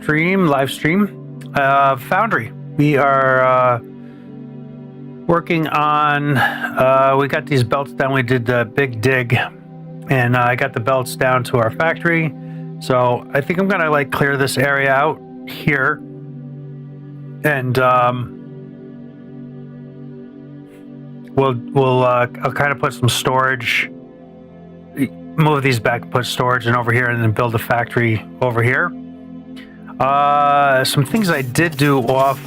live stream, Foundry. We are working on, we got these belts down. We did the big dig, and I got the belts down to our factory. So I think I'm gonna like clear this area out here, and I'll kind of put some storage, move these back, put storage in over here, and then build a factory over here. Some things I did do off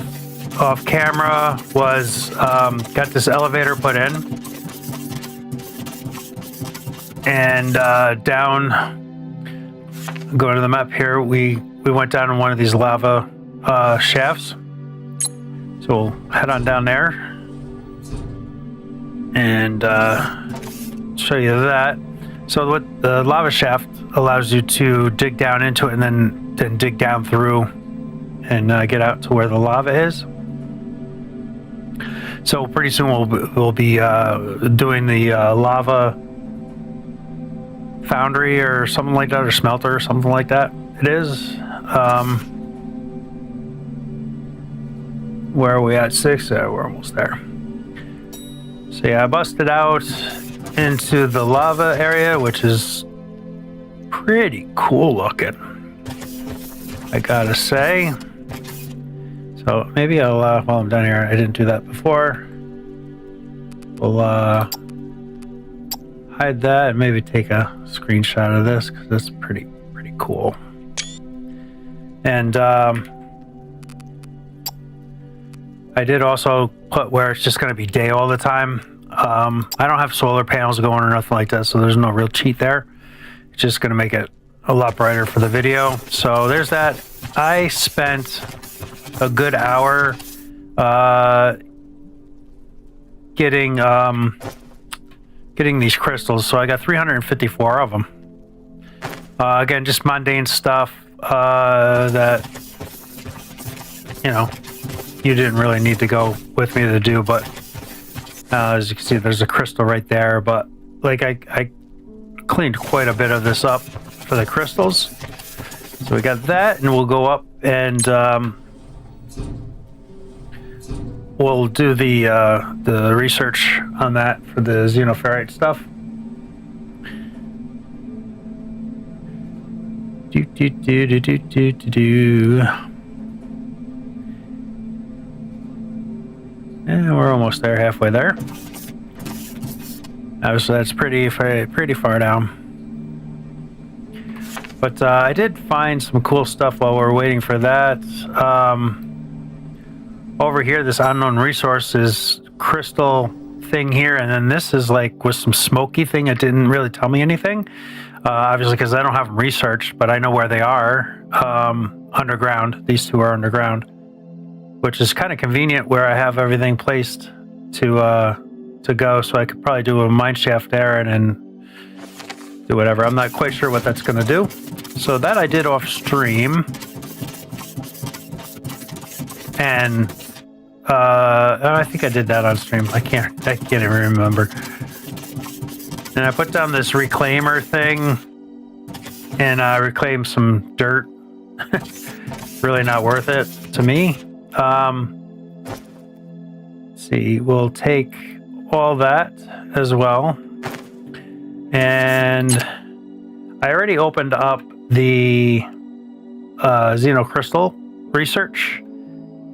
camera was got this elevator put in, and down, going to the map here, we went down in one of these lava shafts. So we'll head on down there and show you that. So what the lava shaft allows you to dig down into it and then dig down through and get out to where the lava is. So pretty soon we'll be doing the lava foundry or something like that, or smelter or something like that. It is. Where are we at? 6? We're almost there. So yeah, I busted out into the lava area, which is pretty cool looking, I gotta say. So maybe I'll, while I'm down here, I didn't do that before. We'll hide that and maybe take a screenshot of this, because that's pretty cool. And I did also put where it's just going to be day all the time. I don't have solar panels going or nothing like that, so there's no real cheat there. It's just going to make it a lot brighter for the video. So there's that. I spent a good hour getting these crystals. So I got 354 of them. Again, just mundane stuff that, you know, you didn't really need to go with me to do, but as you can see, there's a crystal right there. But like I cleaned quite a bit of this up for the crystals. So we got that, and we'll go up and we'll do the research on that for the xenoferrite stuff. And we're almost there, halfway there. So that's pretty far down. But I did find some cool stuff while we're waiting for that. Over here, this unknown resource is crystal thing here, and then this is like with some smoky thing. It didn't really tell me anything, obviously, because I don't have them researched, but I know where they are. Underground. These two are underground, which is kind of convenient where I have everything placed to go. So I could probably do a mine shaft there and then do whatever. I'm not quite sure what that's going to do. So that I did off stream, and I think I did that on stream. I can't even remember. And I put down this reclaimer thing, and I reclaimed some dirt. Really not worth it to me. Let's see, we'll take all that as well. And I already opened up the xenocrystal research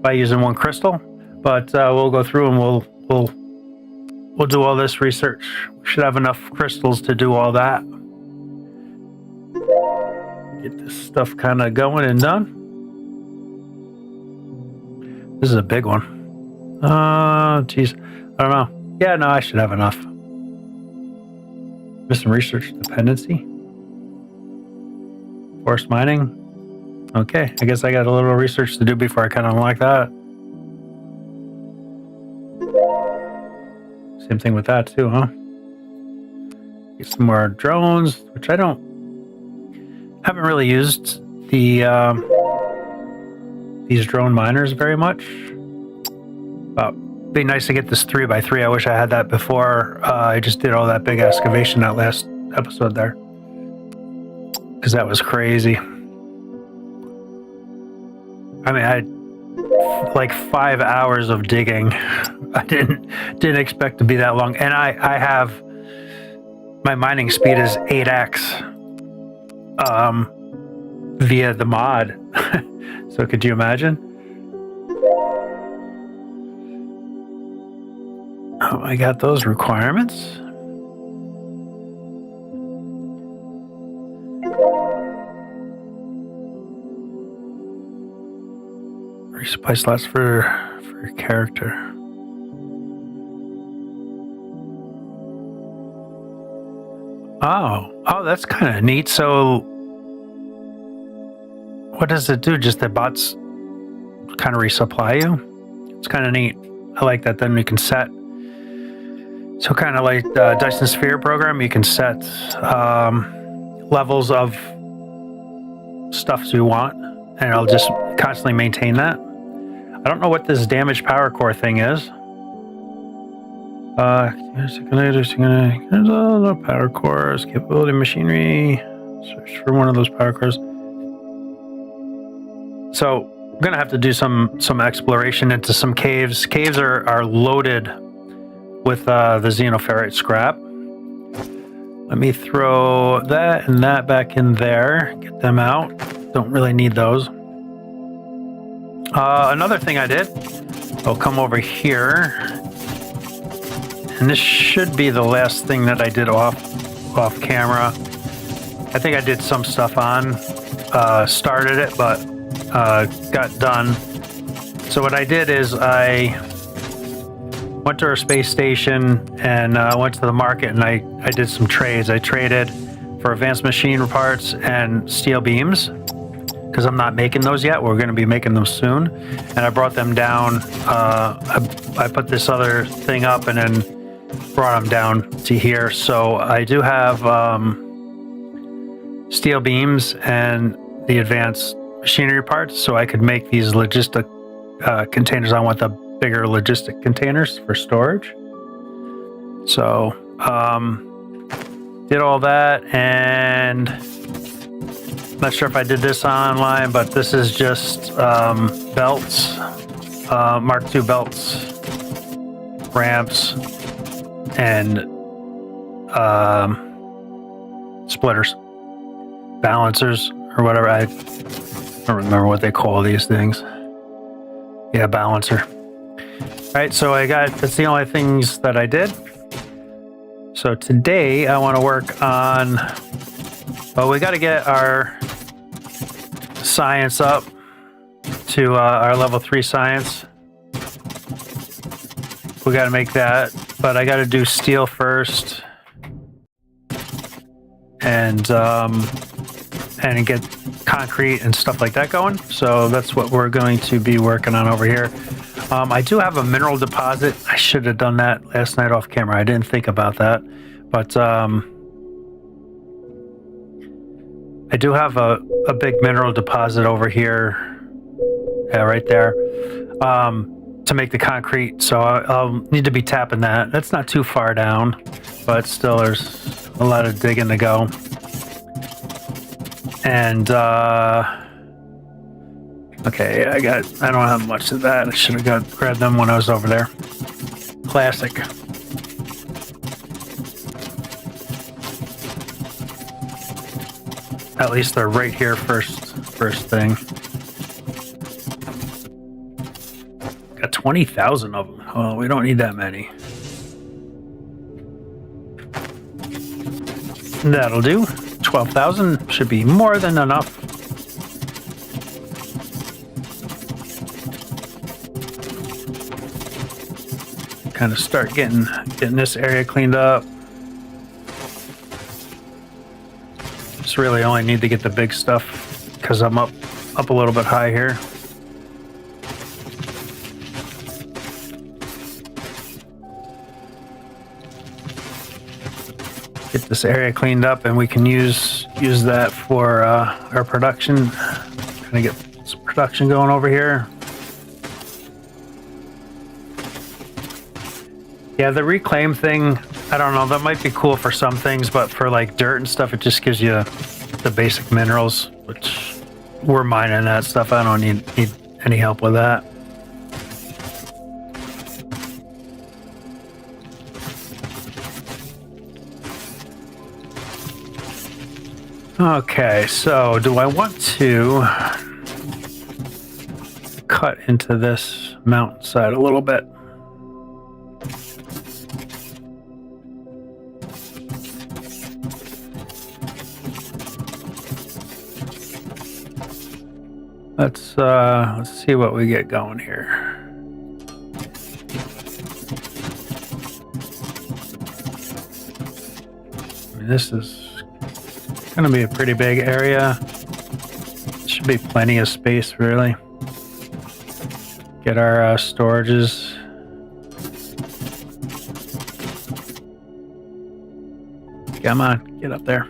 by using one crystal, but we'll go through and we'll do all this research. We should have enough crystals to do all that. Get this stuff kind of going and done. This is a big one. Geez, I don't know. Yeah, no, I should have enough. Missing research dependency. Forest mining. Okay, I guess I got a little research to do before I kind of unlock that. Same thing with that too, huh? Get some more drones, which I haven't really used these drone miners very much. Be nice to get this 3x3. I wish I had that before I just did all that big excavation that last episode there, because that was crazy. I mean, I like 5 hours of digging. I didn't expect to be that long, and I have my mining speed is 8x via the mod. So could you imagine? Oh, I got those requirements. Resupply slots for your character. Oh, that's kind of neat. So, what does it do? Just the bots kind of resupply you? It's kind of neat. I like that. Then we can set. So, kind of like the Dyson Sphere program, you can set levels of stuff you want, and it'll just constantly maintain that. I don't know what this damaged power core thing is. Power cores, capability machinery. Search for one of those power cores. So I'm gonna have to do some exploration into some caves. Caves are loaded with the xenoferrite scrap. Let me throw that and that back in there. Get them out. Don't really need those. Another thing I did. I'll come over here. And this should be the last thing that I did off camera. I think I did some stuff on, started it, but got done. So what I did is I went to our space station and went to the market, and I did some trades. I traded for advanced machine parts and steel beams, because I'm not making those yet. We're going to be making them soon. And I brought them down. I put this other thing up and then brought them down to here. So I do have steel beams and the advanced machinery parts, so I could make these logistic containers. I want the bigger logistic containers for storage. So did all that, and not sure if I did this online, but this is just belts, Mark II belts, ramps, and splitters, balancers, or whatever. I don't remember what they call these things. Yeah, balancer. All right, so that's the only things that I did. So today I want to work on, well, we got to get our science up to our level 3 science. We got to make that, but I got to do steel first, and get concrete and stuff like that going. So that's what we're going to be working on over here. I do have a mineral deposit. I should have done that last night off camera. I didn't think about that, but I do have a big mineral deposit over here. Yeah, right there. To make the concrete, so I'll need to be tapping that. That's not too far down, but still there's a lot of digging to go. And okay, I don't have much of that. I should have grabbed them when I was over there. Classic. At least they're right here first thing. Got 20,000 of them. Oh, we don't need that many. That'll do. 12,000 should be more than enough. Kind of start getting this area cleaned up. Just really only need to get the big stuff because I'm up a little bit high here. Get this area cleaned up, and we can use that for our production. Kind of get some production going over here. Yeah, the reclaim thing, I don't know, that might be cool for some things, but for like dirt and stuff, it just gives you the basic minerals, which we're mining that stuff. I don't need Any help with that? Okay, so do I want to cut into this mountainside a little bit? Let's see what we get going here. I mean, this is going to be a pretty big area. Should be plenty of space, really. Get our storages. Come on, get up there.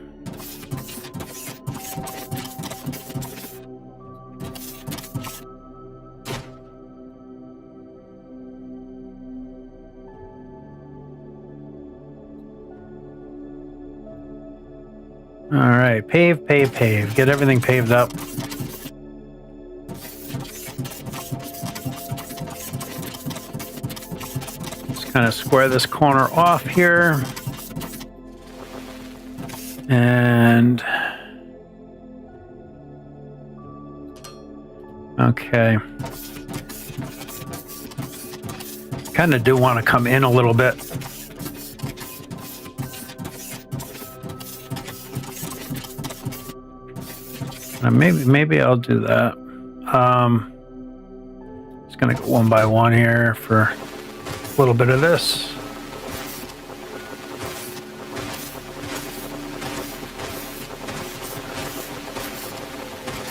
All right, pave, pave, pave. Get everything paved up. Just kind of square this corner off here. And okay. Kind of do want to come in a little bit. Maybe I'll do that. Just gonna go one by one here for a little bit of this.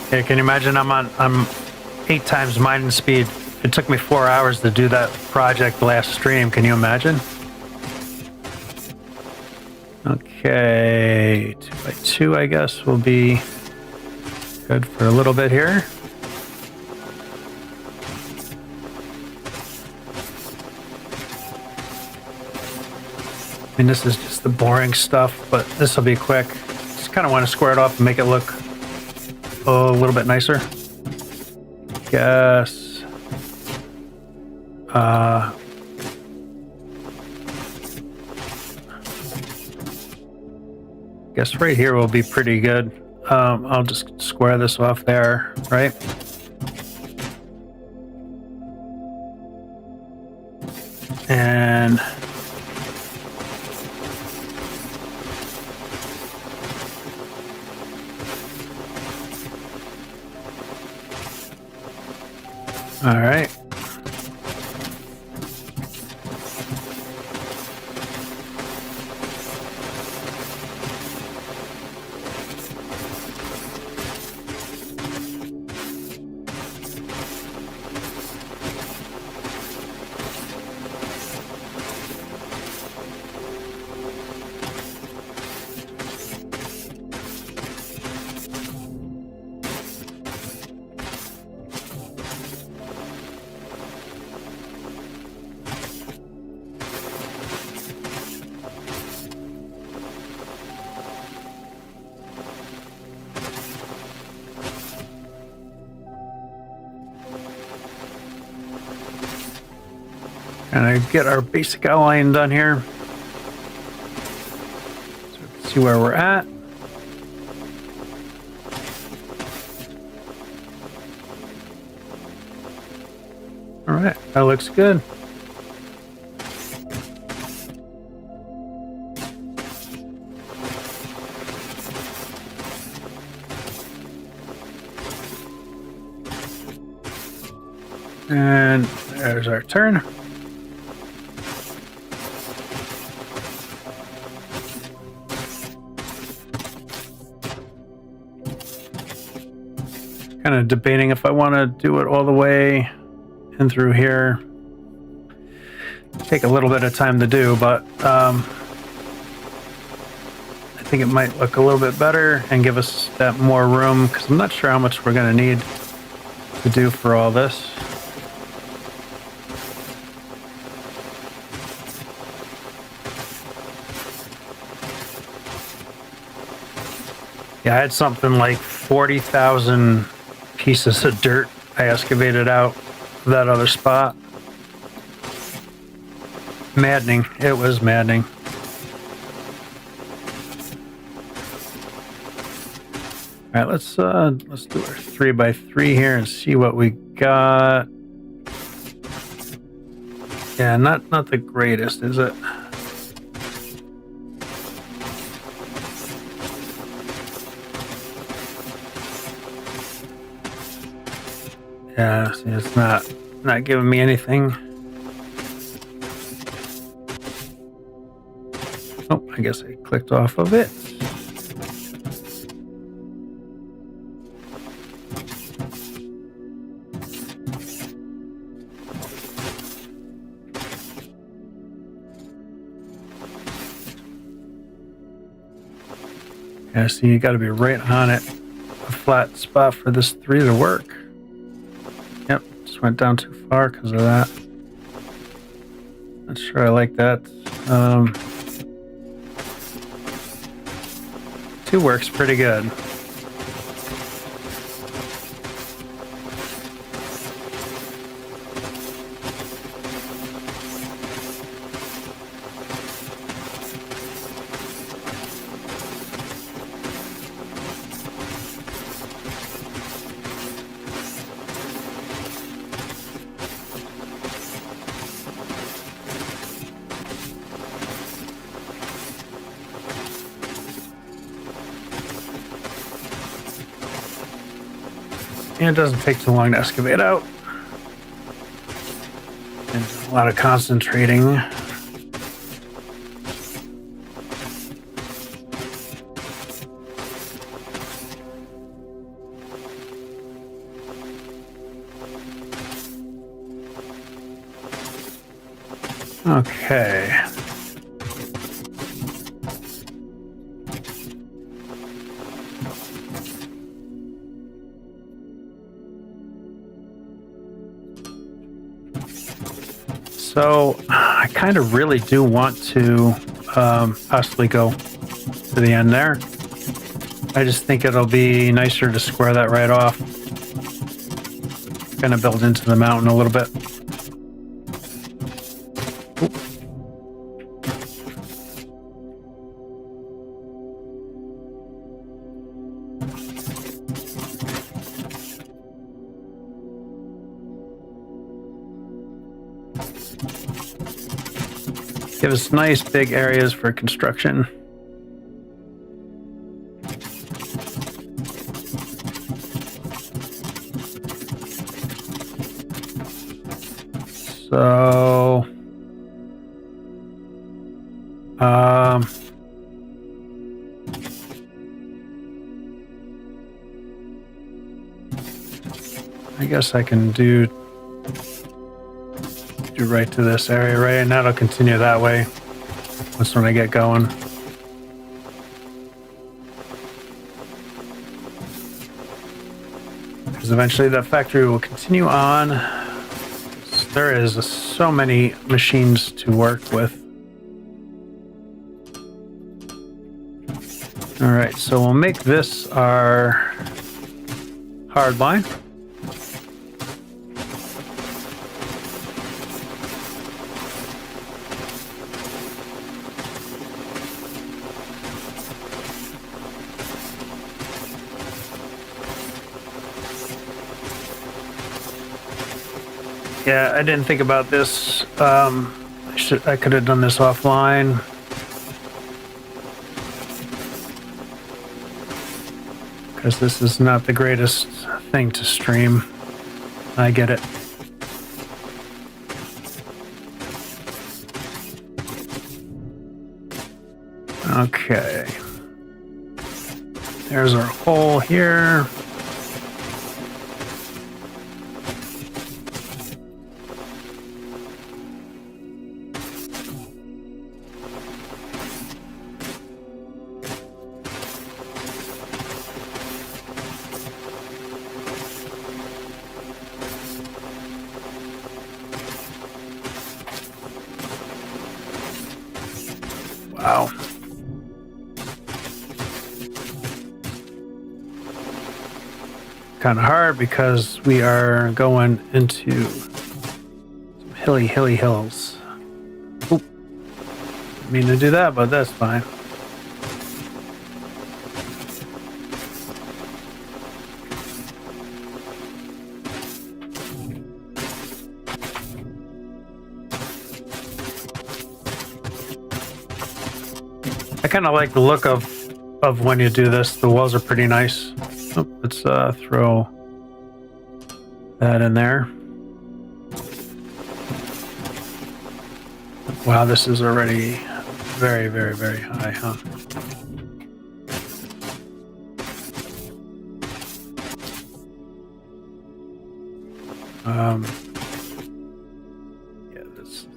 Okay, can you imagine? I'm 8 times mining speed. It took me 4 hours to do that project last stream. Can you imagine? Okay, 2x2, I guess, will be good for a little bit here. I mean, this is just the boring stuff, but this will be quick. Just kind of want to square it off and make it look a little bit nicer. Guess. Guess right here will be pretty good. I'll just square this off there, right? And all right. And I get our basic outline done here. So we can see where we're at. All right, that looks good. And there's our turn. Kind of debating if I want to do it all the way in through here. Take a little bit of time to do, but I think it might look a little bit better and give us that more room, because I'm not sure how much we're going to need to do for all this. Yeah, I had something like 40,000 pieces of dirt I excavated out that other spot. Maddening. It was maddening. All right, let's do our 3x3 here and see what we got. Yeah, not the greatest, is it? Yeah, see, it's not giving me anything. Oh, I guess I clicked off of it. Yeah, see, you got to be right on it. A flat spot for this 3 to work. Yep, just went down too far because of that. Not sure I like that. 2 works pretty good. And it doesn't take too long to excavate out. And a lot of concentrating. Okay. So I kind of really do want to possibly go to the end there. I just think it'll be nicer to square that right off. Kind of build into the mountain a little bit. Oop. Give us nice big areas for construction. So, I guess I can do right to this area, right? And that'll continue that way. That's when I get going. Because eventually that factory will continue on. There is so many machines to work with. All right, so we'll make this our hard line. Yeah, I didn't think about this. I could have done this offline. Because this is not the greatest thing to stream. I get it. Okay. There's our hole here. Wow. kind of hard because we are going into some hilly hills. Oop. Didn't mean to do that, but that's fine. I kind of like the look of when you do this. The walls are pretty nice. Oh, let's throw that in there. Wow, this is already very, very, very high, huh? Yeah, this.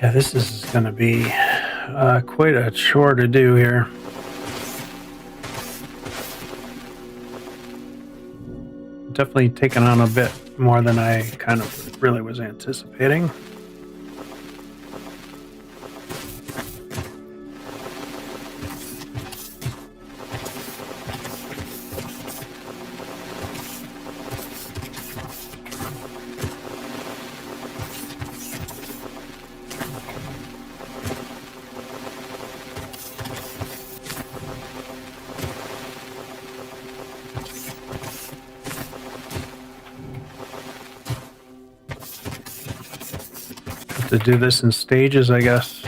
Yeah, this is going to be quite a chore to do here. Definitely taken on a bit more than I kind of really was anticipating. To do this in stages, I guess.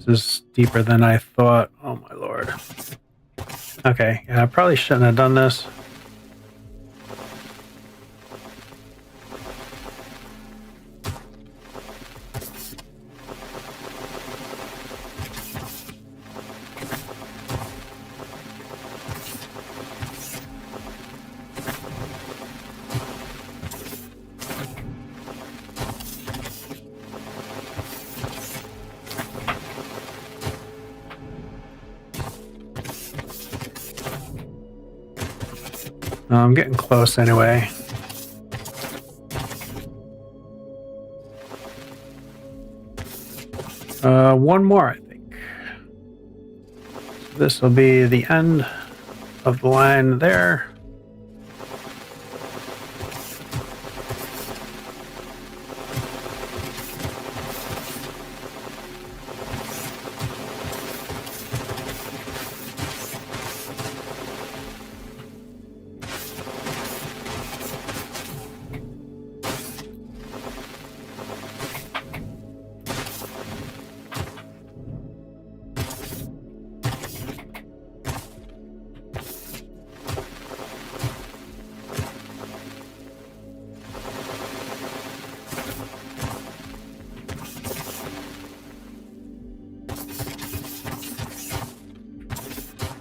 This is deeper than I thought. Oh my lord. Okay, yeah, I probably shouldn't have done this. I'm getting close anyway. One more, I think. This will be the end of the line there.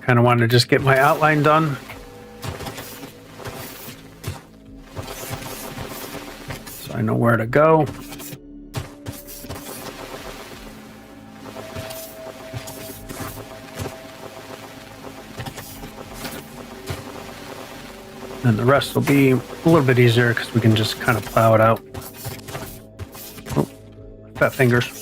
Kind of want to just get my outline done. So I know where to go. And the rest will be a little bit easier because we can just kind of plow it out. Oh, fat fingers.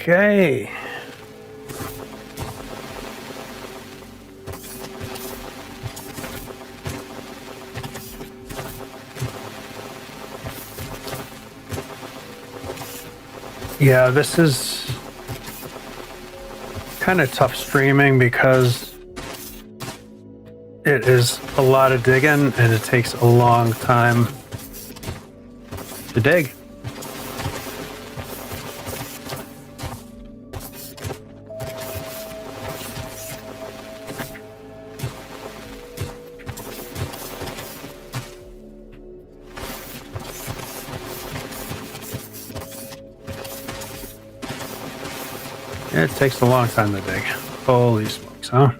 Okay. Yeah, this is kind of tough streaming because it is a lot of digging and it takes a long time to dig. It takes a long time to dig. Holy smokes, huh?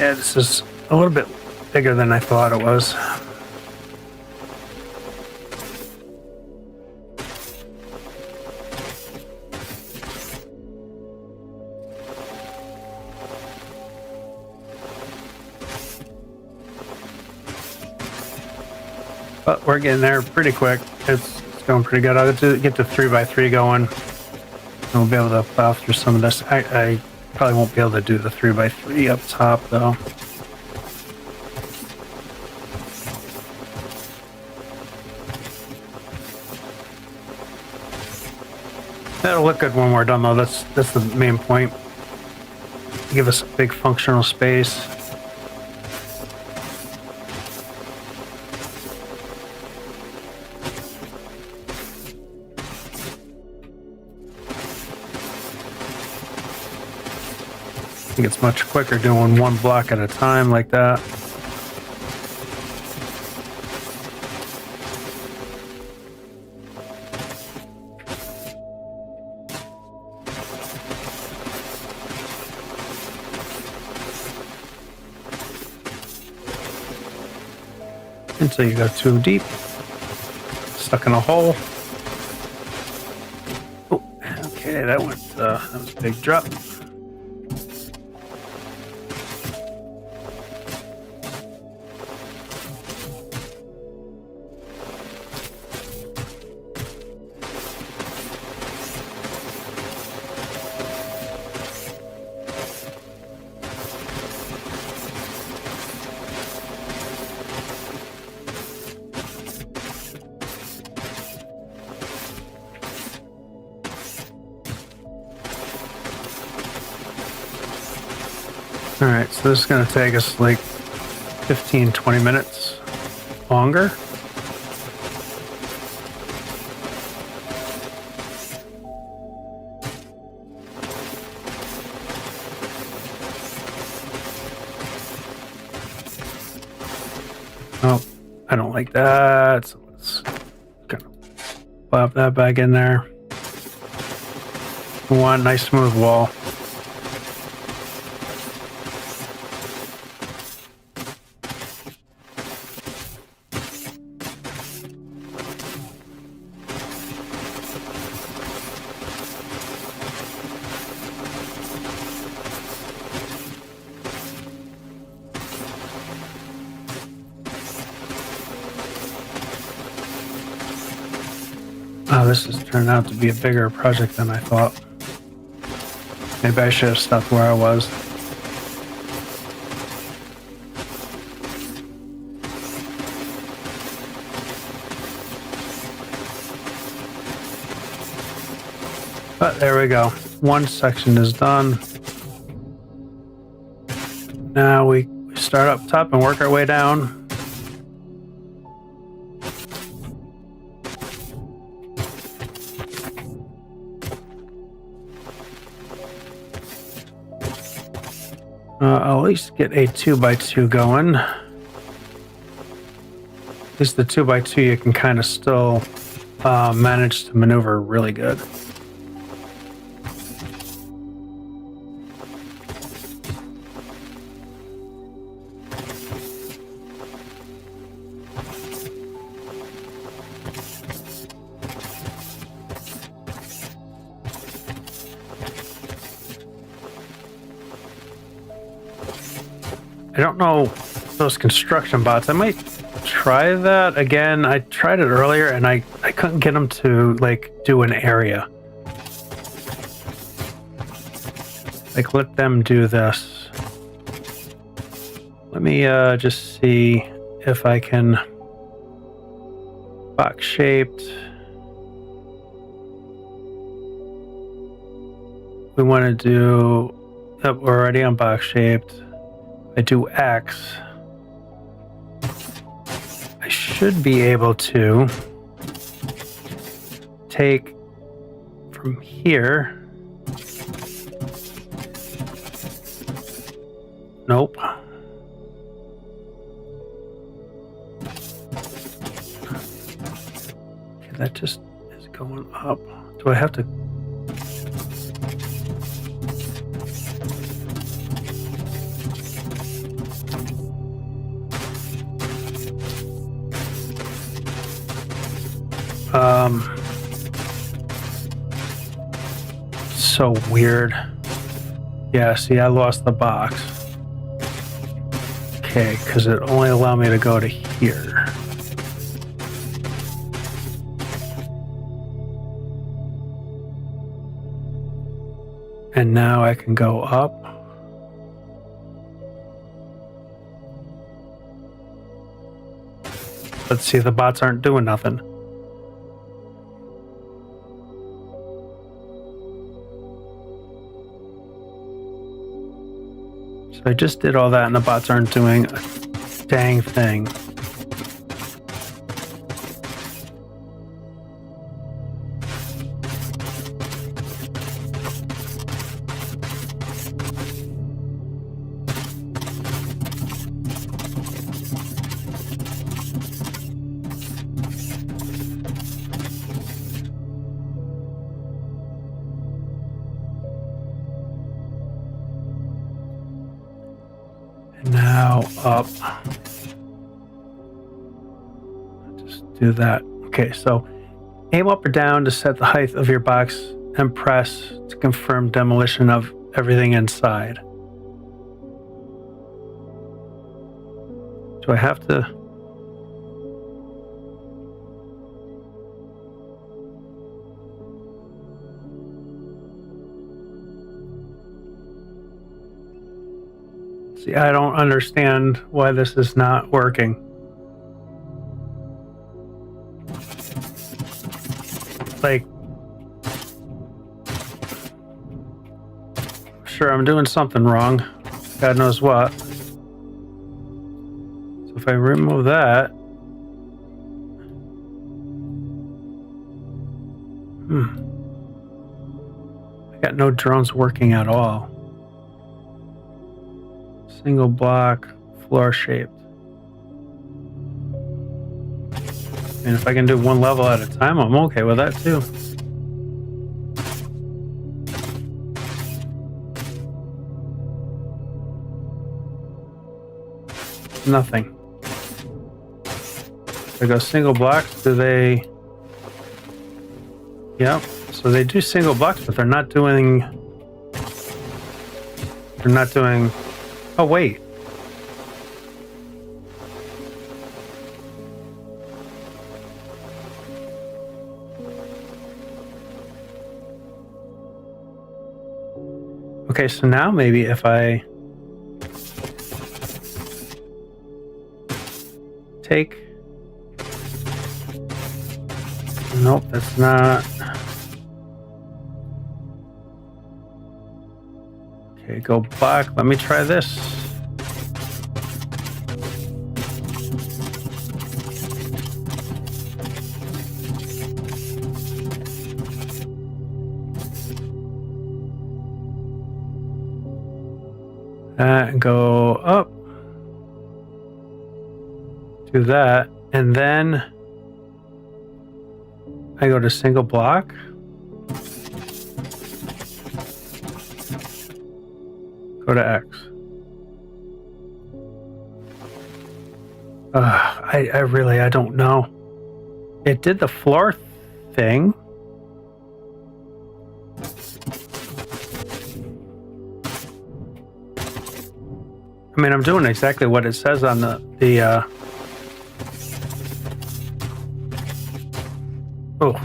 Yeah, this is a little bit bigger than I thought it was. But we're getting there pretty quick. It's going pretty good. I'll get the 3x3 going. We'll be able to plow through some of this. I probably won't be able to do the 3x3 up top though. That'll look good when we're done though. That's the main point. Give us a big functional space. I think it's much quicker doing one block at a time like that. Until you go too deep, stuck in a hole. Oh, okay, that was a big drop. Alright, so this is going to take us like 15-20 minutes longer. Oh, I don't like that. So let's kind of plop that back in there. We want a nice smooth wall. Oh, this has turned out to be a bigger project than I thought. Maybe I should have stopped where I was. But there we go. One section is done. Now we start up top and work our way down. I'll at least get a 2x2 going. At least the 2x2 you can kind of still manage to maneuver really good. I don't know those construction bots. I might try that again. I tried it earlier and I couldn't get them to like do an area. Like let them do this. Let me just see if I can box shaped. We want to do, oh, we're already on box shaped. I do X, I should be able to take from here. Nope. Okay, that just is going up. Do I have to? So weird. Yeah, see, I lost the box. Okay, because it only allowed me to go to here. And now I can go up. Let's see, the bots aren't doing nothing. So I just did all that and the bots aren't doing a dang thing. Now up. Just do that. Okay, so aim up or down to set the height of your box and press to confirm demolition of everything inside. Do I have to? See, I don't understand why this is not working. Like, sure, I'm doing something wrong. God knows what. So if I remove that, I got no drones working at all. Single block, floor shaped. And if I can do one level at a time, I'm okay with that too. Nothing. If I go single blocks, do they? Yep. So they do single blocks, but they're not doing. They're not doing. Oh, wait. Okay, so now maybe if I take... Nope, that's not... Okay, go back. Let me try this. Go up. Do that. And then I go to single block. Go to X. I don't know. It did the floor thing. I mean, I'm doing exactly what it says on the oh.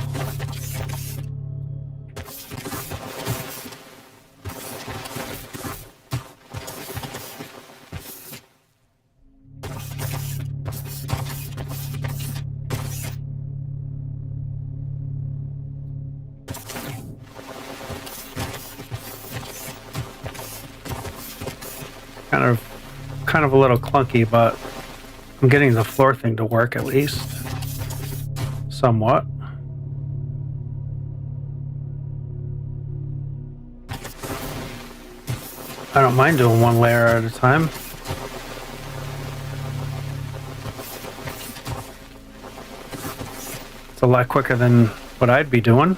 Kind of a little clunky, but I'm getting the floor thing to work at least somewhat. I don't mind doing one layer at a time. It's a lot quicker than what I'd be doing.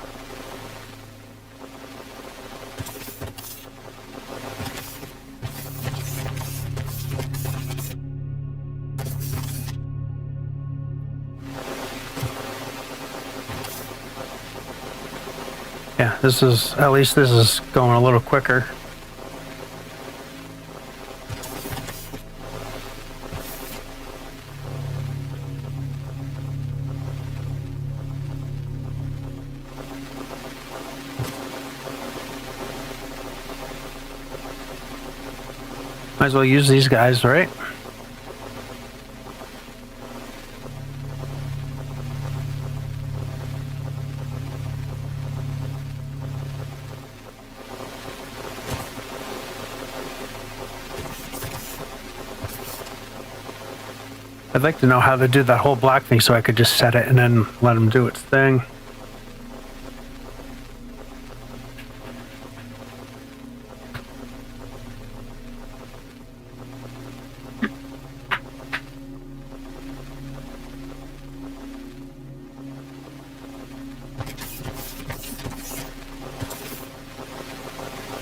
Yeah, this is, at least this is going a little quicker. Might as well use these guys, right? I'd like to know how to do that whole black thing so I could just set it and then let them do its thing.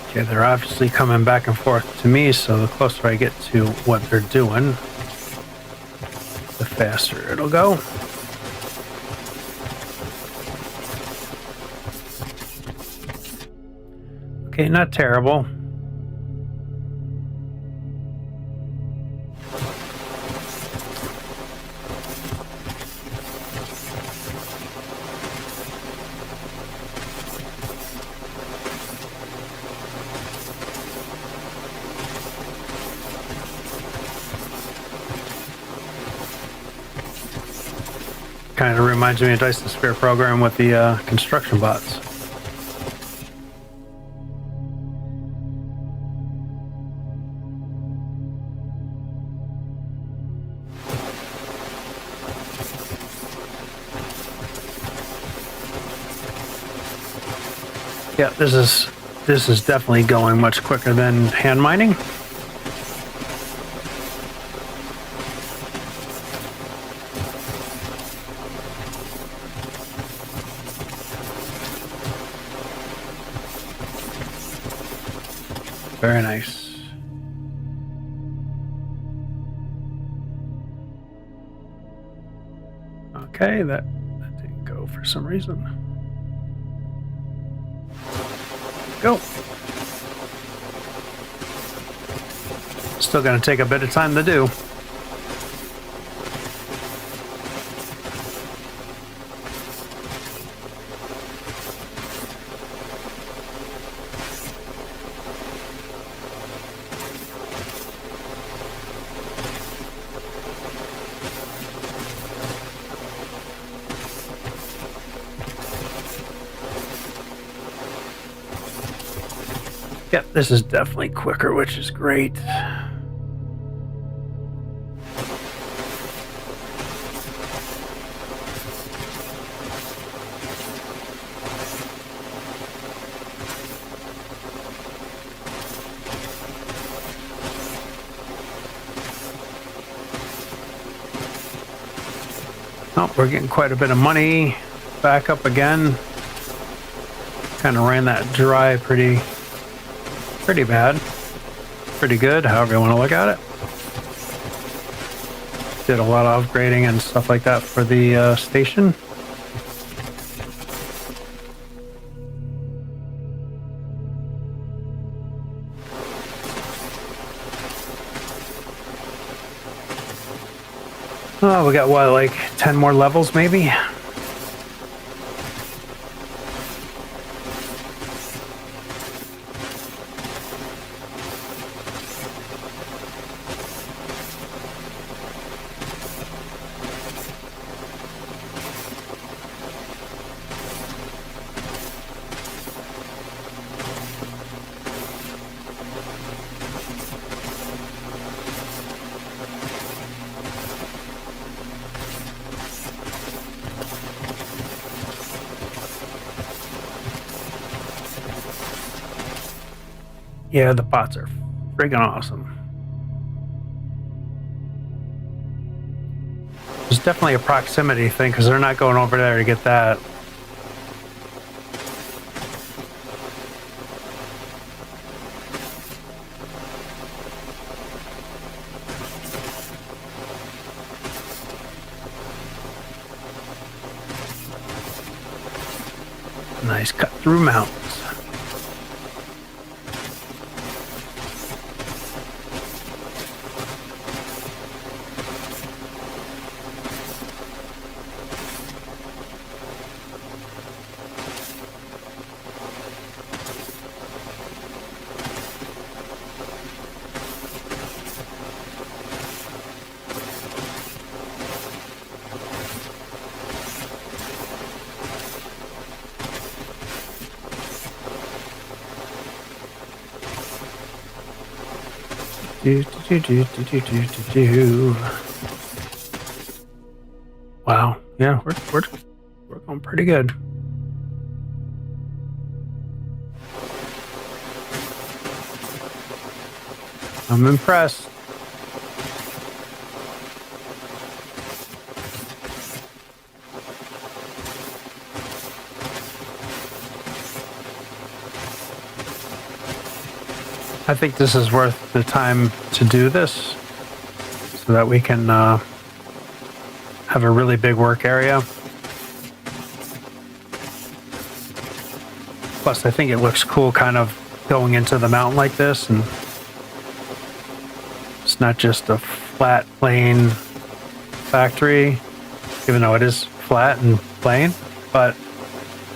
Okay, they're obviously coming back and forth to me, so the closer I get to what they're doing, the faster it'll go. Okay, not terrible. Kind of reminds me of Dice the Sphere program with the construction bots. Yeah, this is definitely going much quicker than hand mining. Very nice. Okay, that didn't go for some reason. Go. Still gonna take a bit of time to do. Yep, this is definitely quicker, which is great. Oh, we're getting quite a bit of money back up again. Kind of ran that dry pretty bad. Pretty good, however you want to look at it. Did a lot of upgrading and stuff like that for the station. Oh, we got what, like 10 more levels maybe? Yeah, the bots are friggin' awesome. There's definitely a proximity thing because they're not going over there to get that. Nice cut through mountains. Wow, yeah, we're going pretty good. I'm impressed. I think this is worth the time to do this so that we can have a really big work area. Plus, I think it looks cool kind of going into the mountain like this, and it's not just a flat, plain factory, even though it is flat and plain, but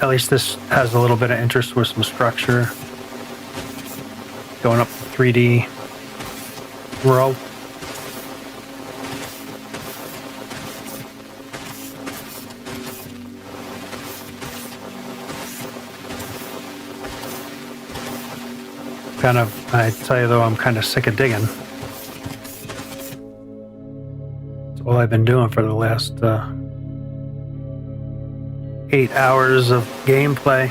at least this has a little bit of interest with some structure. Going up the 3D world. I tell you though, I'm kind of sick of digging. That's all I've been doing for the last 8 hours of gameplay.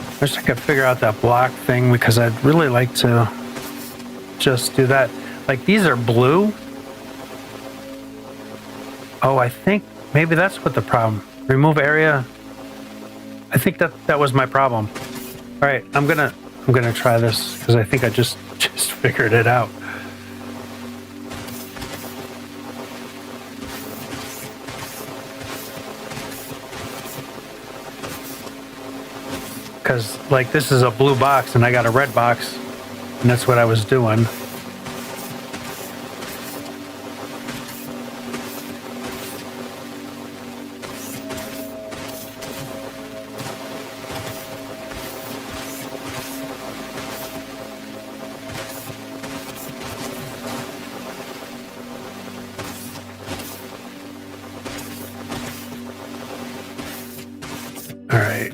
I wish I could figure out that block thing because I'd really like to just do that. Like these are blue. Oh, I think maybe that's what the problem. Remove area. I think that was my problem. All right, I'm gonna try this because I think I just figured it out. Because like this is a blue box and I got a red box, and that's what I was doing. All right.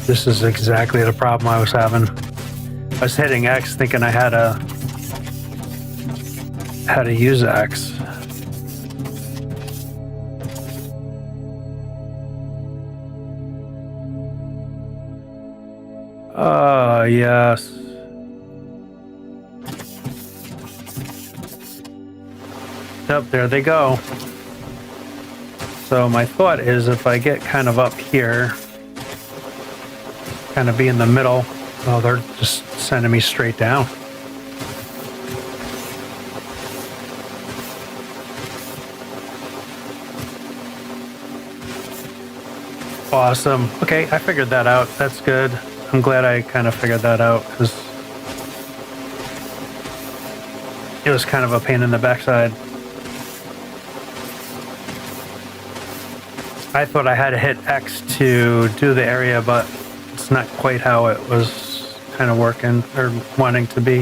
This is exactly the problem I was having. I was hitting X thinking I had to use X. Oh, yes. Yep, there they go. So my thought is if I get kind of up here, kind of be in the middle. Oh, they're just sending me straight down. Awesome. Okay, I figured that out. That's good. I'm glad I kind of figured that out because it was kind of a pain in the backside. I thought I had to hit X to do the area, but it's not quite how it was kind of working or wanting to be.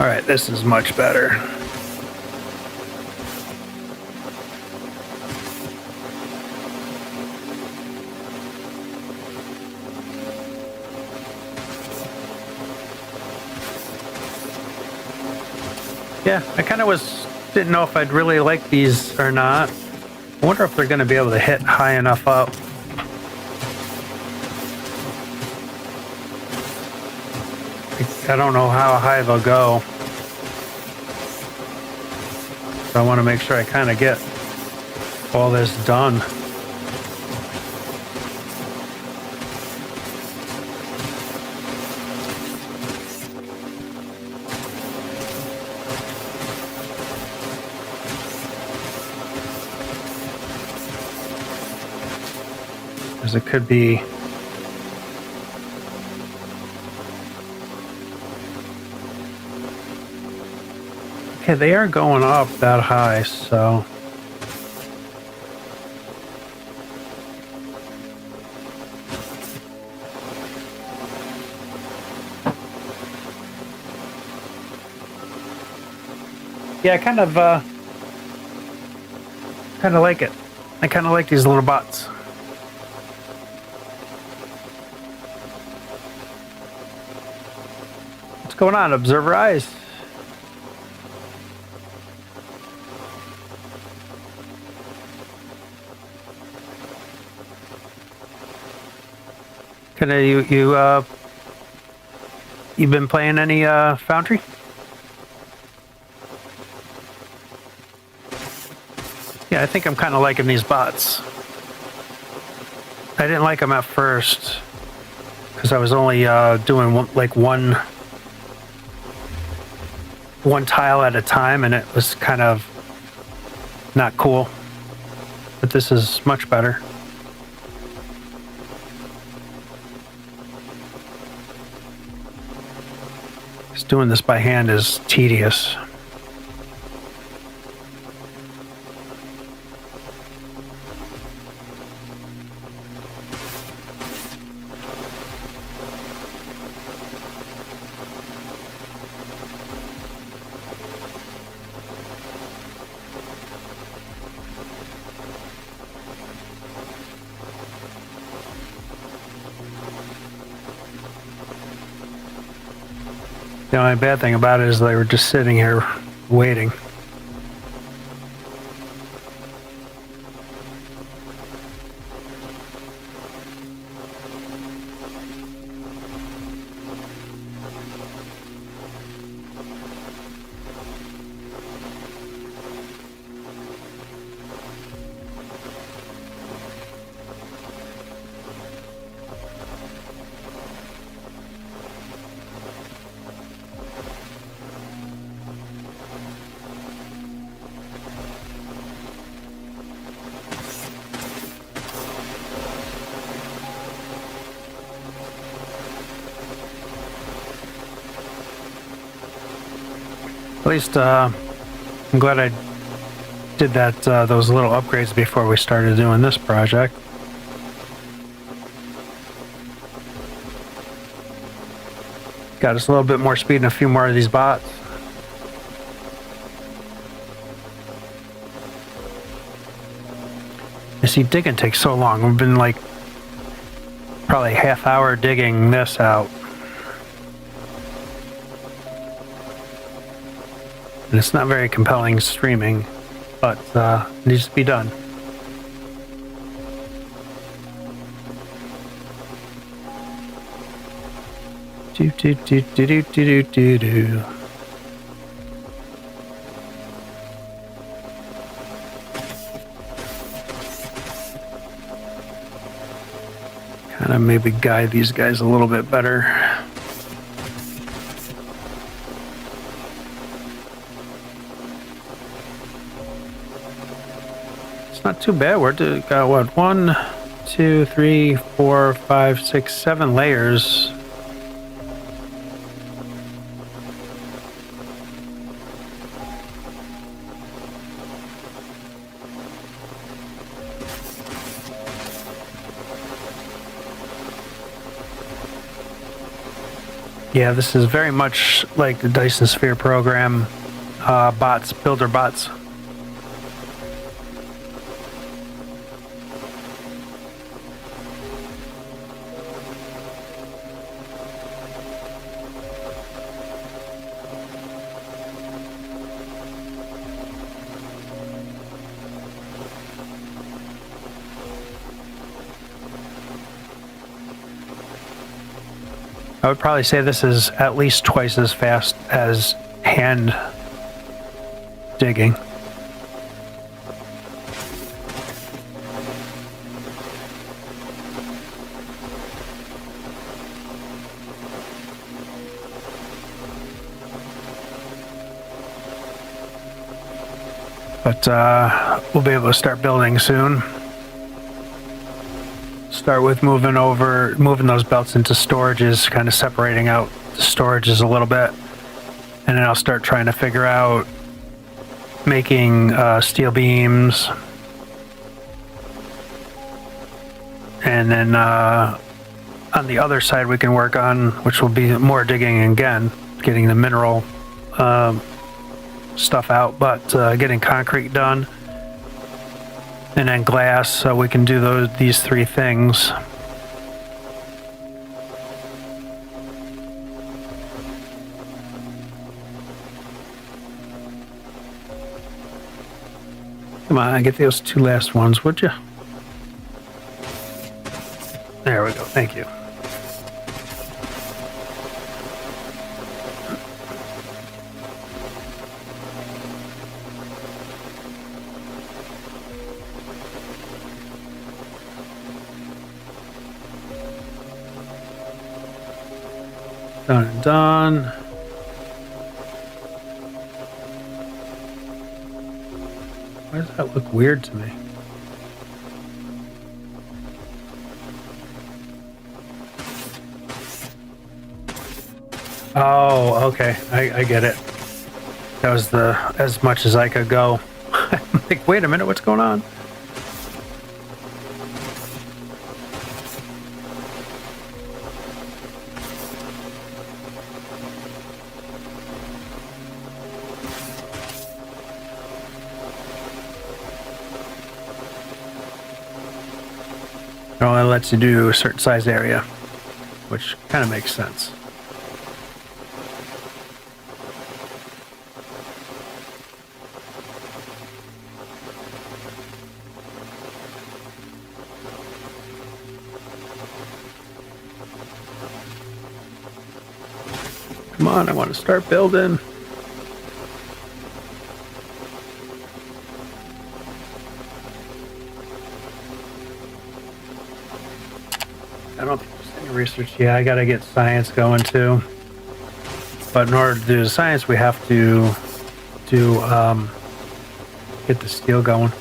All right, this is much better. Yeah, I kind of didn't know if I'd really like these or not. I wonder if they're going to be able to hit high enough up. I don't know how high they'll go. So I want to make sure I kind of get all this done. Because it could be okay, they are going up that high, so yeah, I kind of like it. I kind of like these little bots. What's going on, observer eyes? Can you've been playing any Foundry? Yeah, I think I'm kind of liking these bots. I didn't like them at first because I was only doing one tile at a time, and it was kind of not cool. But this is much better. Just doing this by hand is tedious. The only bad thing about it is they were just sitting here waiting. At least I'm glad I did that those little upgrades before we started doing this project. Got us a little bit more speed and a few more of these bots. You see, digging takes so long. We've been like probably half hour digging this out. And it's not very compelling streaming, but it needs to be done. Do do do do do do do do. Kind of maybe guide these guys a little bit better. Not too bad. We're got what, 1, 2, 3, 4, 5, 6, 7 layers. Yeah, this is very much like the Dyson Sphere program bots, builder bots. I would probably say this is at least twice as fast as hand digging. But we'll be able to start building soon. Start with moving those belts into storages, kind of separating out the storages a little bit. And then I'll start trying to figure out making steel beams. And then on the other side we can work on, which will be more digging again, getting the mineral stuff out, but getting concrete done. And then glass, so we can do these three things. Come on, get those two last ones, would you? There we go, thank you. Done and done. Why does that look weird to me? Oh, okay. I get it. That was as much as I could go. I'm like, wait a minute, what's going on? It only lets you do a certain size area, which kind of makes sense. Come on, I want to start building. I don't think there's any research. Yeah, I gotta get science going too. But in order to do the science, we have to get the steel going.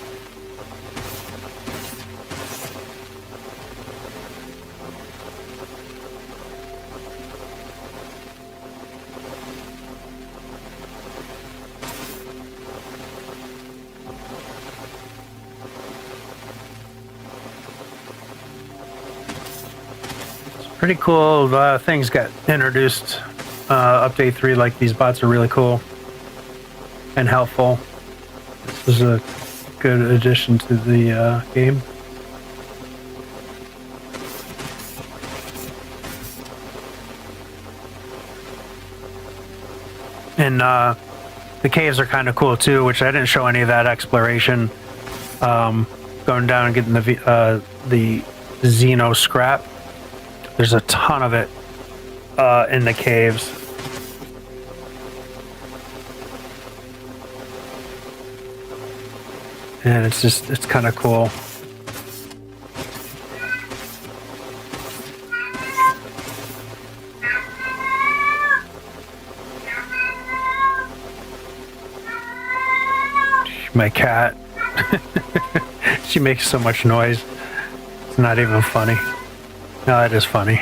Pretty cool things got introduced. Update 3, like these bots are really cool and helpful. This was a good addition to the game. And the caves are kind of cool too, which I didn't show any of that exploration. Going down and getting the Xeno scrap. There's a ton of it in the caves. And it's kind of cool. My cat. She makes so much noise. It's not even funny. No, it is funny.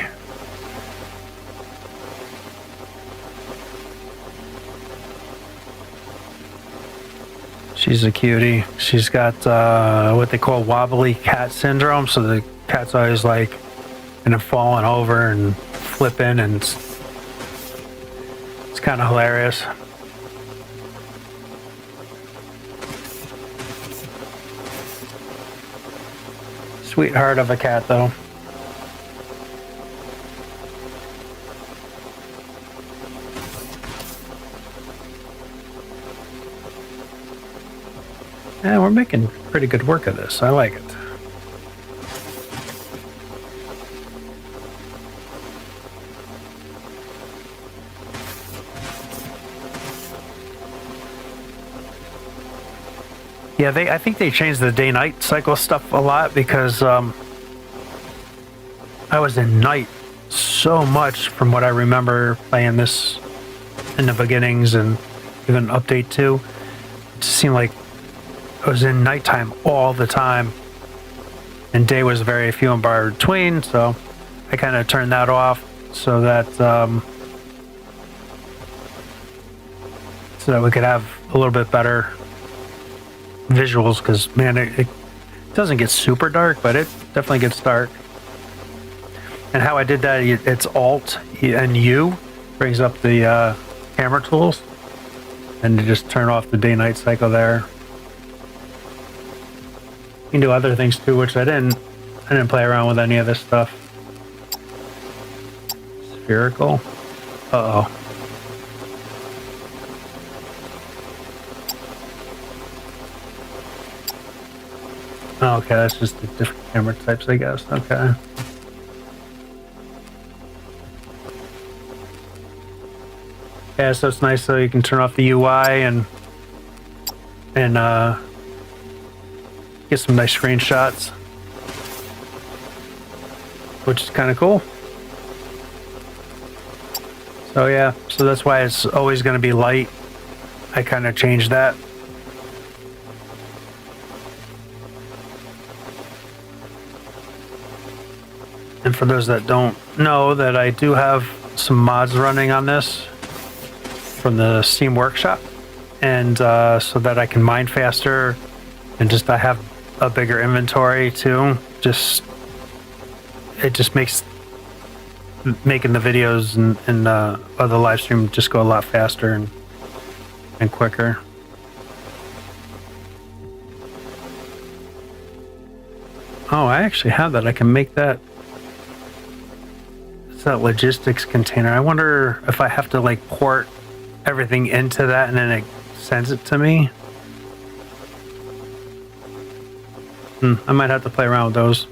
She's a cutie. She's got what they call wobbly cat syndrome. So the cat's always like, and then falling over and flipping, and it's kind of hilarious. Sweetheart of a cat, though. Yeah, we're making pretty good work of this. I like it. Yeah, I think they changed the day-night cycle stuff a lot because I was in night so much from what I remember playing this in the beginnings and even update 2. It just seemed like I was in nighttime all the time, and day was very few and far between. So I kind of turned that off so that we could have a little bit better visuals. Because man, it doesn't get super dark, but it definitely gets dark. And how I did that, it's Alt and U brings up the camera tools, and to just turn off the day-night cycle there. You can do other things too, which I didn't play around with any of this stuff. Spherical. Uh-oh. Oh, okay, that's just the different camera types, I guess. Okay. Yeah, so it's nice so you can turn off the UI and get some nice screenshots, which is kind of cool. So yeah, so that's why it's always going to be light. I kind of changed that. And for those that don't know, that I do have some mods running on this from the Steam Workshop, and so that I can mine faster, and just I have a bigger inventory too. It just makes making the videos and the live stream just go a lot faster and quicker. Oh, I actually have that. I can make that. It's that logistics container. I wonder if I have to like port everything into that and then it sends it to me. I might have to play around with those.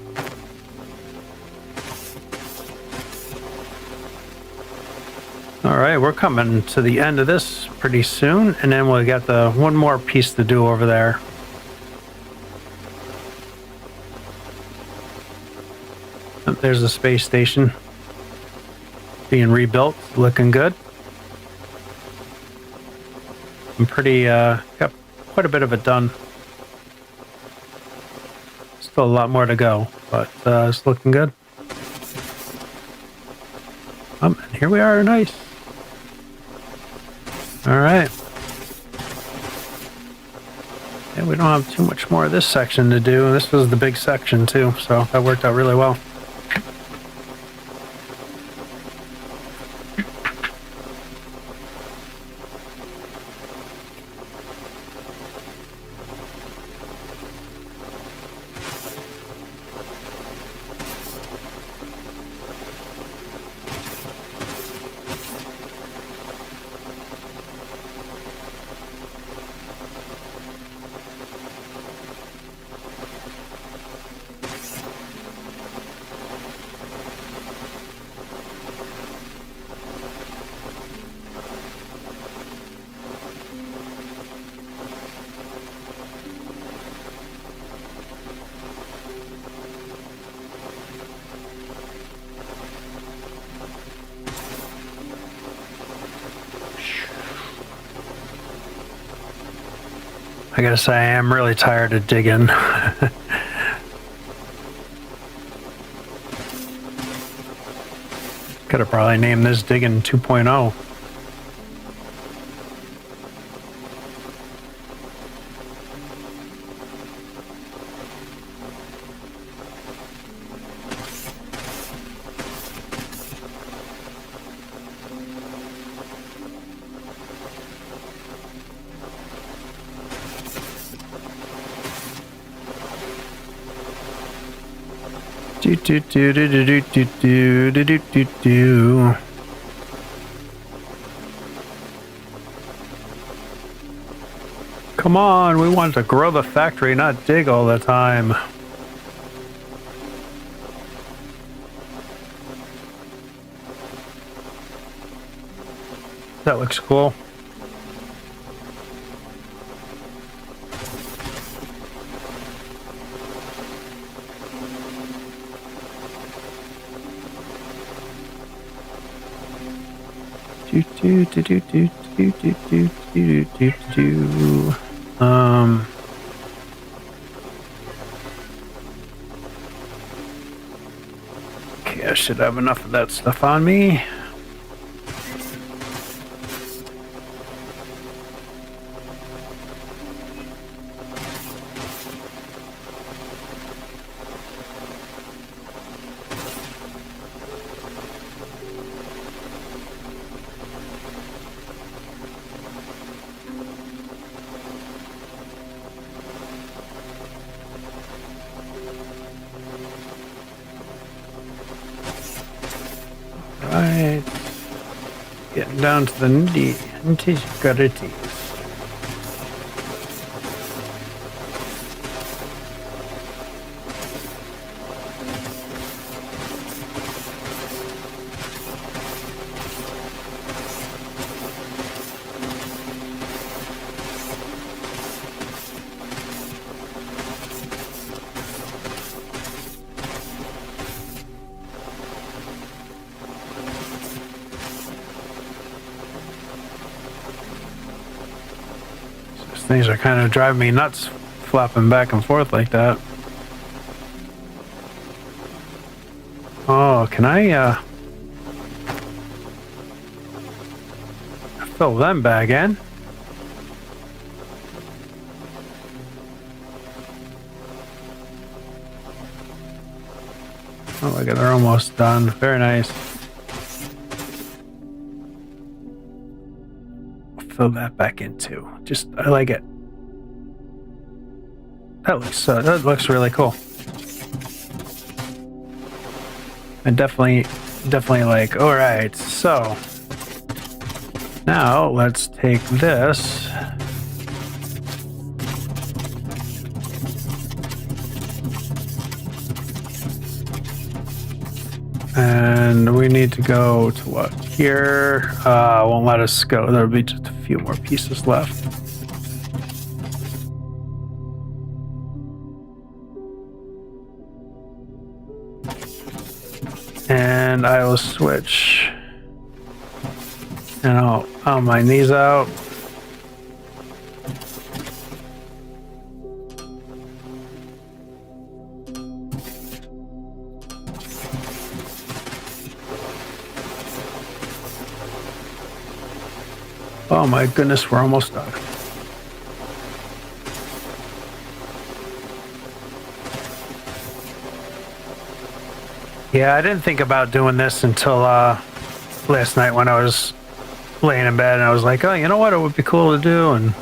All right, we're coming to the end of this pretty soon, and then we got the one more piece to do over there. There's the space station being rebuilt, looking good. I'm pretty got quite a bit of it done. Still a lot more to go, but it's looking good. And here we are, nice. All right. Yeah, we don't have too much more of this section to do. This was the big section too, so that worked out really well. I gotta say, I am really tired of digging. Could have probably named this Digging 2.0. Do. Come on, we want to grow the factory, not dig all the time. That looks cool. Do do do do do do do do do do do. Okay, I should have enough of that stuff on me. Right. Getting down to the nitty-gritty. Things are kind of driving me nuts, flopping back and forth like that. Oh, can I fill them back in? Oh, look at, they're almost done. Very nice. Fill that back in too. Just, I like it. That looks really cool. And definitely like, all right, so now let's take this and we need to go to what? Here. Won't let us go. There'll be just a few more pieces left. And I will switch, and I'll mine these out. Oh my goodness, we're almost done. Yeah, I didn't think about doing this until last night when I was laying in bed, and I was like, oh, you know what, it would be cool to do, and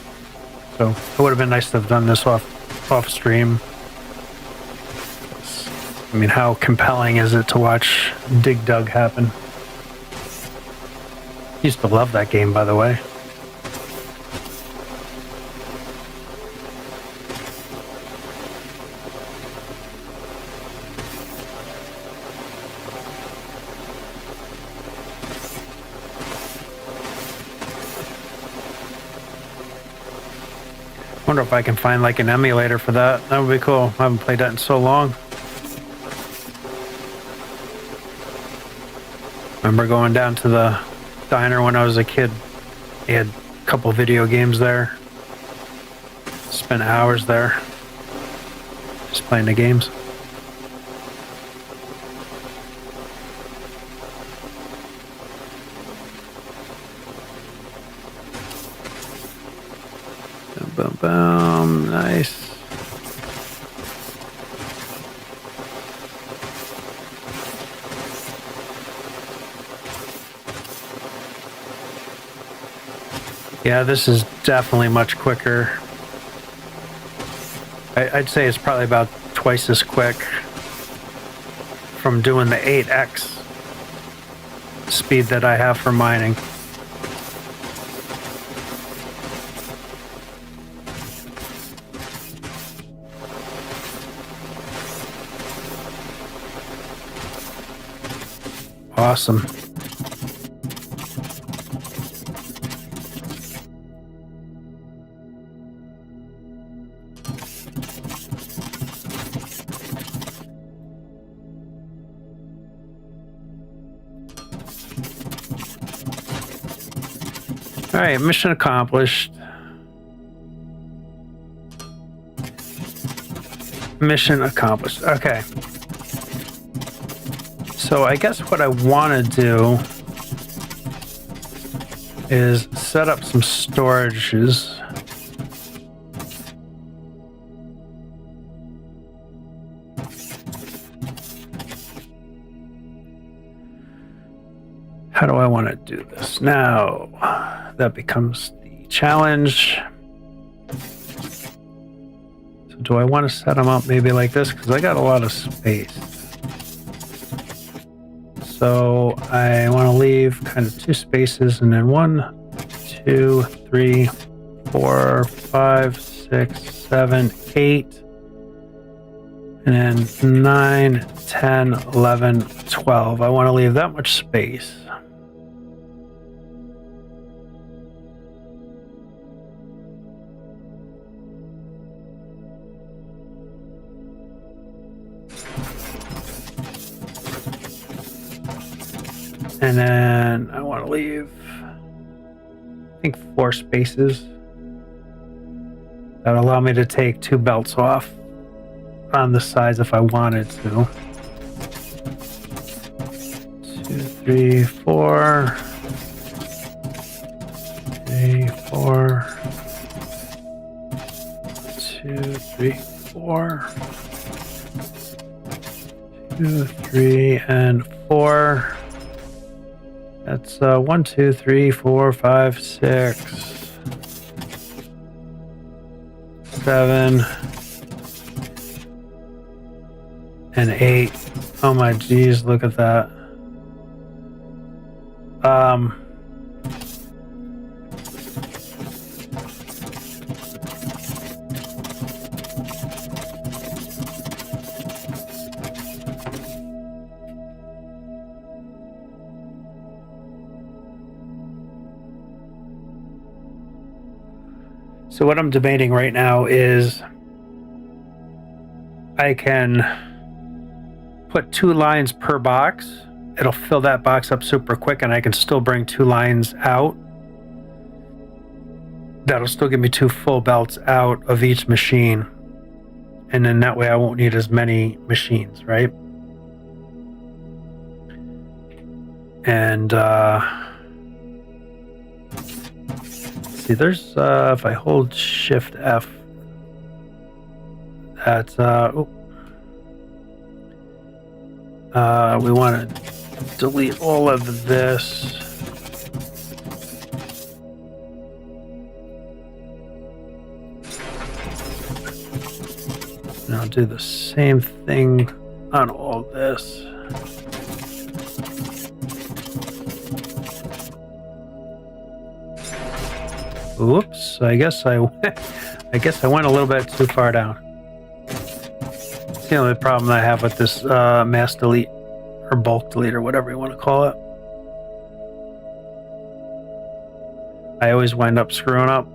so it would have been nice to have done this off stream. I mean, how compelling is it to watch Dig Dug happen? Used to love that game, by the way. Wonder if I can find like an emulator for that. That would be cool. I haven't played that in so long. Remember going down to the diner when I was a kid. They had a couple video games there. Spent hours there just playing the games. Boom, boom, nice. Yeah, this is definitely much quicker. I'd say it's probably about twice as quick from doing the 8x speed that I have for mining. Awesome. All right, mission accomplished. Mission accomplished. Okay. So I guess what I want to do is set up some storages. How do I want to do this now? That becomes the challenge. So do I want to set them up maybe like this? Because I got a lot of space. So I want to leave kind of 2 spaces and then 1, 2, 3, 4, 5, 6, 7, 8. And then 9, 10, 11, 12. I want to leave that much space. And then I want to leave, I think, 4 spaces. That would allow me to take 2 belts off on the sides if I wanted to. 2, 3, 4. 3, 4. 2, 3, 4. 2, 3, and 4. That's 1, 2, 3, 4, 5, 6, 7, and 8. Oh my geez, look at that. So what I'm debating right now is I can put 2 lines per box. It'll fill that box up super quick and I can still bring 2 lines out. That'll still give me 2 full belts out of each machine. And then that way I won't need as many machines, right? And see, there's if I hold Shift F, that's we want to delete all of this. And I'll do the same thing on all this. Whoops! I guess I went a little bit too far down. It's the only problem I have with this mass delete or bulk delete or whatever you want to call it. I always wind up screwing up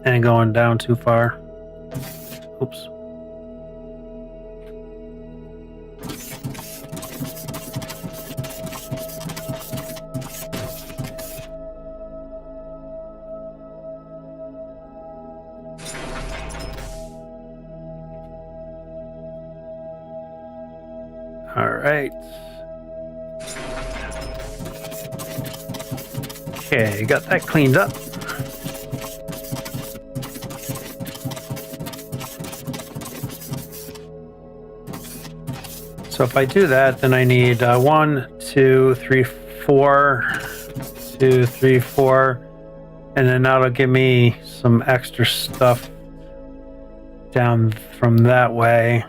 and going down too far. Oops. All right. Okay, got that cleaned up. So if I do that, then I need 1, 2, 3, 4, 2, 3, 4, and then that'll give me some extra stuff down from that way.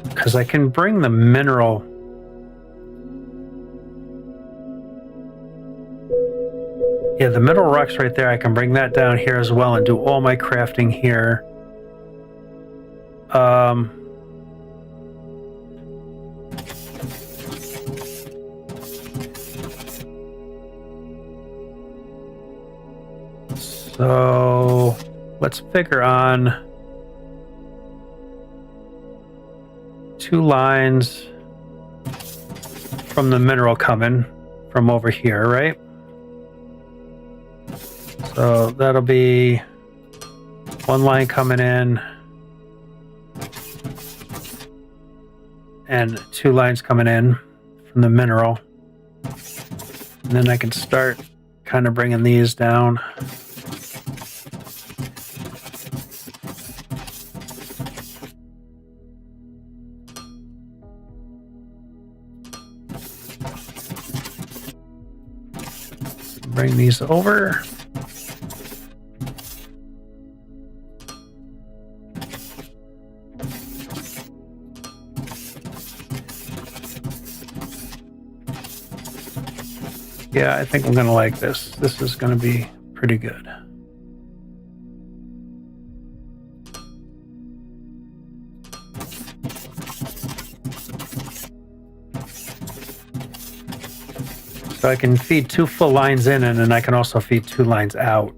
Because I can bring the mineral. Yeah, the mineral rock's right there. I can bring that down here as well and do all my crafting here. So let's figure on 2 lines from the mineral coming from over here, right? So that'll be one line coming in and 2 lines coming in from the mineral. And then I can start kind of bringing these down. Bring these over. Yeah, I think I'm going to like this. This is going to be pretty good. So I can feed 2 full lines in, and then I can also feed 2 lines out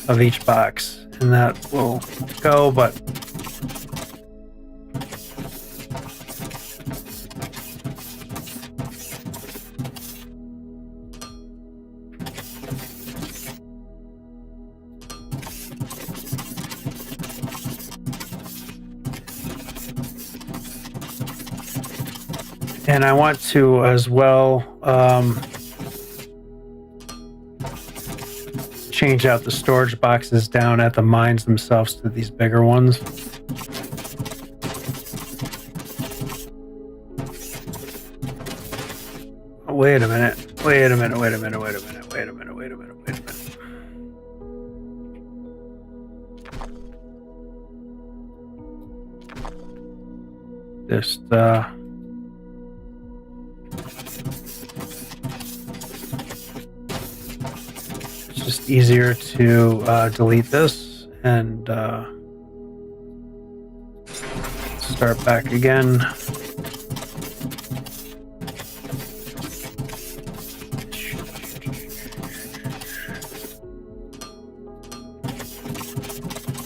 of each box, and that will go, but and I want to as well change out the storage boxes down at the mines themselves to these bigger ones. Wait a minute. Wait a minute. Wait a minute. Wait a minute. Wait a minute. Wait a minute. Wait a minute. Just it's just easier to delete this and start back again.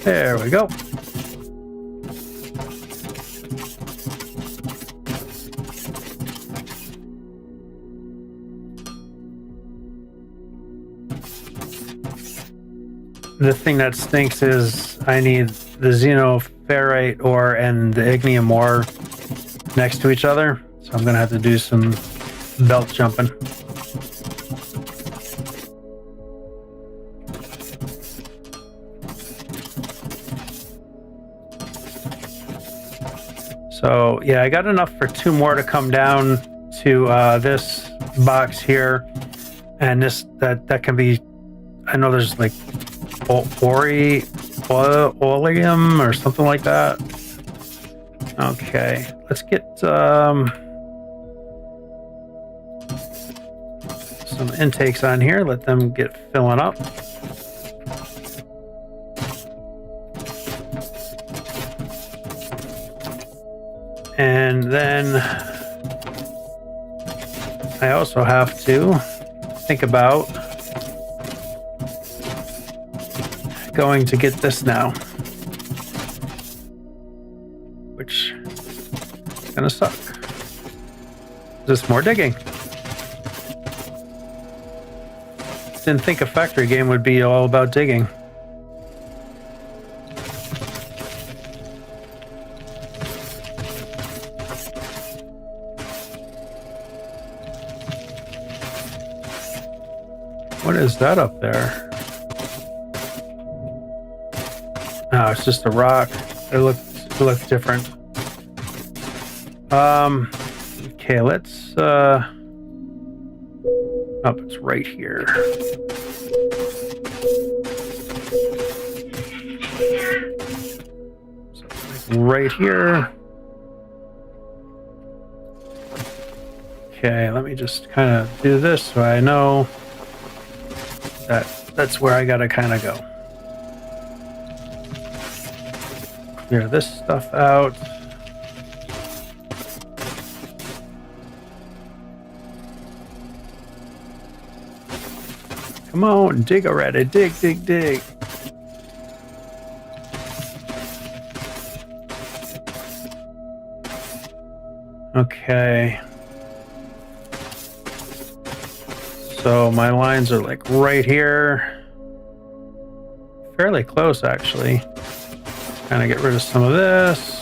There we go. The thing that stinks is I need the xenoferrite ore and the ignium ore next to each other, so I'm gonna have to do some belt jumping. So yeah, I got enough for 2 more to come down to this box here, and this that can be. I know there's like oleum or something like that. Okay, let's get some intakes on here. Let them get filling up. And then I also have to think about going to get this now, which is gonna suck. Just more digging. Didn't think a factory game would be all about digging. What is that up there? No, it's just a rock. It looked different. Okay, let's oh, it's right here. So right here. Okay, let me just kind of do this so I know that that's where I gotta kind of go. Clear this stuff out. Come on, dig already. Dig, dig, dig. Okay. So my lines are like right here. Fairly close, actually. Kind of get rid of some of this.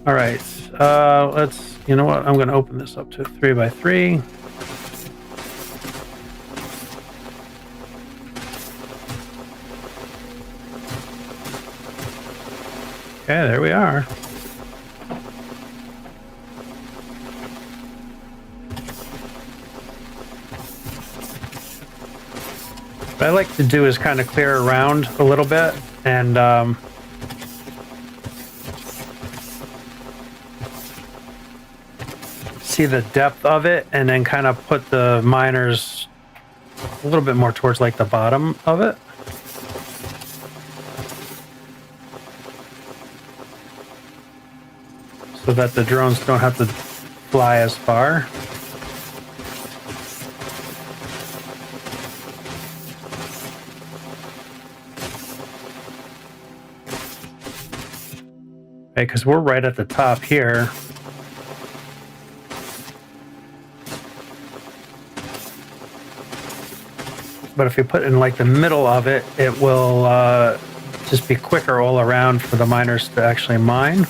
All right, let's, you know what? I'm going to open this up to 3x3. Okay, there we are. What I like to do is kind of clear around a little bit and see the depth of it, and then kind of put the miners a little bit more towards like the bottom of it. So that the drones don't have to fly as far. Okay, because we're right at the top here. But if you put in like the middle of it, it will just be quicker all around for the miners to actually mine.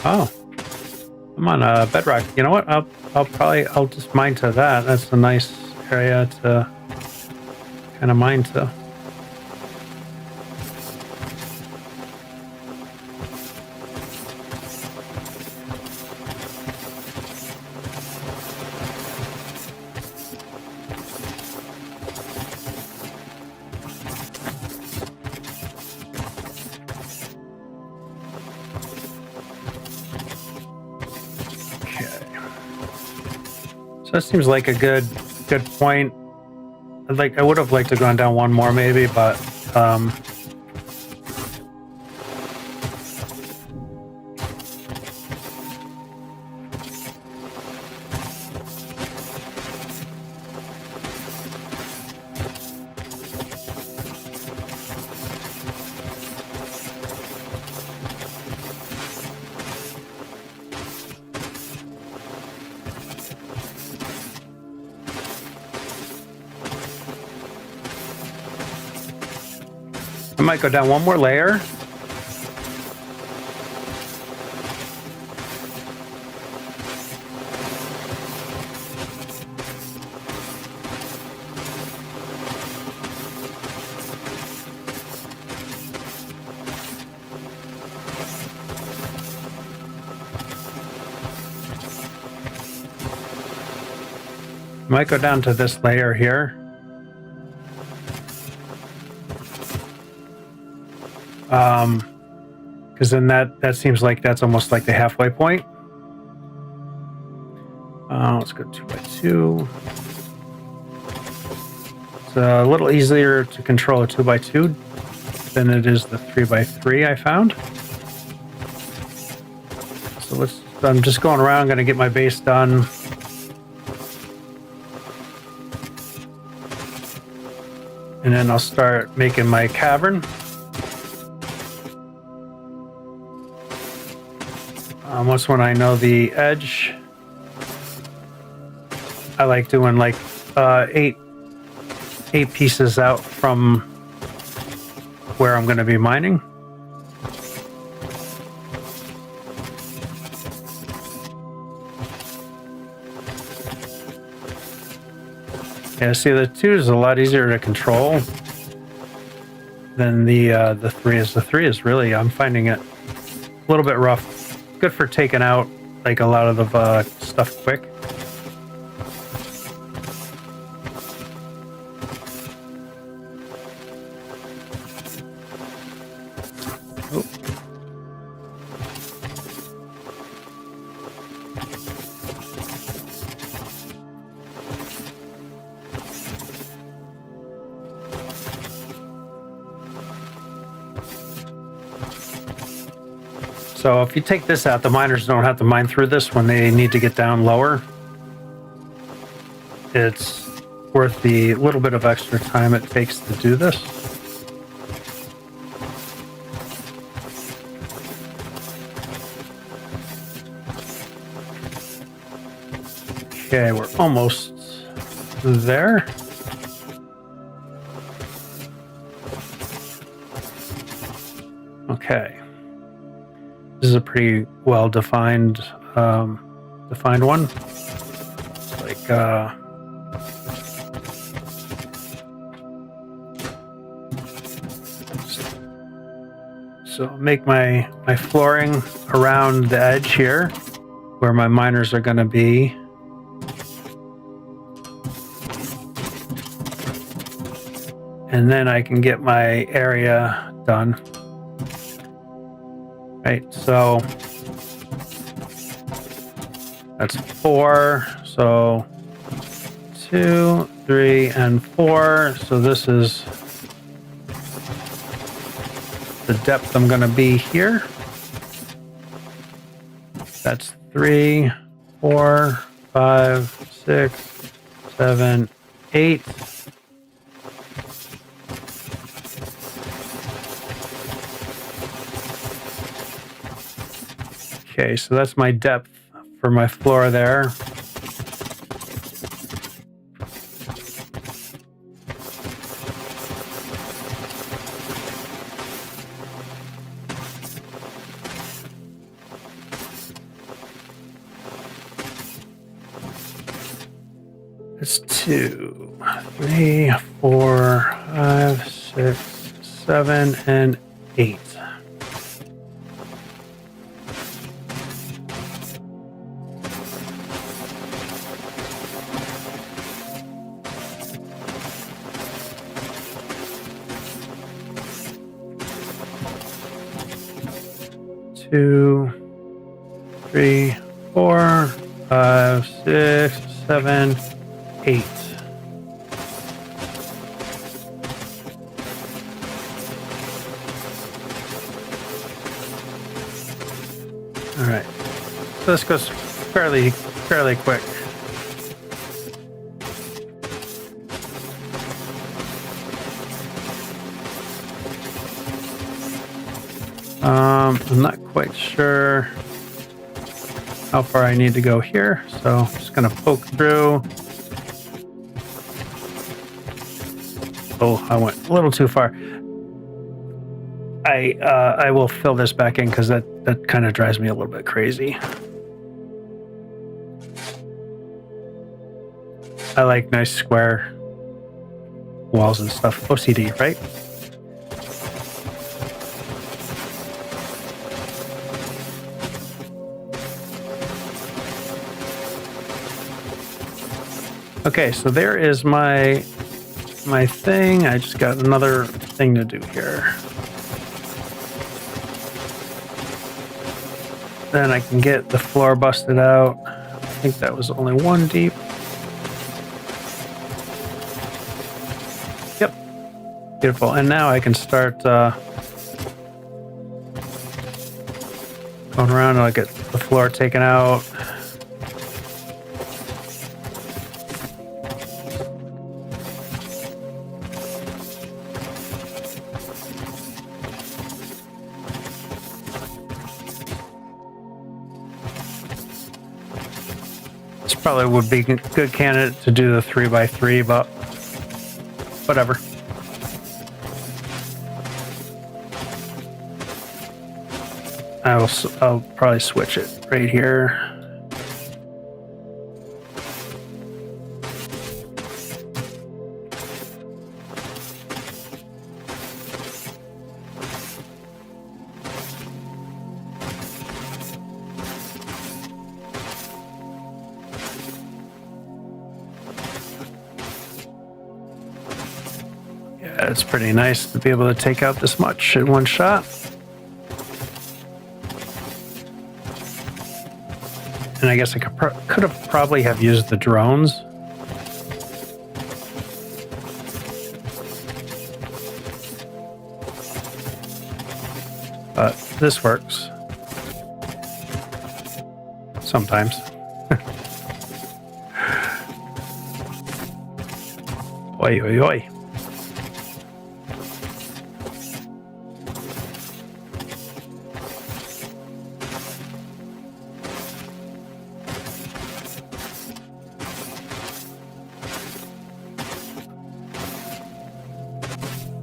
Oh, I'm on a bedrock. You know what? I'll just mine to that. That's a nice area to kind of mine to. That seems like a good point. I would have liked to gone down one more maybe, but I might go down one more layer. Might go down to this layer here. Because then that seems like that's almost like the halfway point. Let's go 2x2. It's a little easier to control a 2x2 than it is the 3x3 I found. So I'm just going around, going to get my base done. And then I'll start making my cavern. Once when I know the edge, I like doing like eight pieces out from where I'm going to be mining. Yeah, see, the 2 is a lot easier to control than the 3 is. The 3 is really, I'm finding it a little bit rough. Good for taking out like a lot of the stuff quick. Oh. So if you take this out, the miners don't have to mine through this when they need to get down lower. It's worth the little bit of extra time it takes to do this. Okay, we're almost there. Okay. This is a pretty well defined one. It's like so make my flooring around the edge here where my miners are going to be. And then I can get my area done. Right, so that's 4. So 2, 3, and 4. So this is the depth I'm going to be here. That's 3, 4, 5, 6, 7, 8. Okay, so that's my depth for my floor there. It's 2, 3, 4, 5, 6, 7, and 8. Two, 3, 4, 5, 6, 7, 8. All right, so this goes fairly quick. I'm not quite sure how far I need to go here, so I'm just going to poke through. Oh, I went a little too far. I will fill this back in because that kind of drives me a little bit crazy. I like nice square walls and stuff. OCD, right? Okay, so there is my thing. I just got another thing to do here. Then I can get the floor busted out. I think that was only 1 deep. Yep. Beautiful. And now I can start going around and I'll get the floor taken out. Probably would be a good candidate to do the 3x3, but whatever. I'll probably switch it right here. Yeah, it's pretty nice to be able to take out this much in one shot. And I guess I could have probably have used the drones. But this works. Sometimes. Oi, oi, oi.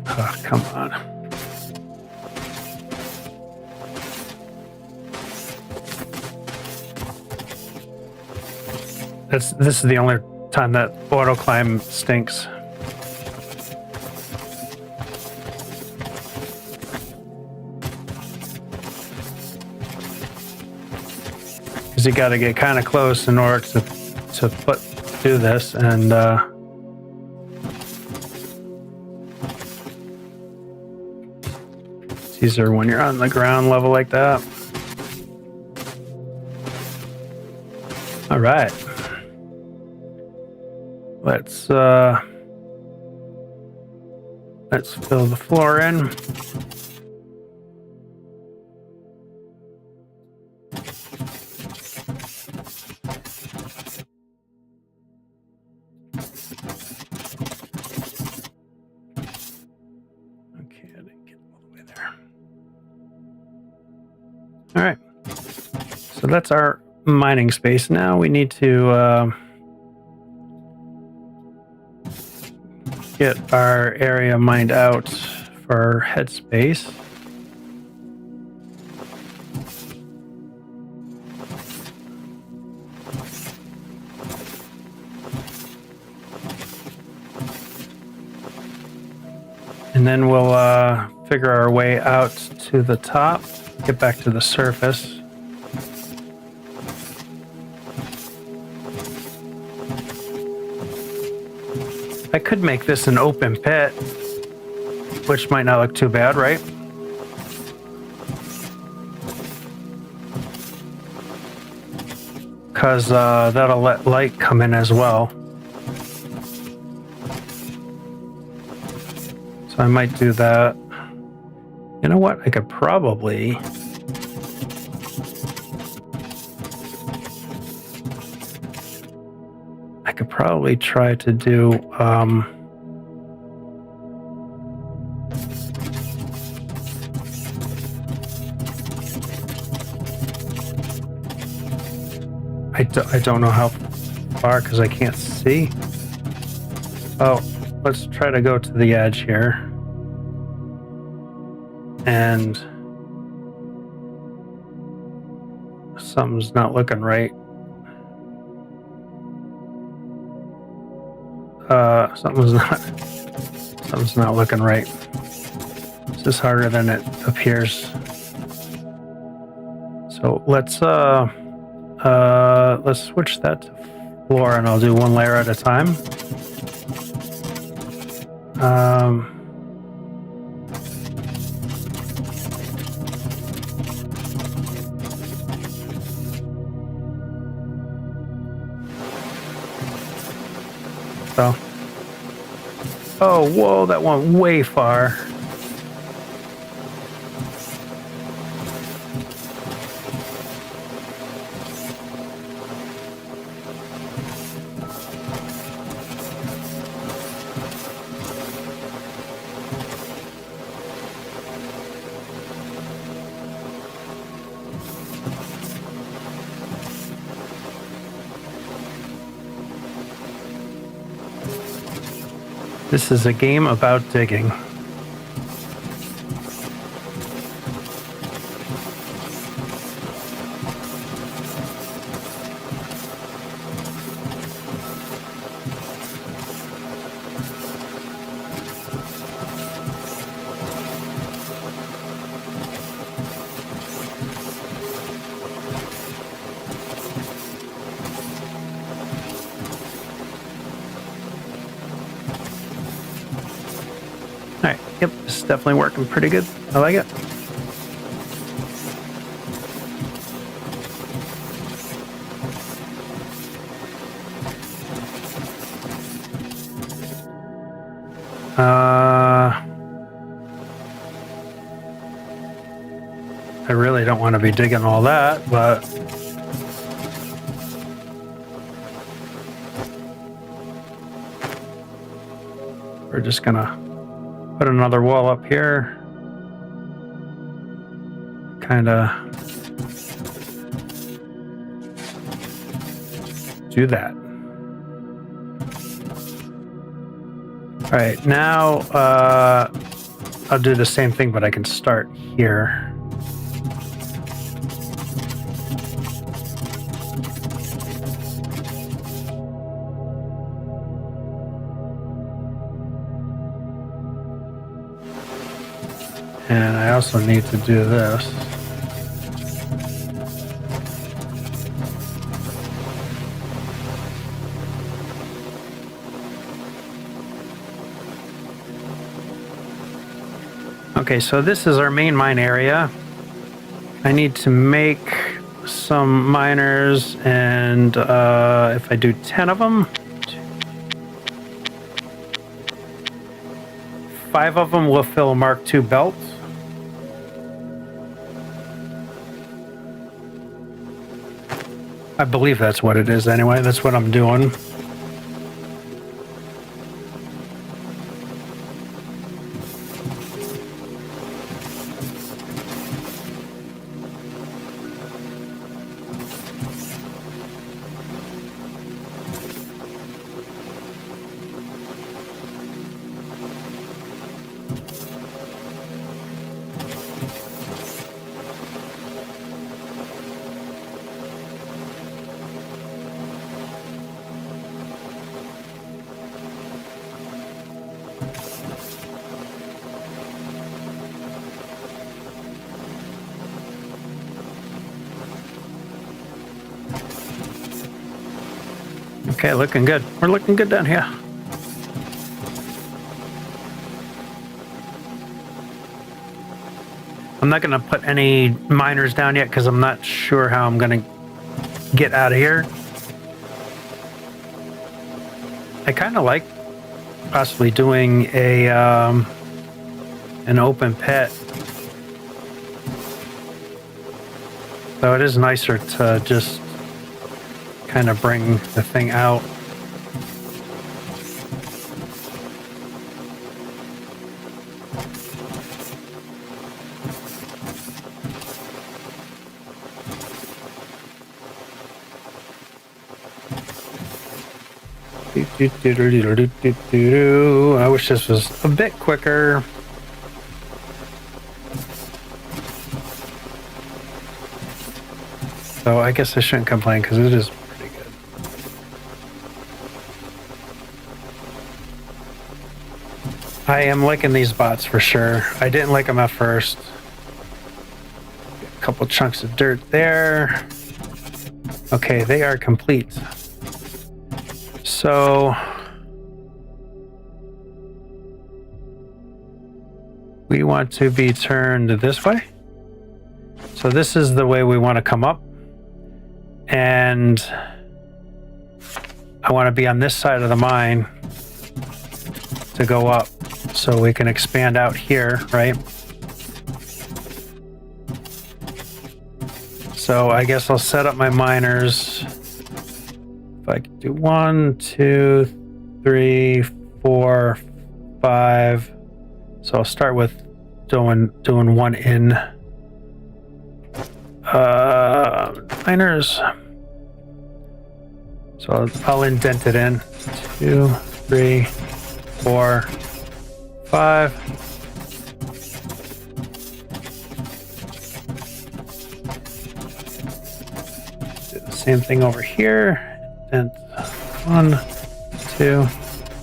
Oh, come on. This is the only time that auto climb stinks. Because you got to get kind of close in order to do this, and it's easier when you're on the ground level like that. All right. Let's fill the floor in. Okay, I didn't get all the way there. All right. So that's our mining space. Now we need to get our area mined out for headspace. And then we'll figure our way out to the top, get back to the surface. I could make this an open pit, which might not look too bad, right? Because that'll let light come in as well. So I might do that. You know what? I could probably... try to do I don't know how far because I can't see. Oh, let's try to go to the edge here. And something's not looking right. Something's not looking right. This is harder than it appears. So let's switch that to floor, and I'll do one layer at a time. So, oh, whoa, that went way far. This is a game about digging. All right, yep, this is definitely working pretty good. I like it. I really don't want to be digging all that, but We're just gonna put another wall up here. Kind of do that. All right, now I'll do the same thing, but I can start here. And I also need to do this. Okay, so this is our main mine area. I need to make some miners, and if I do 10 of them, 5 of them will fill a Mark II belt. I believe that's what it is anyway. That's what I'm doing. Okay, looking good. We're looking good down here. I'm not going to put any miners down yet because I'm not sure how I'm going to get out of here. I kind of like possibly doing a an open pit. So it is nicer to just kind of bring the thing out. I wish this was a bit quicker. So I guess I shouldn't complain because it is pretty good. I am liking these bots for sure. I didn't like them at first. A couple chunks of dirt there. Okay, they are complete. So we want to be turned this way. So this is the way we want to come up. And I want to be on this side of the mine to go up so we can expand out here, right? So I guess I'll set up my miners. If I could do 1, 2, 3, 4, 5. So I'll start with doing one in miners. So I'll indent it in 2, 3, 4, 5. Do the same thing over here. And 1, 2,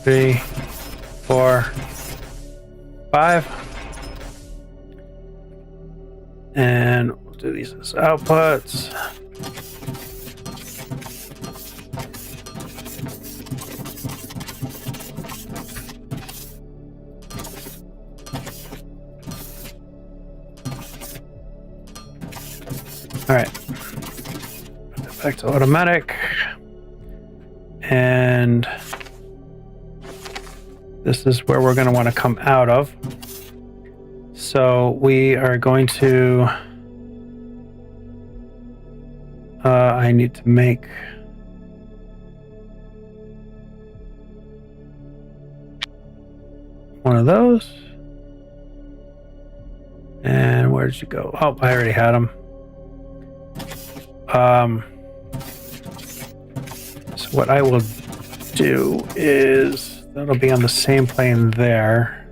3, 4, 5. And we'll do these as outputs. All right, put that back to automatic. And this is where we're going to want to come out of. So we are going to, I need to make, one of those. And where did you go? Oh, I already had them. So what I will do is that'll be on the same plane there.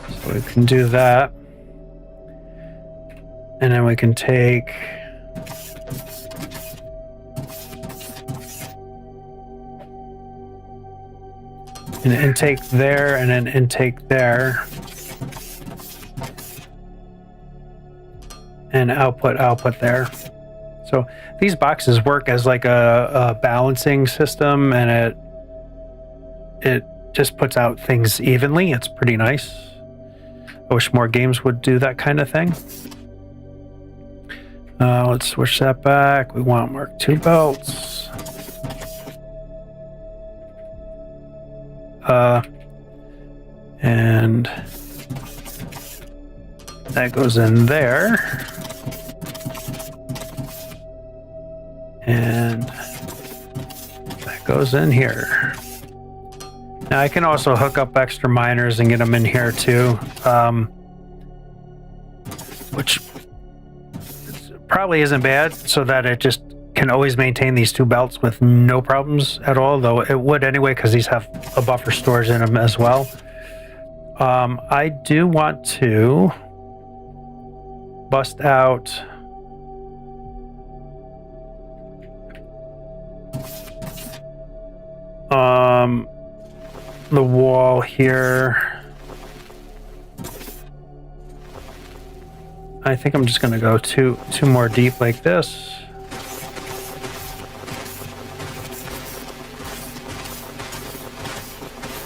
So we can do that. And then we can take an intake there and an intake there. And output there. So these boxes work as like a balancing system, and it just puts out things evenly. It's pretty nice. I wish more games would do that kind of thing. Let's switch that back. We want Mark II belts. And that goes in there. And that goes in here. Now I can also hook up extra miners and get them in here too, which probably isn't bad, so that it just can always maintain these two belts with no problems at all, though it would anyway because these have a buffer storage in them as well. I do want to bust out the wall here. I think I'm just going to go two more deep like this.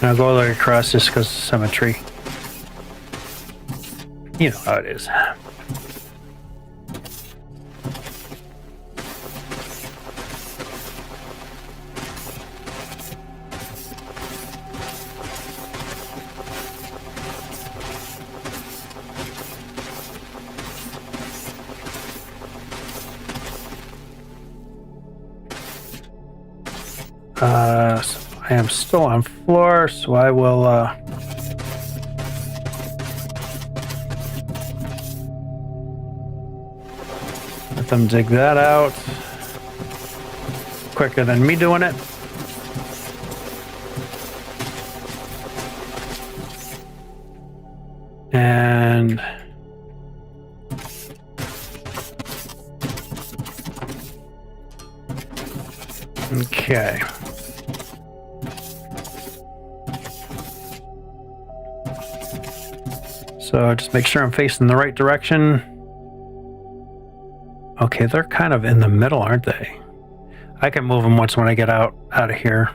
And I'll go all the way across just because of symmetry. You know how it is. So I am still on floor, so I will let them dig that out quicker than me doing it. And okay. So just make sure I'm facing the right direction. Okay, they're kind of in the middle, aren't they? I can move them once when I get out of here.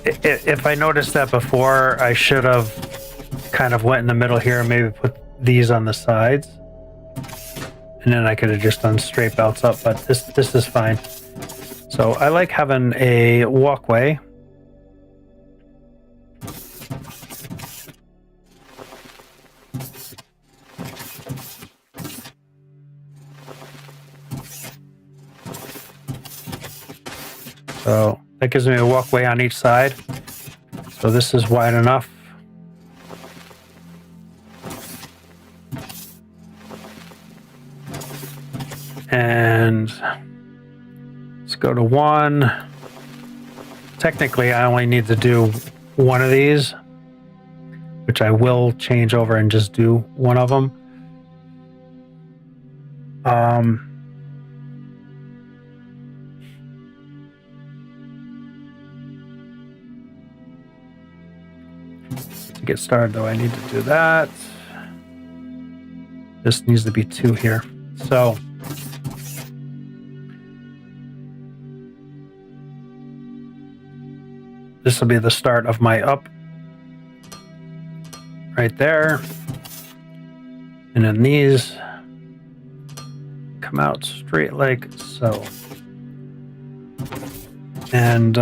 If I noticed that before, I should have kind of went in the middle here and maybe put these on the sides. And then I could have just done straight belts up, but this is fine. So I like having a walkway. So that gives me a walkway on each side. So this is wide enough. And let's go to one. Technically, I only need to do one of these, which I will change over and just do one of them. To get started, though, I need to do that. This needs to be 2 here. So this will be the start of my up right there. And then these come out straight like so. And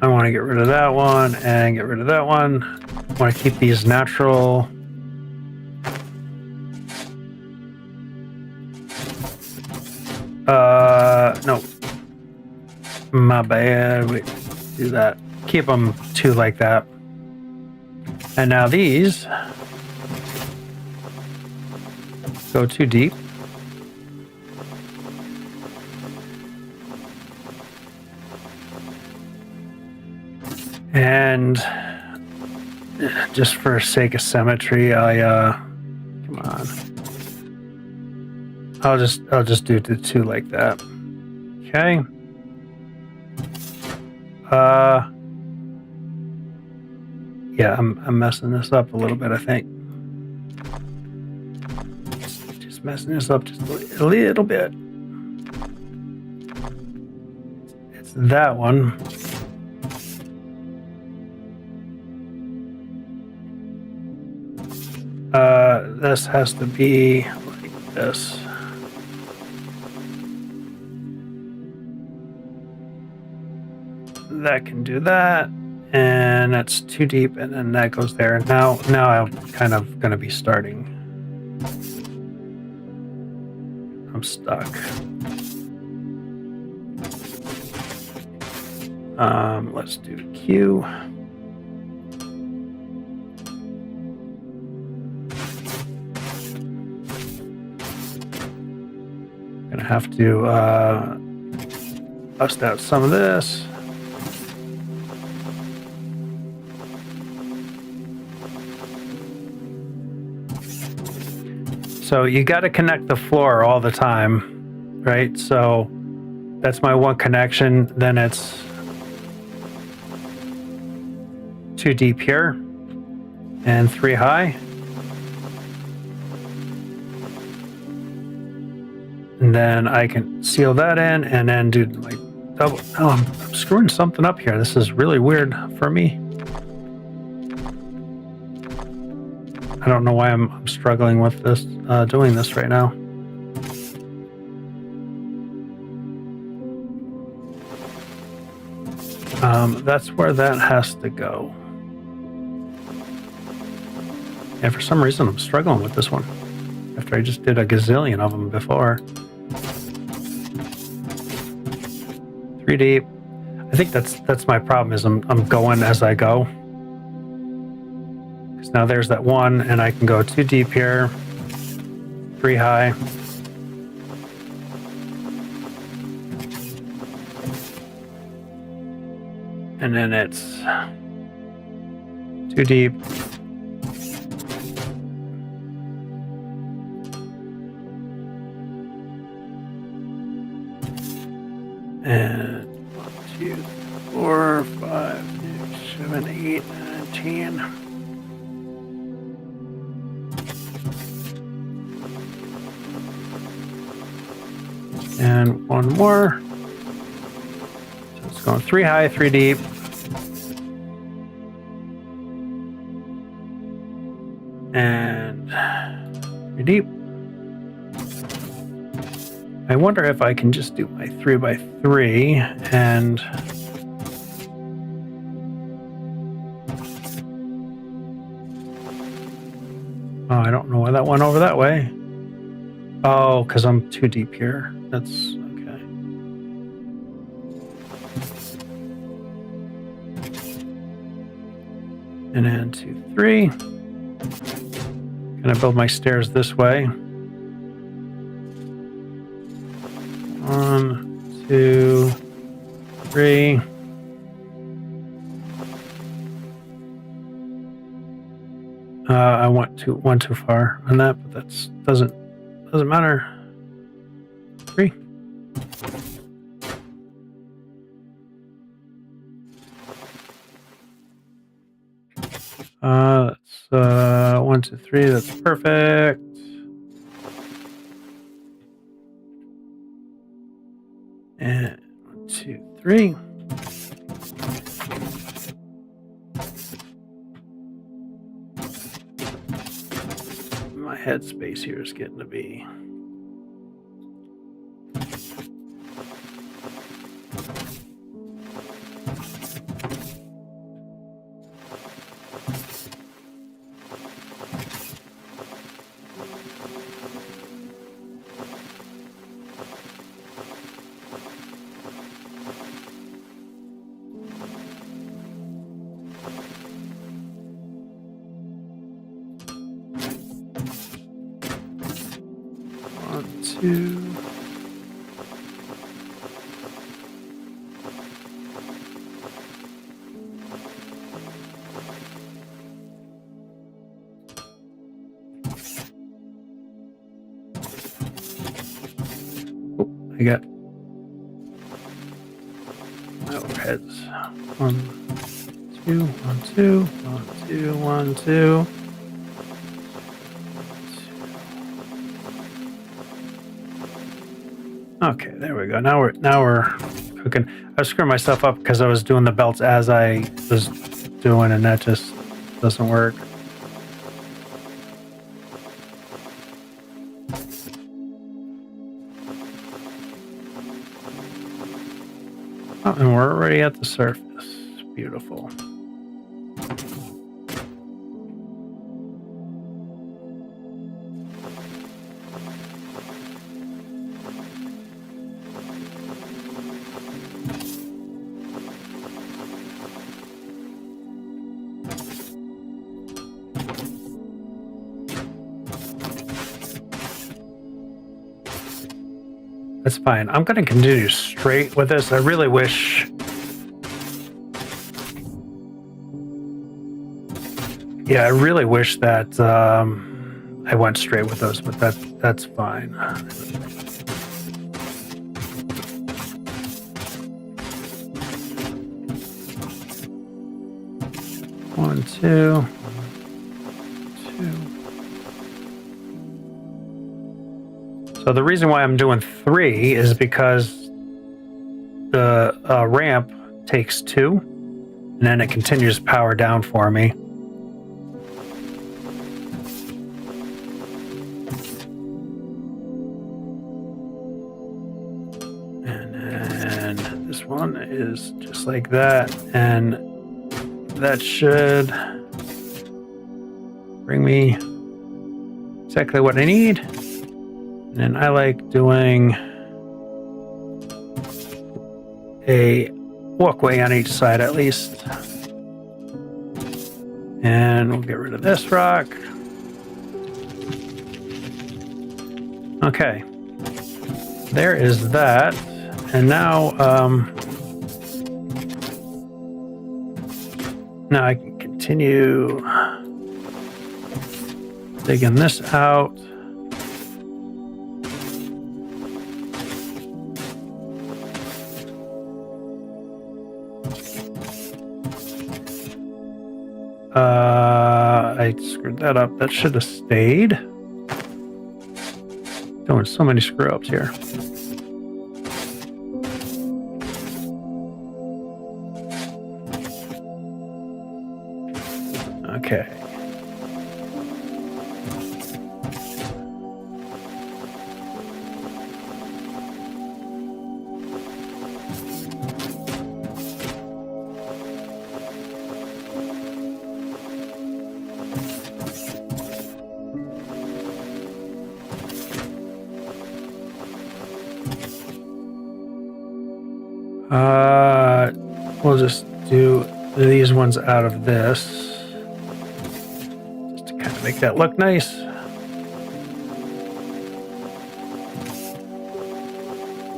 I want to get rid of that one and get rid of that one. I want to keep these natural. No. My bad. Wait, do that. Keep them two like that. And now these go too deep. And just for sake of symmetry, come on. I'll just do the two like that. Okay. Yeah, I'm messing this up a little bit, I think. Just messing this up just a little bit. It's that one. This has to be like this. That can do that, and that's too deep, and then that goes there. Now I'm kind of going to be starting. I'm stuck. Let's do Q. Gonna have to bust out some of this. So you got to connect the floor all the time, right? So that's my one connection. Then it's two deep here and three high. And then I can seal that in and then do my double. Oh, I'm screwing something up here. This is really weird for me. I don't know why I'm struggling with this, doing this right now. That's where that has to go. And for some reason, I'm struggling with this one. After I just did a gazillion of them before. 3 deep. I think that's my problem is I'm going as I go. Because now there's that one, and I can go 2 deep here, 3 high. And then it's 2 deep. And 1, 2, 4, 5, 6, 7, 8, 9, 10. And one more. So it's going 3 high, 3 deep. And 3 deep. I wonder if I can just do my 3x3 and oh, I don't know why that went over that way. Oh, because I'm too deep here. That's okay. And then 2, 3. Gonna build my stairs this way. 1, 2, 3. I went one too far on that, but that's doesn't matter. 3. That's 1, 2, 3. That's perfect. And 1, 2, 3. My headspace here is getting to be. 2. I got overheads. 1, 2, 1, 2, 1, 2, 1, 2. Okay, there we go. Now we're cooking. I was screwing myself up because I was doing the belts as I was doing, and that just doesn't work. Oh, and we're already at the surface. Beautiful. That's fine. I'm going to continue straight with this. I really wish... Yeah, I really wish that I went straight with those, but that's fine. 1, 2, 2. So the reason why I'm doing 3 is because the ramp takes 2, and then it continues power down for me. And then this one is just like that, and that should bring me exactly what I need. And then I like doing a walkway on each side at least. And we'll get rid of this rock. Okay. There is that. And now, now I can continue digging this out. I screwed that up. That should have stayed. Doing so many screw ups here. Okay. We'll just do these ones out of this, just to kind of make that look nice.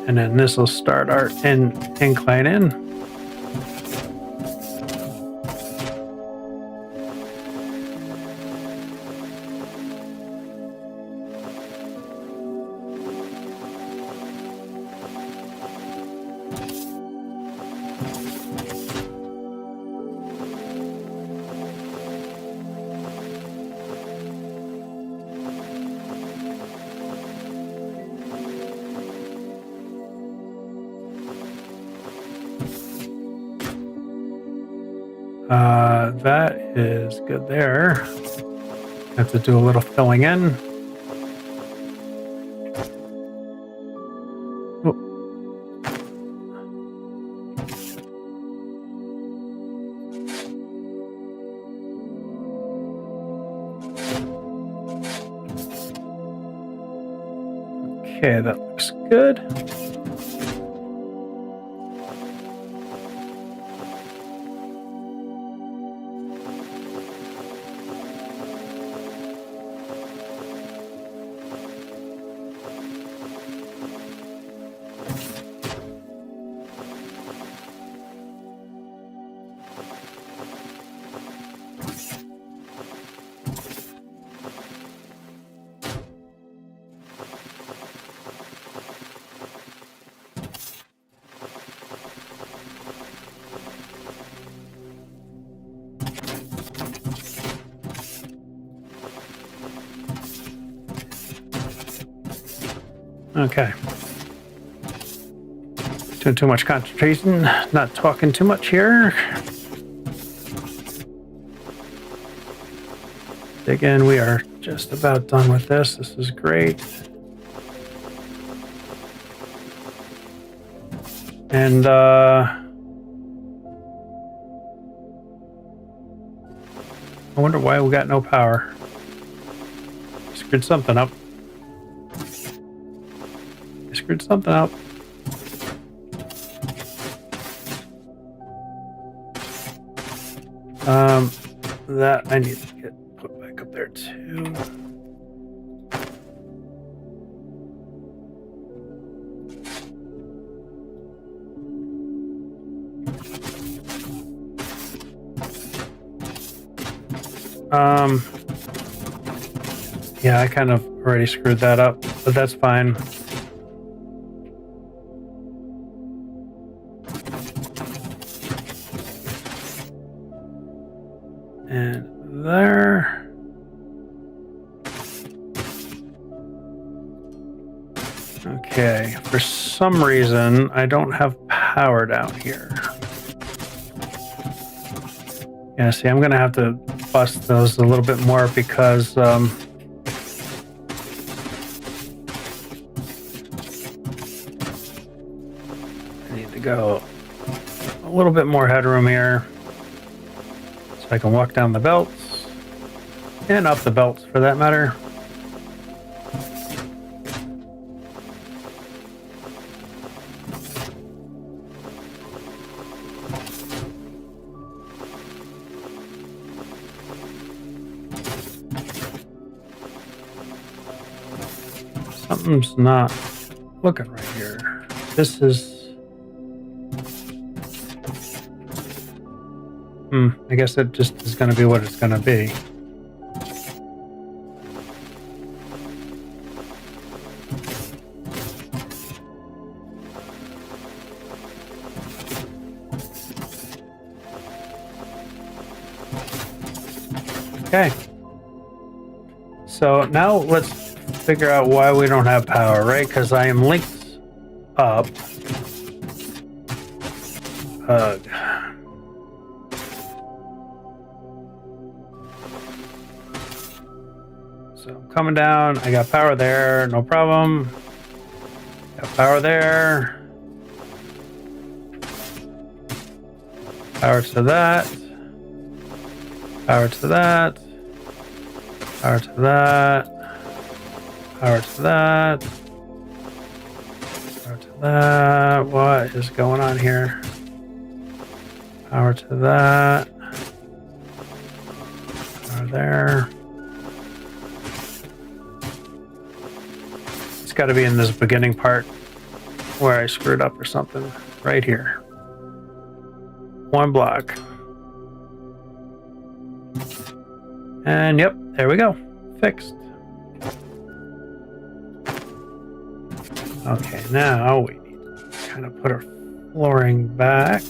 And then this will start our incline in. That is good there. Have to do a little filling in. Oh. Okay, that looks good. Okay. Doing too much concentration, not talking too much here. Again, we are just about done with this. This is great. And I wonder why we got no power. Screwed something up. I screwed something up. That I need to get put back up there too. Yeah, I kind of already screwed that up, but that's fine. And there. Okay, for some reason, I don't have power down here. Yeah, see, I'm going to have to bust those a little bit more because I need to go a little bit more headroom here so I can walk down the belts and up the belts for that matter. Something's not looking right here. This is... I guess it just is going to be what it's going to be. Okay. So now let's figure out why we don't have power, right? Because I am linked up. So I'm coming down. I got power there, no problem. Got power there. Power to that. Power to that. Power to that. Power to that. Power to that. What is going on here? Power to that. Power there. It's got to be in this beginning part where I screwed up or something. Right here. One block. And yep, there we go. Fixed. Okay, now we need to kind of put our flooring back.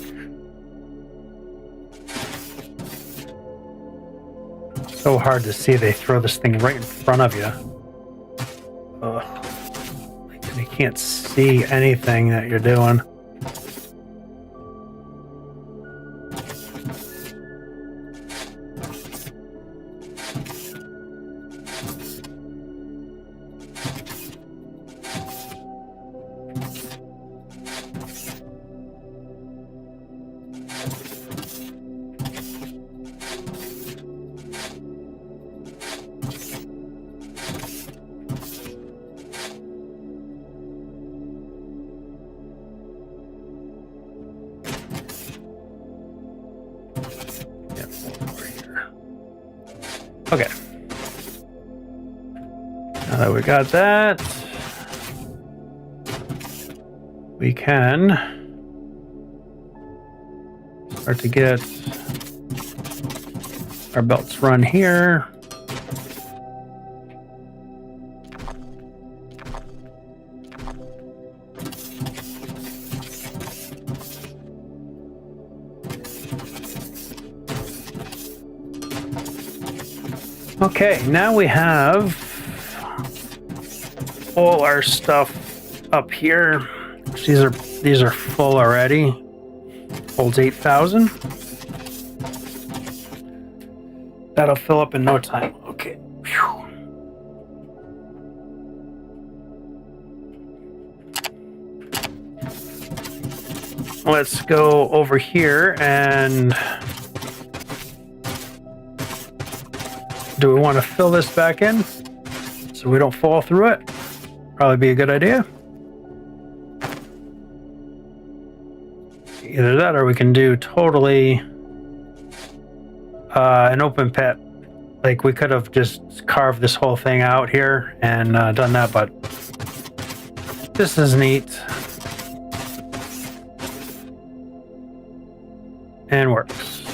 So hard to see. They throw this thing right in front of you. Ugh. You can't see anything that you're doing. Okay. Now that we got that, we can start to get our belts run here. Okay, now we have all our stuff up here. These are full already. Holds 8,000. That'll fill up in no time. Okay. Whew. Let's go over here and do we want to fill this back in so we don't fall through it? Probably be a good idea. Either that or we can do totally an open pit. Like we could have just carved this whole thing out here and done that, but this is neat. And works.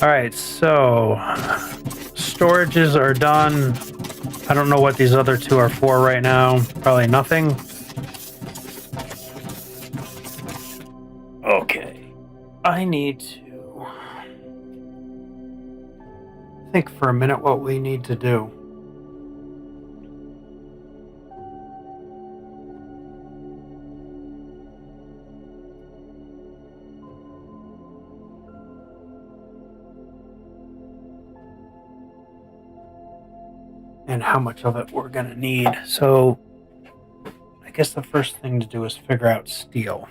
All right, so storages are done. I don't know what these other two are for right now. Probably nothing. Okay, I need to think for a minute what we need to do. And how much of it we're going to need. So I guess the first thing to do is figure out steel.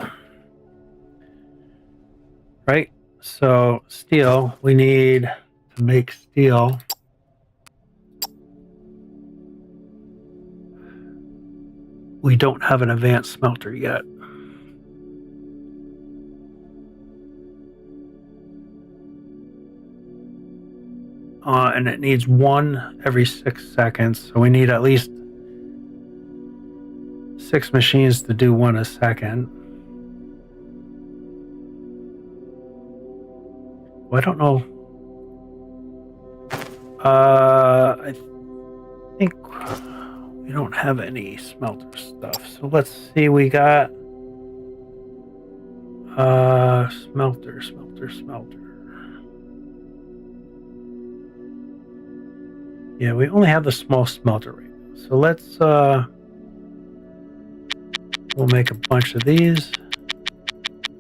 Right? So steel, we need to make steel. We don't have an advanced smelter yet. And it needs one every 6 seconds. So we need at least 6 machines to do one a second. Well, I don't know. I think we don't have any smelter stuff. So let's see. We got smelter. Yeah, we only have the small smelter right now. So let's we'll make a bunch of these.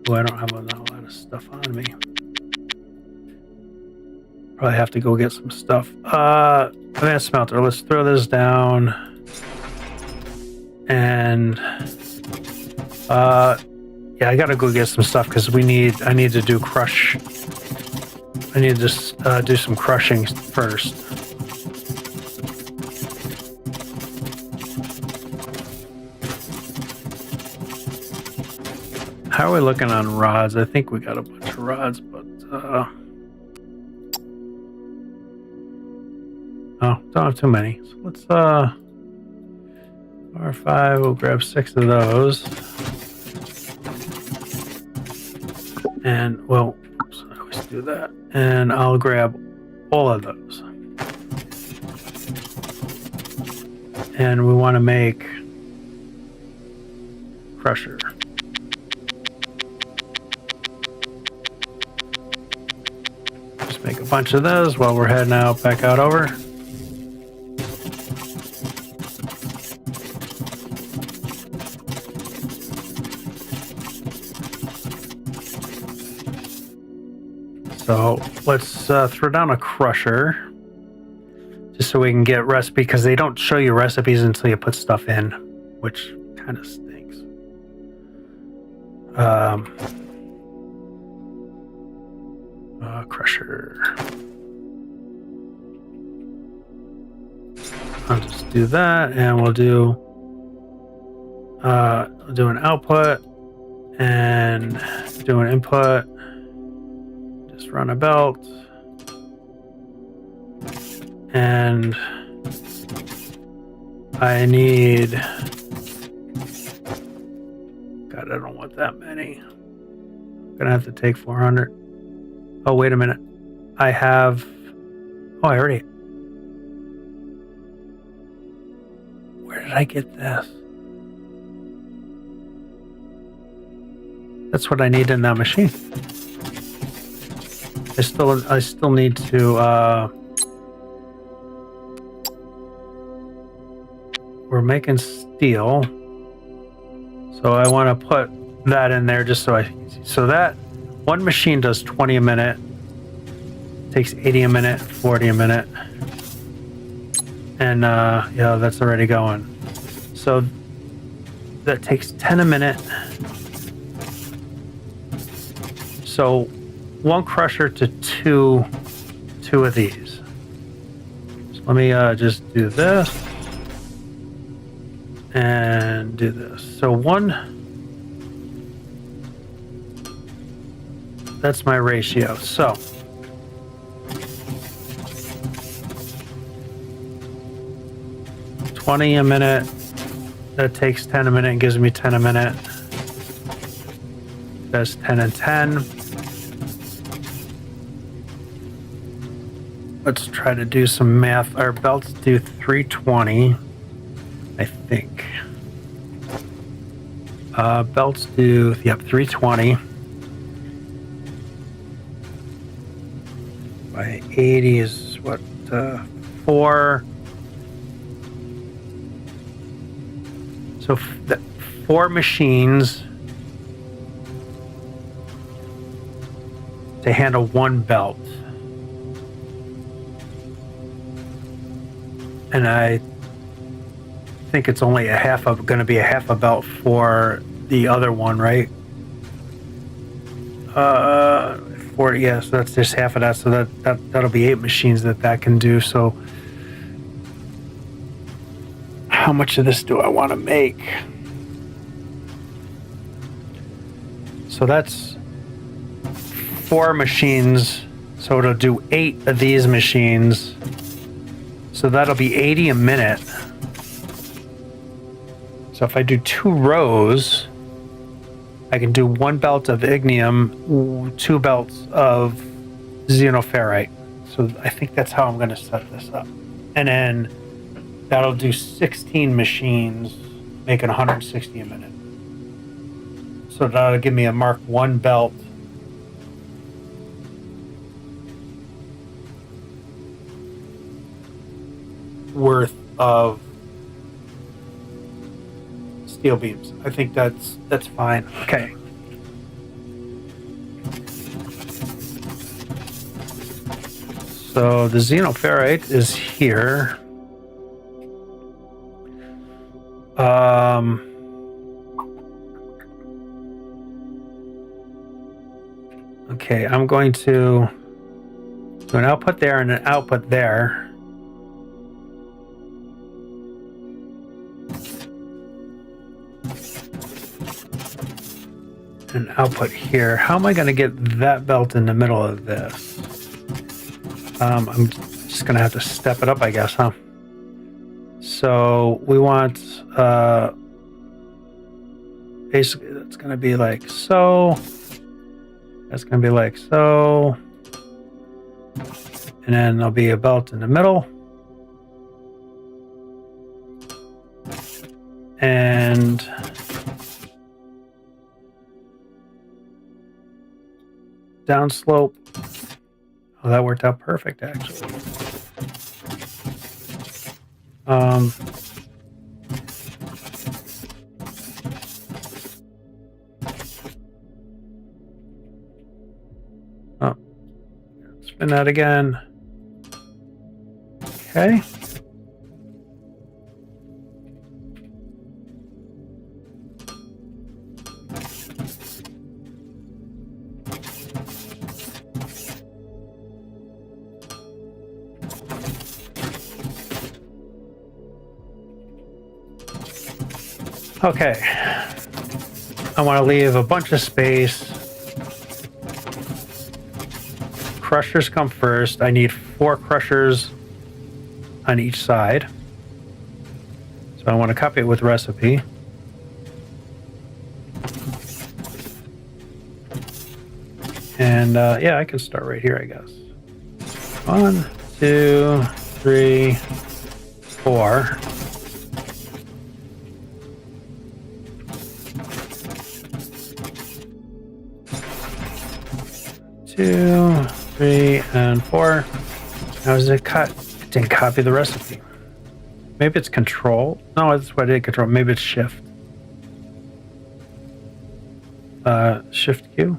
Oh, I don't have a lot of stuff on me. Probably have to go get some stuff. Advanced smelter. Let's throw this down. And yeah, I gotta go get some stuff because I need to do crush. I need to do some crushing first. How are we looking on rods? I think we got a bunch of rods, but oh, don't have too many. So let's R5, we'll grab 6 of those. And well, oops, I always do that. And I'll grab all of those. And we want to make crusher. Make a bunch of those while we're heading out back out over. So let's throw down a crusher just so we can get recipe, because they don't show you recipes until you put stuff in, which kind of stinks. Crusher. I'll just do that, and we'll do an output and do an input. Just run a belt, and I need. God, I don't want that many. I'm gonna have to take 400. Oh, wait a minute. I have... Oh, I already... Where did I get this? That's what I need in that machine. I still need to... We're making steel. So I want to put that in there just so I can see. So that one machine does 20 a minute, takes 80 a minute, 40 a minute. And yeah, that's already going. So that takes 10 a minute. So one crusher to two of these. So let me just do this and do this. So that's my ratio. So 20 a minute, that takes 10 a minute and gives me 10 a minute. That's 10 and 10. Let's try to do some math. Our belts do 320, I think. Belts do, yep, 320. By 80 is what, 4. So 4 machines to handle one belt. And I think it's only going to be a half a belt for the other one, right? 40, yeah, so that's just half of that. So that'll be 8 machines that can do. So how much of this do I want to make? So that's 4 machines. So it'll do 8 of these machines. So that'll be 80 a minute. So if I do 2 rows, I can do 1 belt of ignium, 2 belts of xenoferrite. So I think that's how I'm going to set this up. And then that'll do 16 machines, making 160 a minute. So that'll give me a Mark 1 belt. Worth of steel beams. I think that's fine. Okay. So the xenoferrite is here. Okay, I'm going to do an output there and an output there. An output here. How am I going to get that belt in the middle of this? I'm just going to have to step it up, I guess, huh? So we want, basically that's going to be like so. That's going to be like so. And then there'll be a belt in the middle. And downslope. Oh, that worked out perfect, actually. Oh, spin that again. Okay. Okay, I want to leave a bunch of space. Crushers come first. I need 4 crushers on each side. So I want to copy it with recipe. And yeah, I can start right here, I guess. 1, 2, 3, 4. 2, 3, and 4. Now is it cut? It didn't copy the recipe. Maybe it's control. No, that's what I did, control. Maybe it's shift. Shift Q.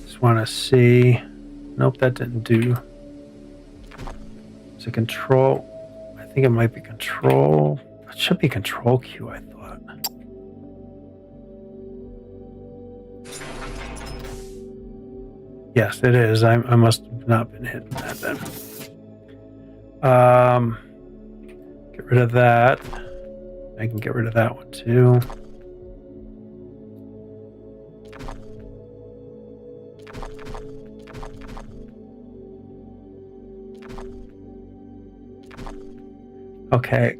Just want to see. Nope, that didn't do. Is it control? I think it might be control. It should be control Q, I thought. Yes, it is. I must have not been hitting that then. Get rid of that. I can get rid of that one too. Okay,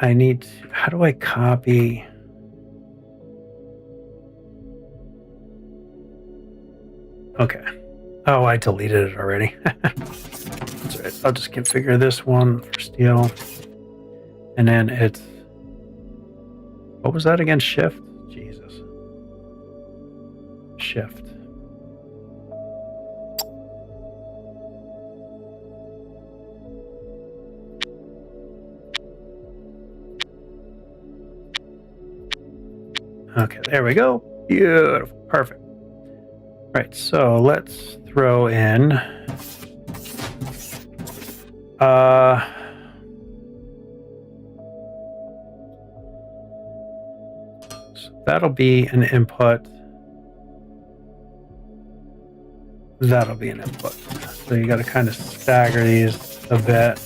I need to, how do I copy? Okay. Oh, I deleted it already. That's right. I'll just configure this one for steel. And then it's, what was that again? Shift? Jesus. Shift. Okay, there we go. Beautiful. Perfect. Right, so let's throw in so that'll be an input. That'll be an input. So you got to kind of stagger these a bit.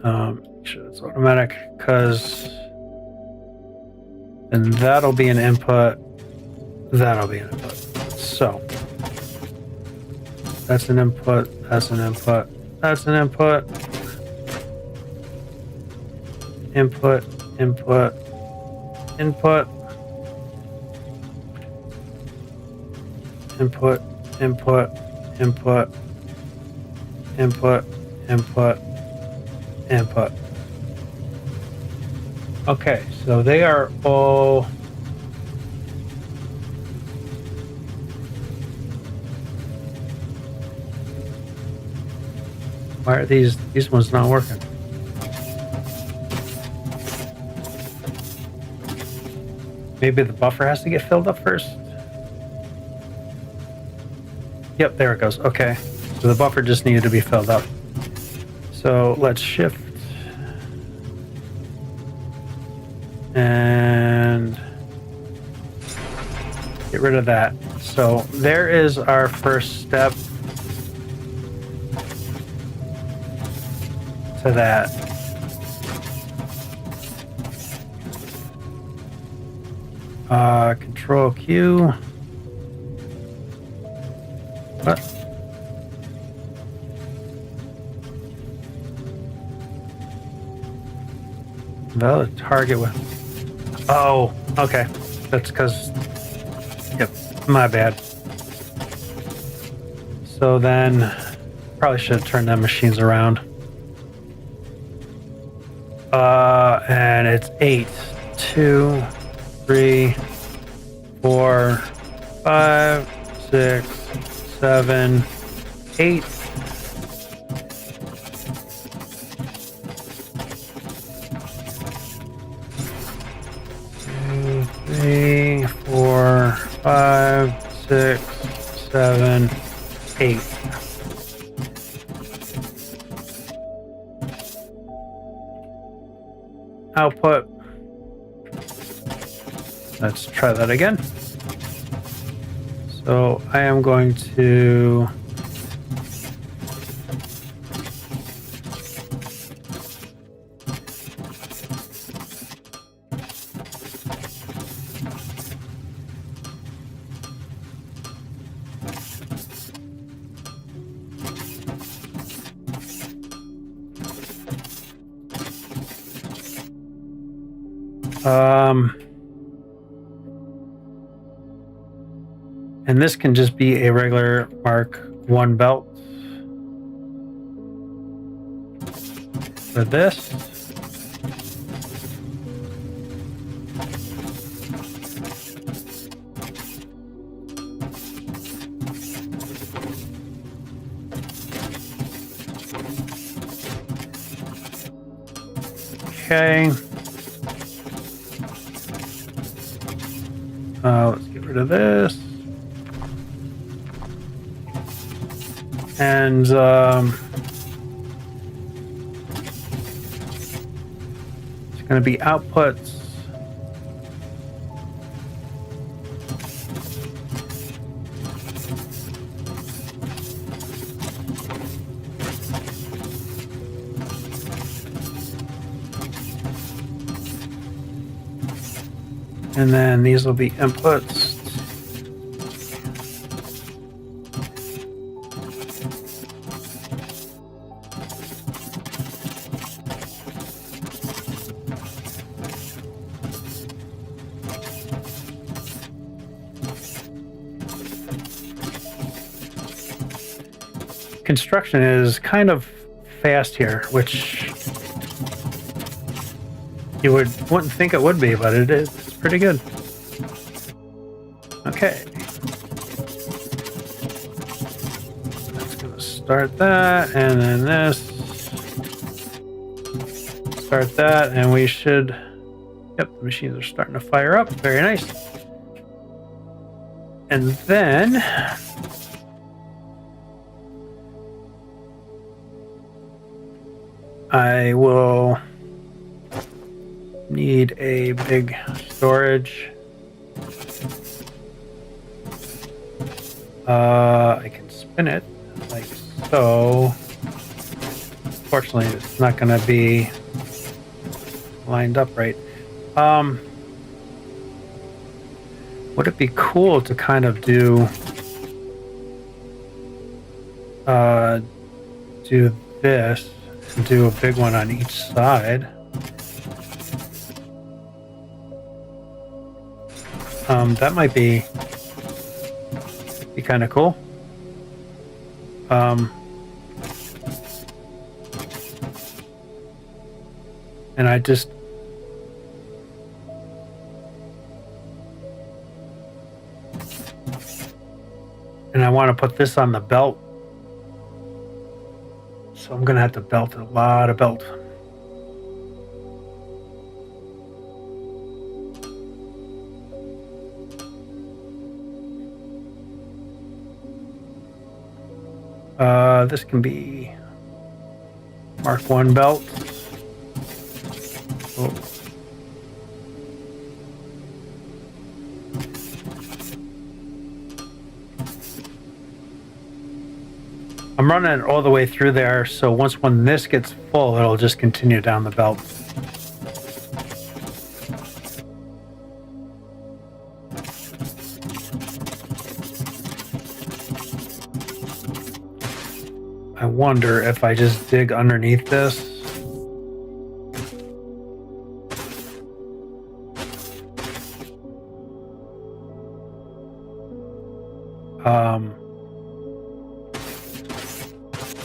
Make sure it's automatic, because then that'll be an input. That'll be an input. So that's an input. That's an input. That's an input. Input. Input. Input. Input. Input. Input. Input. Input. Input. Okay, so they are all. Why are these ones not working? Maybe the buffer has to get filled up first. Yep, there it goes. Okay, so the buffer just needed to be filled up. So let's shift and get rid of that. So there is our first step to that. Control Q. What? Valid target with. Oh, okay. That's because. Yep, my bad. So then, probably should have turned them machines around. And it's 8, 2, 3, 4, 5, 6, 7, 8. 2, 3, 4, 5, 6, 7, 8. Output. Let's try that again. So I am going to and this can just be a regular Mark 1 belt for this. Okay. Let's get rid of this. And it's going to be outputs. And then these will be inputs. Construction is kind of fast here, which you wouldn't think it would be, but it is. It's pretty good. Okay. That's going to start that, and then this. Start that, and we should... Yep, the machines are starting to fire up. Very nice. And then... I will need a big storage. I can spin it like so. Fortunately, it's not going to be lined up right. Would it be cool to kind of do this? And do a big one on each side. That might be kind of cool. And I just want to put this on the belt. So I'm going to have to belt a lot of belt. This can be Mark 1 belt. Oh. I'm running it all the way through there, so when this gets full, it'll just continue down the belt. I wonder if I just dig underneath this.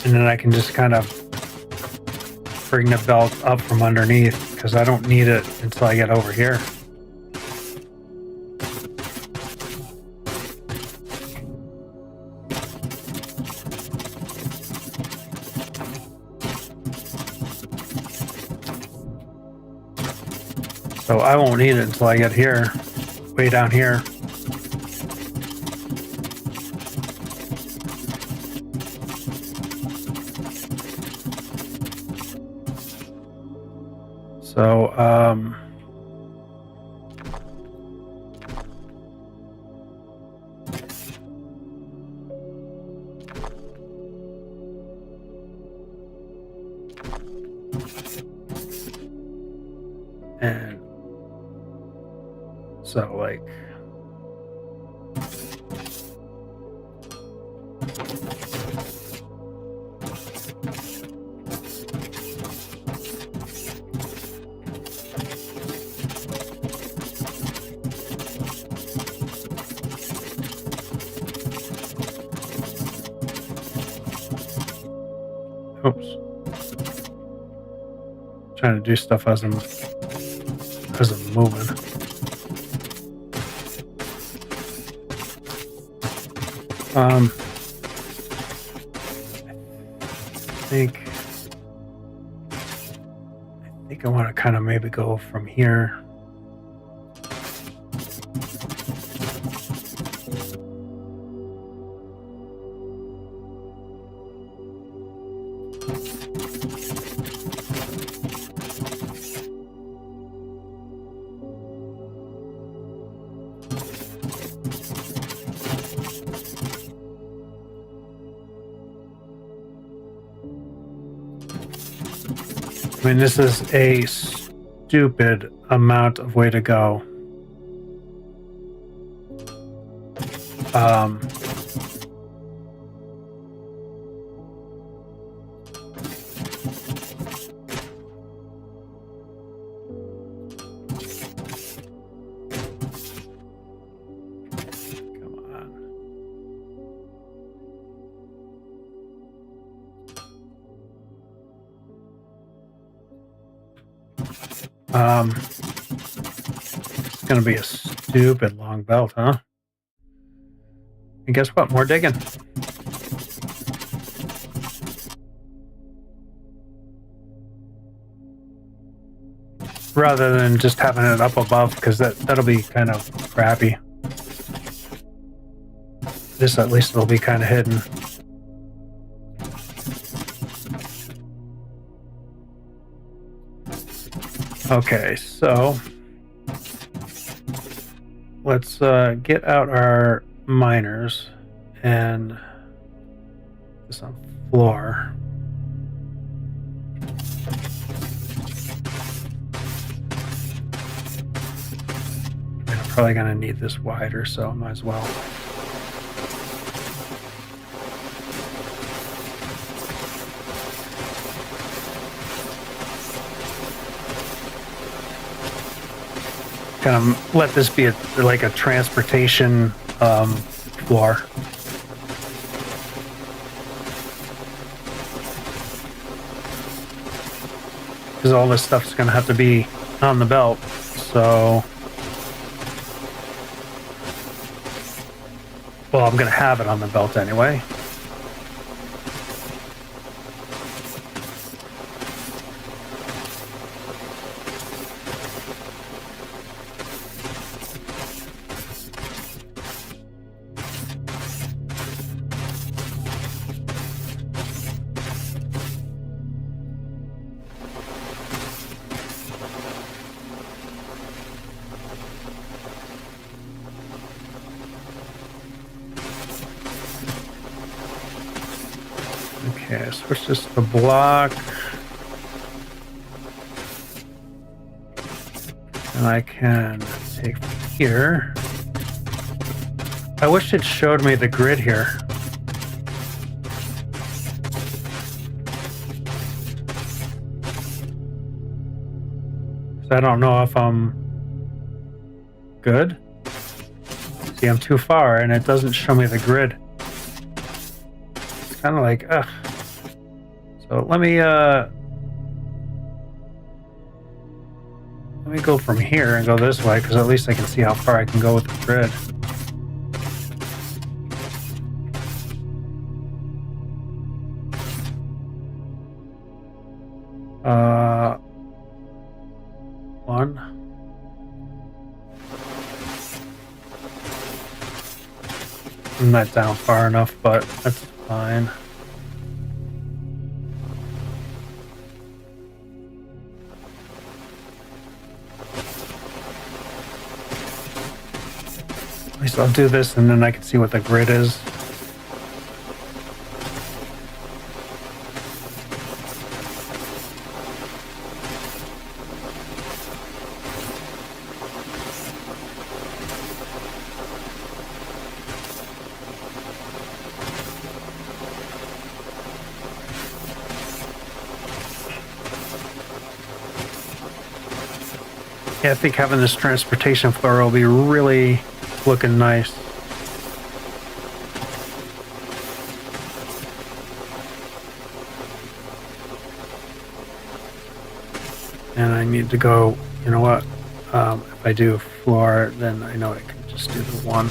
And then I can just kind of bring the belt up from underneath because I don't need it until I get over here. So I won't need it until I get here, way down here. So, and so like, oops. Trying to do stuff as I'm moving. I think I want to kind of maybe go from here. I mean, this is a stupid amount of way to go. It's gonna be a stupid long belt, huh? And guess what? More digging. Rather than just having it up above, because that'll be kind of crappy. This at least will be kind of hidden. Okay, so let's get out our miners and this on floor. I'm probably gonna need this wider, so I might as well. Kind of let this be like a transportation floor. Because all this stuff's going to have to be on the belt, so... Well, I'm going to have it on the belt anyway. Okay, switch this to block. And I can take here. I wish it showed me the grid here. I don't know if I'm good. See, I'm too far and it doesn't show me the grid. It's kind of like, ugh. So let me go from here and go this way, because at least I can see how far I can go with the grid. One. I'm not down far enough, but that's fine. At least I'll do this and then I can see what the grid is. Yeah, I think having this transportation floor will be really looking nice. And I need to go, you know what, if I do floor, then I know I can just do the one.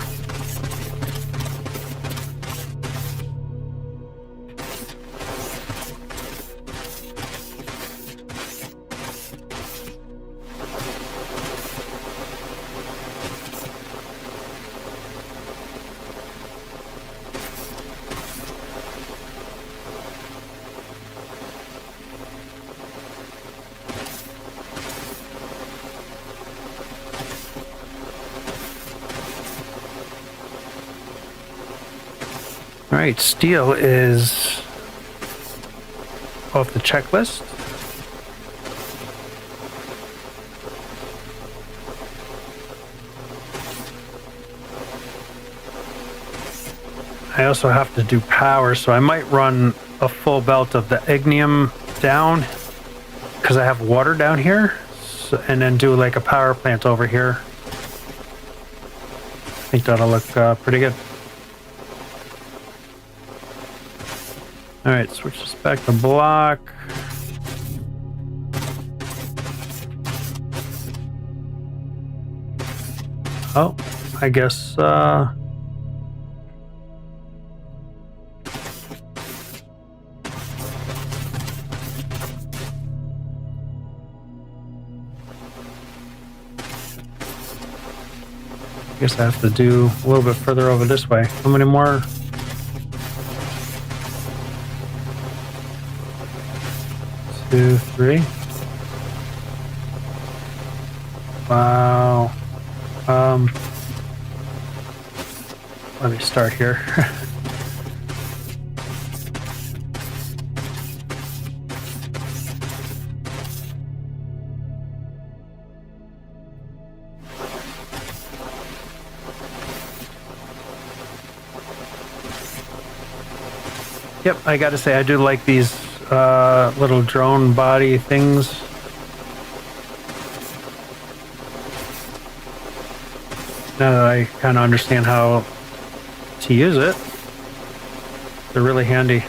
All right, steel is off the checklist. I also have to do power, so I might run a full belt of the ignium down because I have water down here, so, and then do like a power plant over here. I think that'll look pretty good. All right, switch this back to block. Oh, I guess I have to do a little bit further over this way. How many more? Two, three. Wow. Let me start here. Yep, I gotta say, I do like these little drone body things. Now that I kind of understand how to use it, they're really handy.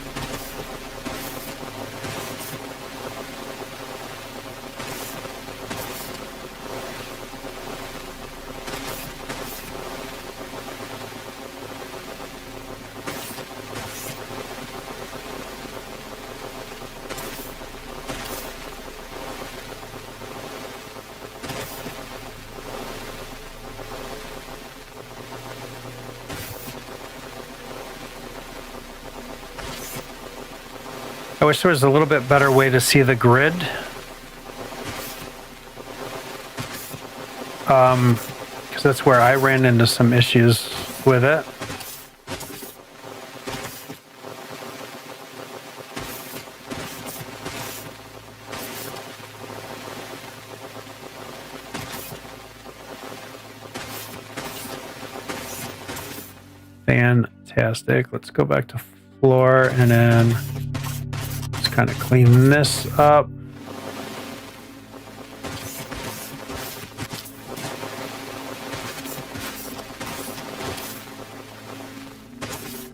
I wish there was a little bit better way to see the grid. Because that's where I ran into some issues with it. Fantastic. Let's go back to floor and then kind of clean this up.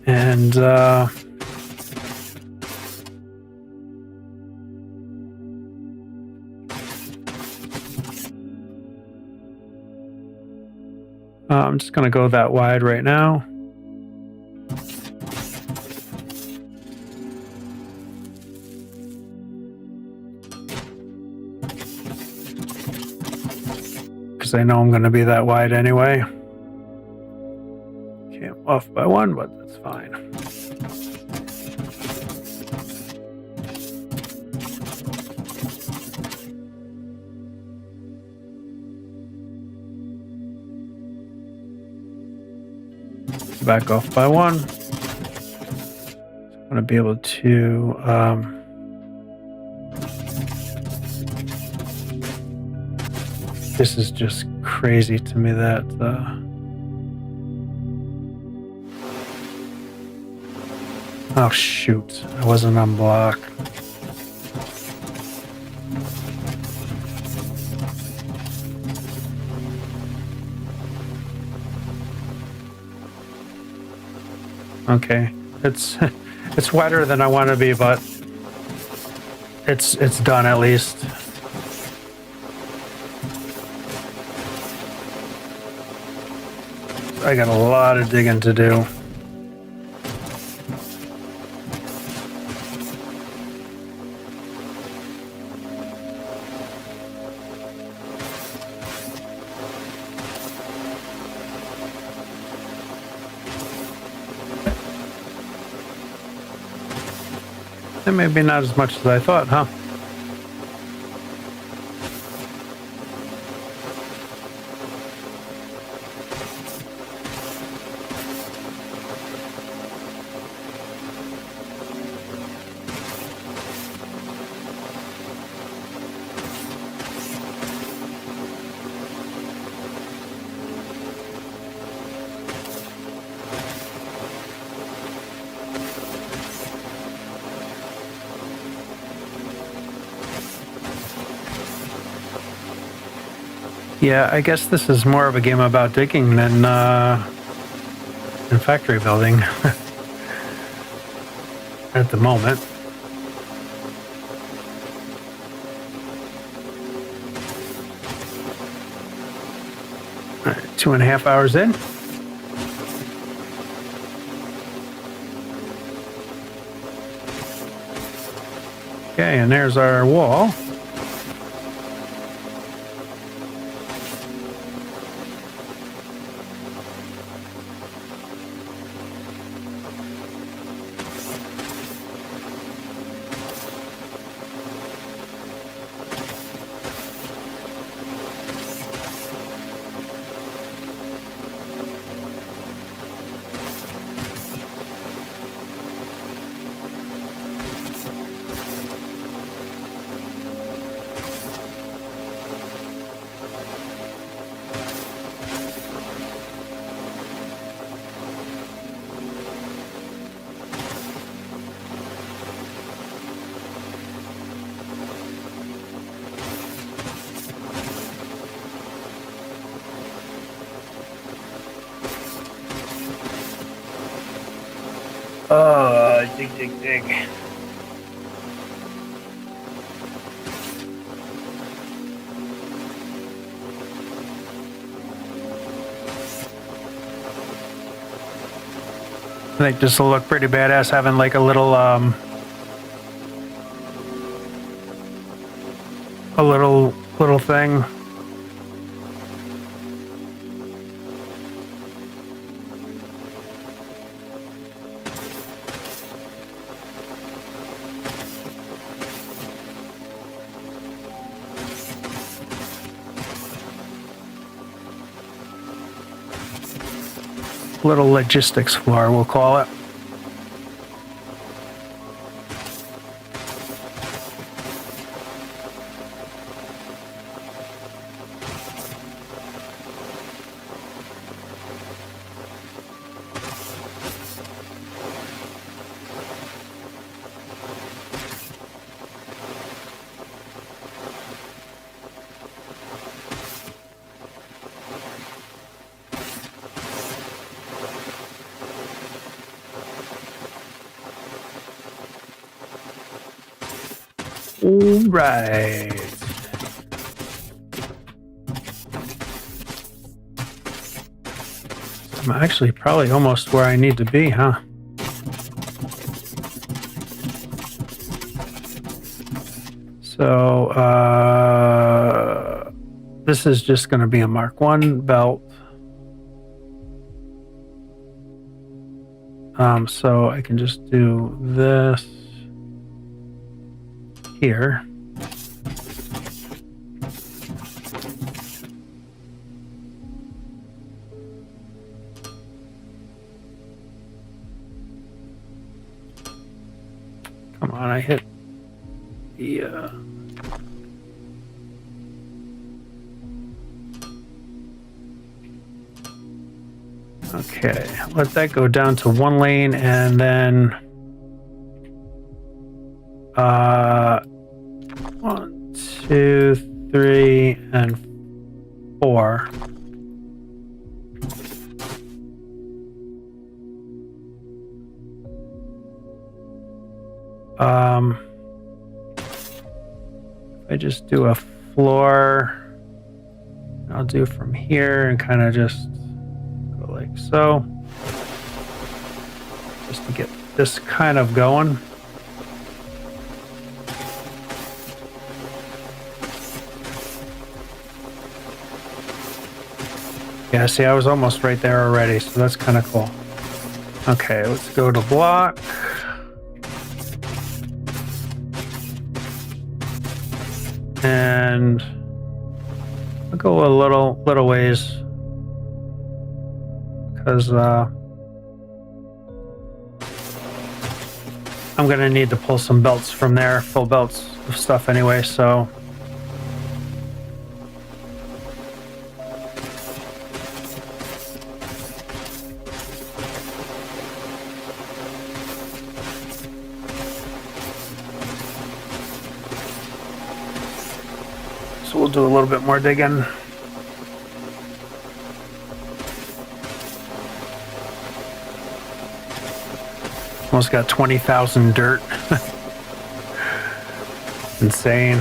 And I'm just going to go that wide right now. I know I'm going to be that wide anyway. Okay, I'm off by one, but that's fine. Back off by one. I'm going to be able to this is just crazy to me that oh shoot, I wasn't on block. Okay, it's it's wider than I want to be, but it's done at least. I got a lot of digging to do. And maybe not as much as I thought, huh? Yeah, I guess this is more of a game about digging than factory building at the moment. All right, 2.5 hours in. Okay, and there's our wall. Dig. I think this will look pretty badass having like a little thing. Little logistics floor, we'll call it. All right. I'm actually probably almost where I need to be, huh? So, this is just going to be a Mark 1 belt. So I can just do this here. Come on, I hit the okay, let that go down to 1 lane, and then 1, 2, 3, and 4. I just do a floor. I'll do from here and kind of just go like so, just to get this kind of going. Yeah, see, I was almost right there already, so that's kind of cool. Okay, let's go to block. And I'll go a little ways because I'm gonna need to pull some belts from there, full belts of stuff anyway, so we'll do a little bit more digging. almost got 20,000 dirt. Insane.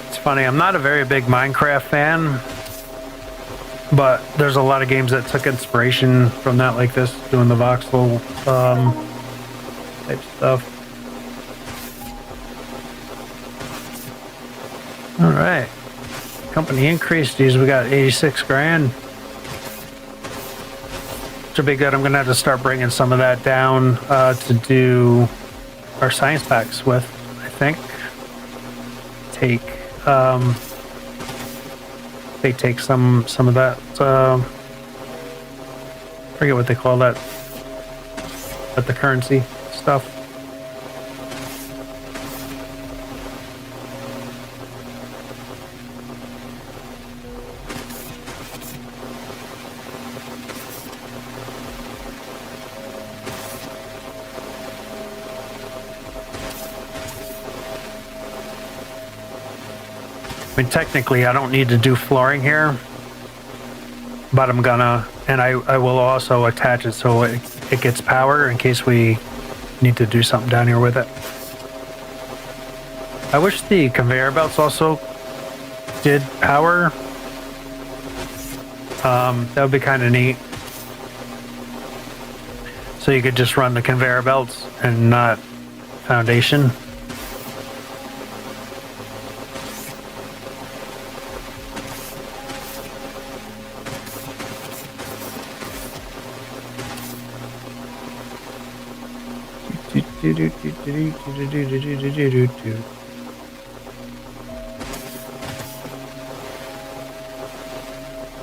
It's funny, I'm not a very big Minecraft fan, but there's a lot of games that took inspiration from that, like this, doing the voxel type stuff. All right, company increased these. We got 86 grand. Should be good. I'm gonna have to start bringing some of that down to do our science packs with. I think they take some of that. Forget what they call that, but the currency stuff. I mean, technically, I don't need to do flooring here, but I'm gonna, and I will also attach it so it gets power in case we need to do something down here with it. I wish the conveyor belts also did power. That would be kind of neat. So you could just run the conveyor belts and not foundation.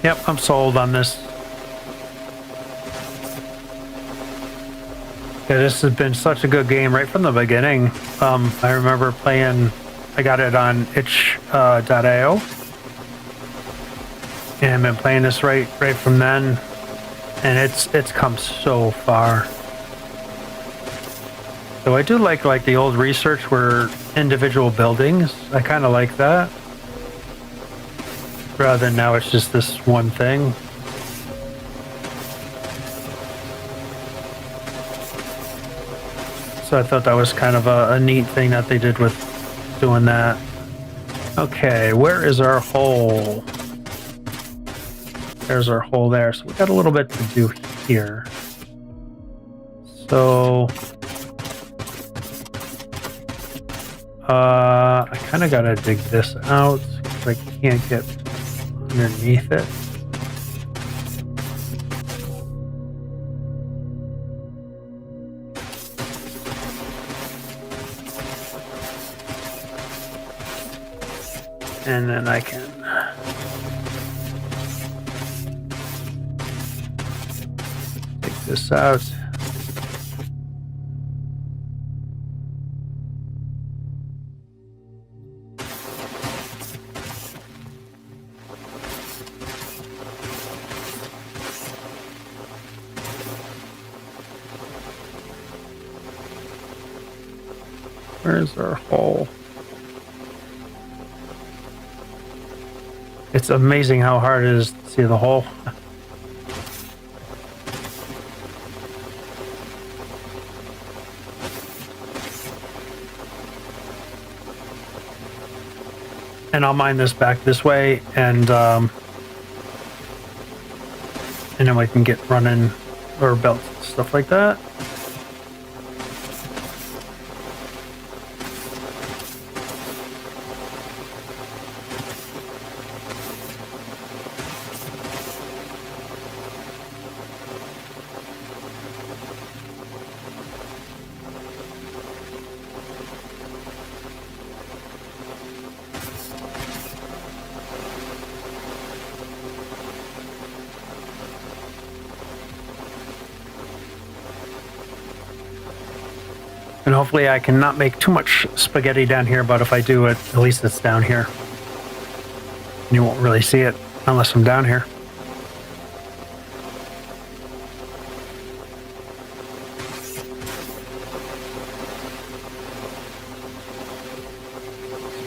Yep, I'm sold on this. Yeah, this has been such a good game right from the beginning. I remember playing, I got it on itch.io, and I've been playing this right from then, and it's come so far. So I do like the old research where individual buildings. I kind of like that, rather than now it's just this one thing. So I thought that was kind of a neat thing that they did with doing that. Okay, where is our hole? There's our hole there. So we got a little bit to do here. So I kind of got to dig this out because I can't get underneath it. And then I can take this out. Where's our hole? It's amazing how hard it is to see the hole. And I'll mine this back this way, and then we can get running or belts and stuff like that. And hopefully I can not make too much spaghetti down here, but if I do it, at least it's down here. And you won't really see it unless I'm down here.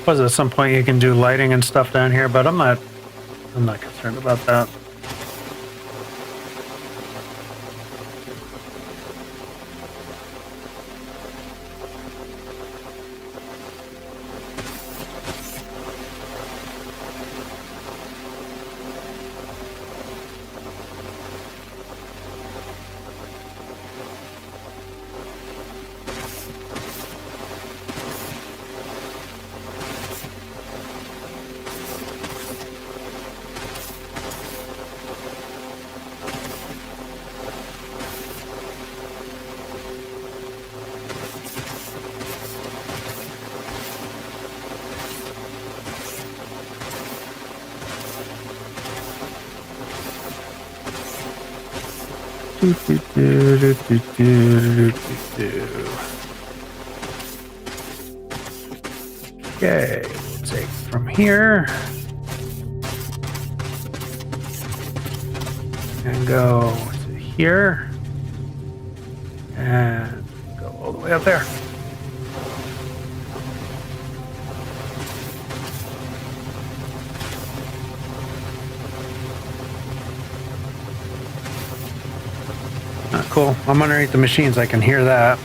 suppose at some point you can do lighting and stuff down here, but I'm not concerned about that. Okay, we'll take from here and go to here and go all the way up there. Cool. I'm underneath the machines. I can hear that.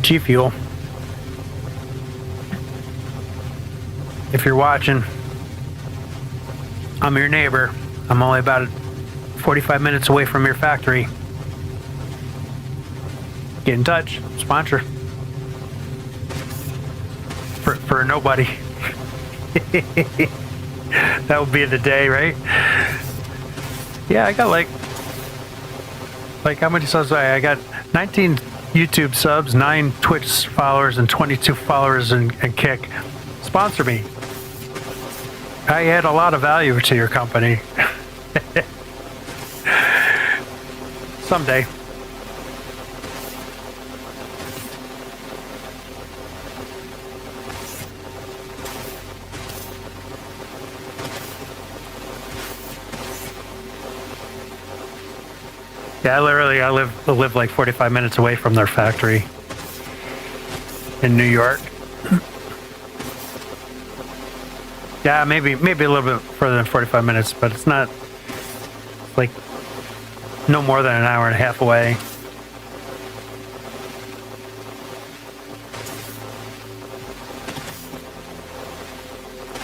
G Fuel. If you're watching, I'm your neighbor. I'm only about 45 minutes away from your factory. Get in touch. Sponsor. For nobody. That would be the day, right? Yeah, I got like how many subs? I got 19 YouTube subs, 9 Twitch followers, and 22 followers and Kick. Sponsor me. I add a lot of value to your company. Someday. Yeah, I live like 45 minutes away from their factory in New York. Yeah, maybe a little bit further than 45 minutes, but it's not like no more than an hour and a half away.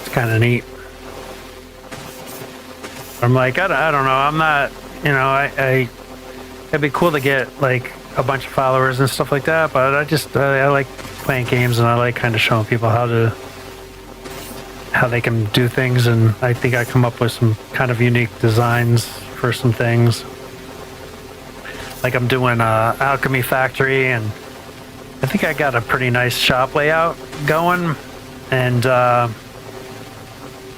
It's kind of neat. I'm like, I don't know. I'm not, it'd be cool to get like a bunch of followers and stuff like that, but I like playing games and I like kind of showing people how they can do things, and I think I come up with some kind of unique designs for some things. Like I'm doing a alchemy factory, and I think I got a pretty nice shop layout going, and so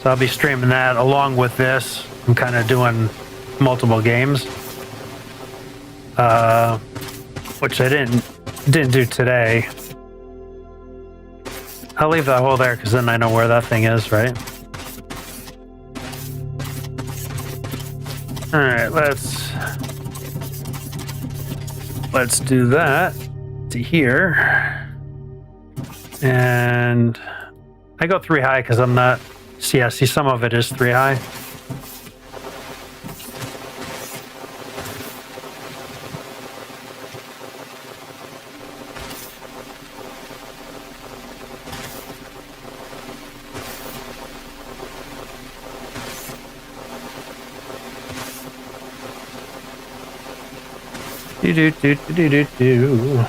I'll be streaming that along with this. I'm kind of doing multiple games. Which I didn't do today. I'll leave that hole there because then I know where that thing is, right? All right, let's do that to here, and I go 3 high because I'm not. See, I see some of it is 3 high. Do.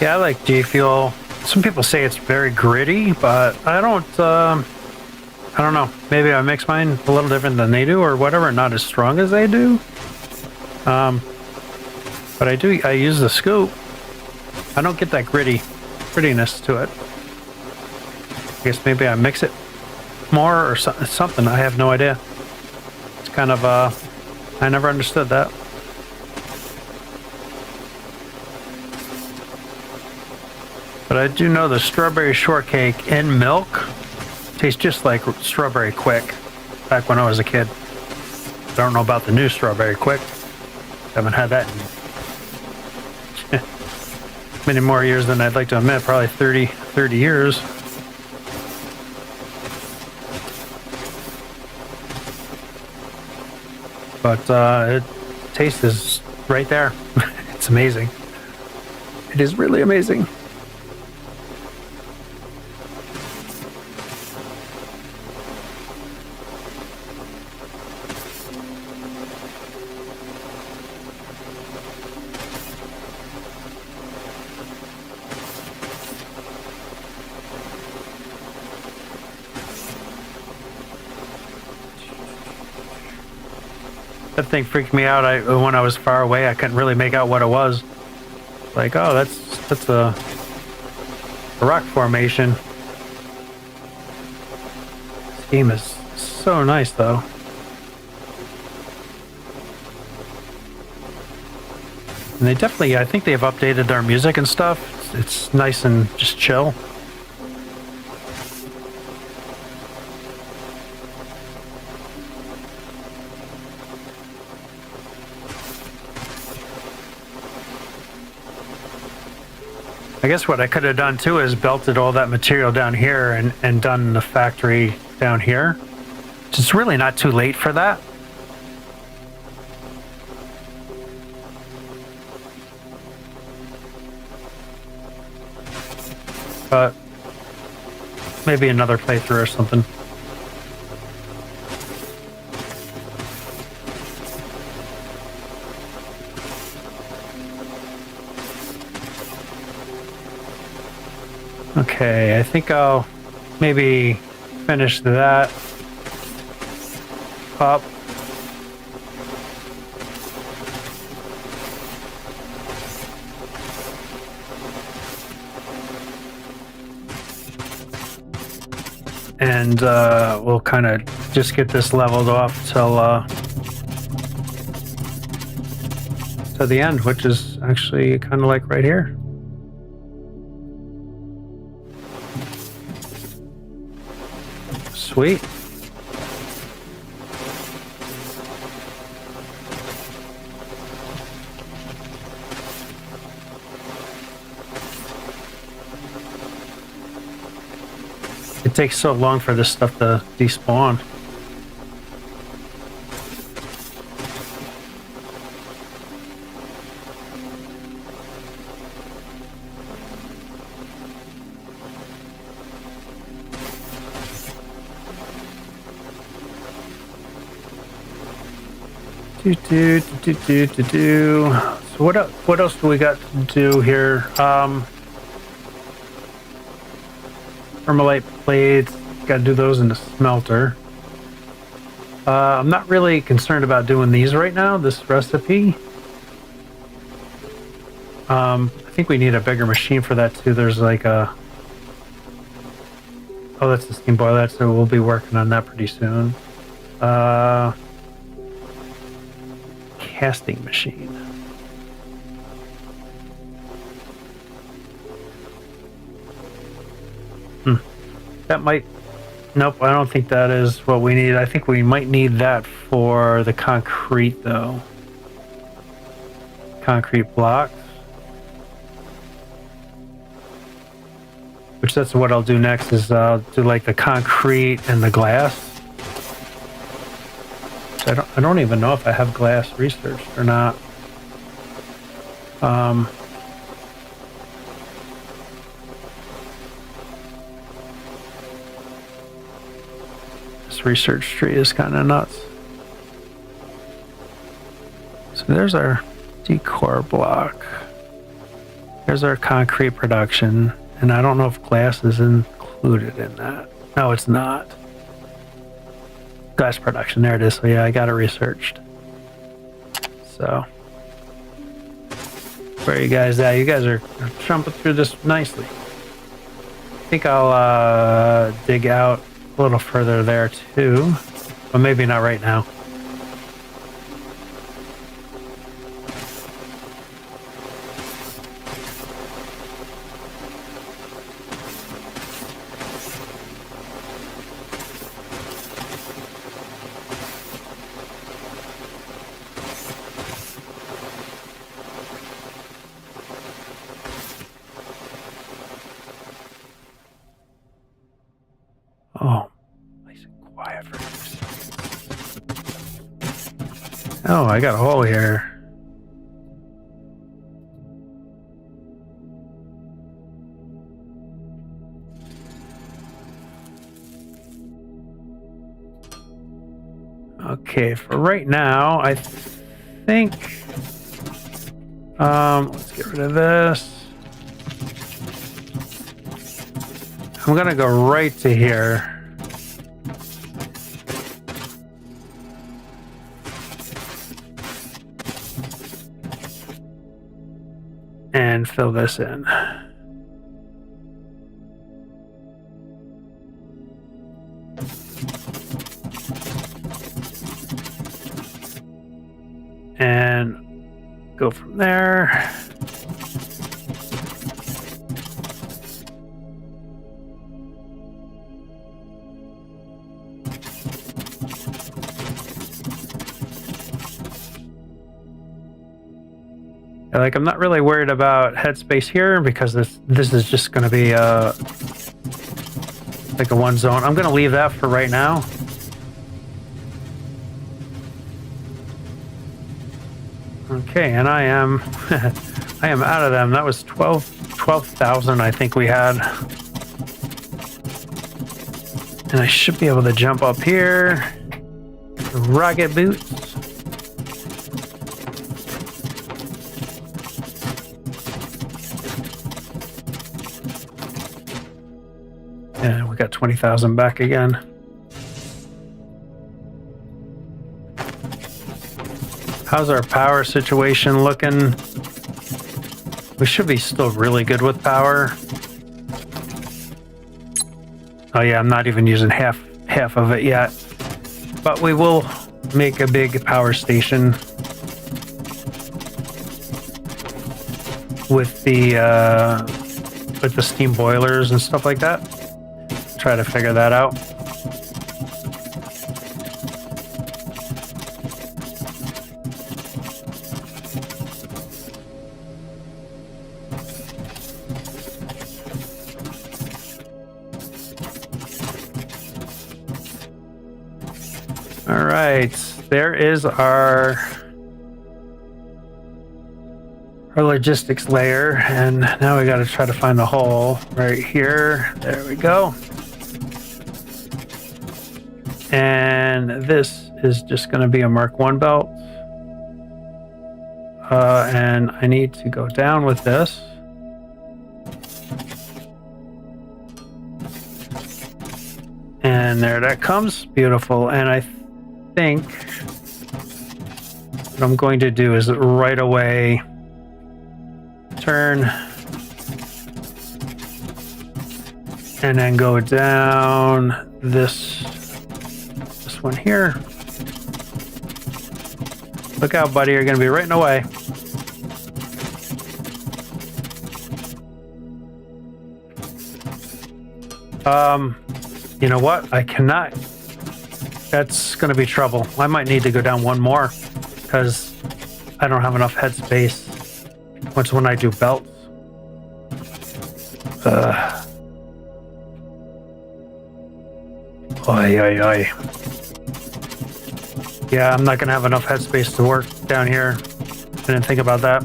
Yeah, I like G Fuel. Some people say it's very gritty, but I don't I don't know. Maybe I mix mine a little different than they do or whatever, not as strong as they do. But I use the scoop. I don't get that grittiness to it. I guess maybe I mix it more or something. I have no idea. It's kind of, I never understood that. But I do know the strawberry shortcake in milk tastes just like strawberry quick back when I was a kid. I don't know about the new strawberry quick. Haven't had that in many more years than I'd like to admit, probably 30 years. But it taste is right there. It's amazing. It is really amazing. That thing freaked me out. When I was far away, I couldn't really make out what it was. Like, oh, that's a rock formation. This game is so nice, though. And they definitely, I think they've updated their music and stuff. It's nice and just chill. I guess what I could have done too is belted all that material down here and done the factory down here. It's really not too late for that. But maybe another playthrough or something. Okay, I think I'll maybe finish that up. And we'll kind of just get this leveled off till to the end, which is actually kind of like right here. Sweet. It takes so long for this stuff to despawn. So what else do we got to do here? Thermalite plates, got to do those in the smelter. I'm not really concerned about doing these right now, this recipe. I think we need a bigger machine for that too. There's like a... Oh, that's the steam boiler, so we'll be working on that pretty soon. Casting machine. That might... Nope, I don't think that is what we need. I think we might need that for the concrete, though. Concrete blocks. Which that's what I'll do next, is do like the concrete and the glass. I don't even know if I have glass researched or not. This research tree is kind of nuts. So there's our decor block. There's our concrete production. And I don't know if glass is included in that. No, it's not. mass production. There it is. So yeah, I got it researched. So where are you guys at? You guys are jumping through this nicely. I think I'll dig out a little further there too, but maybe not right now. Oh, nice and quiet for this. Oh, I got a hole here. Okay, for right now, I think let's get rid of this. I'm gonna go right to here. And fill this in. And go from there. Like, I'm not really worried about headspace here because this is just going to be like a one zone. I'm going to leave that for right now. Okay, and I am I am out of them. That was 12,000 I think we had. And I should be able to jump up here. Rocket boots. And we got 20,000 back again. How's our power situation looking? We should be still really good with power. Oh yeah, I'm not even using half of it yet. But we will make a big power station with the steam boilers and stuff like that. Try to figure that out. All right, there is our logistics layer, and now we got to try to find the hole right here. There we go. And this is just going to be a Mark 1 belt. And I need to go down with this. And there that comes. Beautiful. And I think what I'm going to do is right away turn and then go down this one here. Look out, buddy, you're gonna be right in the way. You know what? I cannot. That's gonna be trouble. I might need to go down one more because I don't have enough headspace when I do belts. Oy, oy, oy. Yeah, I'm not gonna have enough headspace to work down here. I didn't think about that.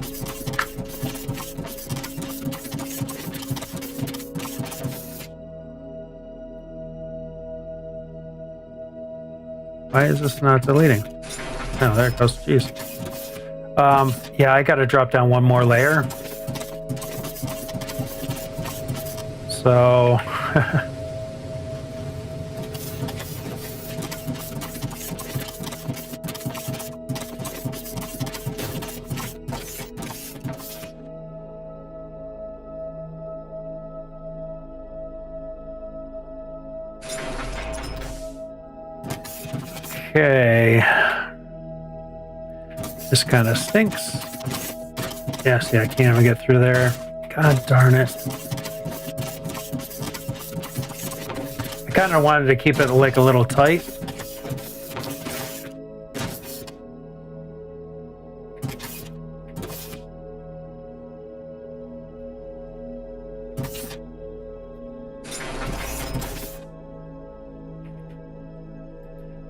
Why is this not deleting? Oh, there it goes. Jeez. Yeah, I gotta drop down one more layer. So Okay. This kind of stinks. Yeah, see, I can't even get through there. God darn it. I kind of wanted to keep it like a little tight.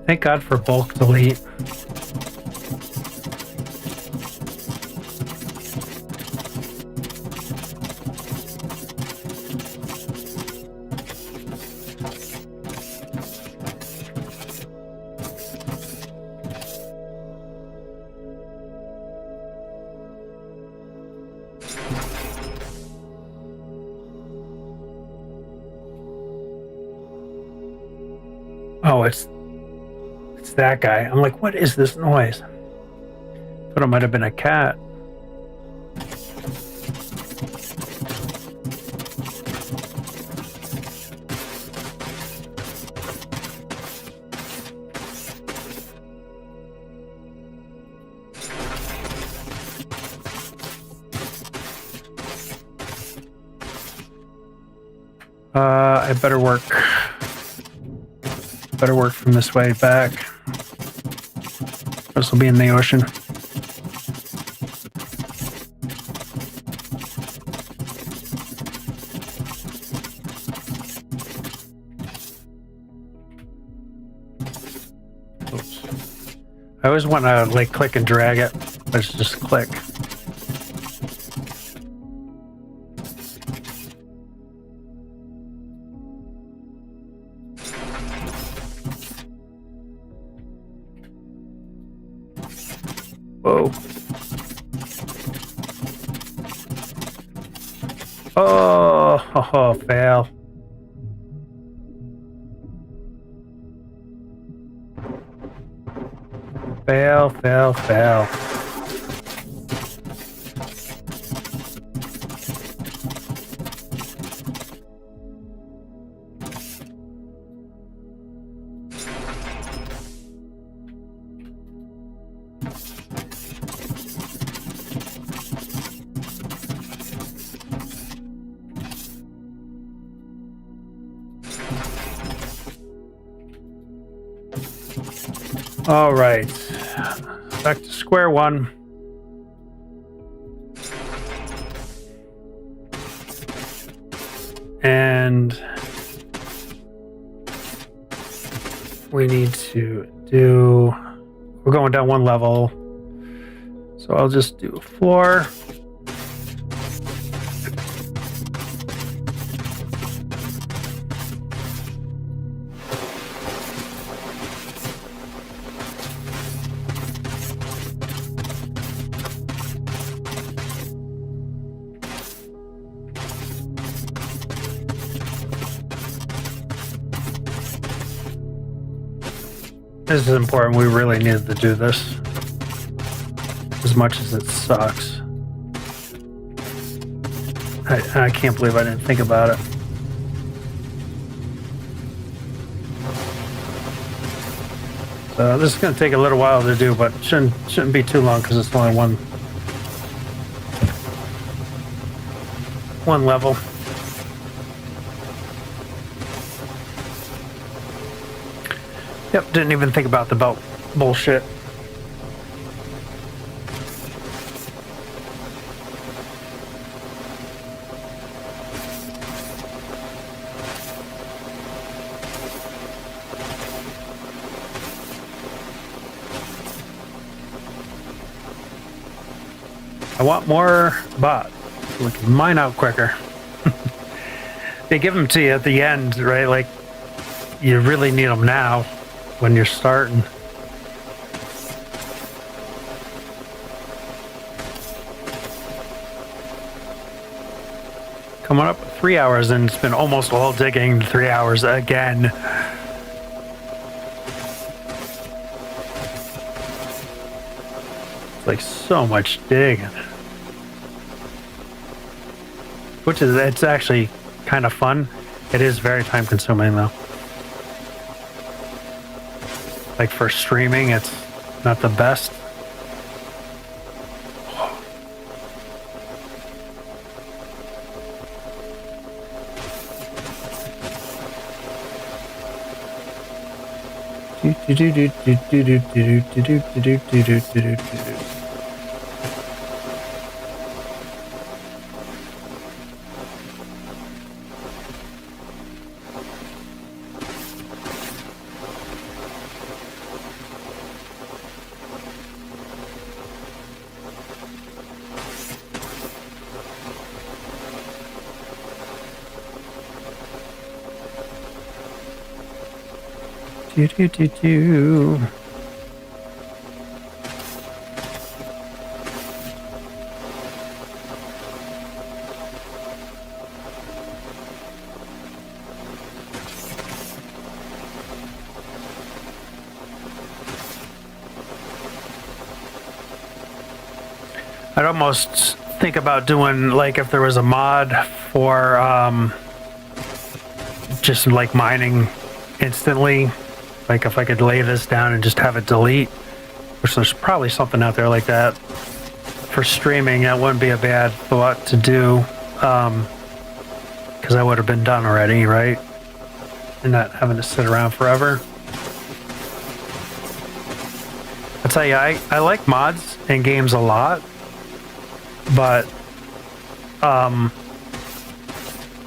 Thank God for bulk delete. Oh, it's that guy. I'm like, what is this noise? Thought it might have been a cat. I better work. Better work from this way back. This will be in the ocean. Oops. I always want to like click and drag it. Let's just click. Whoa. Oh, fail. Fail, fail, fail. All right, back to square one. And we need to do, we're going down one level. So I'll just do a floor. This is important. We really needed to do this. As much as it sucks. I can't believe I didn't think about it. So this is going to take a little while to do, but shouldn't be too long because it's only one level. Yep, didn't even think about the belt bullshit. I want more bots so we can mine out quicker. They give them to you at the end, right? Like, you really need them now when you're starting. Coming up 3 hours, and it's been almost all digging 3 hours again. It's like so much digging. Which is, it's actually kind of fun. It is very time consuming though. Like for streaming, it's not the best. I'd almost think about doing, like, if there was a mod for just like mining instantly, like if I could lay this down and just have it delete, which there's probably something out there like that for streaming. That wouldn't be a bad thought to do, because I would have been done already, right? And not having to sit around forever. I tell you, I like mods in games a lot, but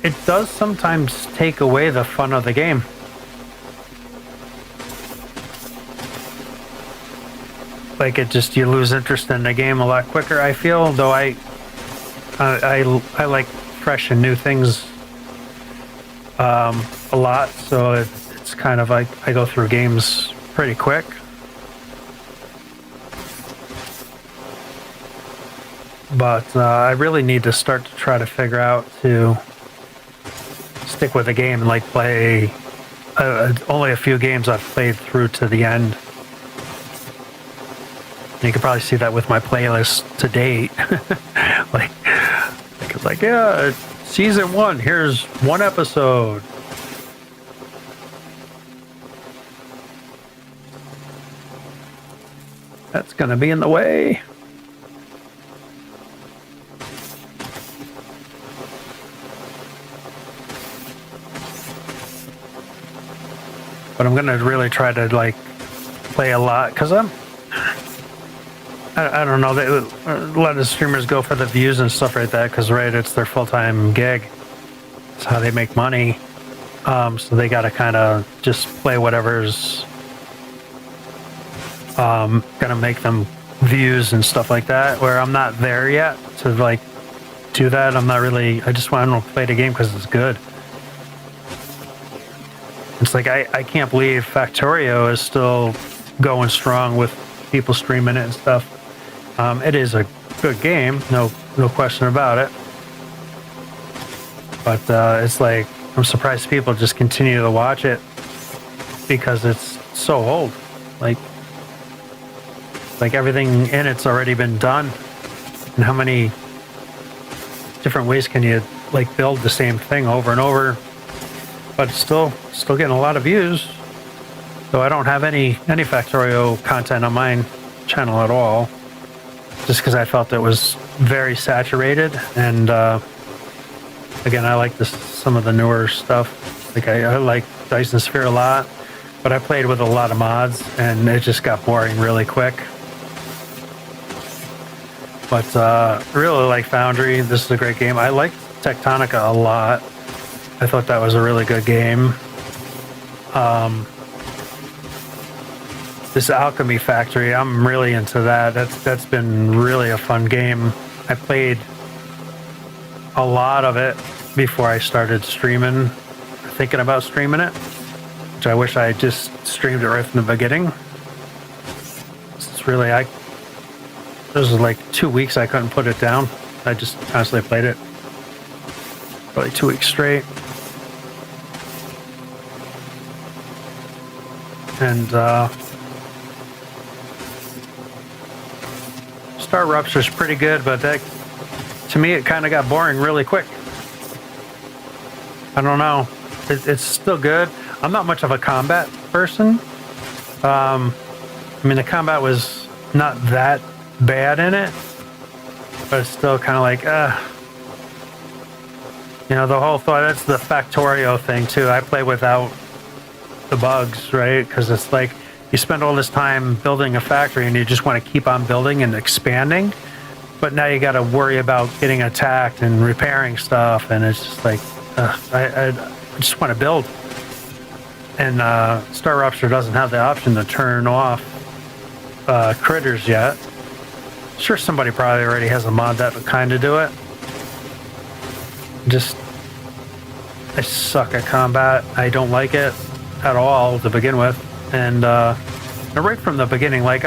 it does sometimes take away the fun of the game. Like, it just, you lose interest in the game a lot quicker, I feel, though I like fresh and new things a lot, so it's kind of like I go through games pretty quick. But I really need to start to try to figure out to stick with a game and like play only a few games I've played through to the end. And you can probably see that with my playlist to date. like it's like, yeah, season 1, here's 1 episode. That's gonna be in the way. But I'm gonna really try to like play a lot, because I don't know, a lot of streamers go for the views and stuff like that, because right, it's their full-time gig. It's how they make money. So they gotta kind of just play whatever's gonna make them views and stuff like that, where I'm not there yet to like do that. I'm not really, I just want to play the game because it's good. It's like, I can't believe Factorio is still going strong with people streaming it and stuff. It is a good game, no question about it. But it's like, I'm surprised people just continue to watch it because it's so old. Like everything in it's already been done. And how many different ways can you like build the same thing over and over? But it's still getting a lot of views. So I don't have any Factorio content on my channel at all, just because I felt it was very saturated. And again, I like some of the newer stuff. Like I like Dyson Sphere a lot, but I played with a lot of mods, and it just got boring really quick. But really like Foundry. This is a great game. I like Tectonica a lot. I thought that was a really good game. This Alchemy Factory, I'm really into that. That's been really a fun game. I played a lot of it before I started streaming, thinking about streaming it, which I wish I just streamed it right from the beginning. It's really, there was like 2 weeks I couldn't put it down. I just constantly played it. Probably 2 weeks straight. And Star Rupture's pretty good, but that, to me, it kind of got boring really quick. I don't know. It's still good. I'm not much of a combat person, I mean, the combat was not that bad in it, but it's still kind of like, you know, the whole thought, that's the Factorio thing too. I play without the bugs, right? Because it's like you spend all this time building a factory and you just want to keep on building and expanding, but now you got to worry about getting attacked and repairing stuff, and it's just like, I just want to build. And Star Rupture doesn't have the option to turn off critters yet. Sure, somebody probably already has a mod that would kind of do it. Just, I suck at combat. I don't like it at all to begin with, and right from the beginning, like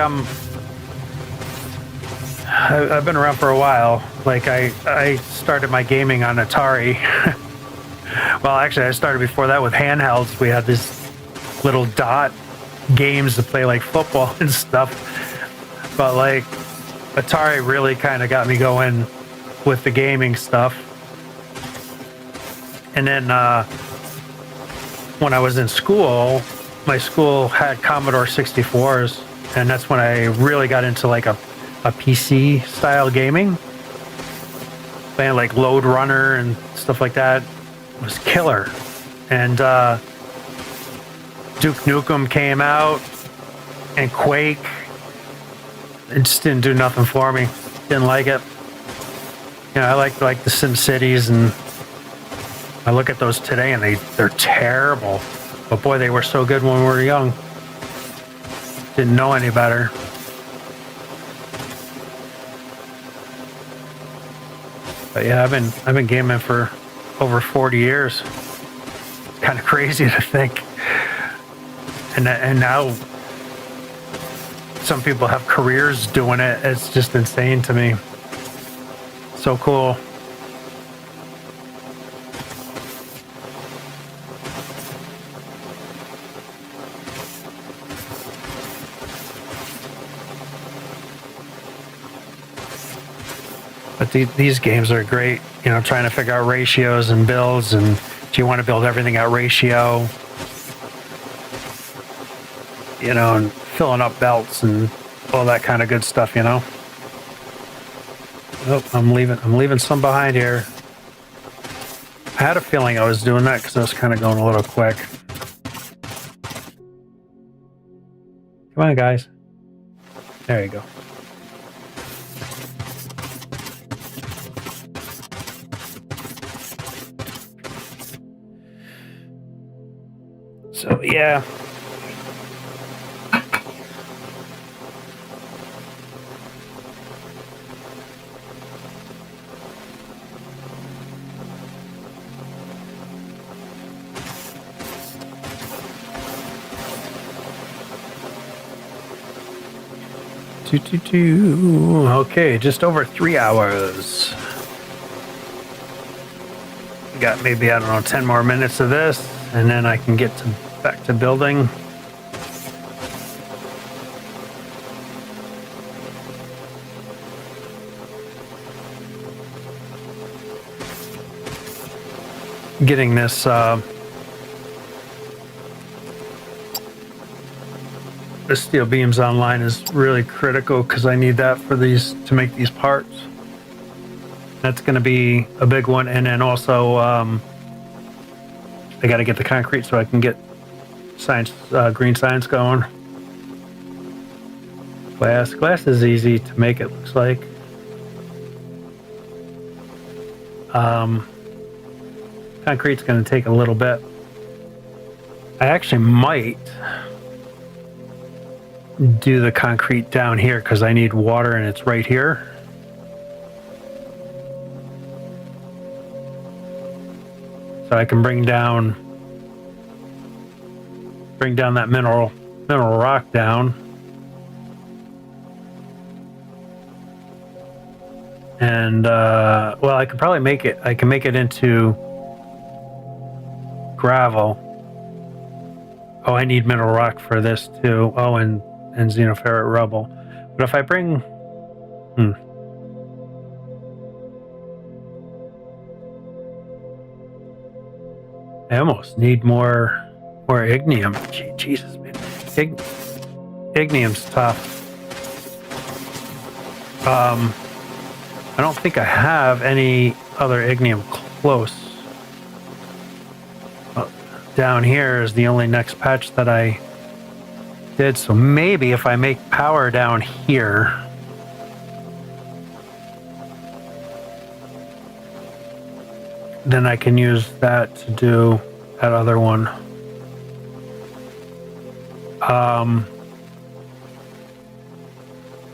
I've been around for a while. Like I started my gaming on Atari. Well, actually, I started before that with handhelds. We had these little dot games to play like football and stuff, but like Atari really kind of got me going with the gaming stuff. And then when I was in school, my school had Commodore 64s, and that's when I really got into like a PC style gaming. Playing like Load Runner and stuff like that was killer. And Duke Nukem came out, and Quake. It just didn't do nothing for me. Didn't like it. You know, I like the Sim Cities, and I look at those today and they're terrible. But boy, they were so good when we were young. Didn't know any better. But yeah, I've been gaming for over 40 years. It's kind of crazy to think. And now some people have careers doing it. It's just insane to me. So cool. But these games are great, you know, trying to figure out ratios and builds, and do you want to build everything at ratio? You know, and filling up belts and all that kind of good stuff, you know. Oh, I'm leaving some behind here. I had a feeling I was doing that because I was kind of going a little quick. Come on, guys. There you go. So, yeah. Okay, just over 3 hours. Got maybe, I don't know, 10 more minutes of this, and then I can get back to building. Getting this the steel beams online is really critical because I need that for these to make these parts. That's going to be a big one, and then also I got to get the concrete so I can get science, green science going. Glass is easy to make, it looks like. Concrete's going to take a little bit. I actually might do the concrete down here because I need water and it's right here. So I can bring down that mineral rock down. And well, I could probably make it into gravel. Oh, I need mineral rock for this too. Oh, and xenoferrite rubble. But if I bring I almost need more ignium. Jesus, man. ignium's tough. I don't think I have any other ignium close. Down here is the only next patch that I did, so maybe if I make power down here, then I can use that to do that other one.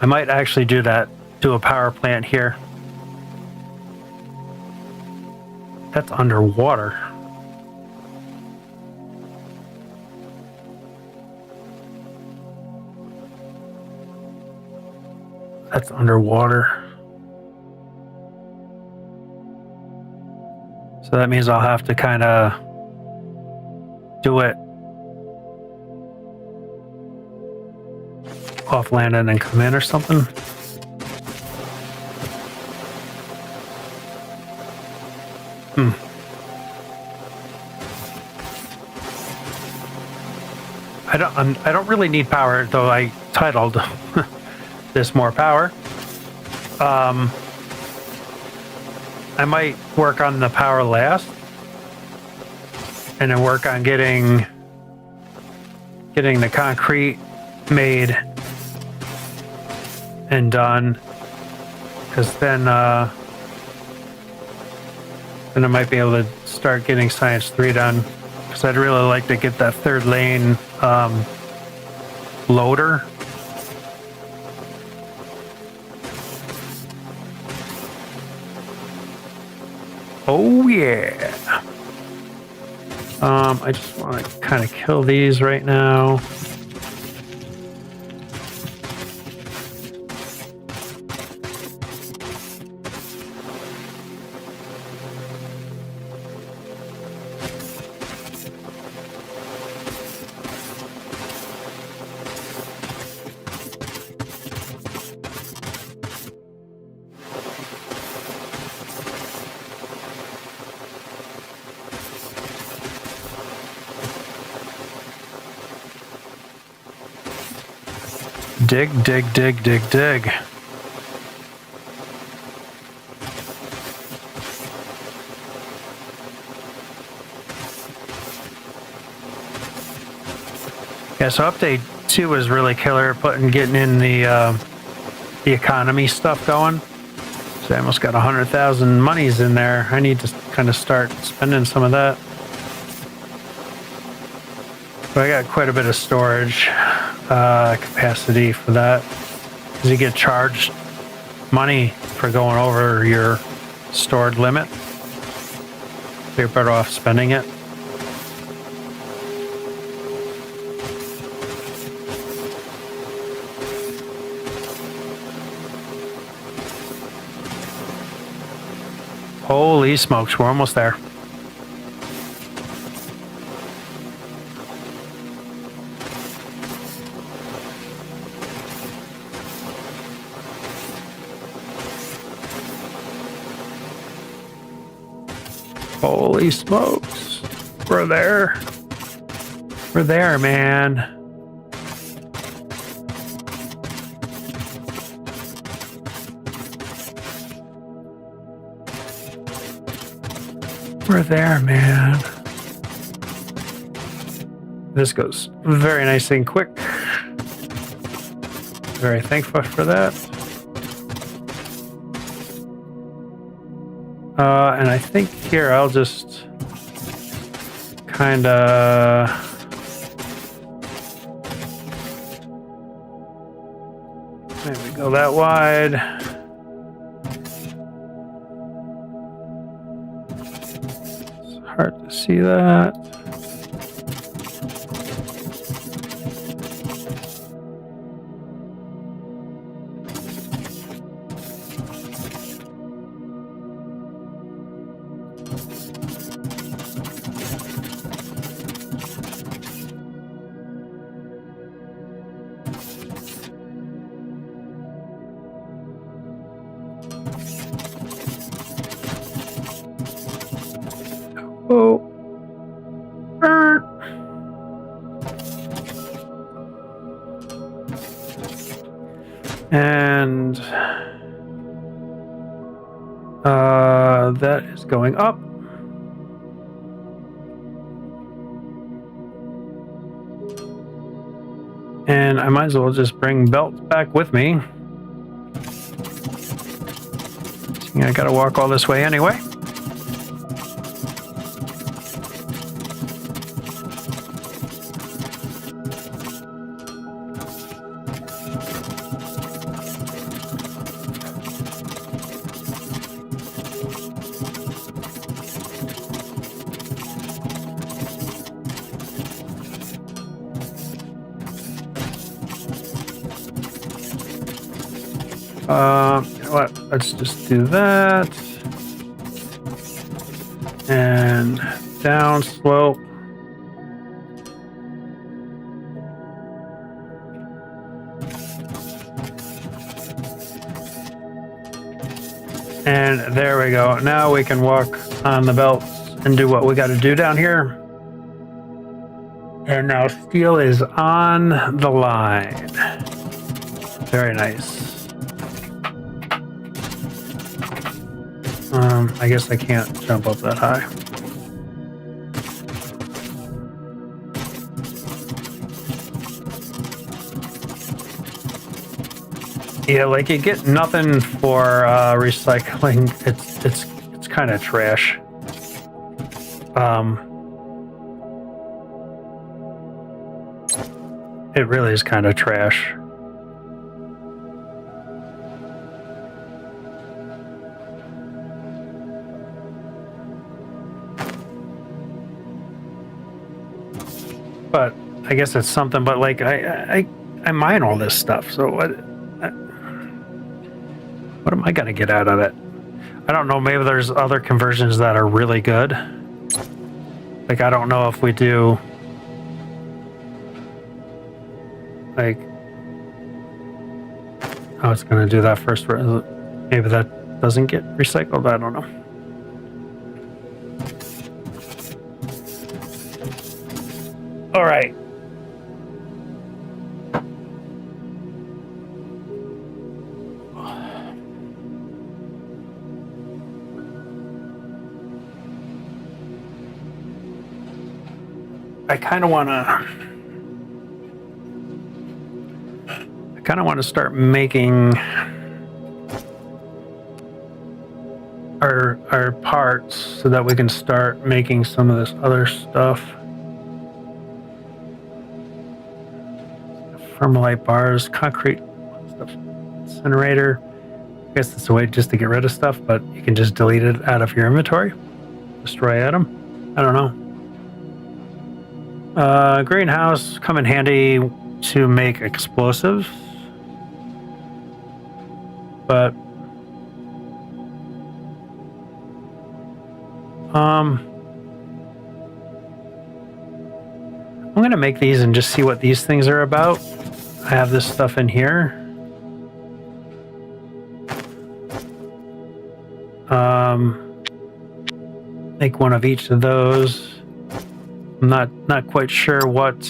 I might actually do that, do a power plant here. That's underwater. That's underwater. So that means I'll have to kind of do it off land and then come in or something. I don't really need power, though I titled this more power. I might work on the power last and then work on getting the concrete made and done, because then I might be able to start getting Science 3 done, because I'd really like to get that third lane loader. Oh yeah. I just want to kind of kill these right now. Dig, dig, dig, dig, dig. Yeah, so update 2 was really killer, getting in the economy stuff going. So I almost got 100,000 monies in there. I need to kind of start spending some of that. But I got quite a bit of storage capacity for that, because you get charged money for going over your stored limit. So you're better off spending it. Holy smokes, we're almost there. Holy smokes. We're there. We're there, man. We're there, man. This goes very nice and quick. Very thankful for that. And I think here I'll just kind of maybe go that wide. It's hard to see that. Oh, And that is going up. And I might as well just bring belts back with me. I gotta walk all this way anyway. You know what? Let's just do that. And down slope. And there we go. Now we can walk on the belts and do what we got to do down here. And now steel is on the line. Very nice. I guess I can't jump up that high. Yeah, like you get nothing for recycling. It's kind of trash. It really is kind of trash. But I guess it's something. But like I mine all this stuff, so what am I gonna get out of it? I don't know. Maybe there's other conversions that are really good. Like I don't know if we do like. Oh, it's gonna do that first. Maybe that doesn't get recycled. I don't know. All right. I kind of want to start making our parts so that we can start making some of this other stuff. Thermalite bars, concrete stuff, incinerator. I guess that's a way just to get rid of stuff, but you can just delete it out of your inventory. Destroy atom. I don't know. Greenhouse come in handy to make explosives, but I'm gonna make these and just see what these things are about. I have this stuff in here. Make one of each of those. I'm not quite sure what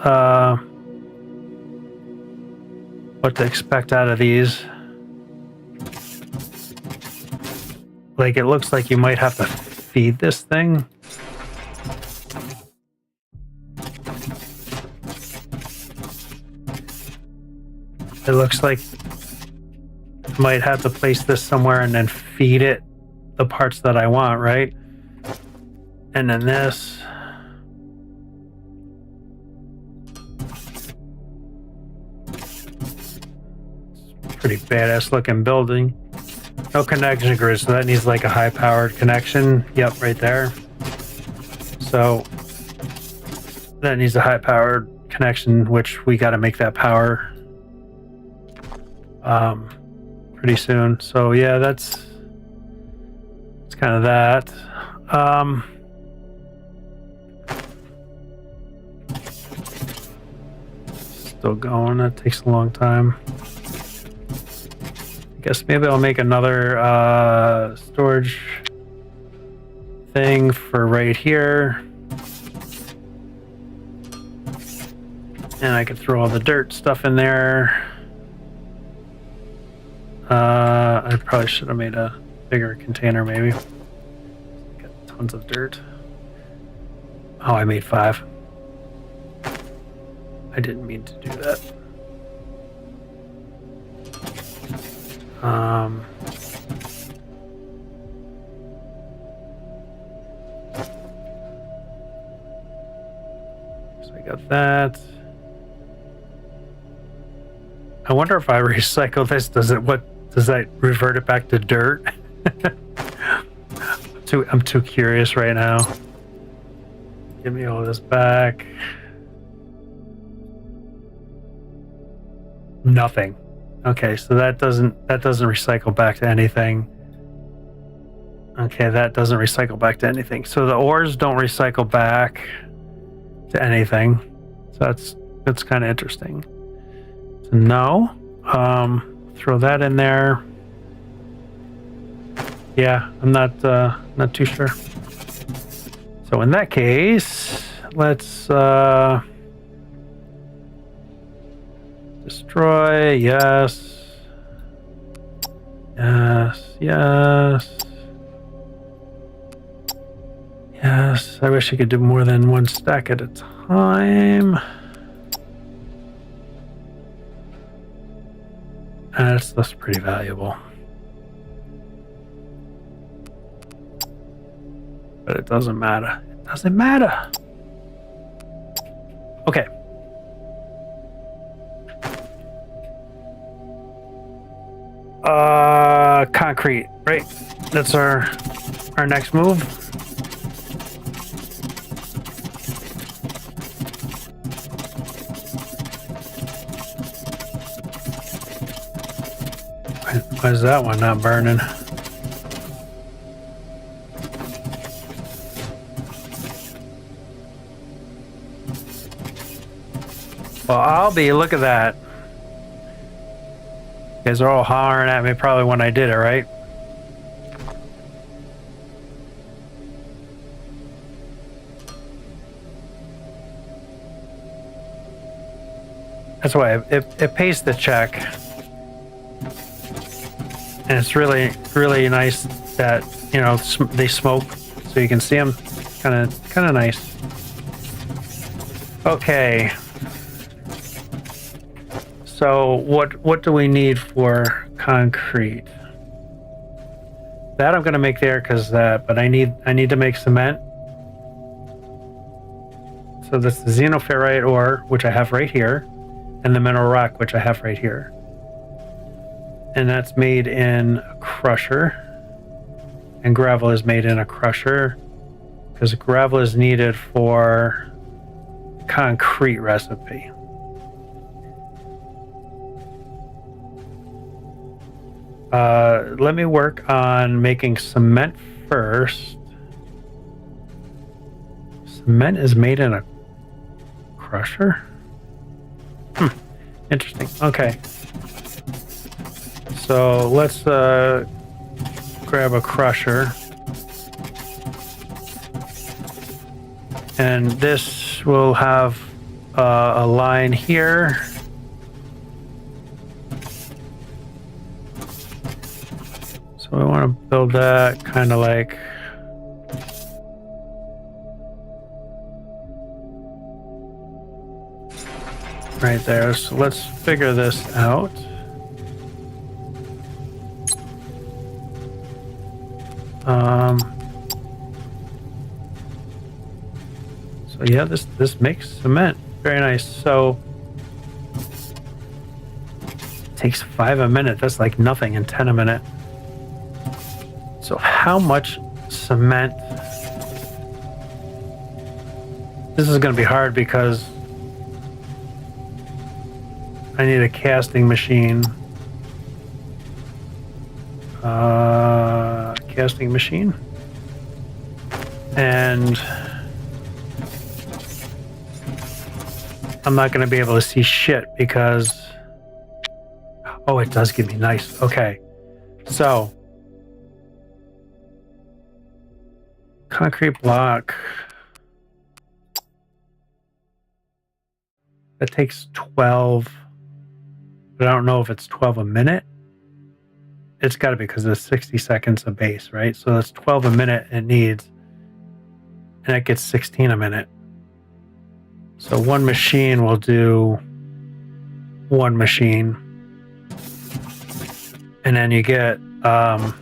to expect out of these. Like it looks like you might have to feed this thing. It looks like I might have to place this somewhere and then feed it the parts that I want, right? And then this. Pretty badass looking building. No connection grid, so that needs like a high powered connection. Yep, right there. So that needs a high powered connection, which we got to make that power pretty soon. So yeah, it's kind of that. Still going. That takes a long time. I guess maybe I'll make another storage thing for right here. And I could throw all the dirt stuff in there. I probably should have made a bigger container, maybe. Got tons of dirt. Oh, I made 5. I didn't mean to do that. So I got that. I wonder if I recycle this, does that revert it back to dirt? I'm too curious right now. Give me all this back. Nothing. Okay, so that doesn't recycle back to anything. Okay, that doesn't recycle back to anything. So the ores don't recycle back to anything. So that's kind of interesting. So no. Throw that in there. Yeah, I'm not too sure. So in that case, let's destroy. Yes. Yes. Yes. Yes. I wish I could do more than one stack at a time. That's pretty valuable. But it doesn't matter. It doesn't matter. Okay. Concrete, right? That's our next move. Why is that one not burning? Well, I'll be. Look at that. You guys are all hollering at me probably when I did it, right? That's why it pays the check. And it's really, really nice that, you know, they smoke so you can see them. Kind of nice. Okay. So what do we need for concrete? That I'm going to make there because but I need to make cement. So that's the xenoferrite ore, which I have right here, and the mineral rock, which I have right here. And that's made in a crusher, and gravel is made in a crusher because gravel is needed for concrete recipe. Let me work on making cement first. Cement is made in a crusher? Interesting. Okay. So let's grab a crusher. And this will have a line here. So we want to build that kind of like right there. So let's figure this out. So yeah, this makes cement. Very nice. So it takes 5 a minute. That's like nothing, and 10 a minute. So how much cement? This is going to be hard because I need a casting machine. Casting machine. And I'm not going to be able to see shit because... Oh, it does give me nice. Okay. So... concrete block. That takes 12. But I don't know if it's 12 a minute. it's got to be because it's 60 seconds a base, right? So that's 12 a minute it needs, and that gets 16 a minute. So one machine will do one machine, and then you get an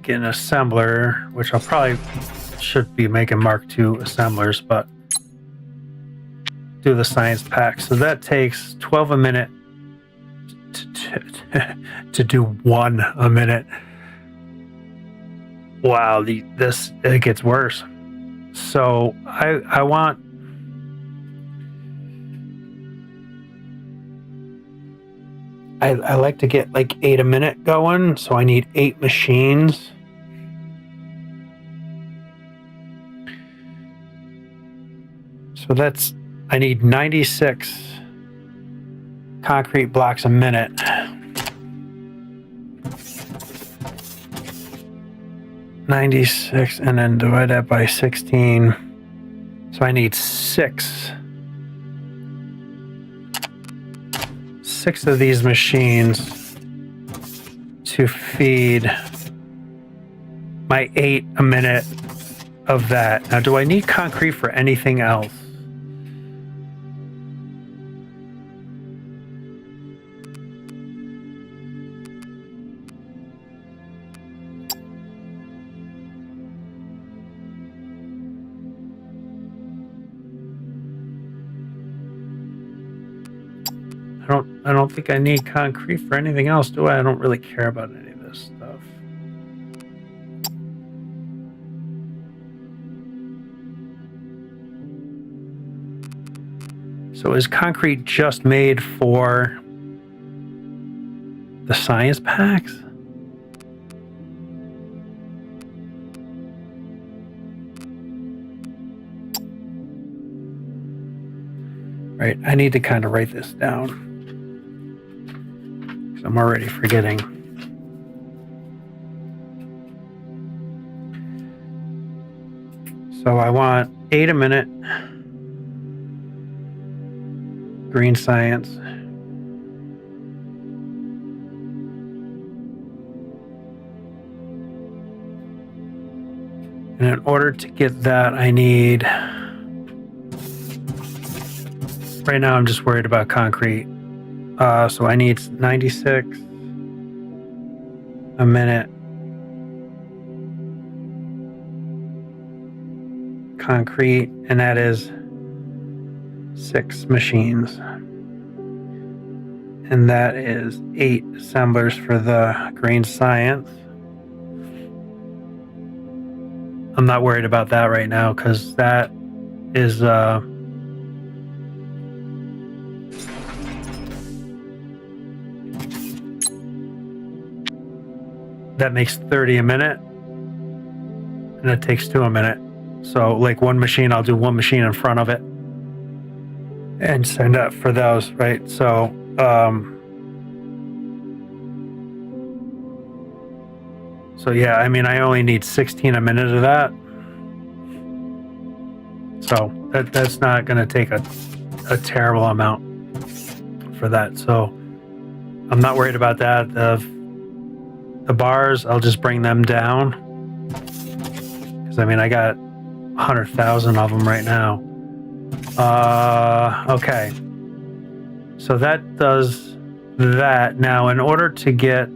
assembler, which I'll probably should be making Mark II assemblers, but do the science pack. So that takes 12 a minute to do 1 a minute. Wow, it gets worse. So I want I like to get like 8 a minute going, so I need 8 machines. So I need 96 concrete blocks a minute. And then divide that by 16. So I need 6 of these machines to feed my 8 a minute of that. Now, do I need concrete for anything else? I don't think I need concrete for anything else, do I? I don't really care about any of this stuff. So is concrete just made for the science packs? Right, I need to kind of write this down. I'm already forgetting. So I want 8 a minute green science. And in order to get that, I need... Right now I'm just worried about concrete. So I need 96 a minute concrete, and that is 6 machines. And that is 8 assemblers for the green science. I'm not worried about that right now because that is that makes 30 a minute, and it takes 2 a minute. So like one machine, I'll do one machine in front of it and send up for those, right? So yeah, I mean, I only need 16 a minute of that. So that's not going to take a terrible amount for that. So I'm not worried about that. The bars, I'll just bring them down because I mean I got 100,000 of them right now. Okay, so that does that. Now, in order to get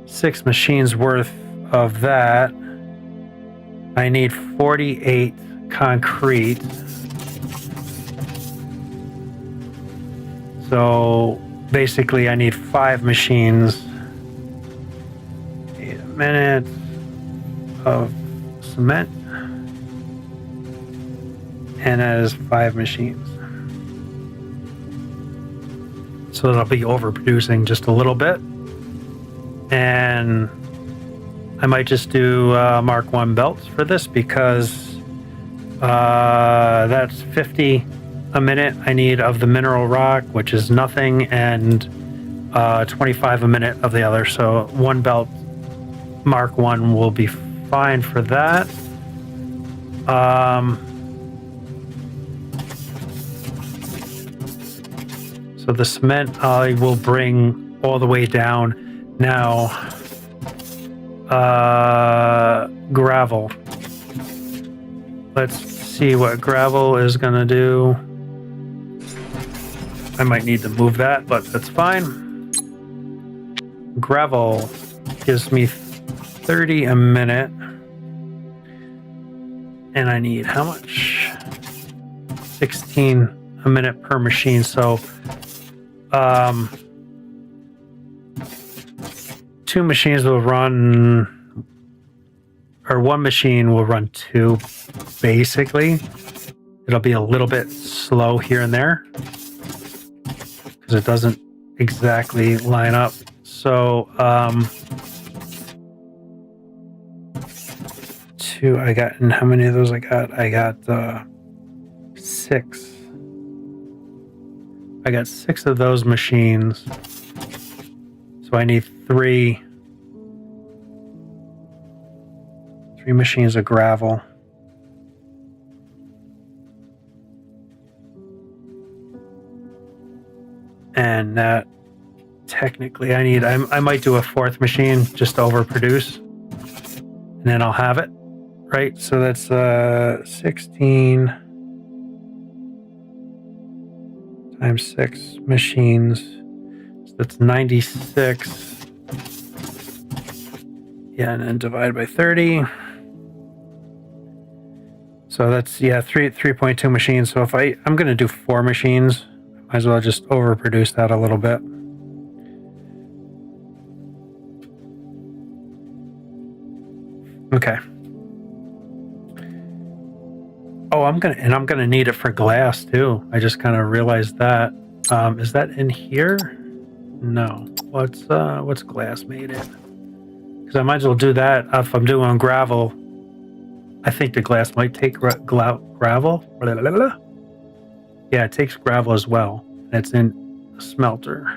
6 machines worth of that, I need 48 concrete. So basically, I need 5 machines. Minutes of cement, and that is 5 machines. So it'll be overproducing just a little bit, and I might just do Mark I belts for this because that's 50 a minute I need of the mineral rock, which is nothing, and 25 a minute of the other. So 1 belt Mark I will be fine for that. So So the cement I will bring all the way down. Now, gravel. Let's see what gravel is going to do. I might need to move that, but that's fine. Gravel gives me 30 a minute. And I need how much? 16 a minute per machine. So, two machines will run, or one machine will run two, basically. It'll be a little bit slow here and there because it doesn't exactly line up. So, two, I got, and how many of those I got? I got 6. I got 6 of those machines. So I need 3 machines of gravel. And that technically I might do a 4th machine just to overproduce. And then I'll have it. Right? So that's 16 times 6 machines. So that's 96. Yeah, and then divide by 30. So that's, yeah, 3.2 machines. So if I'm going to do 4 machines, might as well just overproduce that a little bit. Okay. Oh, I'm gonna need it for glass too. I just kind of realized that. Is that in here? No. What's glass made in? Because I might as well do that if I'm doing gravel. I think the glass might take gravel. Yeah, it takes gravel as well. It's in a smelter.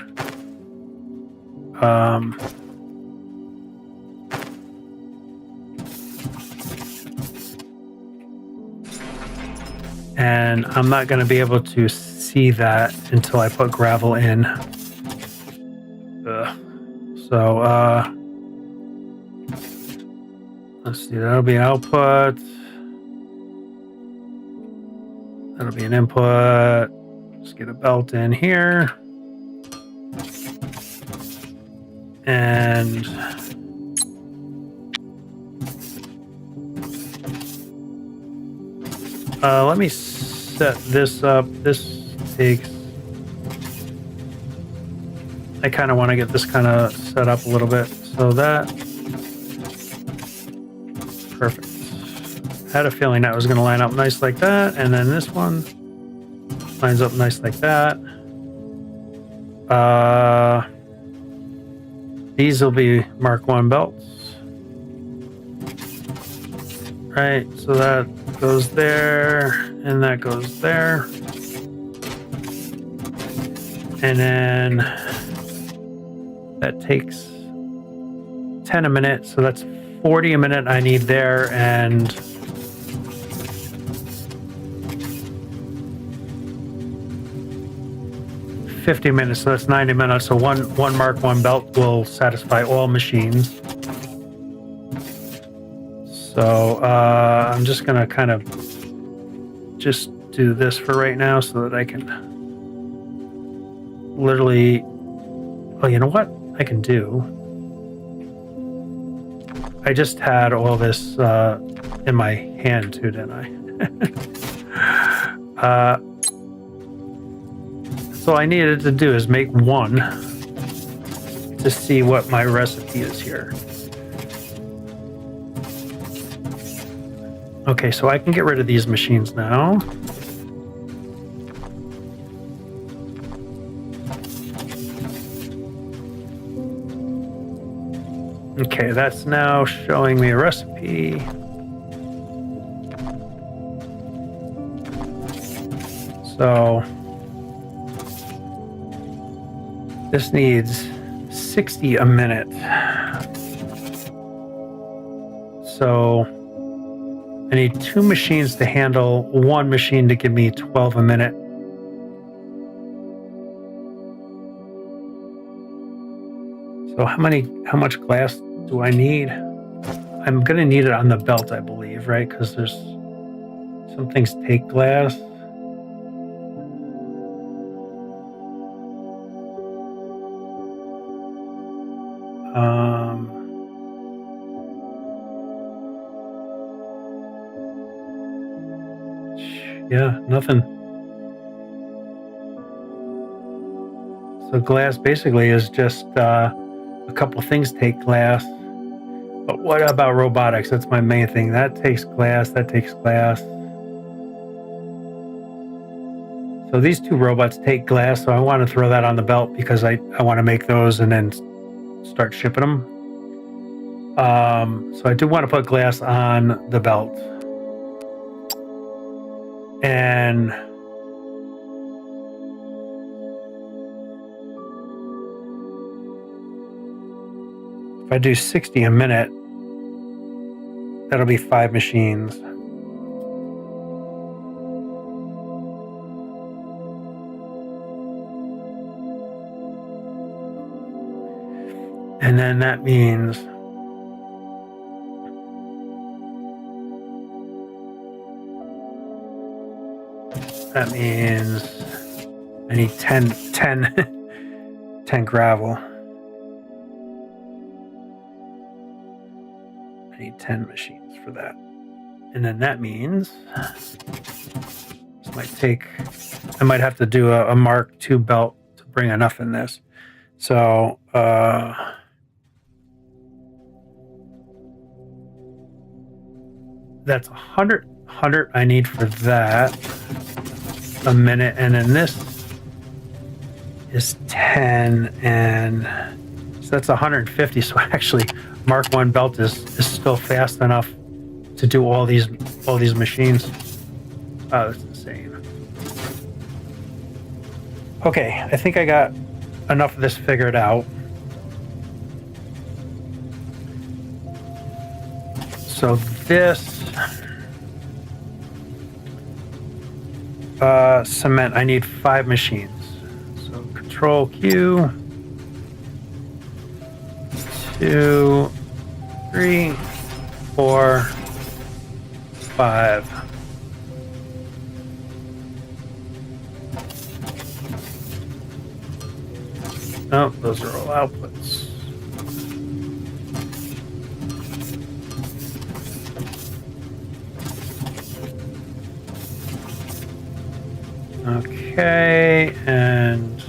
And I'm not going to be able to see that until I put gravel in. So, let's see, that'll be output. That'll be an input. Let's get a belt in here. And let me set this up. This takes... I kind of want to get this kind of set up a little bit. So that... Perfect. I had a feeling that was going to line up nice like that. And then this one lines up nice like that. These will be Mark 1 belts. Right, so that goes there, and that goes there. And then that takes 10 a minute, so that's 40 a minute I need there, and $50 minutes, so that's 90 minutes. So one Mark 1 belt will satisfy all machines. So I'm just gonna kind of just do this for right now so that I can literally, oh, you know what I can do? I just had all this in my hand too, didn't I? So all I needed to do is make one to see what my recipe is here. Okay, so I can get rid of these machines now. Okay, that's now showing me a recipe. So this needs 60 a minute. So I need 2 machines to handle one machine to give me 12 a minute. So how much glass do I need? I'm gonna need it on the belt, I believe, right? Because there's some things take glass. Yeah, nothing. So glass basically is just a couple things take glass. But what about robotics? That's my main thing. That takes glass, that takes glass. So these two robots take glass, so I want to throw that on the belt because I want to make those and then start shipping them. So I do want to put glass on the belt. And if I do 60 a minute, that'll be 5 machines. And then that means I need 10 gravel. I need 10 machines for that. And then that means this might take, I might have to do a Mark II belt to bring enough in this. So, that's 100 I need for that a minute, and then this is 10, and so that's 150. So actually Mark I belt is still fast enough to do all these machines. Oh, that's insane. Okay, I think I got enough of this figured out. So this cement, I need 5 machines. So Control Q, 2, 3, 4, 5. Oh, those are all outputs. Okay, and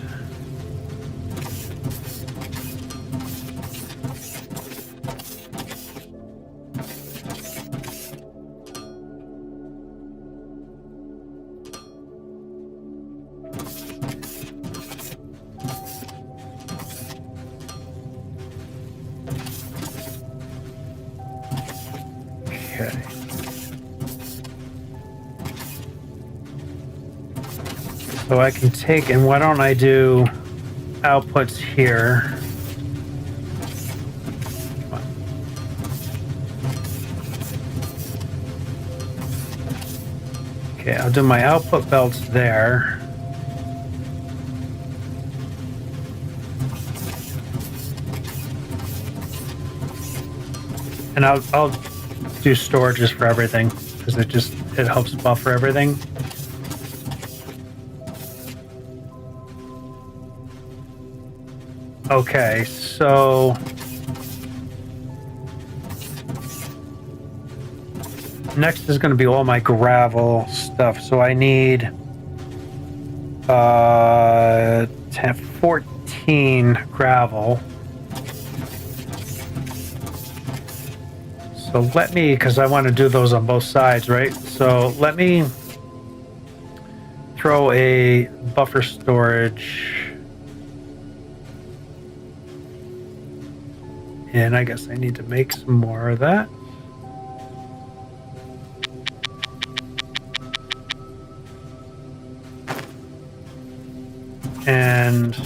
okay. So I can take, and why don't I do outputs here? Okay, I'll do my output belts there. And I'll do storages for everything because it helps buffer everything. Okay, so next is going to be all my gravel stuff. So I need 14 gravel. So let me, because I want to do those on both sides, right? So let me throw a buffer storage. And I guess I need to make some more of that. And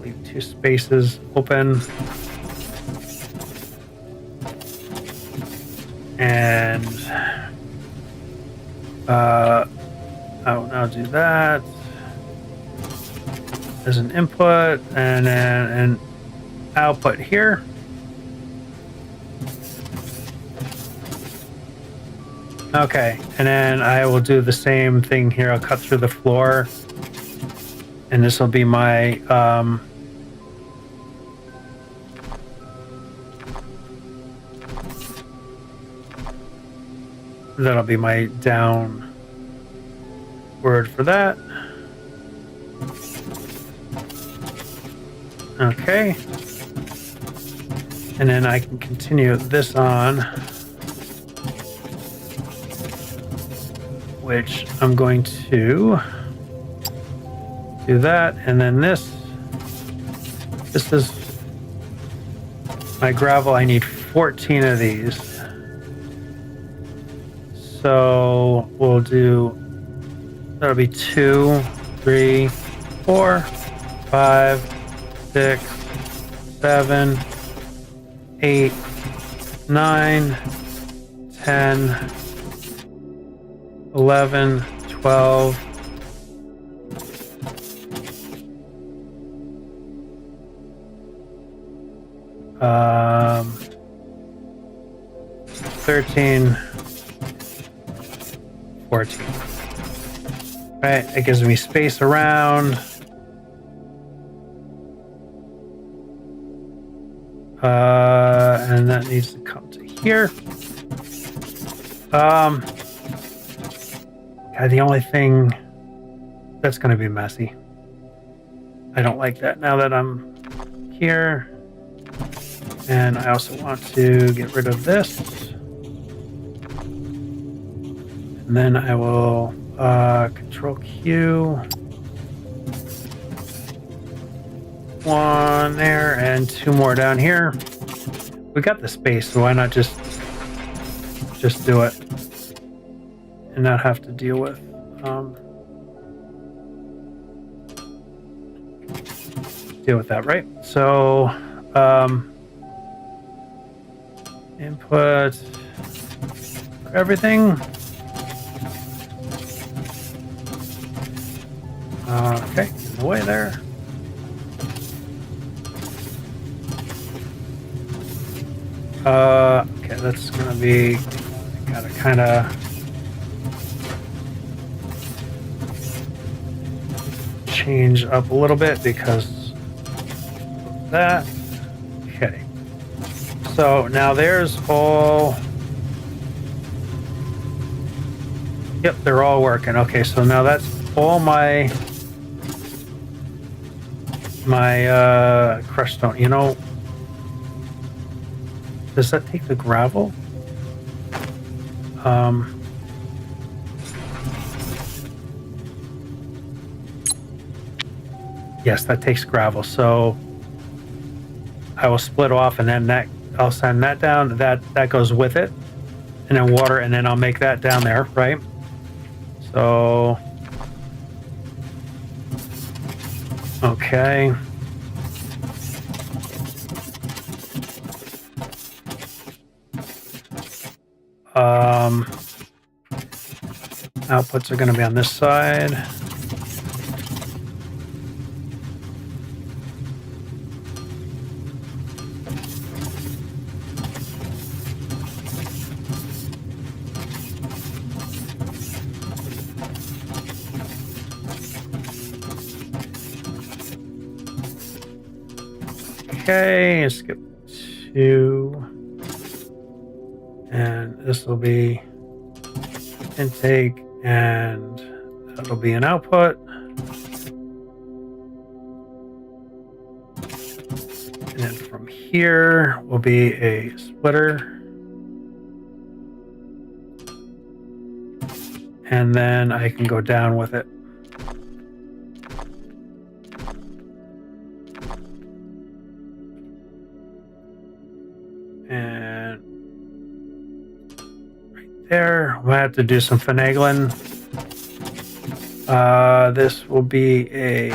leave 2 spaces open. And I'll do that as an input, and output here. Okay, and then I will do the same thing here. I'll cut through the floor, and this will be my that'll be my down word for that. Okay, and then I can continue this on, which I'm going to do that, and then this is my gravel. I need 14 of these. So we'll do, that'll be 2, 3, 4, 5, 6, 7, 8, 9, 10, 11, 12, 13, 14. Right, it gives me space around. And that needs to come to here. God, the only thing that's going to be messy. I don't like that now that I'm here. And I also want to get rid of this. And then I will Control Q. One there and 2 more down here. We got the space, so why not just do it and not have to deal with that, right? So input for everything. Okay, in the way there. Okay, that's gonna be, gotta kind of change up a little bit because of that. Okay, so now there's all, yep, they're all working. Okay, so now that's all my crushed stone. You know, does that take the gravel? Yes, that takes gravel. So I will split off, and then that I'll send that down. That goes with it, and then water, and then I'll make that down there, right? So okay. Outputs are going to be on this side. Okay, skip 2. And this will be intake, and that'll be an output. And then from here will be a splitter. And then I can go down with it. And right there, I'm gonna have to do some finagling. This will be a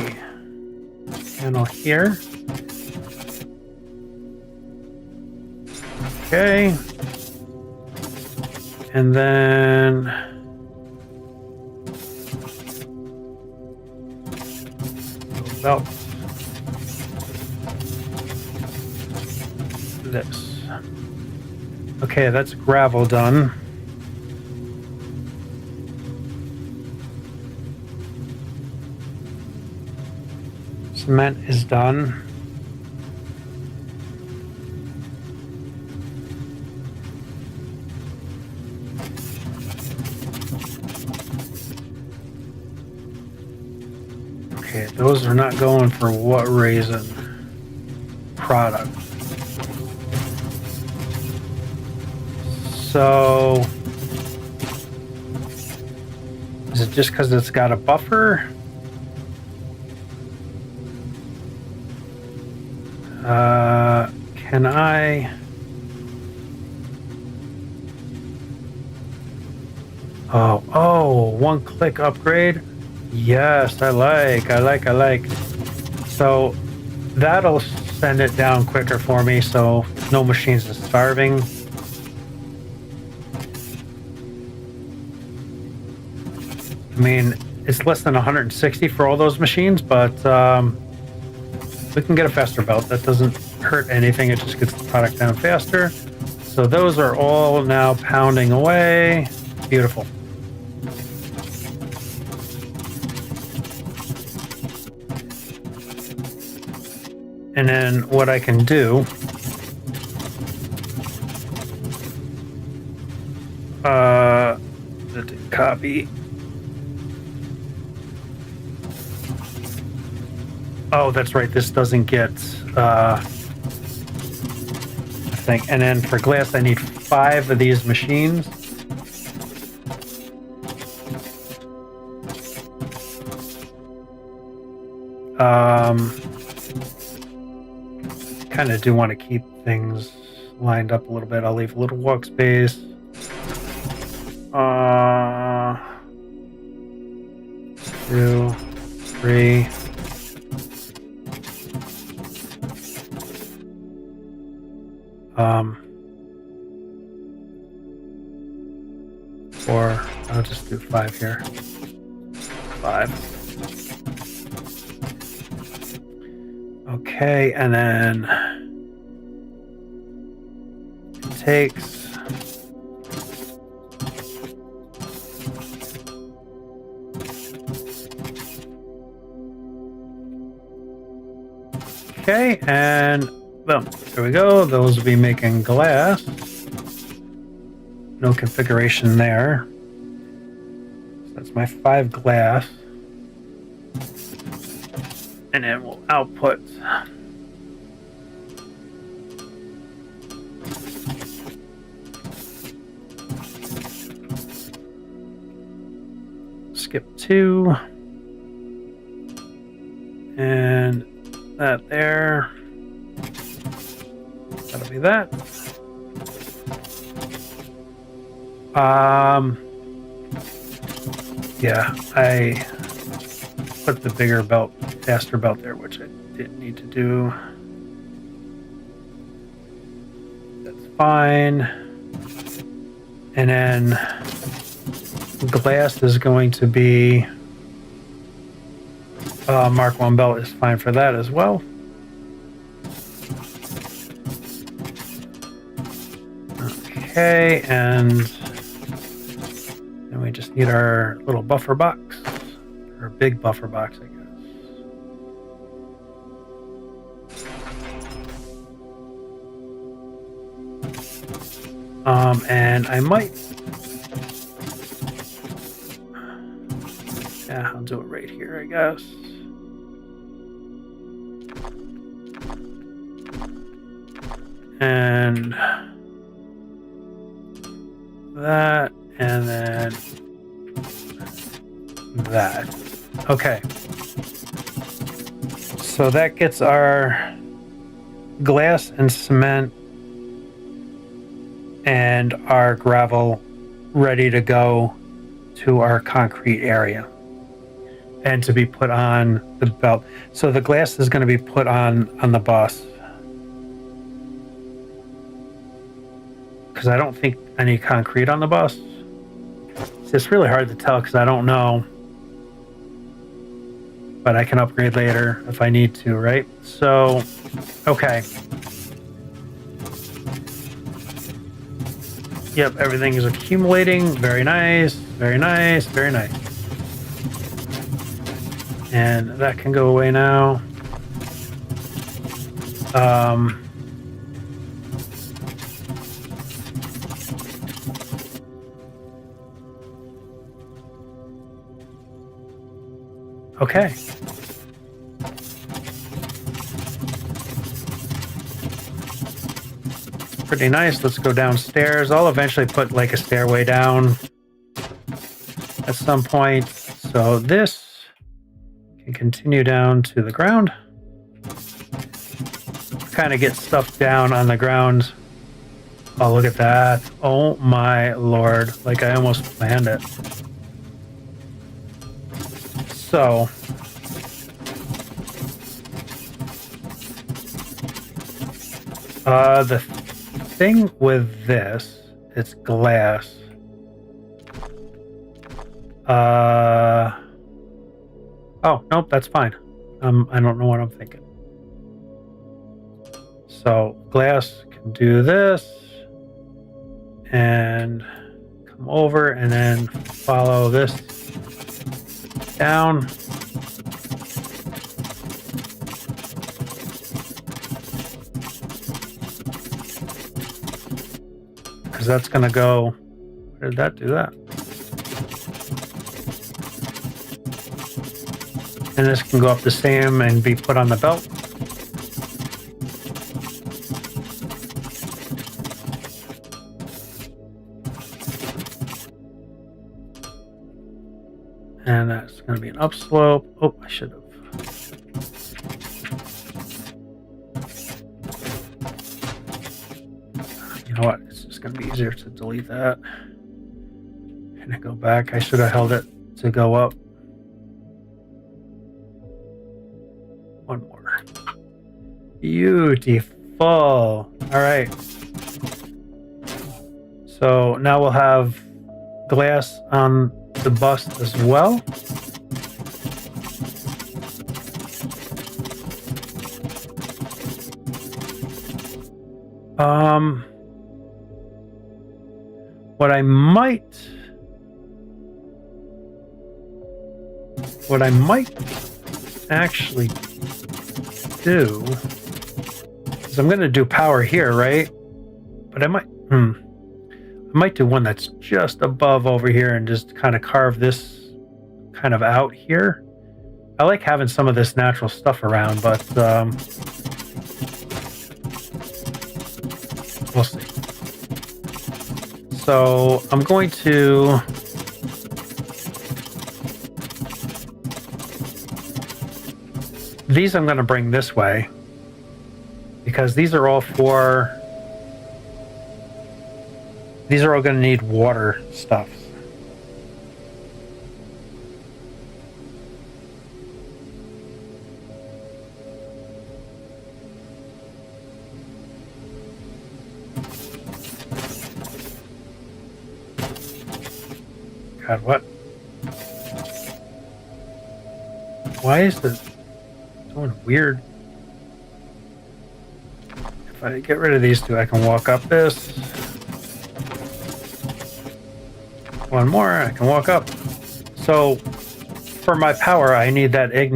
panel here. Okay. And then belt. this. Okay, that's gravel done. Cement is done. Okay, those are not going for what reason? Product. So, is it just because it's got a buffer? Can I? Oh, one click upgrade. Yes, I like. So that'll send it down quicker for me, so no machines is starving. I mean, it's less than 160 for all those machines, but we can get a faster belt. That doesn't hurt anything. It just gets the product down faster. So those are all now pounding away. Beautiful. And then what I can do, copy. Oh, that's right. This doesn't get I think. And then for glass, I need 5 of these machines. Kind of do want to keep things lined up a little bit. I'll leave a little walk space. 2, 3. Or I'll just do 5 here. 5. Okay, and then it takes okay, and boom, there we go. Those will be making glass. No configuration there. So that's my 5 glass. And then we'll output skip 2 and that there. That'll be that. Yeah, I put the bigger belt, faster belt there, which I didn't need to do. That's fine. And then glass is going to be Mark 1 belt is fine for that as well. Okay, and then we just need our little buffer box, or big buffer box, I guess. And I might, yeah, I'll do it right here, I guess. And that, and then that. Okay. So that gets our glass and cement and our gravel ready to go to our concrete area and to be put on the belt. So the glass is going to be put on the bus, because I don't think I need concrete on the bus. It's really hard to tell because I don't know, but I can upgrade later if I need to, right? So, okay. Yep, everything is accumulating. Very nice, very nice, very nice. And that can go away now. Okay. Pretty nice. Let's go downstairs. I'll eventually put like a stairway down at some point. So this can continue down to the ground. Kind of get stuff down on the ground. Oh, look at that. Oh my lord. Like I almost planned it. So the thing with this, it's glass. Oh, nope, that's fine. I don't know what I'm thinking. So glass can do this and come over and then follow this down. Because that's going to go, where did that do that? And this can go up the same and be put on the belt. And that's going to be an upslope. Oh, I should have. You know what? It's just going to be easier to delete that. And I go back. I should have held it to go up. One more. Beautiful. All right. So now we'll have glass on the bust as well. What I might actually do is I'm going to do power here, right? But I might do one that's just above over here and just kind of carve this kind of out here. I like having some of this natural stuff around, but we'll see. So I'm going to these I'm going to bring this way because these are all going to need water stuff. God, what? Why is this doing weird? If I get rid of these two, I can walk up this. One more, I can walk up. So for my power, I need that an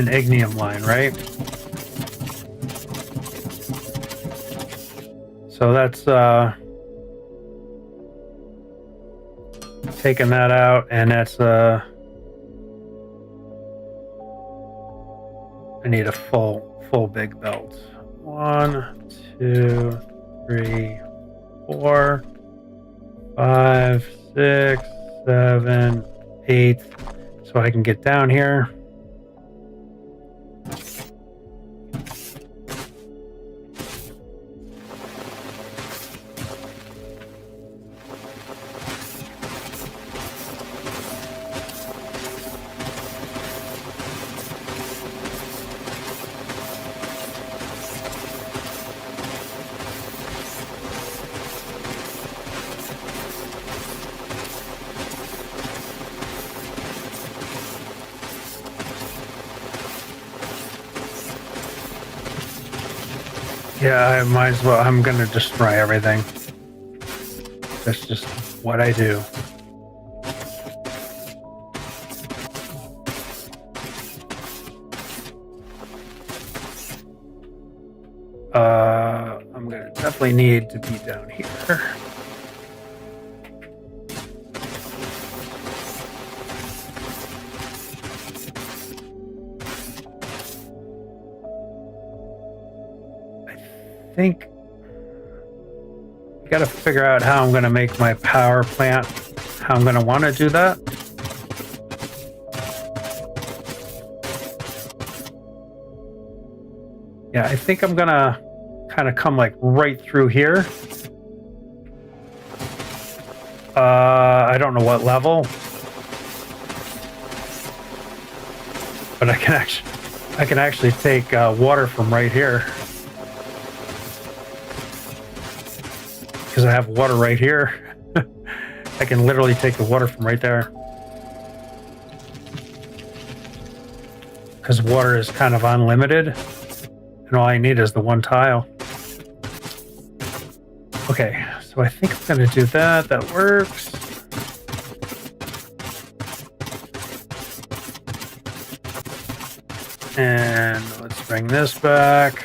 ignium line, right? So that's taking that out, and that's I need a full big belt. 1, 2, 3, 4, 5, 6, 7, 8, so I can get down here. Yeah, I might as well. I'm going to destroy everything. That's just what I do. I'm gonna definitely need to be down here. I think I gotta figure out how I'm gonna make my power plant, how I'm gonna want to do that. Yeah, I think I'm gonna kind of come like right through here. I don't know what level, but I can actually take water from right here because I have water right here. I can literally take the water from right there because water is kind of unlimited, and all I need is the one tile. Okay, so I think I'm going to do that. That works. And let's bring this back.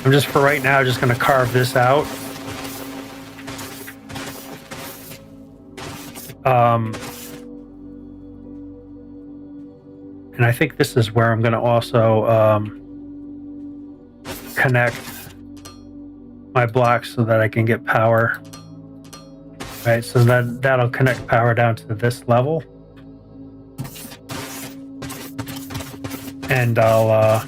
I'm just, for right now, just going to carve this out. And I think this is where I'm going to also connect my blocks so that I can get power. Right, so that'll connect power down to this level. And I'll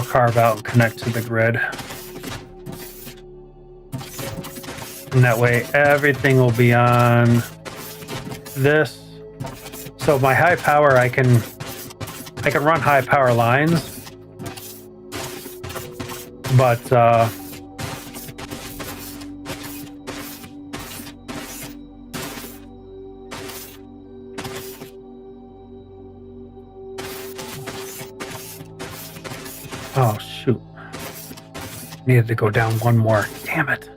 carve out and connect to the grid. And that way everything will be on this. So my high power, I can run high power lines, but oh shoot, needed to go down one more. Damn it.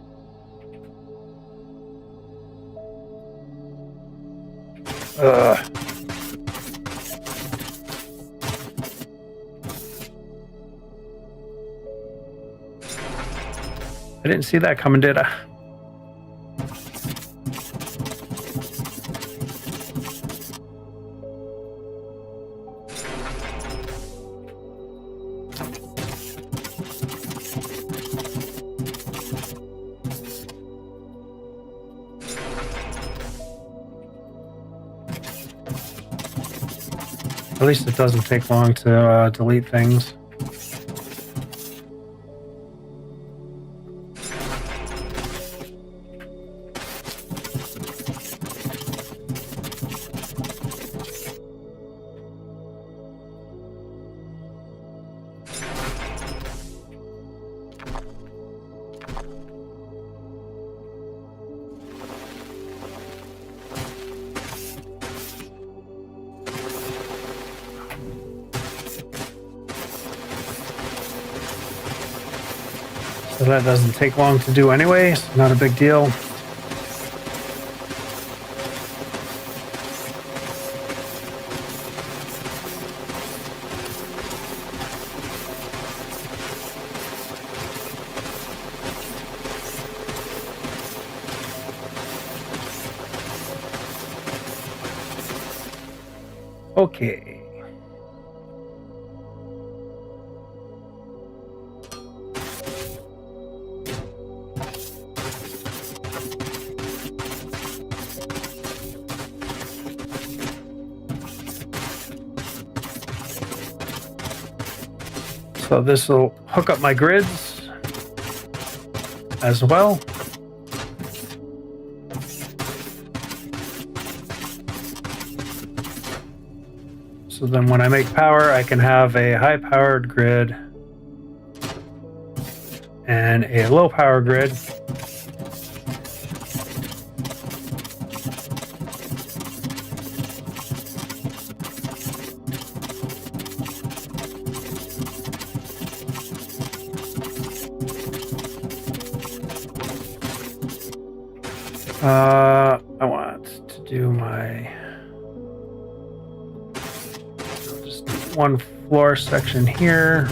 I didn't see that coming, did I? At least it doesn't take long to delete things. So that doesn't take long to do anyway, so not a big deal. Okay. So this will hook up my grids as well. So So then when I make power, I can have a high-powered grid and a low-power grid. I want to do my just one floor section here.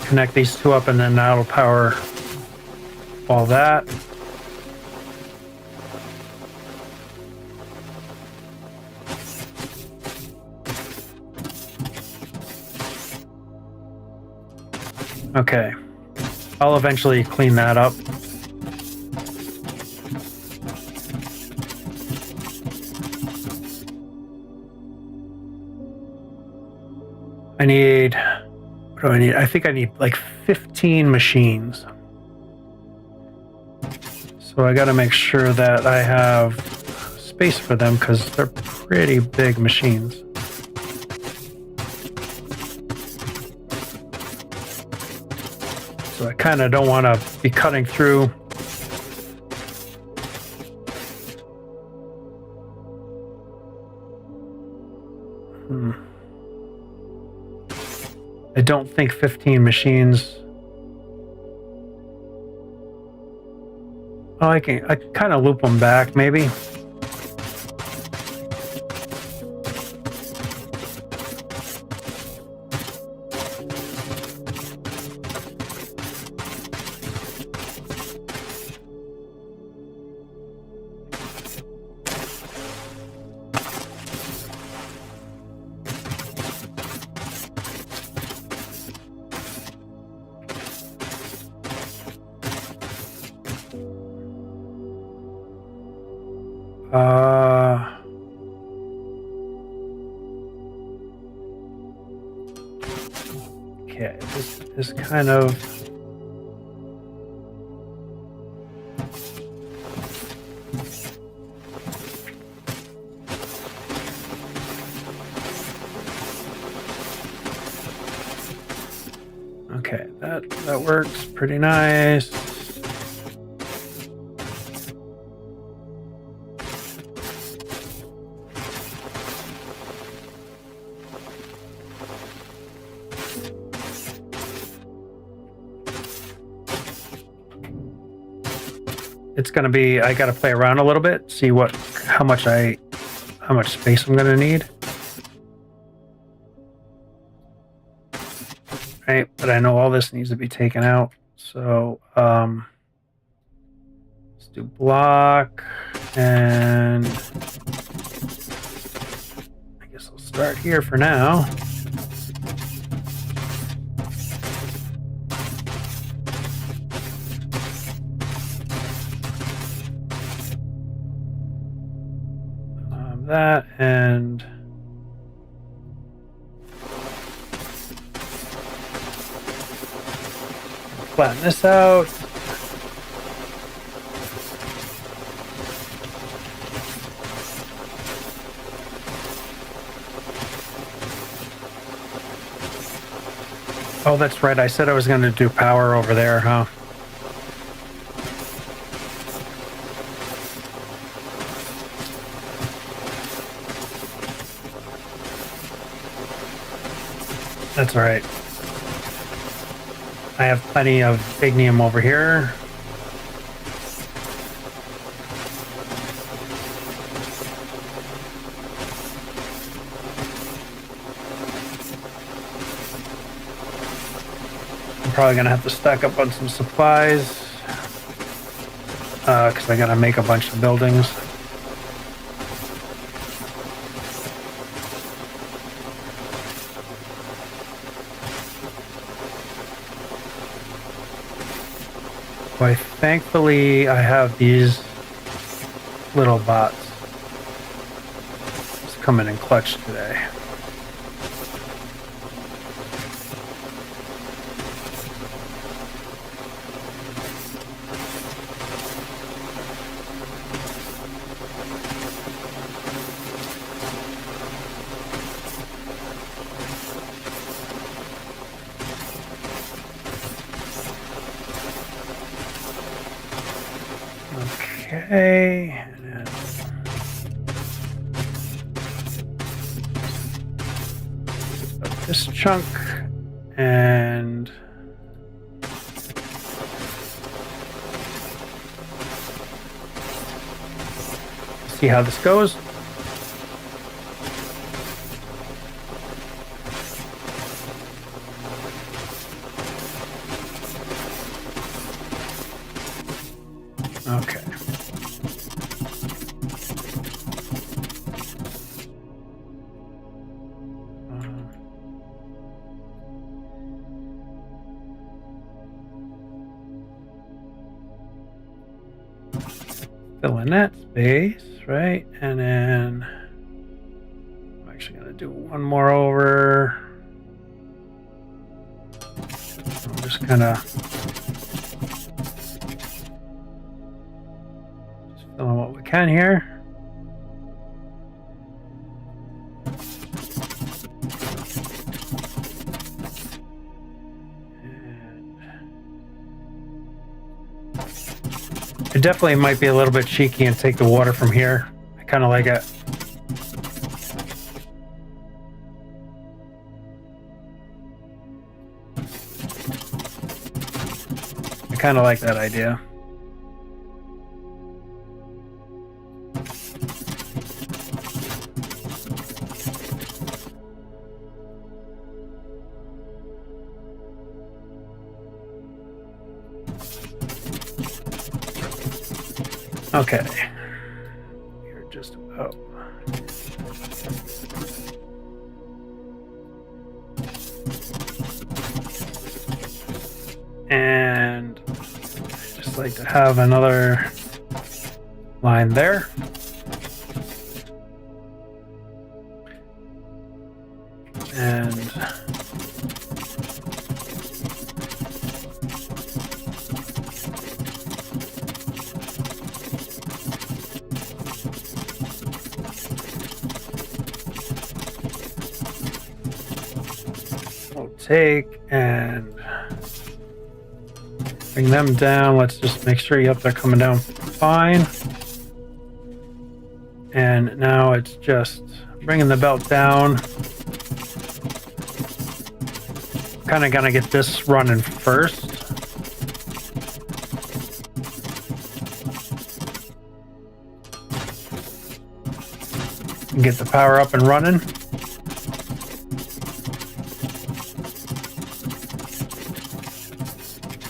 Connect these two up, and then that'll power all that. Okay, I'll eventually clean that up. I need, what do I need? I think I need like 15 machines. So I got to make sure that I have space for them because they're pretty big machines. So I kind of don't want to be cutting through. I don't think 15 machines. Oh, I can kind of loop them back, maybe. Okay, this is kind of okay, that works pretty nice. It's going to be, I got to play around a little bit, see how much space I'm going to need. Right, but I know all this needs to be taken out. So let's do block, and I guess I'll start here for now. That and flatten this out. Oh, that's right. I said I was going to do power over there, huh? That's all right. I have plenty of ignium over here. I'm probably gonna have to stack up on some supplies because I gotta make a bunch of buildings. Why, thankfully, I have these little bots. It's coming in clutch today. Okay. And then this chunk and see how this goes. Okay. Fill in that space, right? And then I'm actually going to do one more over. I'm just kind of fill in what we can here. It definitely might be a little bit cheeky and take the water from here. I kind of like it. I kind of like that idea. Okay, you're just about. And I just like to have another line there. And take and bring them down. Let's just make sure, yep, they're coming down fine. And now it's just bringing the belt down. Kind of gonna get this running first. And get the power up and running.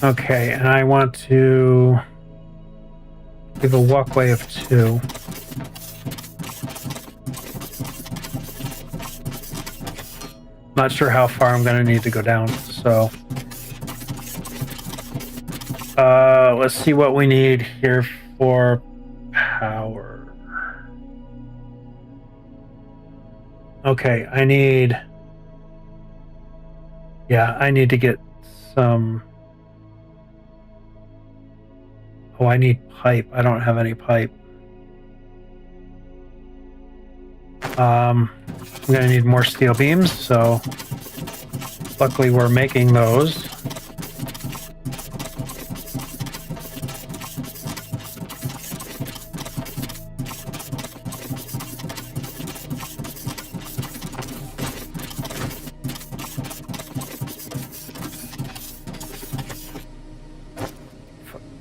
Okay, and I want to leave a walkway of 2. Not sure how far I'm going to need to go down, so let's see what we need here for power. Okay, I need to get some. Oh, I need pipe. I don't have any pipe. I'm going to need more steel beams, so luckily we're making those.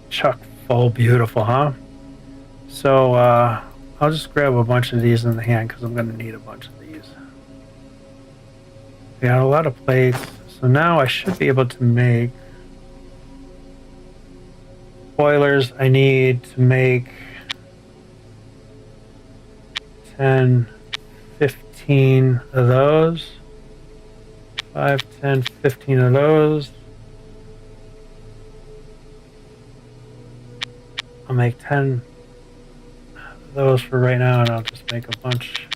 Chuck full, beautiful, huh? So I'll just grab a bunch of these in the hand because I'm going to need a bunch of these. We got a lot of plates, so now I should be able to make boilers. I need to make 10, 15 of those. 5, 10, 15 of those. I'll make 10 of those for right now, and I'll just make a bunch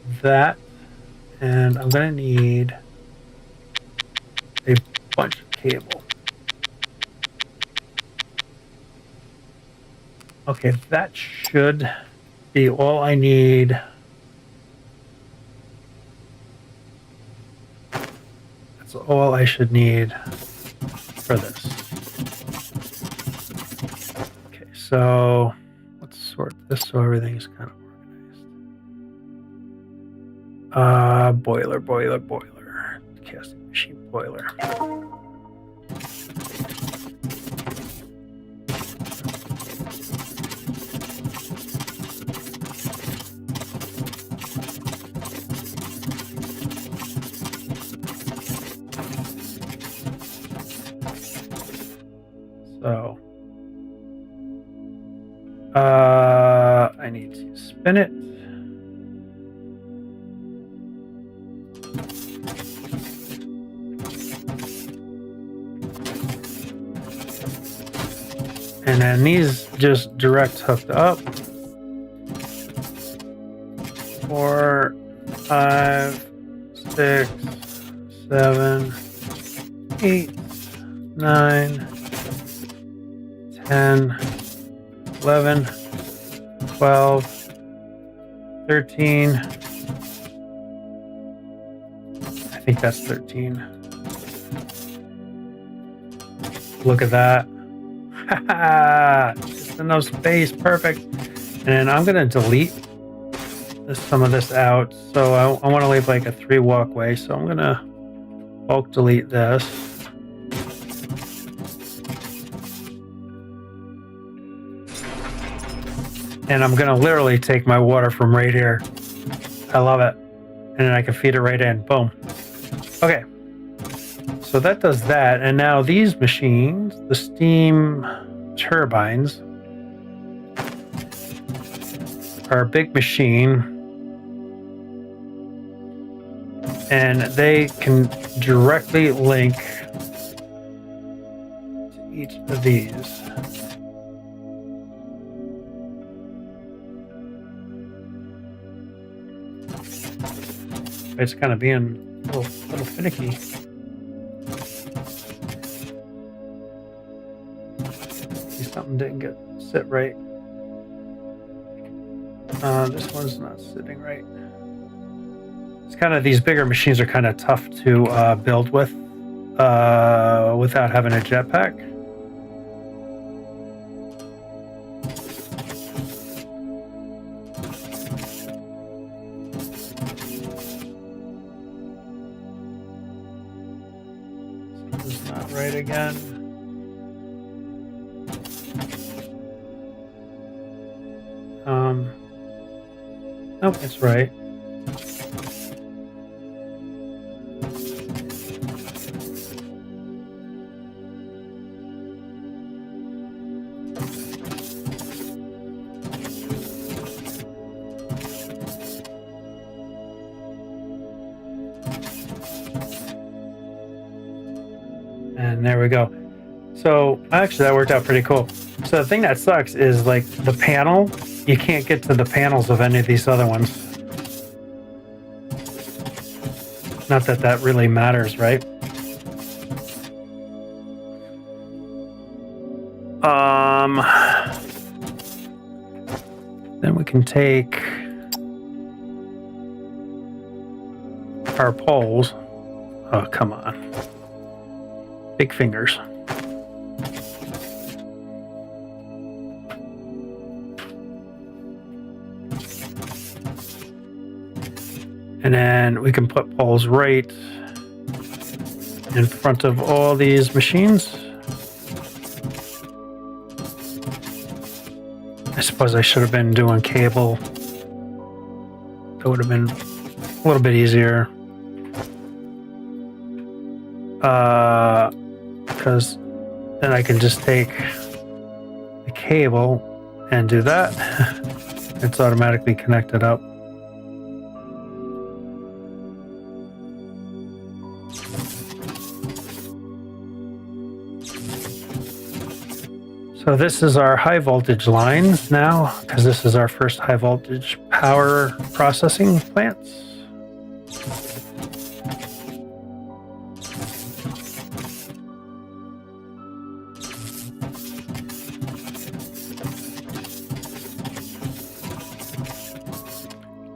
of that. And I'm going to need a bunch of cable. Okay, that should be all I need. That's all I should need for this. Okay, so just so everything's kind of organized. Boiler. Casting machine boiler. So, I need to spin it. And then these just direct hooked up. 4, 5, 6, 7, 8, 9, 10, 11, 12, 13. I think that's 13. Look at that. Just enough space. Perfect. And then I'm going to delete some of this out. So I want to leave like a 3 walkway. So I'm going to bulk delete this. And I'm going to literally take my water from right here. I love it. And then I can feed it right in. Boom. Okay. So that does that. And now these machines, the steam turbines, are a big machine. And they can directly link to each of these. It's kind of being a little finicky. See, something didn't sit right. This one's not sitting right. It's kind of, these bigger machines are kind of tough to build with without having a jetpack. Something's not right again. Nope, it's right. And there we go. So actually that worked out pretty cool. So the thing that sucks is like the panel, you can't get to the panels of any of these other ones. Not that that really matters, right? Then we can take our poles. Oh, come on. Big fingers. And then we can put poles right in front of all these machines. I suppose I should have been doing cable. That would have been a little bit easier. Because then I can just take the cable and do that. It's automatically connected up. So this is our high voltage lines now, because this is our first high voltage power processing plants.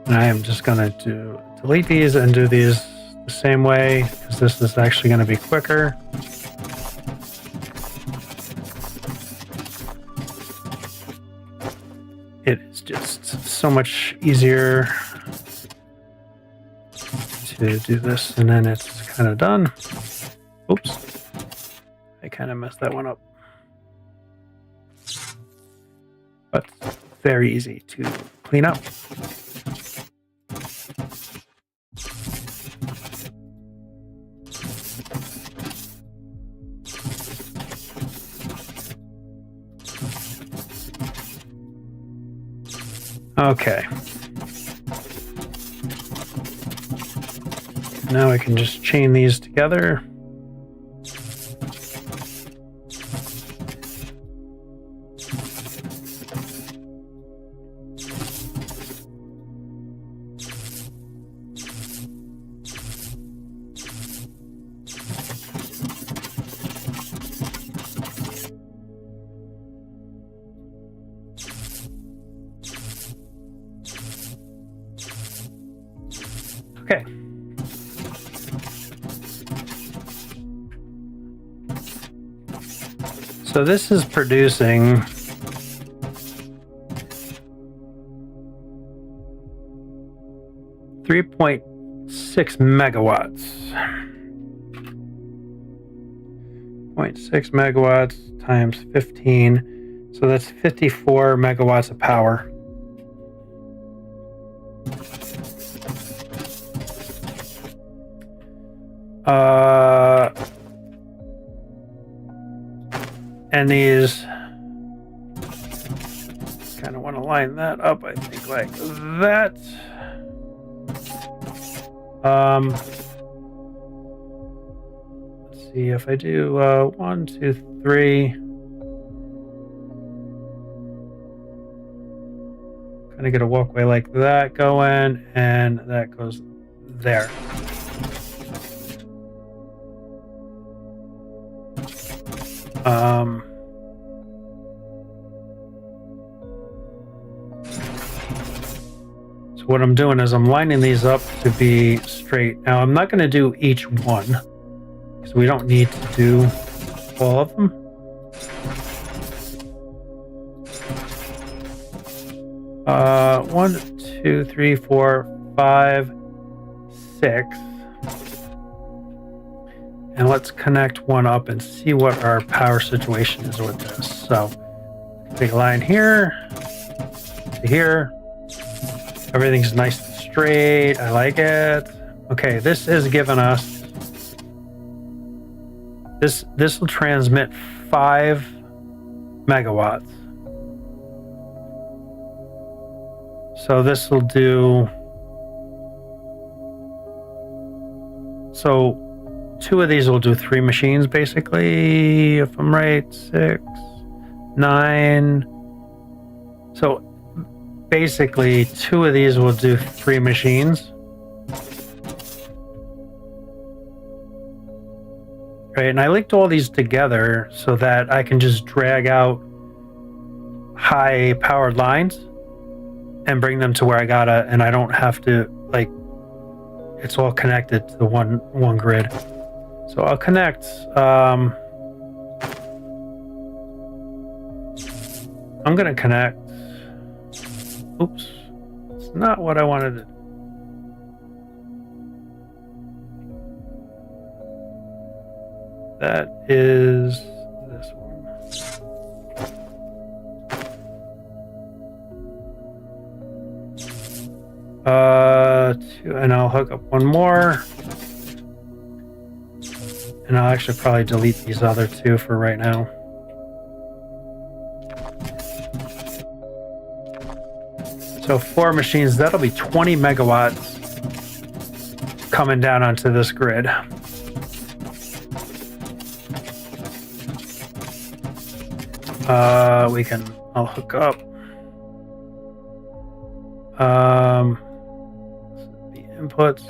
And I am just going to delete these and do these the same way, because this is actually going to be quicker. it is just so much easier to do this, and then it's kind of done. Oops, I kind of messed that one up. But very easy to clean up. Okay. Now I can just chain these together. Okay. So this is producing 3.6 megawatts. 0.6 megawatts times 15. So that's 54 megawatts of power. And these kind of want to line that up, I think, like that. Let's see if I do 1, 2, 3. Kind of get a walkway like that going, and that goes there. So what I'm doing is I'm lining these up to be straight. Now I'm not going to do each one because we don't need to do all of them. One, 2, 3, 4, 5, 6. And let's connect one up and see what our power situation is with this. So, big line here to here. Everything's nice and straight. I like it. Okay, this is giving us... This will transmit 5 megawatts. So this will do... So 2 of these will do 3 machines, basically, if I'm right. 6, 9. So basically 2 of these will do 3 machines. Right, and I linked all these together so that I can just drag out high powered lines and bring them to where I gotta, and I don't have to, like, it's all connected to the one grid. So I'll connect, I'm gonna connect, oops, it's not what I wanted to do. That is this one. And I'll hook up one more. And I'll actually probably delete these other 2 for right now. So 4 machines, that'll be 20 megawatts coming down onto this grid. I'll hook up. The inputs.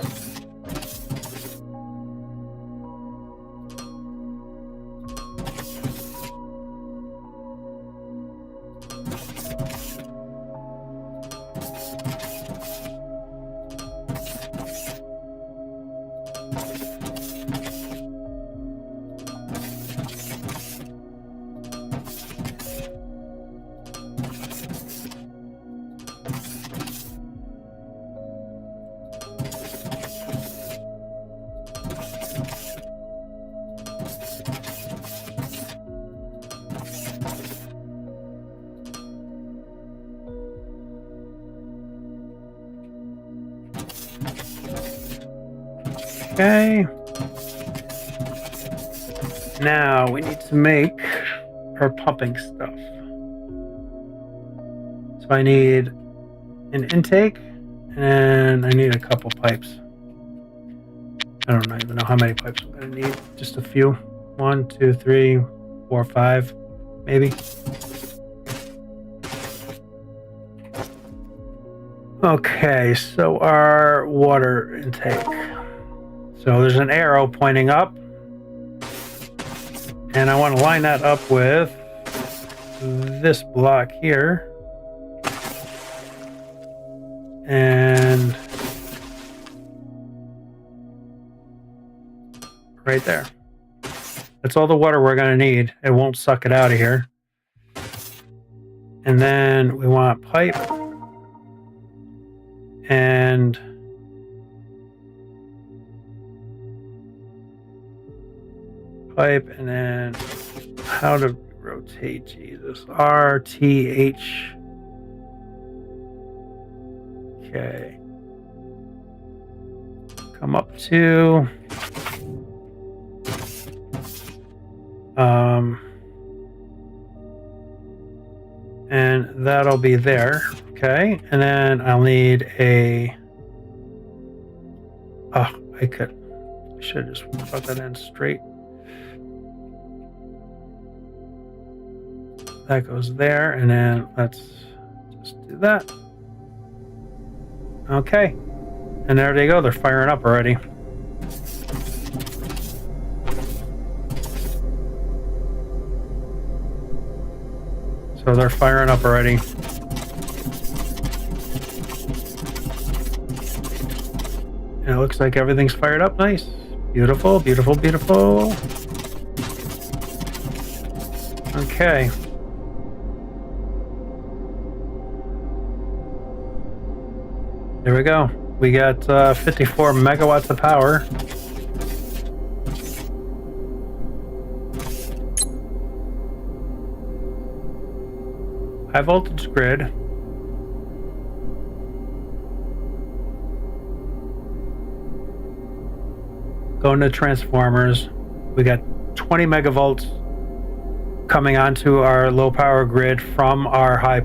Okay. Now we need to make our pumping stuff. So I need an intake and I need a couple pipes. I don't even know how many pipes I'm going to need. Just a few. 1, 2, 3, 4, 5, maybe. Okay, so our water intake. So there's an arrow pointing up. And I want to line that up with this block here. And right there. That's all the water we're going to need. It won't suck it out of here. And then we want pipe. And pipe, and then how to rotate, Jesus. RTH. Okay. Come up to and that'll be there. Okay, and then I'll need a I should have just brought that in straight. That goes there, and then let's just do that. Okay, and there they go. They're firing up already. So they're firing up already. And it looks like everything's fired up. Nice. Beautiful, beautiful, beautiful. Okay. There we go. We got 54 megawatts of power. High voltage grid. Going to transformers. We got 20 megavolts coming onto our low power grid from our high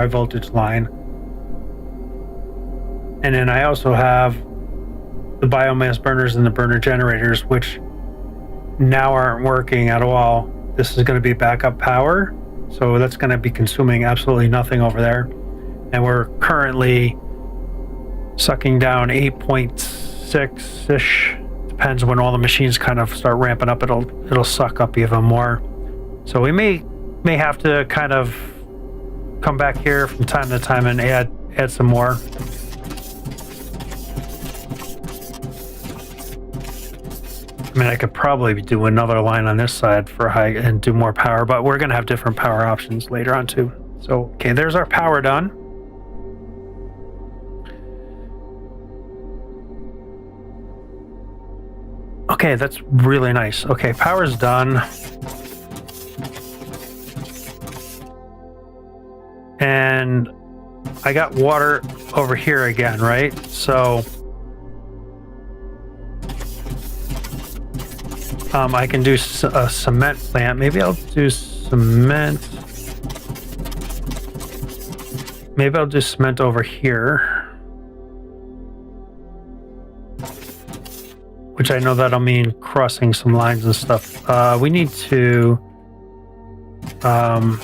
voltage line. And then I also have the biomass burners and the burner generators, which now aren't working at all. This is going to be backup power. So that's going to be consuming absolutely nothing over there. And we're currently sucking down 8.6-ish. Depends when all the machines kind of start ramping up, it'll suck up even more. So we may have to kind of come back here from time to time and add some more. I mean, I could probably do another line on this side for high and do more power, but we're going to have different power options later on too. So, okay, there's our power done. Okay, that's really nice. Okay, power's done. And I got water over here again, right? So I can do a cement plant. Maybe I'll do cement. Maybe I'll do cement over here. Which I know that'll mean crossing some lines and stuff. We need to kind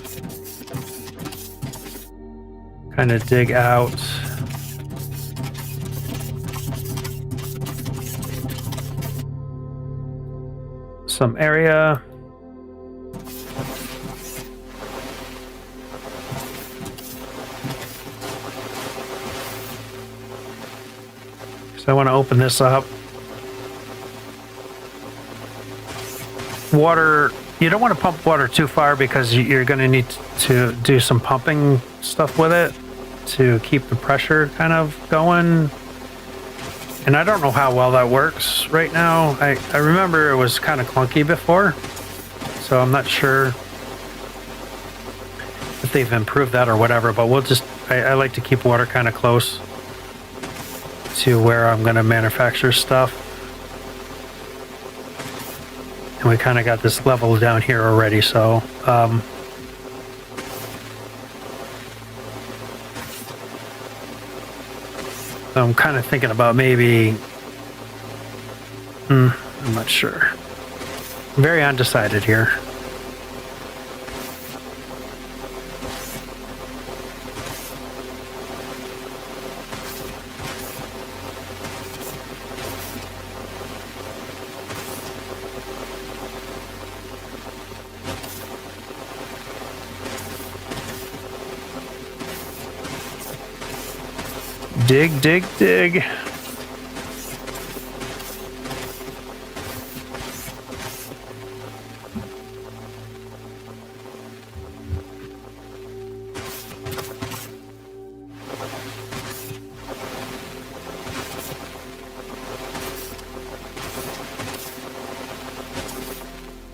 of dig out some area. So I want to open this up. Water, you don't want to pump water too far because you're going to need to do some pumping stuff with it to keep the pressure kind of going. And I don't know how well that works right now. I remember it was kind of clunky before, so I'm not sure if they've improved that or whatever, but we'll just, I like to keep water kind of close to where I'm going to manufacture stuff. And we kind of got this level down here already, so I'm kind of thinking about maybe, I'm not sure. I'm very undecided here. Dig, dig, dig.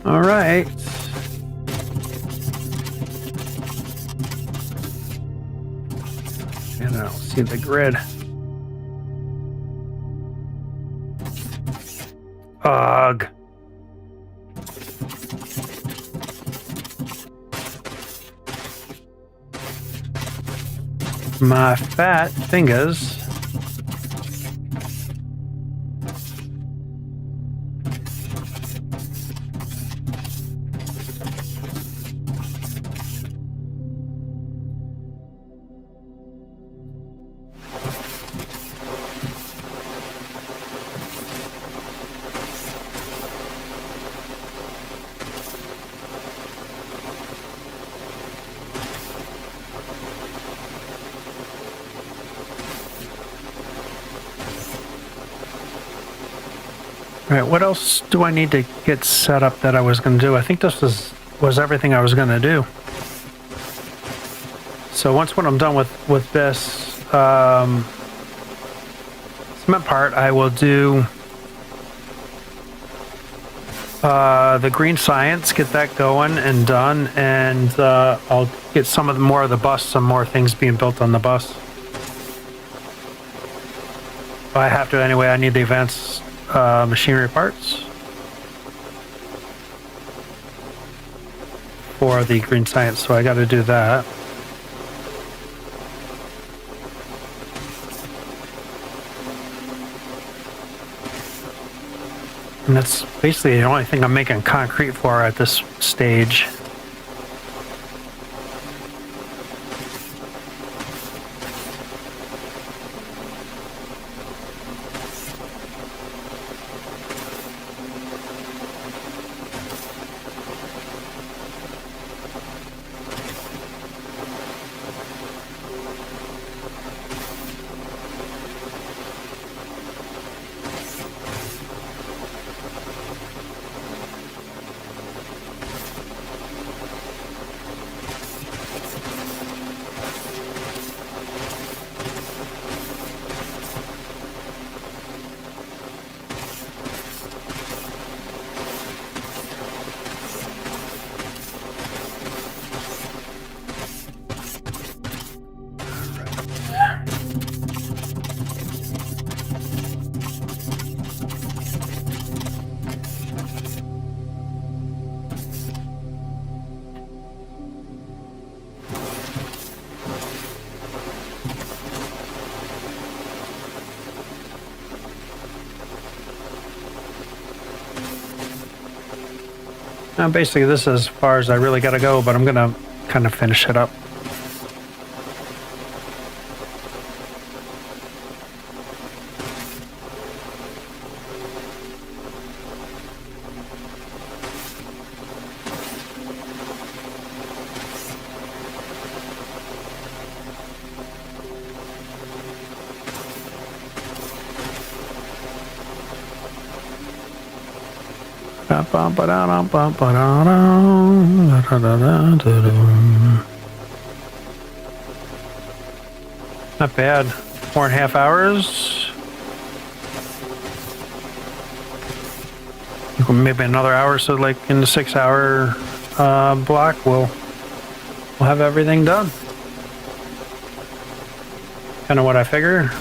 All right. And I don't see the grid. Ugh. My fat fingers. All right, what else do I need to get set up that I was going to do? I think this was everything I was going to do. So when I'm done with this cement part, I will do the green science, get that going and done, and I'll get some more of the bus, some more things being built on the bus. I have to anyway. I need the advanced machinery parts for the green science, so I got to do that. And that's basically the only thing I'm making concrete for at this stage. Now basically this is as far as I really got to go, but I'm going to kind of finish it up. Not bad. 4.5 hours. Maybe another hour, so like in the 6-hour block, we'll have everything done. Kind of what I figure.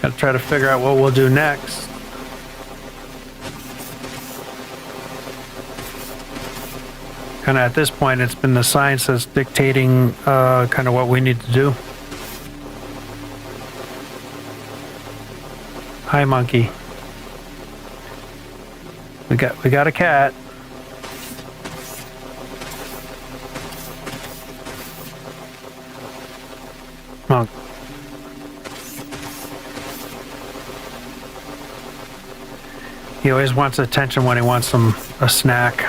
Gotta try to figure out what we'll do next. Kind of at this point, it's been the science that's dictating kind of what we need to do. Hi, monkey. We got a cat. Monk. He always wants attention when he wants a snack.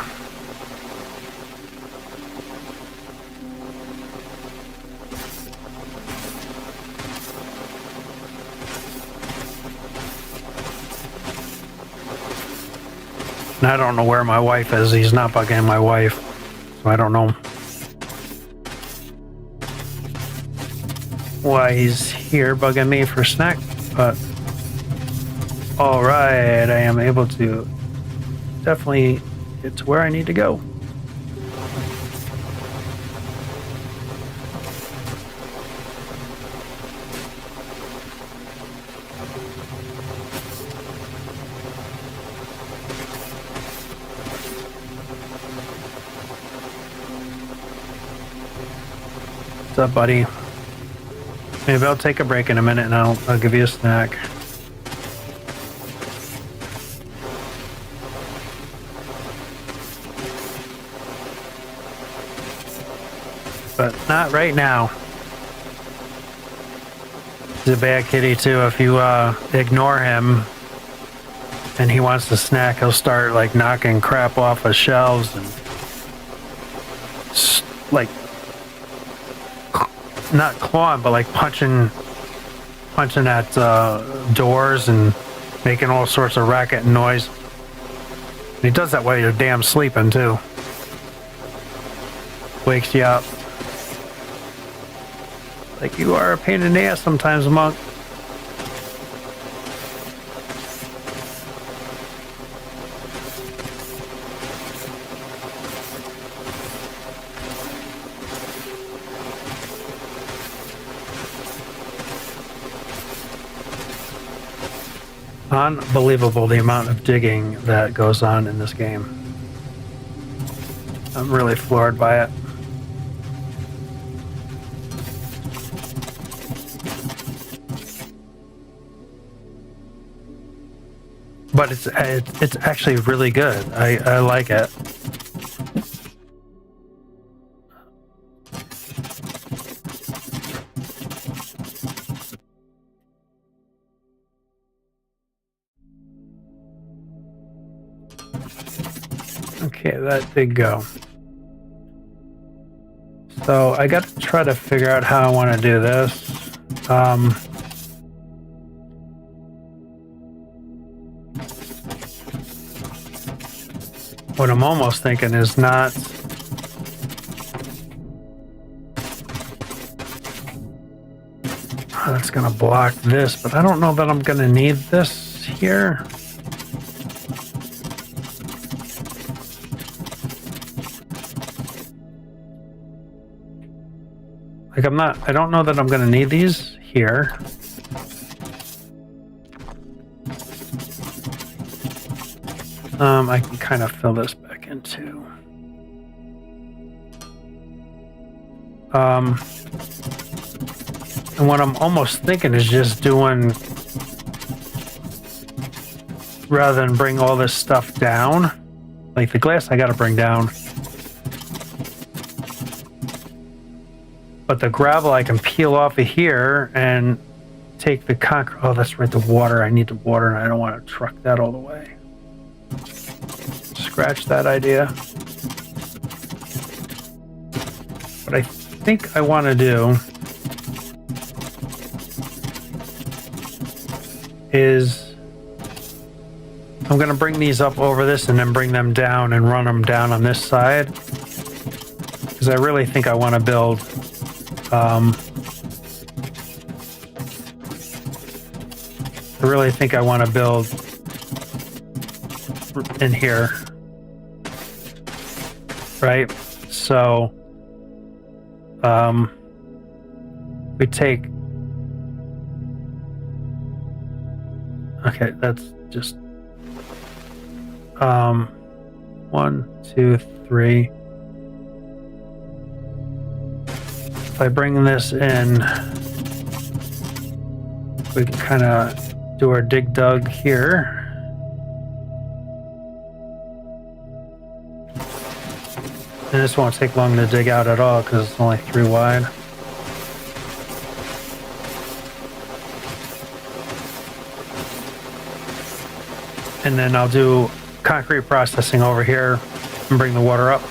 And I don't know where my wife is. He's not bugging my wife, so I don't know why he's here bugging me for snack, but all right, I am able to definitely get to where I need to go. What's up, buddy? Maybe I'll take a break in a minute and I'll give you a snack. But not right now. He's a bad kitty too. If you ignore him and he wants to snack, he'll start like knocking crap off of shelves and like not clawing, but like punching at doors and making all sorts of racket and noise. And he does that while you're damn sleeping too. Wakes you up. Like, you are a pain in the ass sometimes, Monk. Unbelievable the amount of digging that goes on in this game. I'm really floored by it. But it's actually really good. I like it. Okay, that did go. So I got to try to figure out how I want to do this. What I'm almost thinking is not that's gonna block this, but I don't know that I'm gonna need this here. Like I don't know that I'm gonna need these here. I can kind of fill this back in too. And what I'm almost thinking is just doing, rather than bring all this stuff down, like the glass I gotta bring down. But the gravel I can peel off of here and take the concrete. Oh, that's right, the water. I need the water and I don't want to truck that all the way. Scratch that idea. What I think I want to do is I'm going to bring these up over this and then bring them down and run them down on this side, because I really think I want to build in here, right? So we take Okay, that's just 1, 2, 3. If I bring this in, we can kind of do our dig dug here. And this won't take long to dig out at all because it's only 3 wide. And then I'll do concrete processing over here and bring the water up.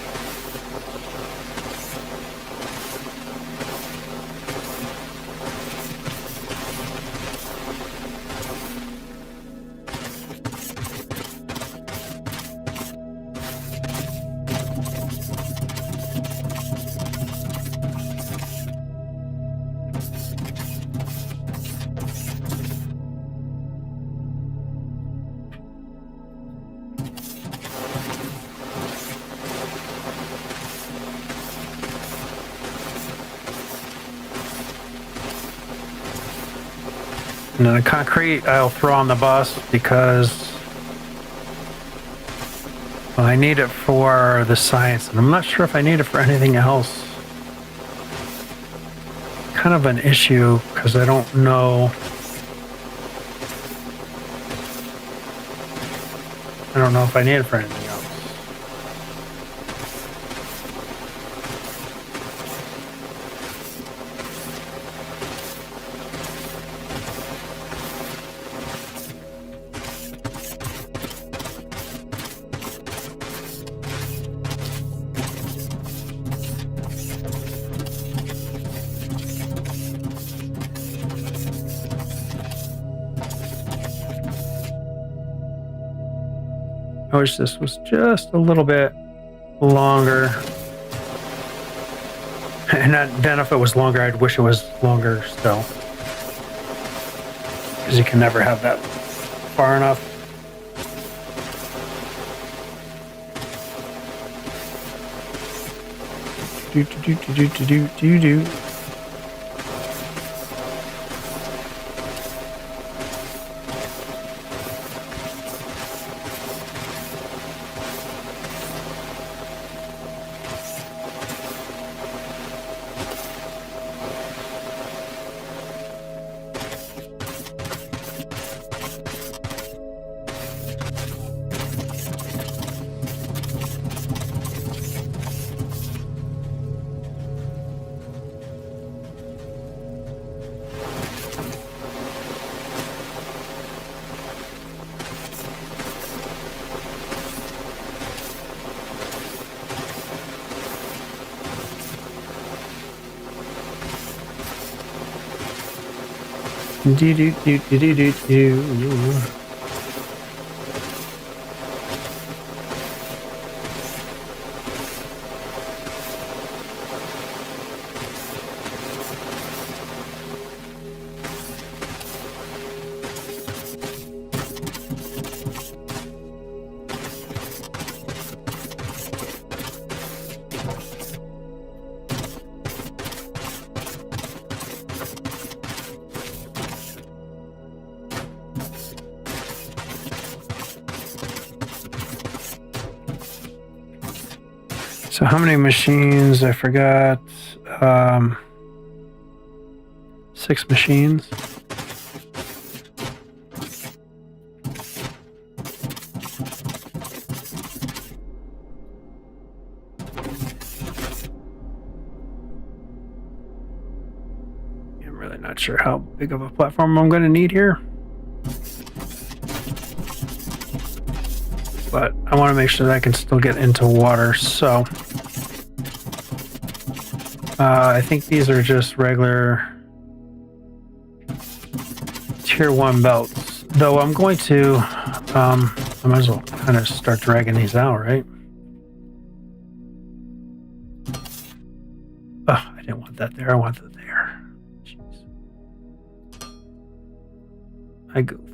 And then the concrete I'll throw on the bus because I need it for the science, and I'm not sure if I need it for anything else. Kind of an issue because I don't know. I don't know if I need it for anything else. I wish this was just a little bit longer. And then if it was longer, I'd wish it was longer still. Because you can never have that far enough. Do. So how many machines? I forgot. 6 machines. I'm really not sure how big of a platform I'm going to need here. But I want to make sure that I can still get into water, so I think these are just regular tier 1 belts, though I'm going to I might as well kind of start dragging these out, right? Oh, I didn't want that there, I want that there. Jeez. I goofed.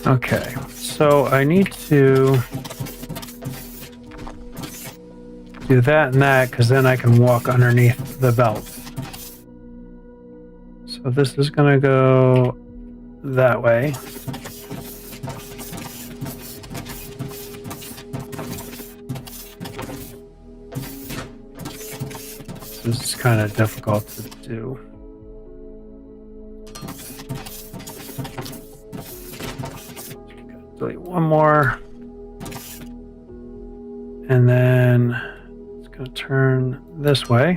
Okay, so I need to do that and that because then I can walk underneath the belt. So this is going to go that way. This is kind of difficult to do. Delete one more. And then it's going to turn this way.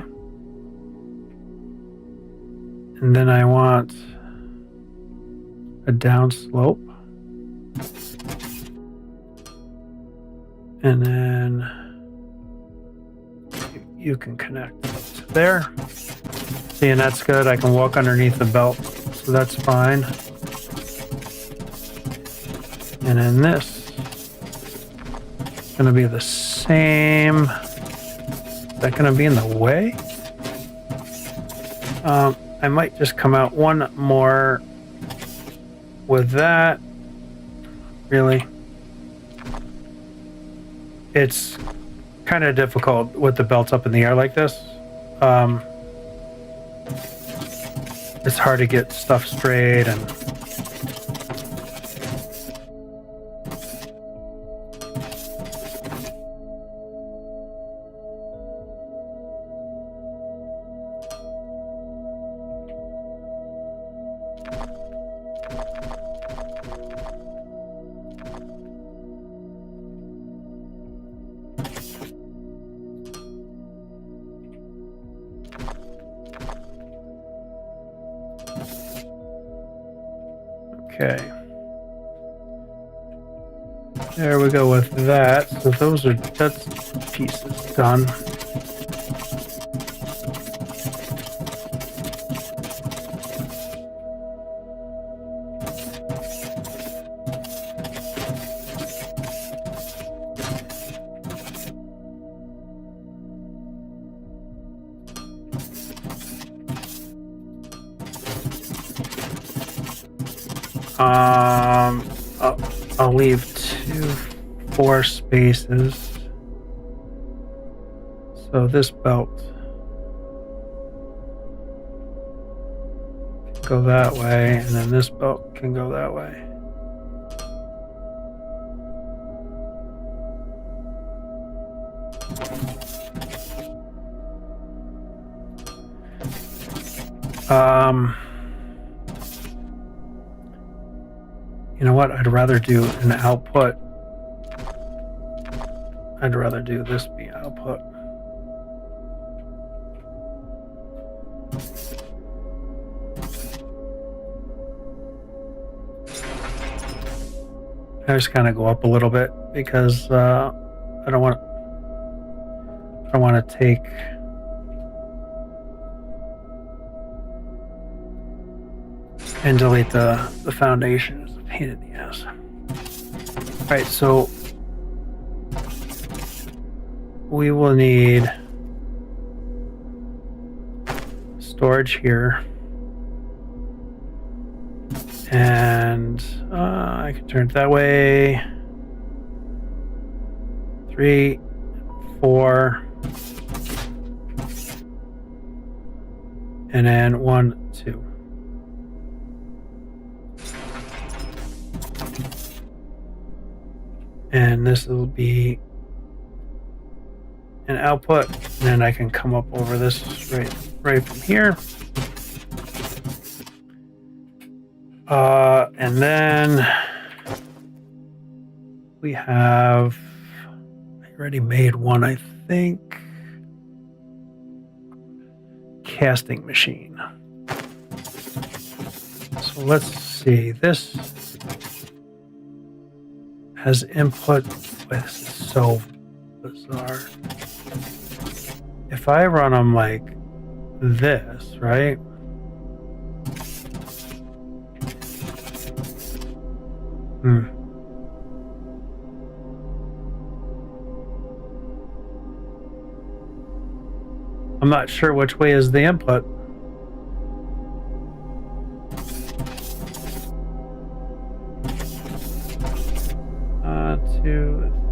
And then I want a down slope. And then you can connect to there. See, and that's good. I can walk underneath the belt, so that's fine. And then this is going to be the same. Is that going to be in the way? I might just come out one more with that. Really? It's kind of difficult with the belts up in the air like this. It's hard to get stuff straight and okay. There we go with that. So that's pieces done. I'll leave 4 spaces. So this belt can go that way, and then this belt can go that way. You know what? I'd rather do an output. I'd rather do this be output. I just kind of go up a little bit because I don't want to take and delete the foundation. It's a pain in the ass. All right, so we will need storage here, and I can turn it that way. 3, 4, and then 1, 2. And this will be an output, and then I can come up over this right from here. And then we have, I already made one, I think, casting machine. So let's see, this has input. This is so bizarre. If I run them like this, right? I'm not sure which way is the input.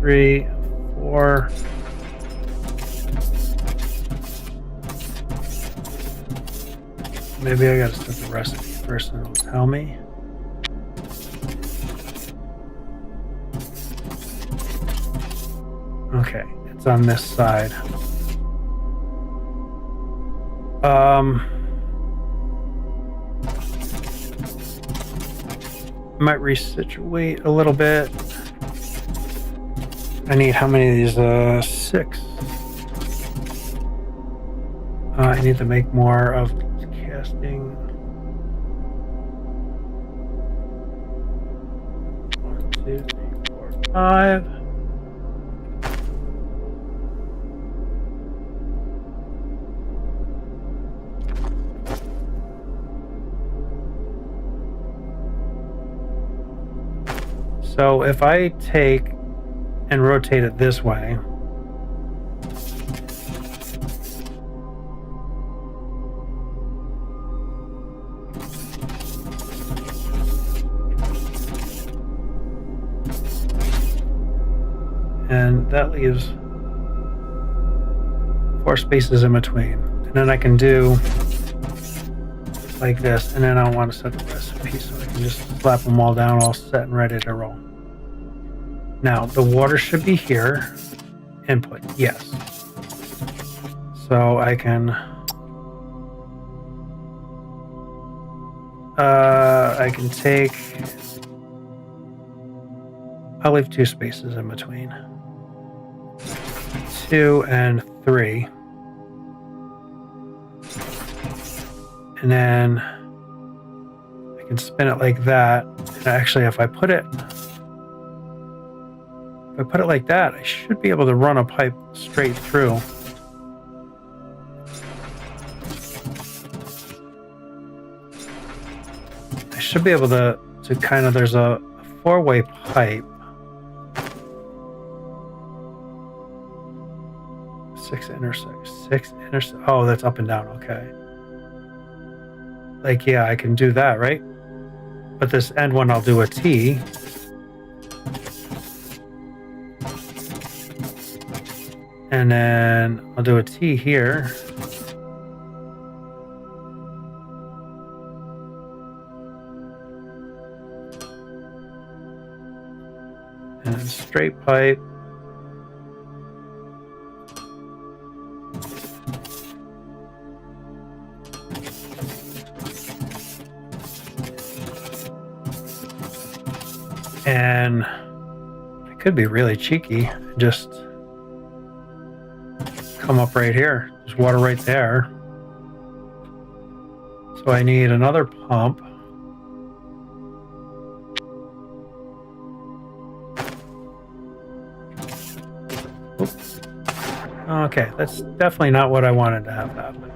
3, 4. Maybe I gotta set the recipe first and it'll tell me. Okay, it's on this side. Might resituate a little bit. I need how many of these? 6. I need to make more of casting. 1, 2, 3, 4, 5. So if I take and rotate it this way, and that leaves 4 spaces in between, and then I can do like this, and then I want to set the recipe so I can just slap them all down all set and ready to roll. Now the water should be here. Input, yes. So I can take, I'll leave 2 spaces in between, 2 and 3, and then I can spin it like that. And actually, if I put it like that, I should be able to run a pipe straight through. I should be able to kind of, there's a 4-way pipe. 6 intersects. Oh, that's up and down. Okay. Like, yeah, I can do that, right? But this end one, I'll do a T. And then I'll do a T here. And straight pipe. And I could be really cheeky and just come up right here. There's water right there. So I need another pump. Oops. Okay, that's definitely not what I wanted to have happen.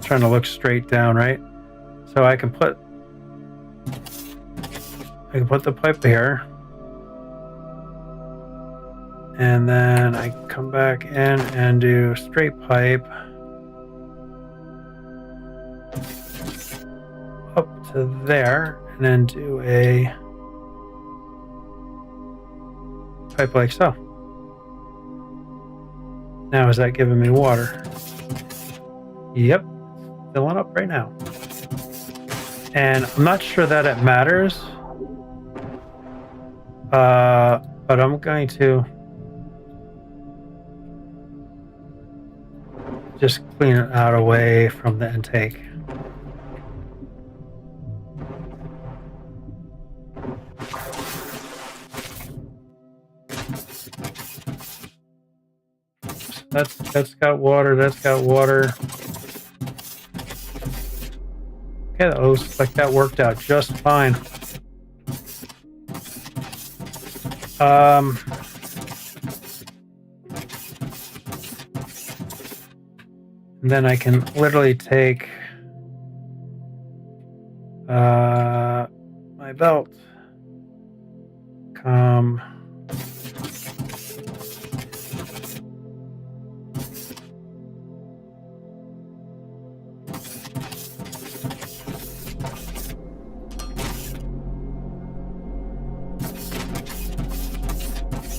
Trying to look straight down, right? So I can put the pipe here, and then I come back in and do straight pipe up to there, and then do a pipe like so. Now is that giving me water? Yep, filling up right now. And I'm not sure that it matters. But I'm going to just clean it out away from the intake. That's got water, that's got water. Okay, that looks like that worked out just fine. And then I can literally take my belt, come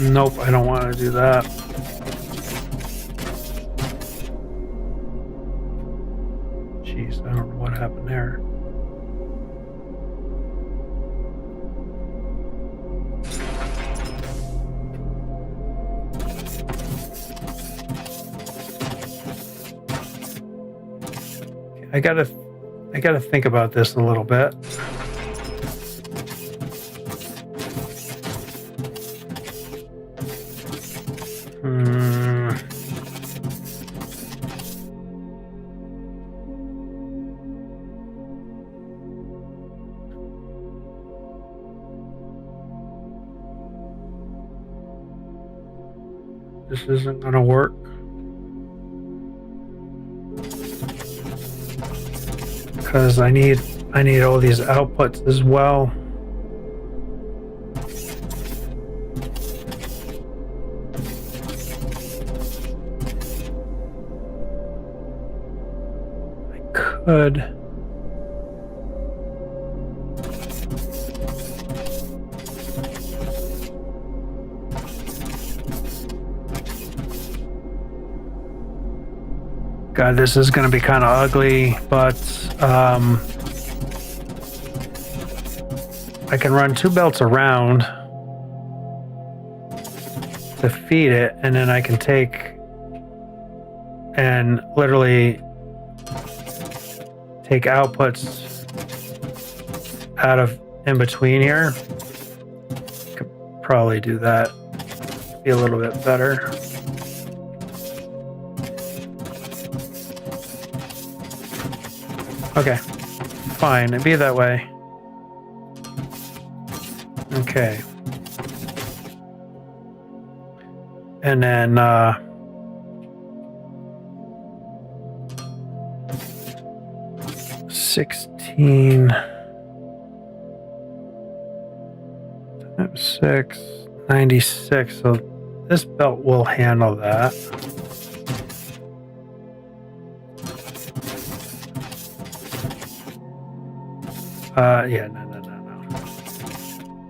Nope, I don't want to do that. Jeez, I don't know what happened there. I gotta think about this a little bit. This isn't gonna work. Because I need all these outputs as well. I could. God, this is going to be kind of ugly, but I can run 2 belts around to feed it, and then I can take and literally take outputs out of in between here. Could probably do that. Be a little bit better. Okay, fine, it'd be that way. Okay. And then, 16 times 6, 96. So this belt will handle that. Yeah, no.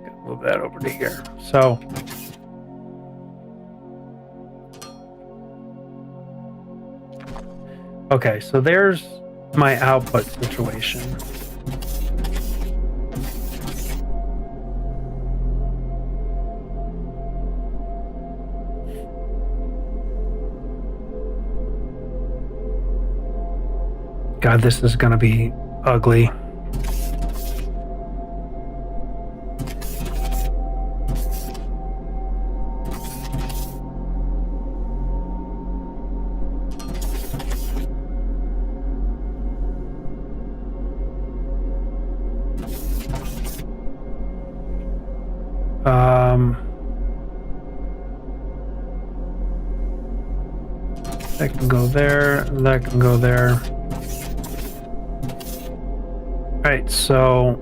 Gotta move that over to here. So, okay, so there's my output situation. God, this is gonna be ugly. That can go there, that can go there. Right, so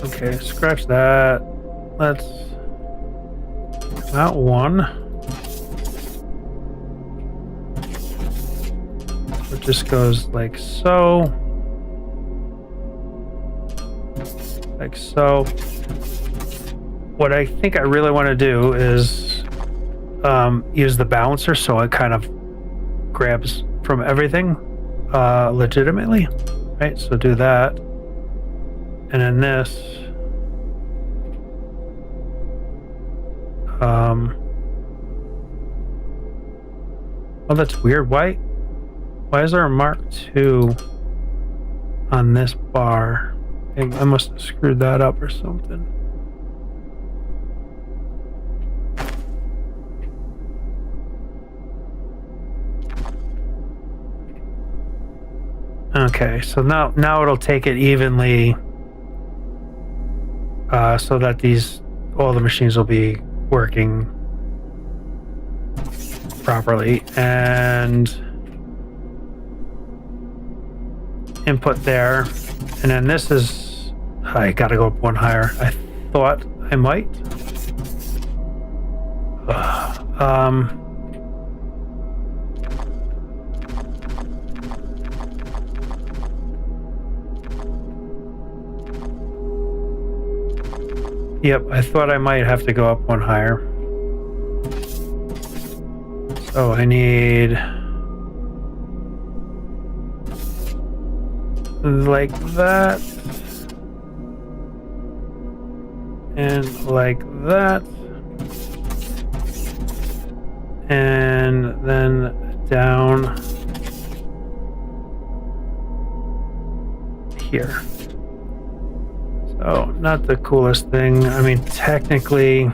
okay, scratch that. Let's out one. It just goes like so. Like so. What I think I really want to do is use the balancer so it kind of grabs from everything legitimately, right? So do that. And then this. Oh, that's weird. Why is there a Mark II on this bar? I must have screwed that up or something. Okay, so now it'll take it evenly, so that all the machines will be working properly, and input there, and then this is, I gotta go up one higher. I thought I might. Yep, I thought I might have to go up one higher. So I need like that and like that, and then down here. So not the coolest thing. I mean, technically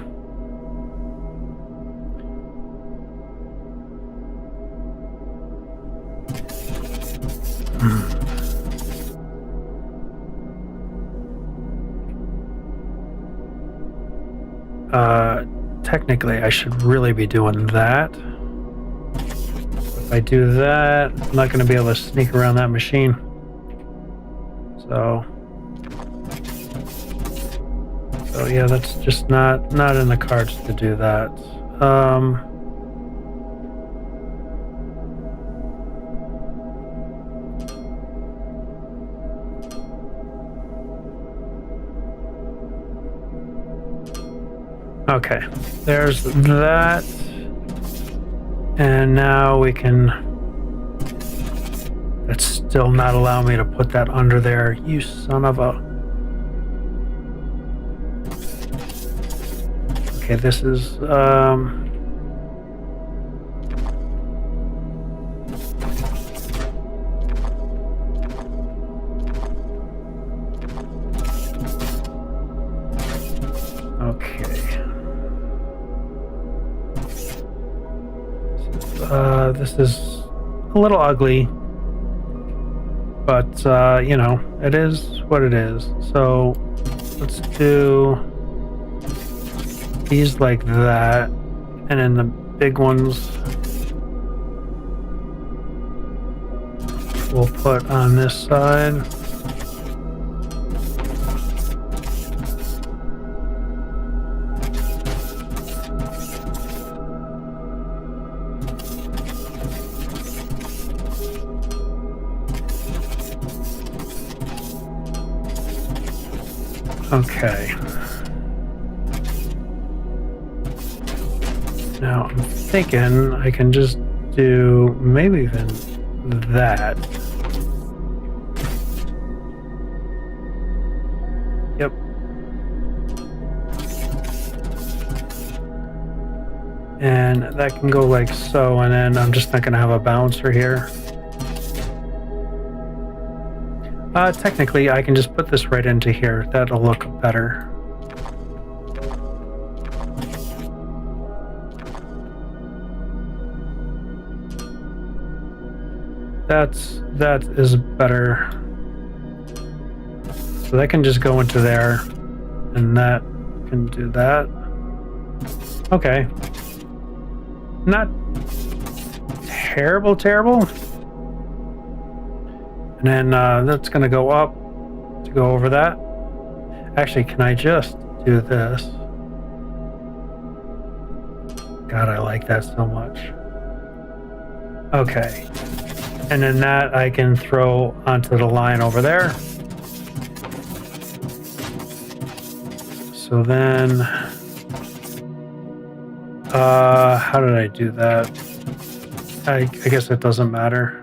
technically I should really be doing that. If I do that, I'm not going to be able to sneak around that machine. So yeah, that's just not in the cards to do that. Okay, there's that. And now we can... That's still not allowing me to put that under there. You son of a... Okay, this is... Okay. This is a little ugly, but you know, it is what it is. So let's do these like that, and then the big ones we'll put on this side. Okay. Now I'm thinking I can just do maybe even that. Yep. And that can go like so, and then I'm just not going to have a bouncer here. Technically, I can just put this right into here. That'll look better. That is better. So that can just go into there, and that can do that. Okay. Not terrible. And then that's going to go up to go over that. Actually, can I just do this? God, I like that so much. Okay. And then that I can throw onto the line over there. So then, how did I do that? I guess it doesn't matter.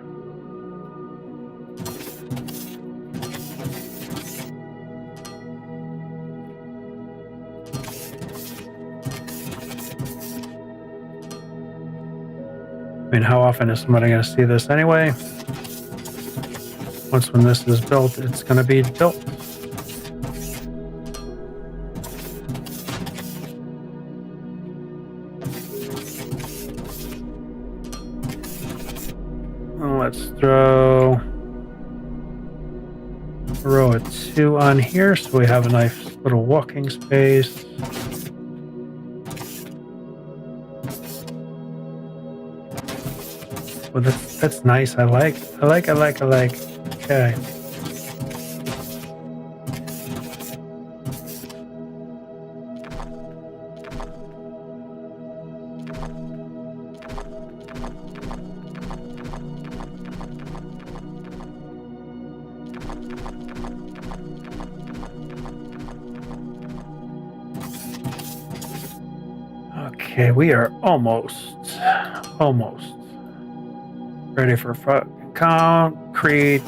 I mean, how often is somebody going to see this anyway? Once when this is built, it's going to be built. Let's throw a row of 2 on here so we have a nice little walking space. Well, that's nice. I like. Okay. Okay, we are almost ready for concrete.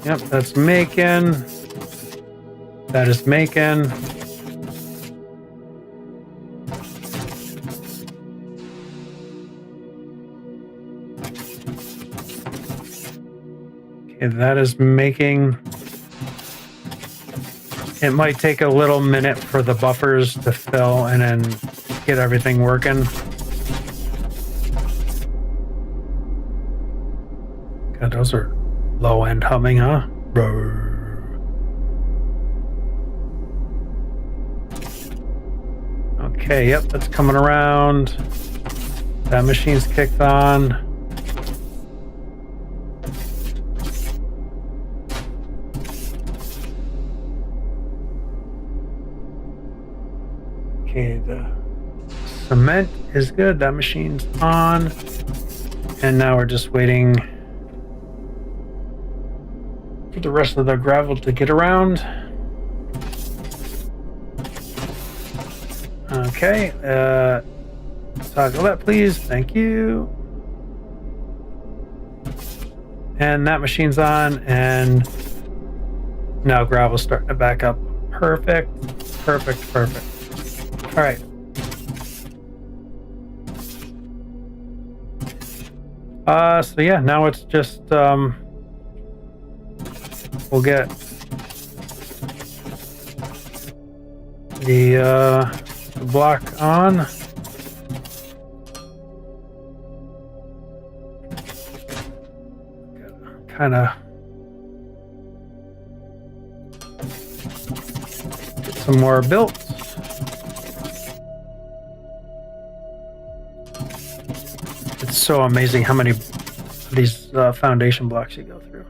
Yep, that's making. That is making. Okay, that is making. It might take a little minute for the buffers to fill and then get everything working. God, those are low-end humming, huh? Okay, yep, that's coming around. That machine's kicked on. Okay, the cement is good. That machine's on. And now we're just waiting for the rest of the gravel to get around. Okay, toggle that, please. Thank you. And that machine's on, and now gravel's starting to back up. Perfect. All right. So yeah, now it's just we'll get the block on. Kind of get some more built. It's so amazing how many of these foundation blocks you go through.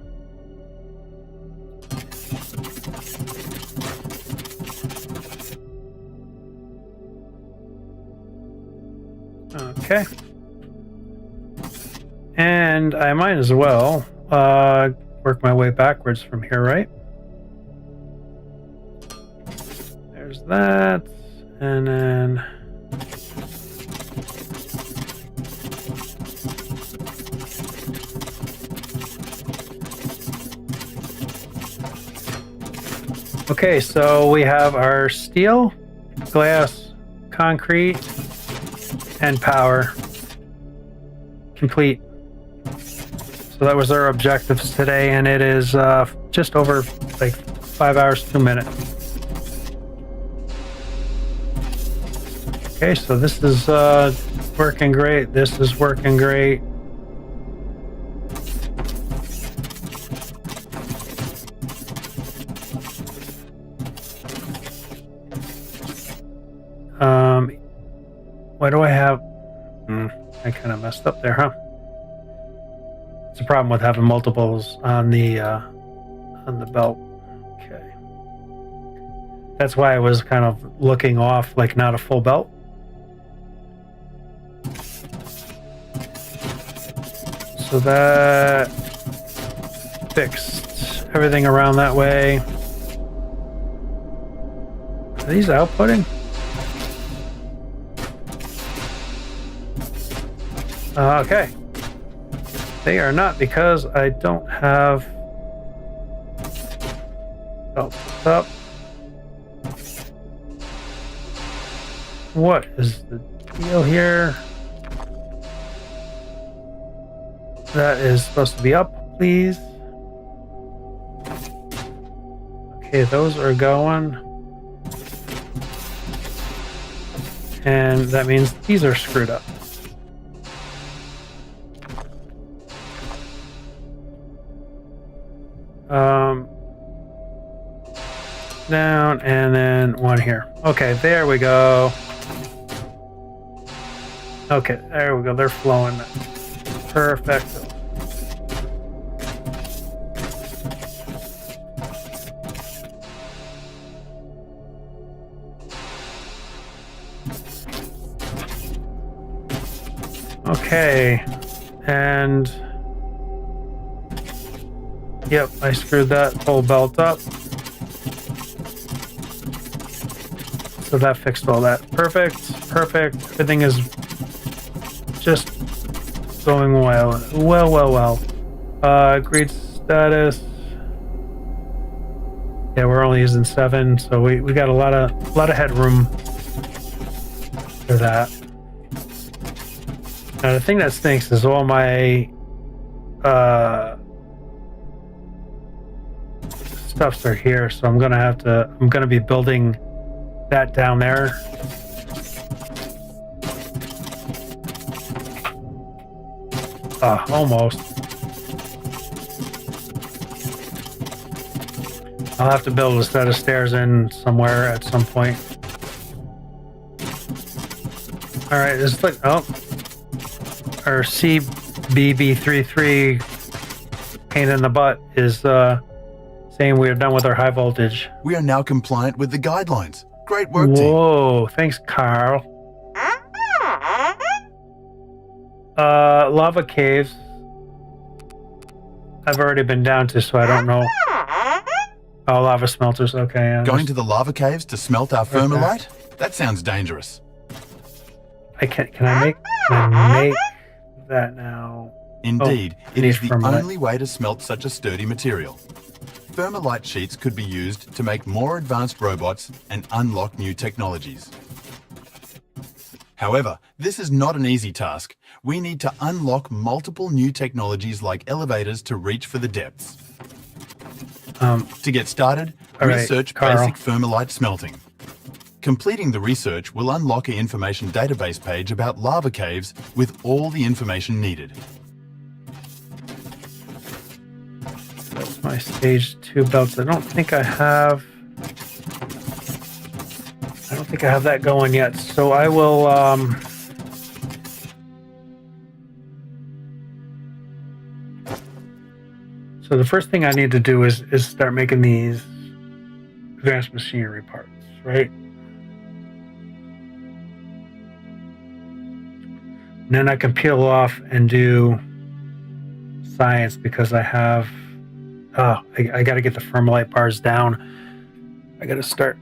Okay. And I might as well work my way backwards from here, right? There's that, and then okay, so we have our steel, glass, concrete, and power complete. So that was our objectives today, and it is just over like 5 hours, 2 minutes. Okay, so this is working great. This is working great. Why do I have... I kind of messed up there, huh? It's a problem with having multiples on the belt. Okay. That's why I was kind of looking off, like not a full belt. So that fixed everything around that way. Are these outputting? Okay. They are not, because I don't have belts up. What is the deal here? That is supposed to be up, please. Okay, those are going. And that means these are screwed up. Down, and then one here. Okay, there we go. Okay, there we go. They're flowing. Perfect. Okay, and Yep, I screwed that whole belt up. So that fixed all that. Perfect, perfect. Everything is just going well. Well. Agreed status. Yeah, we're only using 7, so we got a lot of headroom for that. Now the thing that stinks is all my stuffs are here, so I'm gonna be building that down there. Almost. I'll have to build a set of stairs in somewhere at some point. All right, it's like, oh, our CBB33 pain in the butt is saying we are done with our high voltage. We are now compliant with the guidelines. Great work, team. Whoa, thanks, Carl. Lava caves. I've already been down to, so I don't know. Oh, lava smelters. Okay. Yeah, Going to the lava caves to smelt our thermalite? That sounds dangerous. Can I make that now? Indeed, Oh, it is the thermalite. only way to smelt such a sturdy material. Thermalite sheets could be used to make more advanced robots and unlock new technologies. However, this is not an easy task. We need to unlock multiple new technologies like elevators to reach for the depths. To get started, research basic thermalite smelting. Completing the research will unlock an information database page about lava caves with all the information needed. That's my stage 2 belts. I don't think I have that going yet. So I will so the first thing I need to do is start making these advanced machinery parts, right? And then I can peel off and do science because I have I got to get the thermalite bars down. I got to start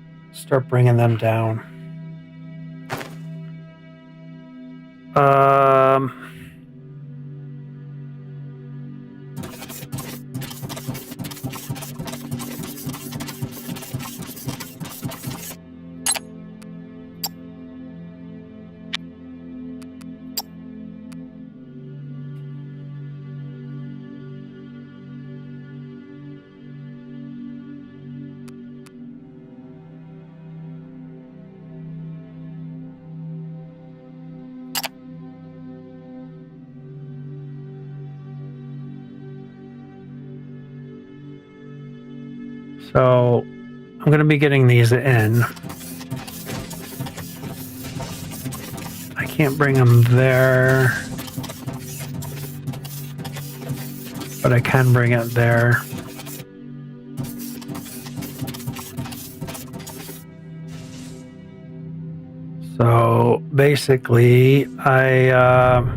bringing them down. So I'm going to be getting these in. I can't bring them there, but I can bring it there. So basically, I'm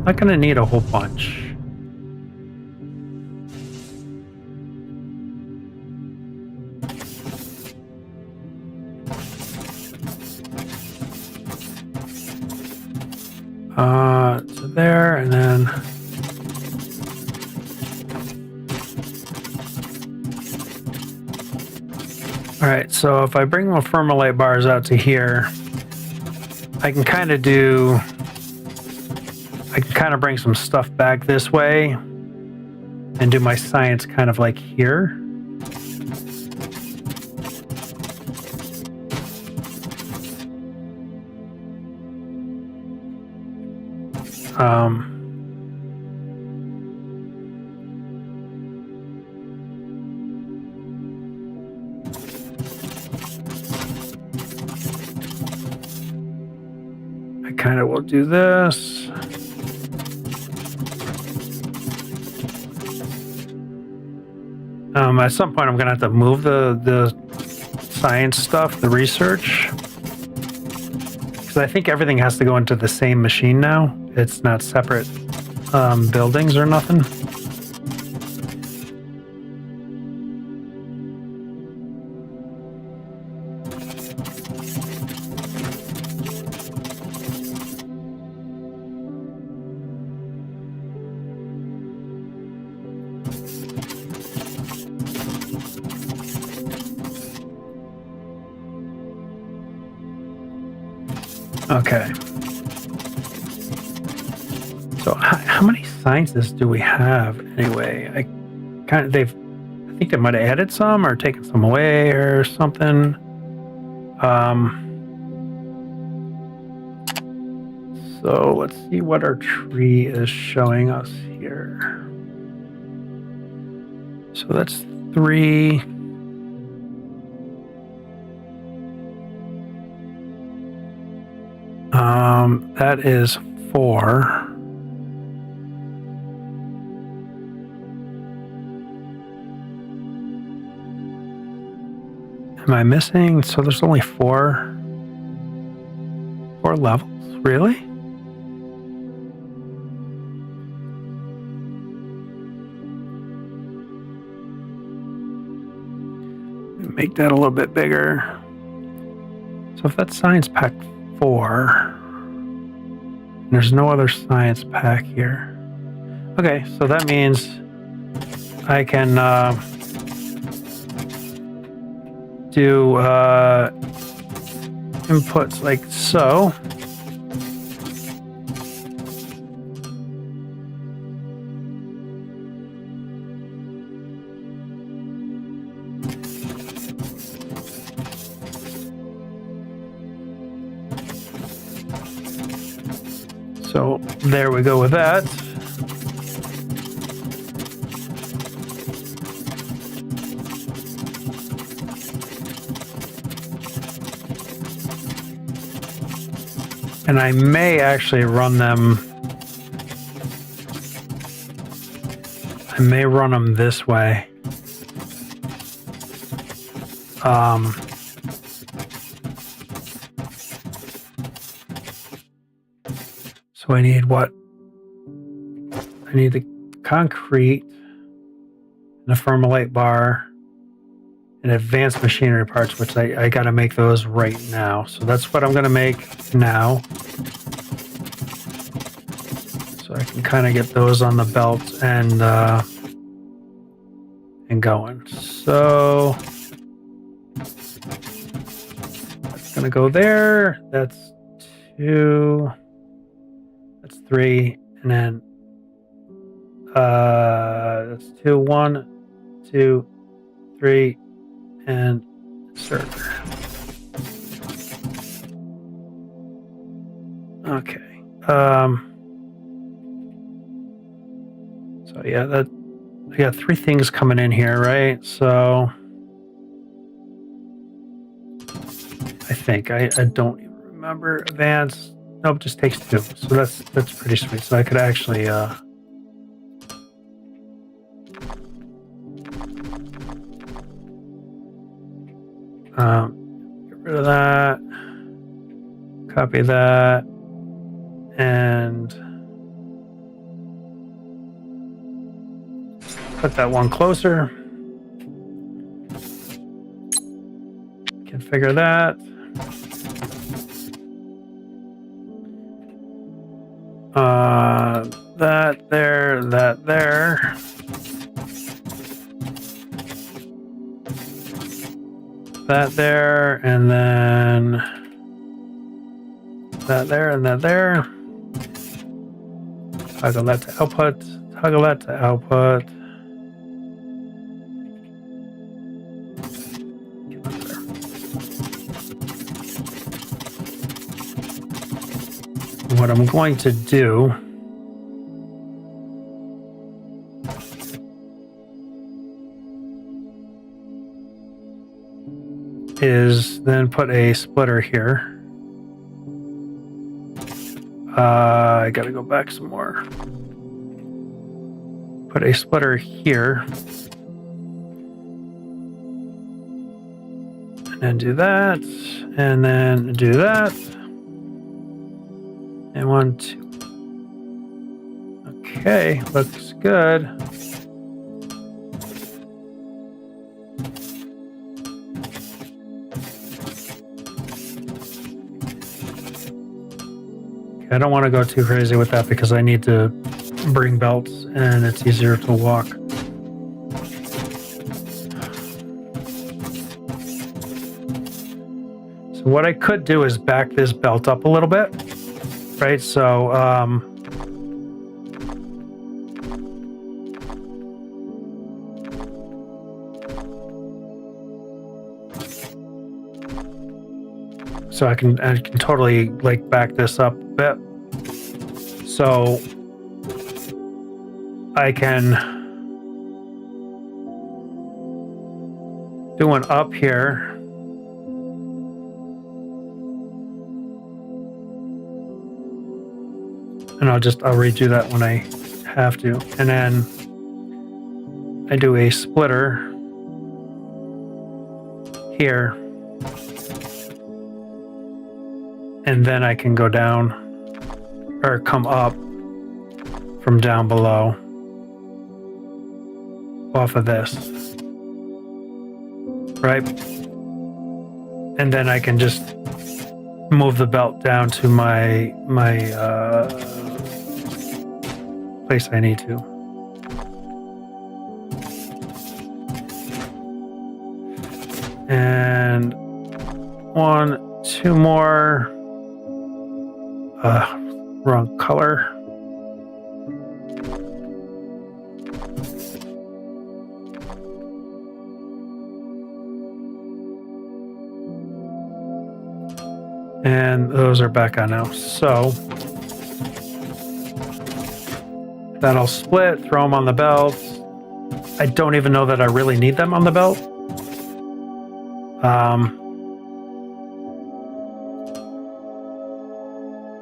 not going to need a whole bunch. So there, and then all right, so if I bring my thermalite bars out to here, I can kind of bring some stuff back this way and do my science kind of like here. I kind of will do this. At some point, I'm going to have to move the science stuff, the research, because I think everything has to go into the same machine now. It's not separate buildings or nothing. Okay. So how many scientists do we have anyway? I think they might have added some or taken some away or something. So let's see what our tree is showing us here. So that's 3. That is 4. Am I missing? So there's only 4 levels, really? Make that a little bit bigger. So if that's science pack 4, and there's no other science pack here. Okay, so that means I can do inputs like so. So there we go with that. And I may actually run them. I may run them this way. So I need what? I need the concrete, and a thermalite bar, and advanced machinery parts, which I got to make those right now. So that's what I'm going to make now. So I can kind of get those on the belt and going. So that's going to go there. That's 2. That's 3, and then that's 2, 1, 2, 3, and insert. Okay. So yeah, that we got 3 things coming in here, right? So I think I don't even remember advanced. Nope, just takes 2. So that's pretty sweet. So I could actually get rid of that, copy that, and put that one closer. Configure that. That there, that there. That there, and then that there, and that there. Toggle that to output, toggle that to output. What I'm going to do is then put a splitter here. I gotta go back some more. Put a splitter here. And then do that. And then do that. And 1, 2. Okay, looks good. I don't want to go too crazy with that because I need to bring belts and it's easier to walk. So what I could do is back this belt up a little bit, right? So so I can totally like back this up a bit, so I can do one up here. And I'll redo that when I have to. And then I do a splitter here. And then I can go down or come up from down below off of this. Right? And then I can just move the belt down to my place I need to. And 1, 2 more. Wrong color. And those are back on now. So that'll split, throw them on the belt. I don't even know that I really need them on the belt.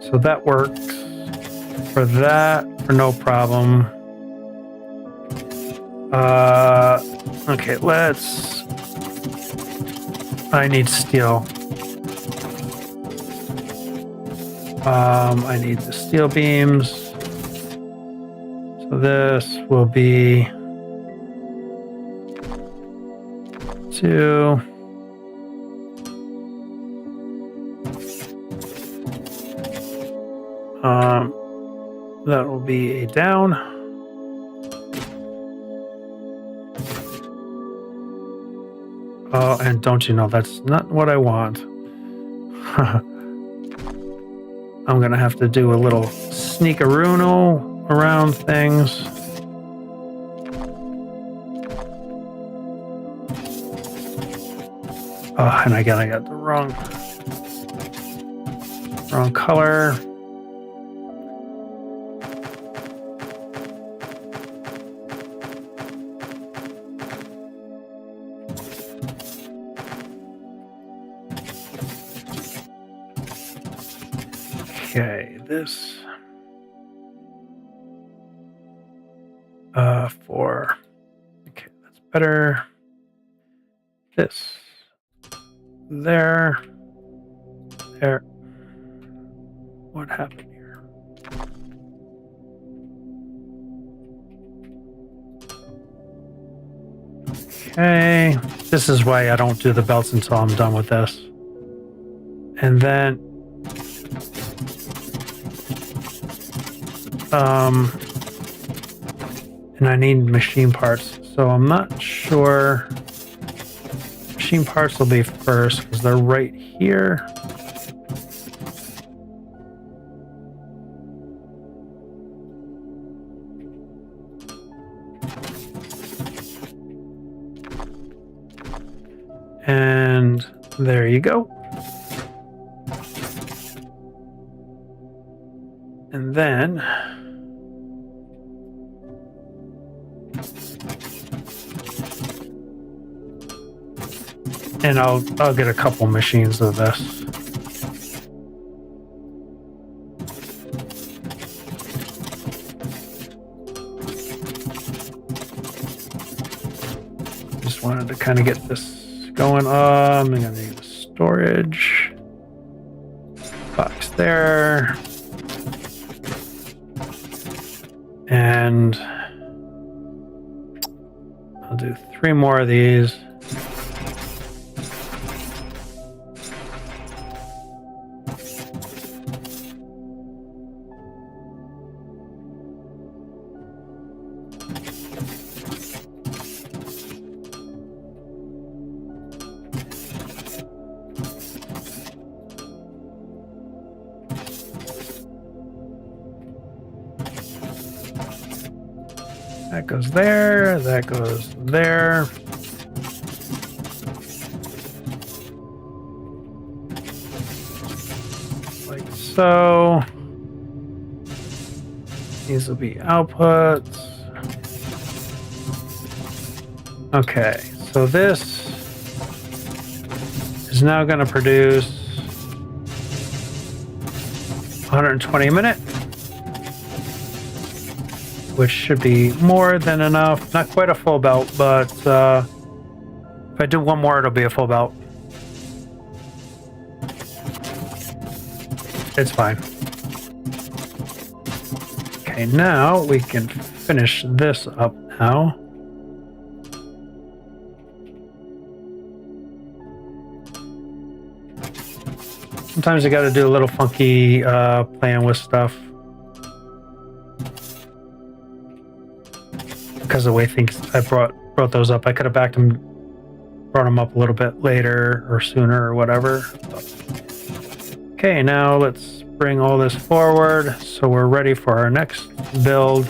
So that works for that, for no problem. Okay, I need steel. I need the steel beams. So this will be 2. That will be a down. Oh, and don't you know, that's not what I want. I'm gonna have to do a little sneakaroono around things. Oh, and again, I got the wrong color. Okay, this okay, that's better. This there. What happened here? Okay, this is why I don't do the belts until I'm done with this. And then and I need machine parts, so I'm not sure. Machine parts will be first because they're right here. And there you go. And then I'll get a couple machines of this. Just wanted to kind of get this going. I'm gonna need a storage box there. And I'll do 3 more of these. That goes there. That goes there. Like so. These will be outputs. Okay, so this is now going to produce 120 a minute, which should be more than enough. Not quite a full belt, but if I do one more, it'll be a full belt. It's fine. Okay, now we can finish this up now. Sometimes you got to do a little funky playing with stuff because of the way things I brought those up. I could have brought them up a little bit later or sooner or whatever. Okay, now let's bring all this forward so we're ready for our next build.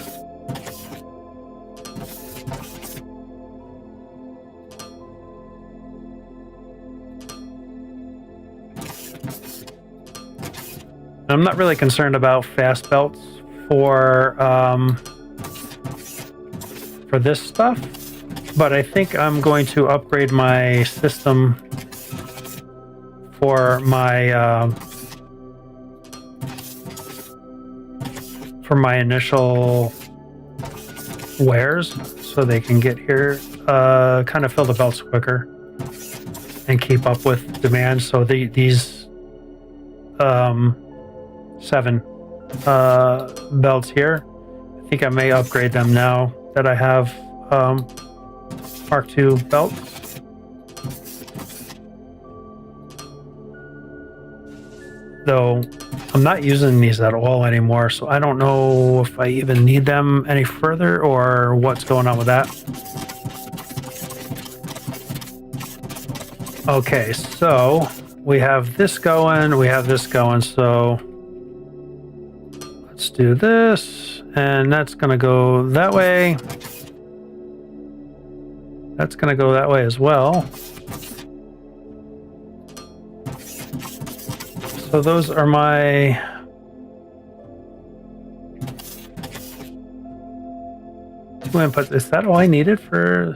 I'm not really concerned about fast belts for this stuff, but I think I'm going to upgrade my system for my initial wares, so they can get here, kind of fill the belts quicker and keep up with demand. So these 7 belts here, I think I may upgrade them now that I have Mark II belts. Though I'm not using these at all anymore, so I don't know if I even need them any further or what's going on with that. Okay, so we have this going, we have this going, so let's do this, and that's going to go that way. That's going to go that way as well. So those are my 2 inputs. Is that all I needed for?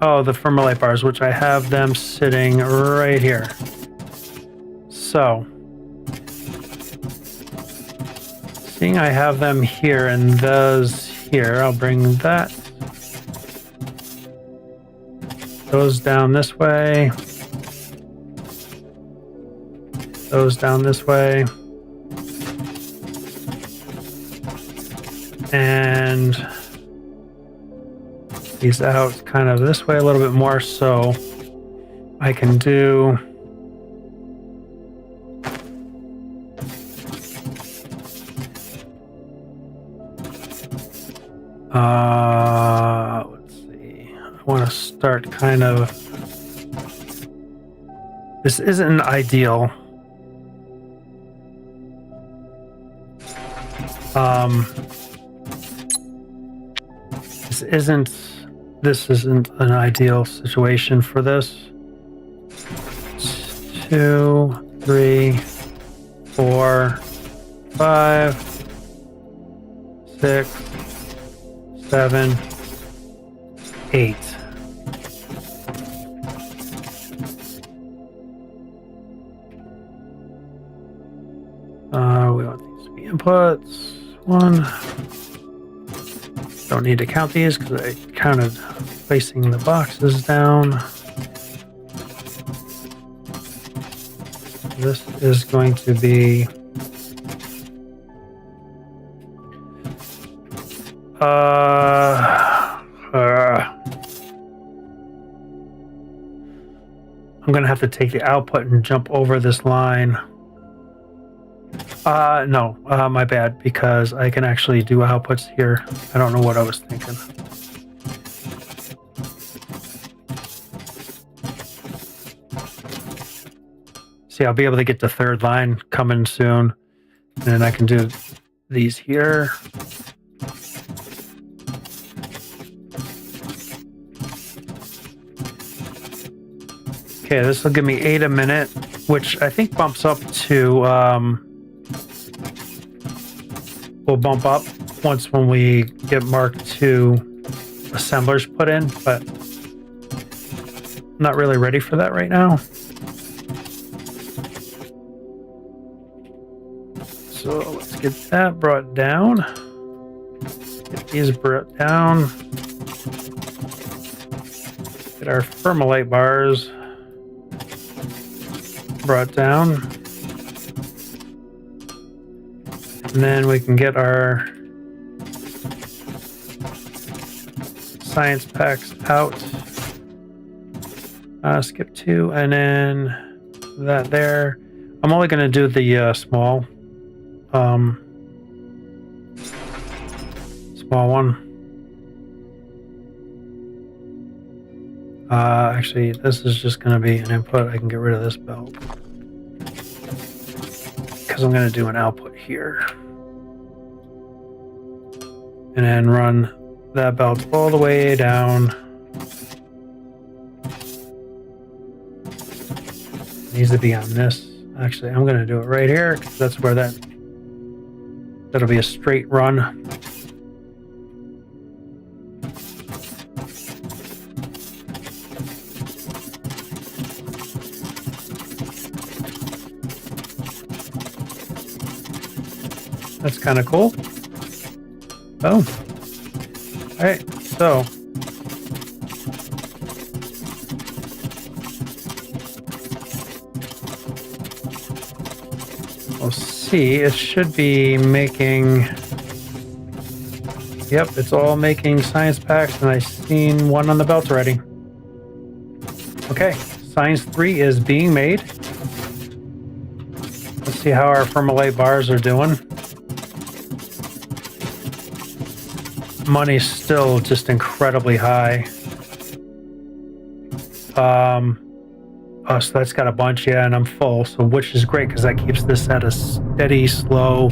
Oh, the firmware light bars, which I have them sitting right here. So, seeing I have them here and those here, I'll bring those down this way. Those down this way. And these out kind of this way a little bit more, so I can do let's see. I want to start kind of, this isn't ideal. This isn't an ideal situation for this. 2, 3, 4, 5, 6, 7, 8. We want these to be inputs. 1. Don't need to count these because I counted placing the boxes down. This is going to be I'm gonna have to take the output and jump over this line. No, my bad, because I can actually do outputs here. I don't know what I was thinking. See, I'll be able to get the third line coming soon, and then I can do these here. Okay, this will give me 8 a minute, which I think bumps up to, will bump up once when we get Mark II assemblers put in, but I'm not really ready for that right now. So let's get that brought down. Get these brought down. Get our thermalite bars brought down. And then we can get our science packs out. Skip 2, and then that there. I'm only going to do the small one. Actually, this is just going to be an input. I can get rid of this belt because I'm going to do an output here. And then run that belt all the way down. It needs to be on this. Actually, I'm going to do it right here because that's where that'll be a straight run. That's kind of cool. Oh. All right, so we'll see. It should be making. Yep, it's all making science packs, and I've seen one on the belt already. Okay, science 3 is being made. Let's see how our thermalite bars are doing. Money's still just incredibly high. Oh, so that's got a bunch, yeah, and I'm full, so which is great because that keeps this at a steady, slow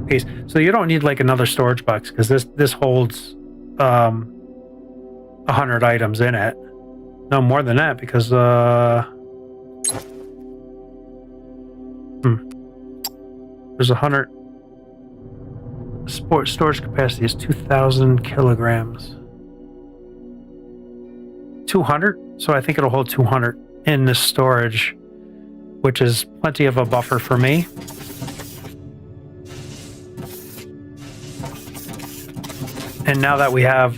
pace. So you don't need like another storage box because this holds 100 items in it. No more than that because there's 100. Storage capacity is 2,000 kilograms. 200? So I think it'll hold 200 in this storage, which is plenty of a buffer for me. And now that we have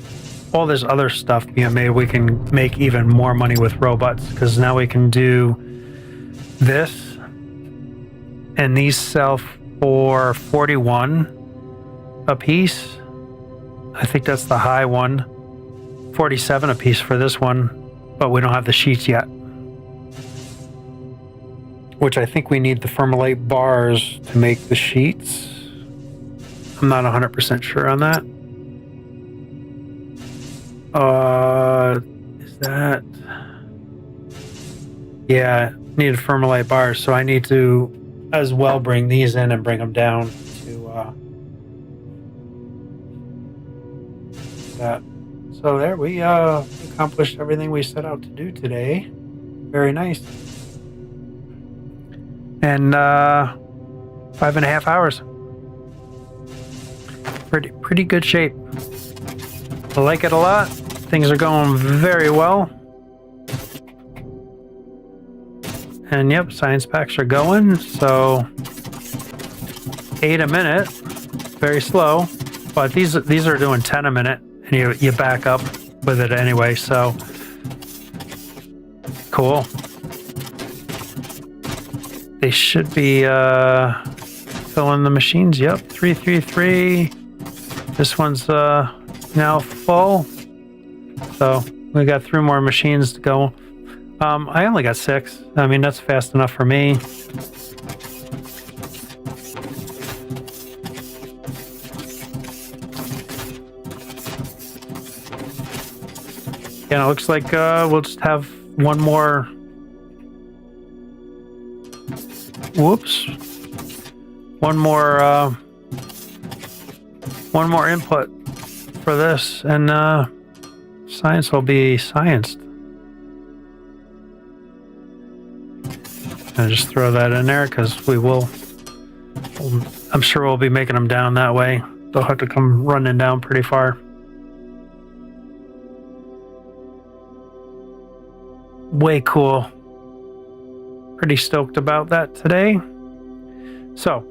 all this other stuff being made, we can make even more money with robots because now we can do this, and these sell for 41 a piece. I think that's the high one. 47 a piece for this one, but we don't have the sheets yet. Which I think we need the thermalite bars to make the sheets. I'm not 100% sure on that. Is that? Yeah, needed thermalite bars, so I need to as well bring these in and bring them down to that. So there we accomplished everything we set out to do today. Very nice. And 5.5 hours. Pretty good shape. I like it a lot. Things are going very well. And yep, science packs are going. So 8 a minute. Very slow. But these are doing 10 a minute. And you back up with it anyway, so cool. They should be filling the machines. Yep, 333. This one's now full. So we got 3 more machines to go. I only got 6. I mean, that's fast enough for me. And it looks like we'll just have one more. Whoops. One more input for this, and science will be scienced. And just throw that in there because we will. I'm sure we'll be making them down that way. They'll have to come running down pretty far. Way cool. Pretty stoked about that today. So,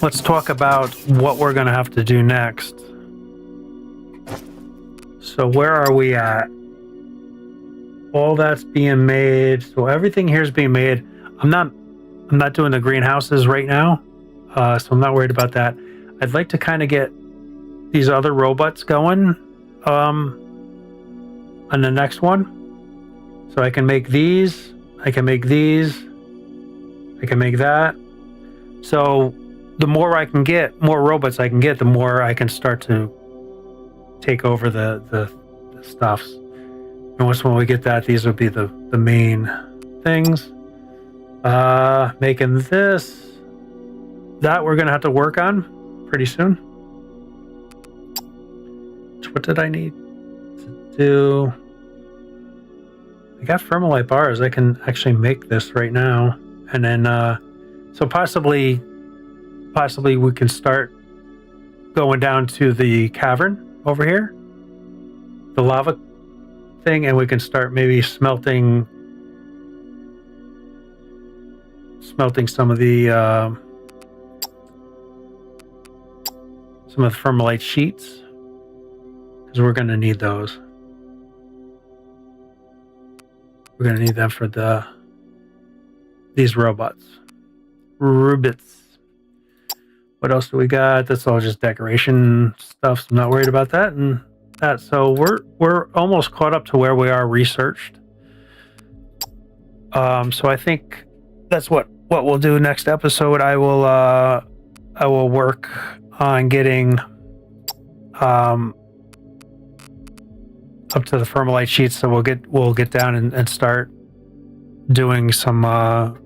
let's talk about what we're going to have to do next. So, where are we at? All that's being made. So everything here is being made. I'm not doing the greenhouses right now, so I'm not worried about that. I'd like to kind of get these other robots going on the next one. So I can make these. I can make these. I can make that. So the more I can get, more robots I can get, the more I can start to take over the stuffs. And once when we get that, these will be the main things. Making this. That we're going to have to work on pretty soon. What did I need to do? I got Fermilite bars. I can actually make this right now. And then, so possibly we can start going down to the cavern over here. The lava thing, and we can start maybe smelting some of the Fermilite sheets, because we're going to need those. We're going to need them for these robots. Rubits. What else do we got? That's all just decoration stuff, so I'm not worried about that. And that, so we're almost caught up to where we are researched. So I think that's what we'll do next episode. I will work on getting up to the Fermilite sheets, so we'll get down and start doing some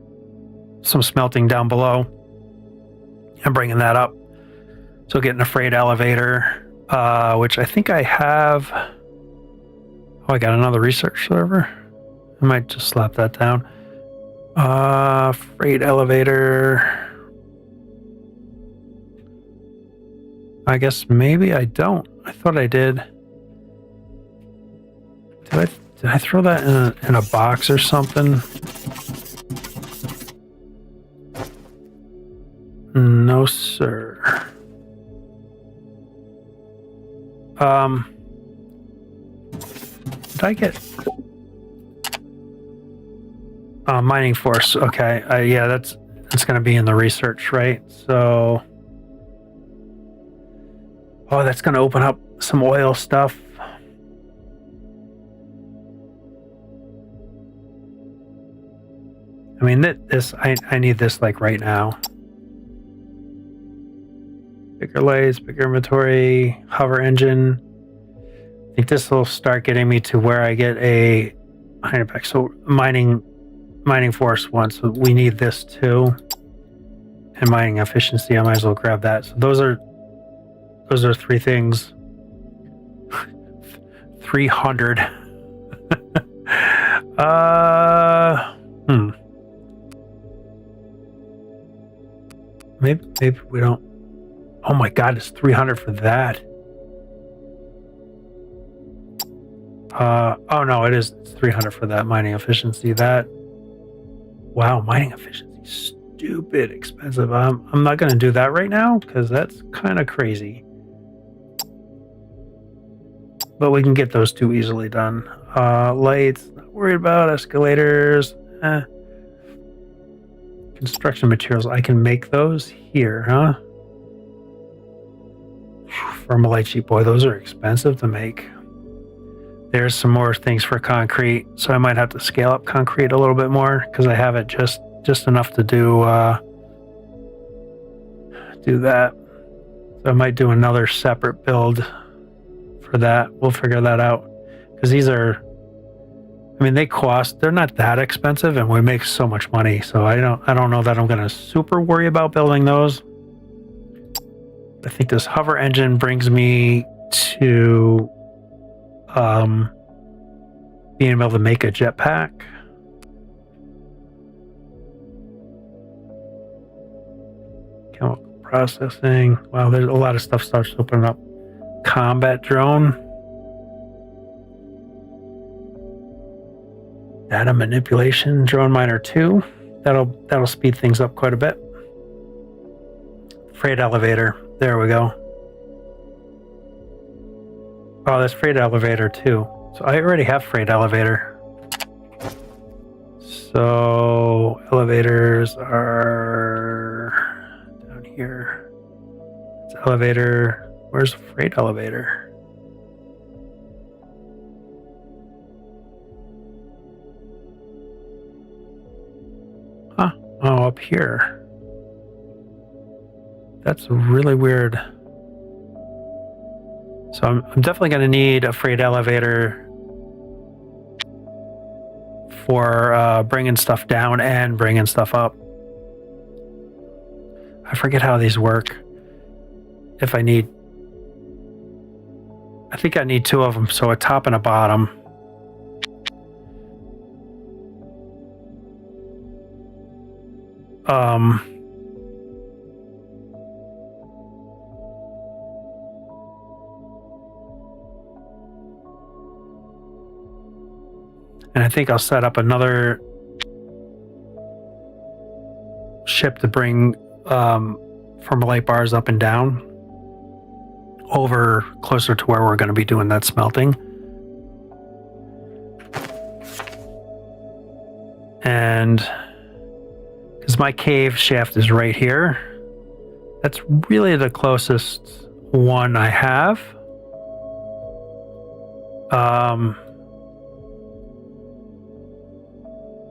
smelting down below and bringing that up. So getting a freight elevator, which I think I have. Oh, I got another research server. I might just slap that down. Freight elevator. I guess maybe I don't. I thought I did. Did I throw that in a box or something? No, sir. Did I get mining force? Okay, yeah, that's going to be in the research, right? So, oh, that's going to open up some oil stuff. I mean, this I need this like right now. Bigger lathes, bigger inventory, hover engine. I think this will start getting me to where I get a back. So mining force one. So we need this too. And mining efficiency, I might as well grab that. So those are three things. 300. Maybe we don't. Oh my God, it's 300 for that. Oh no, it's 300 for that mining efficiency. That, wow, mining efficiency, stupid expensive. I'm not going to do that right now because that's kind of crazy. But we can get those two easily done. Lights, not worried about. Escalators. Construction materials, I can make those here, huh? Fermilite sheet, boy, those are expensive to make. There's some more things for concrete, so I might have to scale up concrete a little bit more because I have it just enough to do that. So I might do another separate build for that. We'll figure that out because these are, I mean, they're not that expensive, and we make so much money. So I don't know that I'm going to super worry about building those. I think this hover engine brings me to being able to make a jetpack. Chemical processing. Wow, there's a lot of stuff starts opening up. Combat drone. Data manipulation. Drone miner 2. That'll speed things up quite a bit. Freight elevator. There we go. Oh, there's freight elevator too. So I already have freight elevator. So elevators are down here. It's elevator. Where's freight elevator? Huh? Oh, up here. That's really weird. So I'm definitely going to need a freight elevator for bringing stuff down and bringing stuff up. I forget how these work. If I need... I think I need 2 of them, so a top and a bottom. And I think I'll set up another ship to bring light bars up and down over closer to where we're going to be doing that smelting. And because my cave shaft is right here, that's really the closest one I have.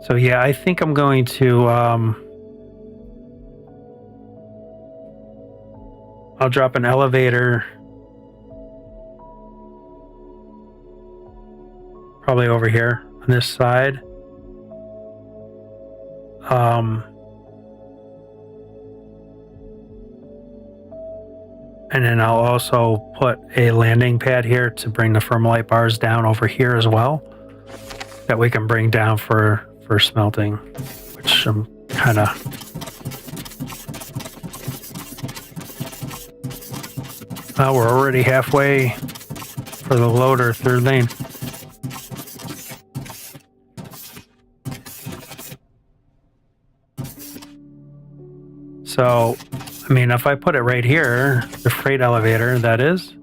So yeah, I think I'm going to I'll drop an elevator probably over here on this side. And then I'll also put a landing pad here to bring the light bars down over here as well, that we can bring down for smelting, which I'm kind of... Well, we're already halfway for the loader, 3rd lane. So, I mean, if I put it right here, the freight elevator, that is,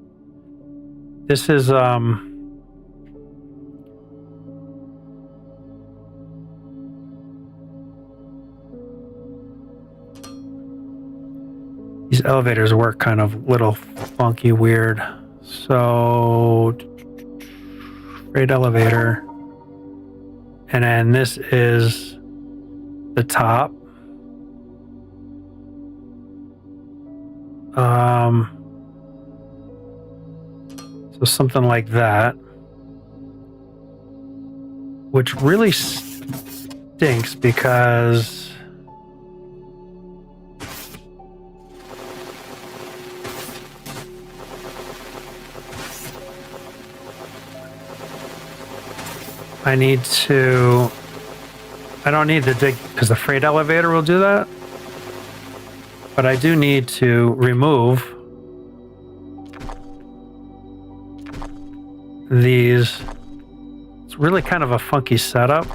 this is, these elevators work kind of little funky weird. So, freight elevator. And then this is the top. So something like that. Which really stinks because I don't need to dig, because the freight elevator will do that. But I do need to remove these. It's really kind of a funky setup.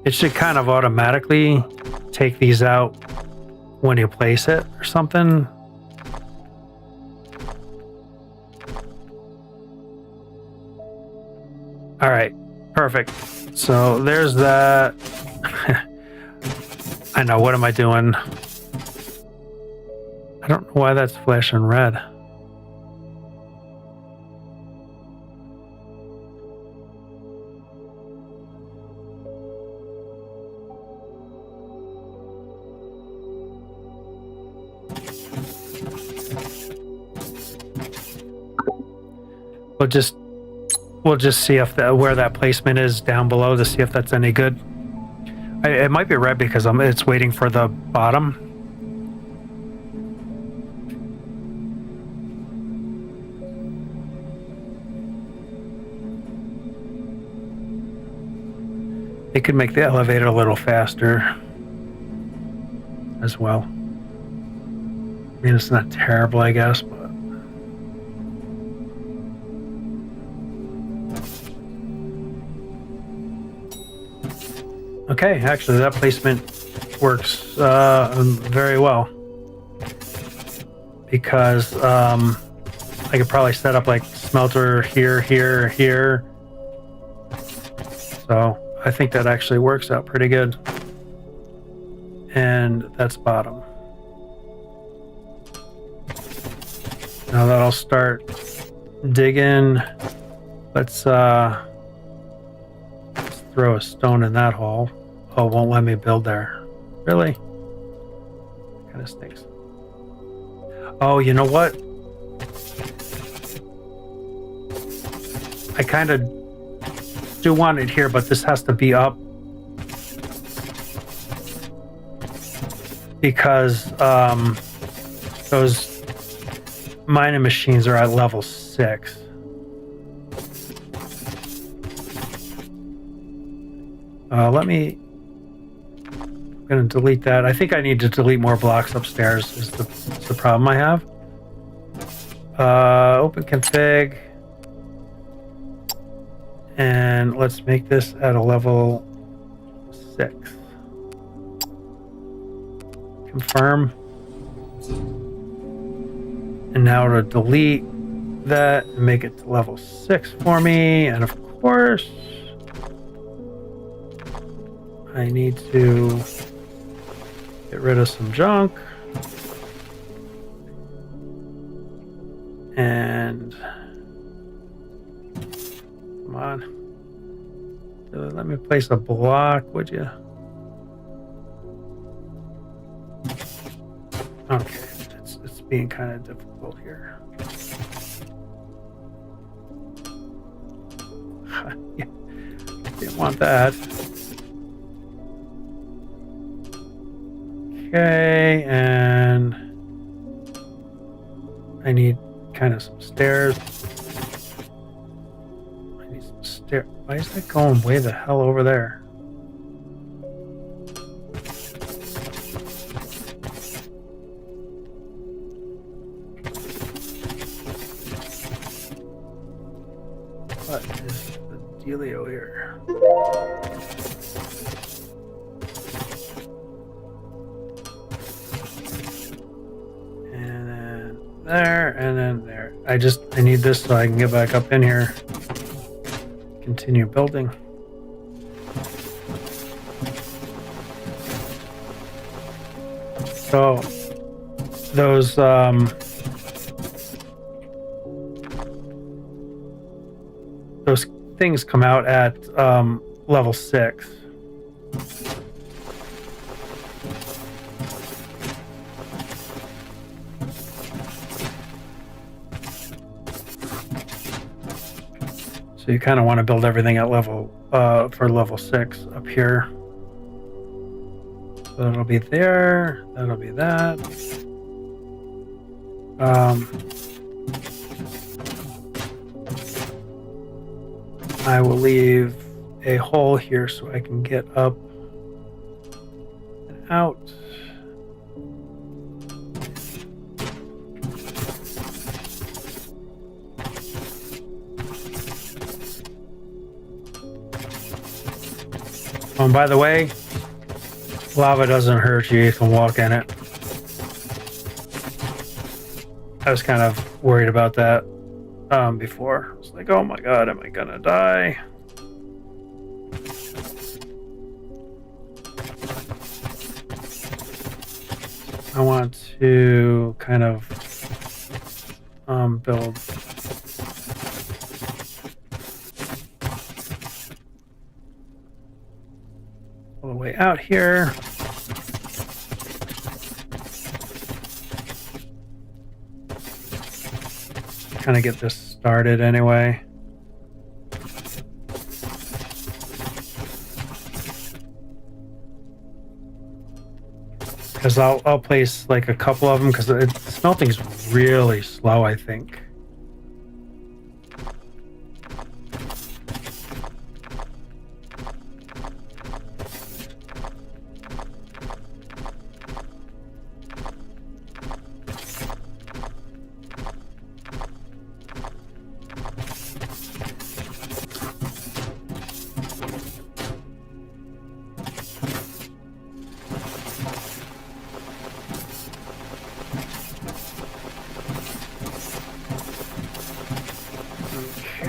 It should kind of automatically take these out when you place it or something. All right, perfect. So there's that. I know, what am I doing? I don't know why that's flashing red. We'll just see if where that placement is down below to see if that's any good. It might be red because it's waiting for the bottom. It could make the elevator a little faster. as well. I mean, it's not terrible, I guess, but okay, actually that placement works very well, because I could probably set up like smelter here, here, here. So I think that actually works out pretty good. And that's bottom. Now that I'll start digging. Let's throw a stone in that hole. Oh, it won't let me build there. Really? Kind of stinks. Oh, you know what? I kind of do want it here, but this has to be up. Because those mining machines are at level 6. I'm going to delete that. I think I need to delete more blocks upstairs is the problem I have. Open config. And let's make this at a level 6. Confirm. And now to delete that and make it to level 6 for me. And of course, I need to get rid of some junk. And come on. Let me place a block, would you? Okay, it's being kind of difficult here. Yeah, didn't want that. Okay, and I need kind of some stairs. I need some stairs. Why is that going way the hell over there? What is the dealio here? And then there, and then there. I need this so I can get back up in here. Continue building. So those things come out at level 6. So you kind of want to build everything at level for level 6 up here. So that'll be there. That'll be that. I will leave a hole here so I can get up and out. Oh, and by the way, lava doesn't hurt you. You can walk in it. I was kind of worried about that before. It's like, oh my god, am I gonna die? I want to kind of build all the way out here. Kind of get this started anyway. Because I'll place like a couple of them because smelting's really slow, I think.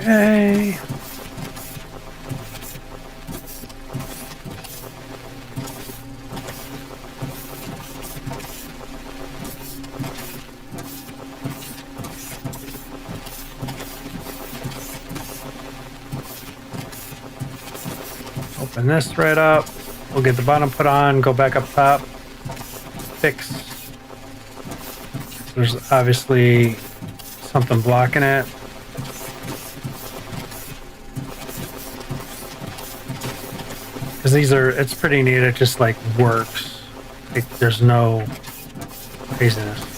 Okay. Open this right up. We'll get the bottom put on, go back up top, fix. There's obviously something blocking it. Because these are, it's pretty neat, it just like works. Like there's no craziness.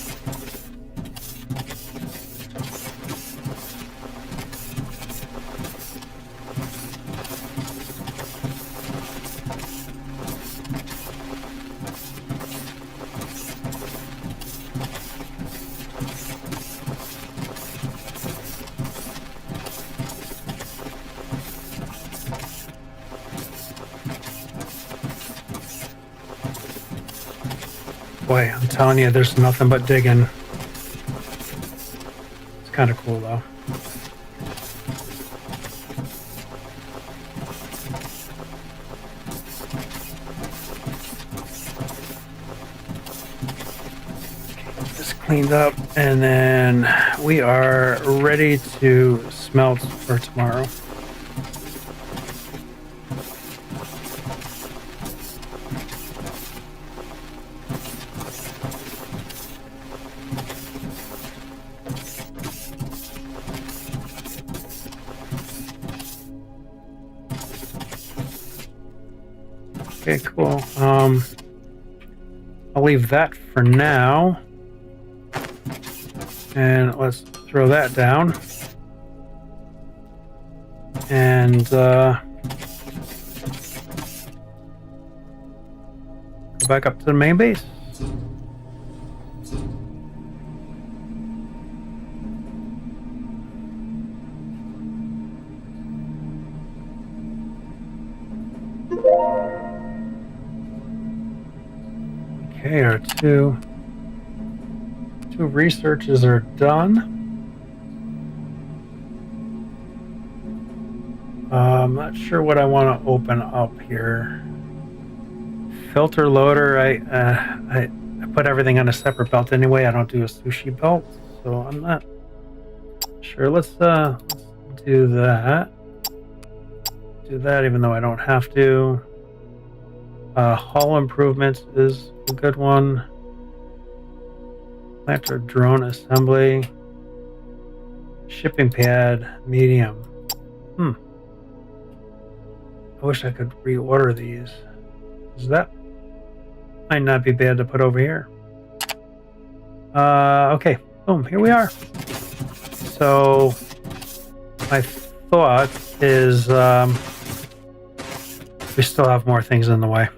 Boy, I'm telling you, there's nothing but digging. It's kind of cool, though. Okay, this cleaned up, and then we are ready to smelt for tomorrow. Okay, cool. I'll leave that for now. And let's throw that down. And go back up to the main base. Okay, our two researches are done. I'm not sure what I want to open up here. Filter loader, I put everything on a separate belt anyway. I don't do a sushi belt, so I'm not sure. Let's do that. Do that even though I don't have to. Hull improvements is a good one. Planter drone assembly. Shipping pad, medium. I wish I could reorder these. That might not be bad to put over here. Okay, boom, here we are. So my thought is we still have more things in the way.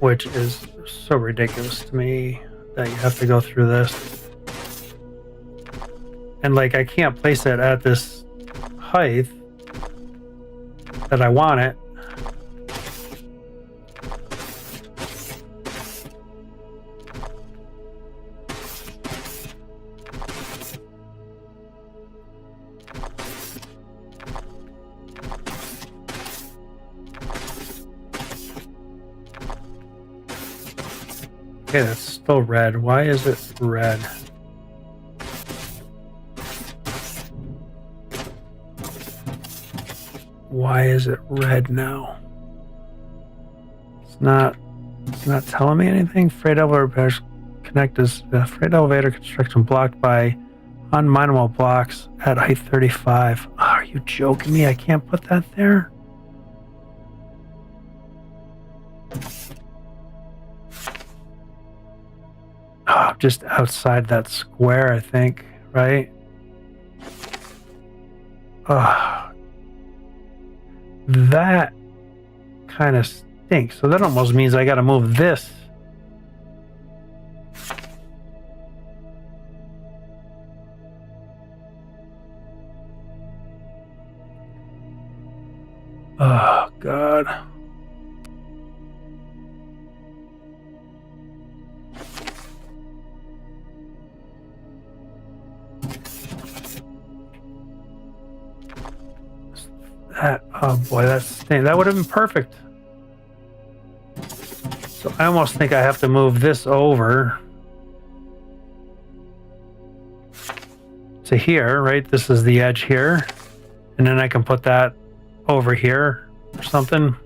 Which is so ridiculous to me that you have to go through this. And like, I can't place it at this height that I want it. Okay, that's still red. Why is it red? Why is it red now? It's not telling me anything. Freight elevator repairs connect is freight elevator construction blocked by unminable blocks at height 35. Oh, are you joking me? I can't put that there? Oh, just outside that square, I think, right? That kind of stinks. So that almost means I got to move this. Oh, God. Oh boy, that would have been perfect. So I almost think I have to move this over to here, right? This is the edge here. And then I can put that over here or something.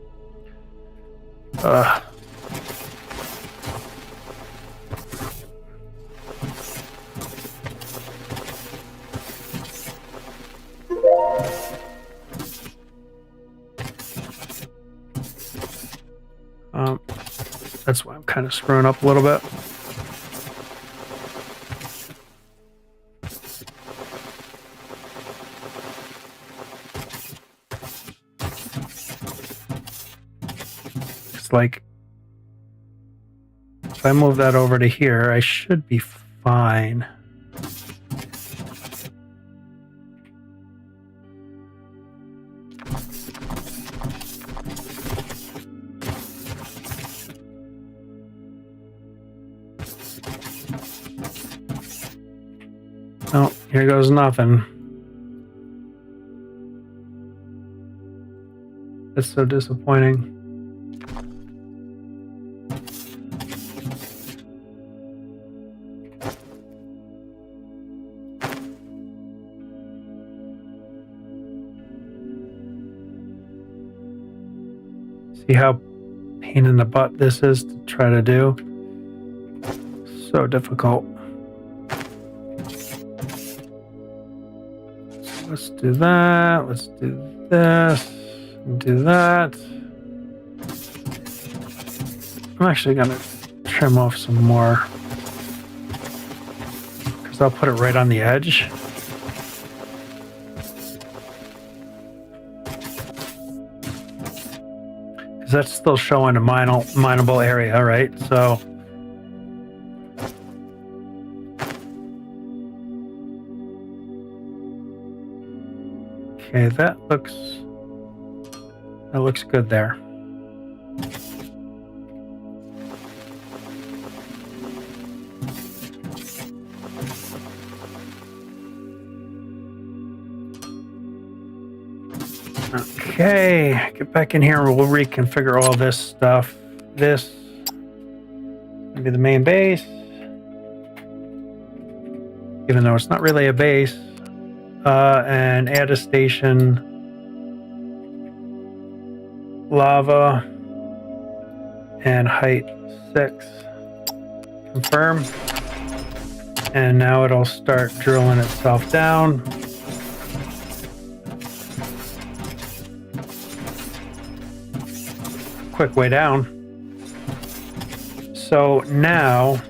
That's why I'm kind of screwing up a little bit. It's like, if I move that over to here, I should be fine. Oh, here goes nothing. That's so disappointing. See how pain in the butt this is to try to do? So difficult. Let's do that. Let's do this. And do that. I'm actually going to trim off some more, because I'll put it right on the edge. Because that's still showing a mineable area, right? So okay, that looks good there. Okay, get back in here and we'll reconfigure all this stuff. This will be the main base, even though it's not really a base. And add a station, lava, and height 6. Confirm. And now it'll start drilling itself down. Quick way down. So now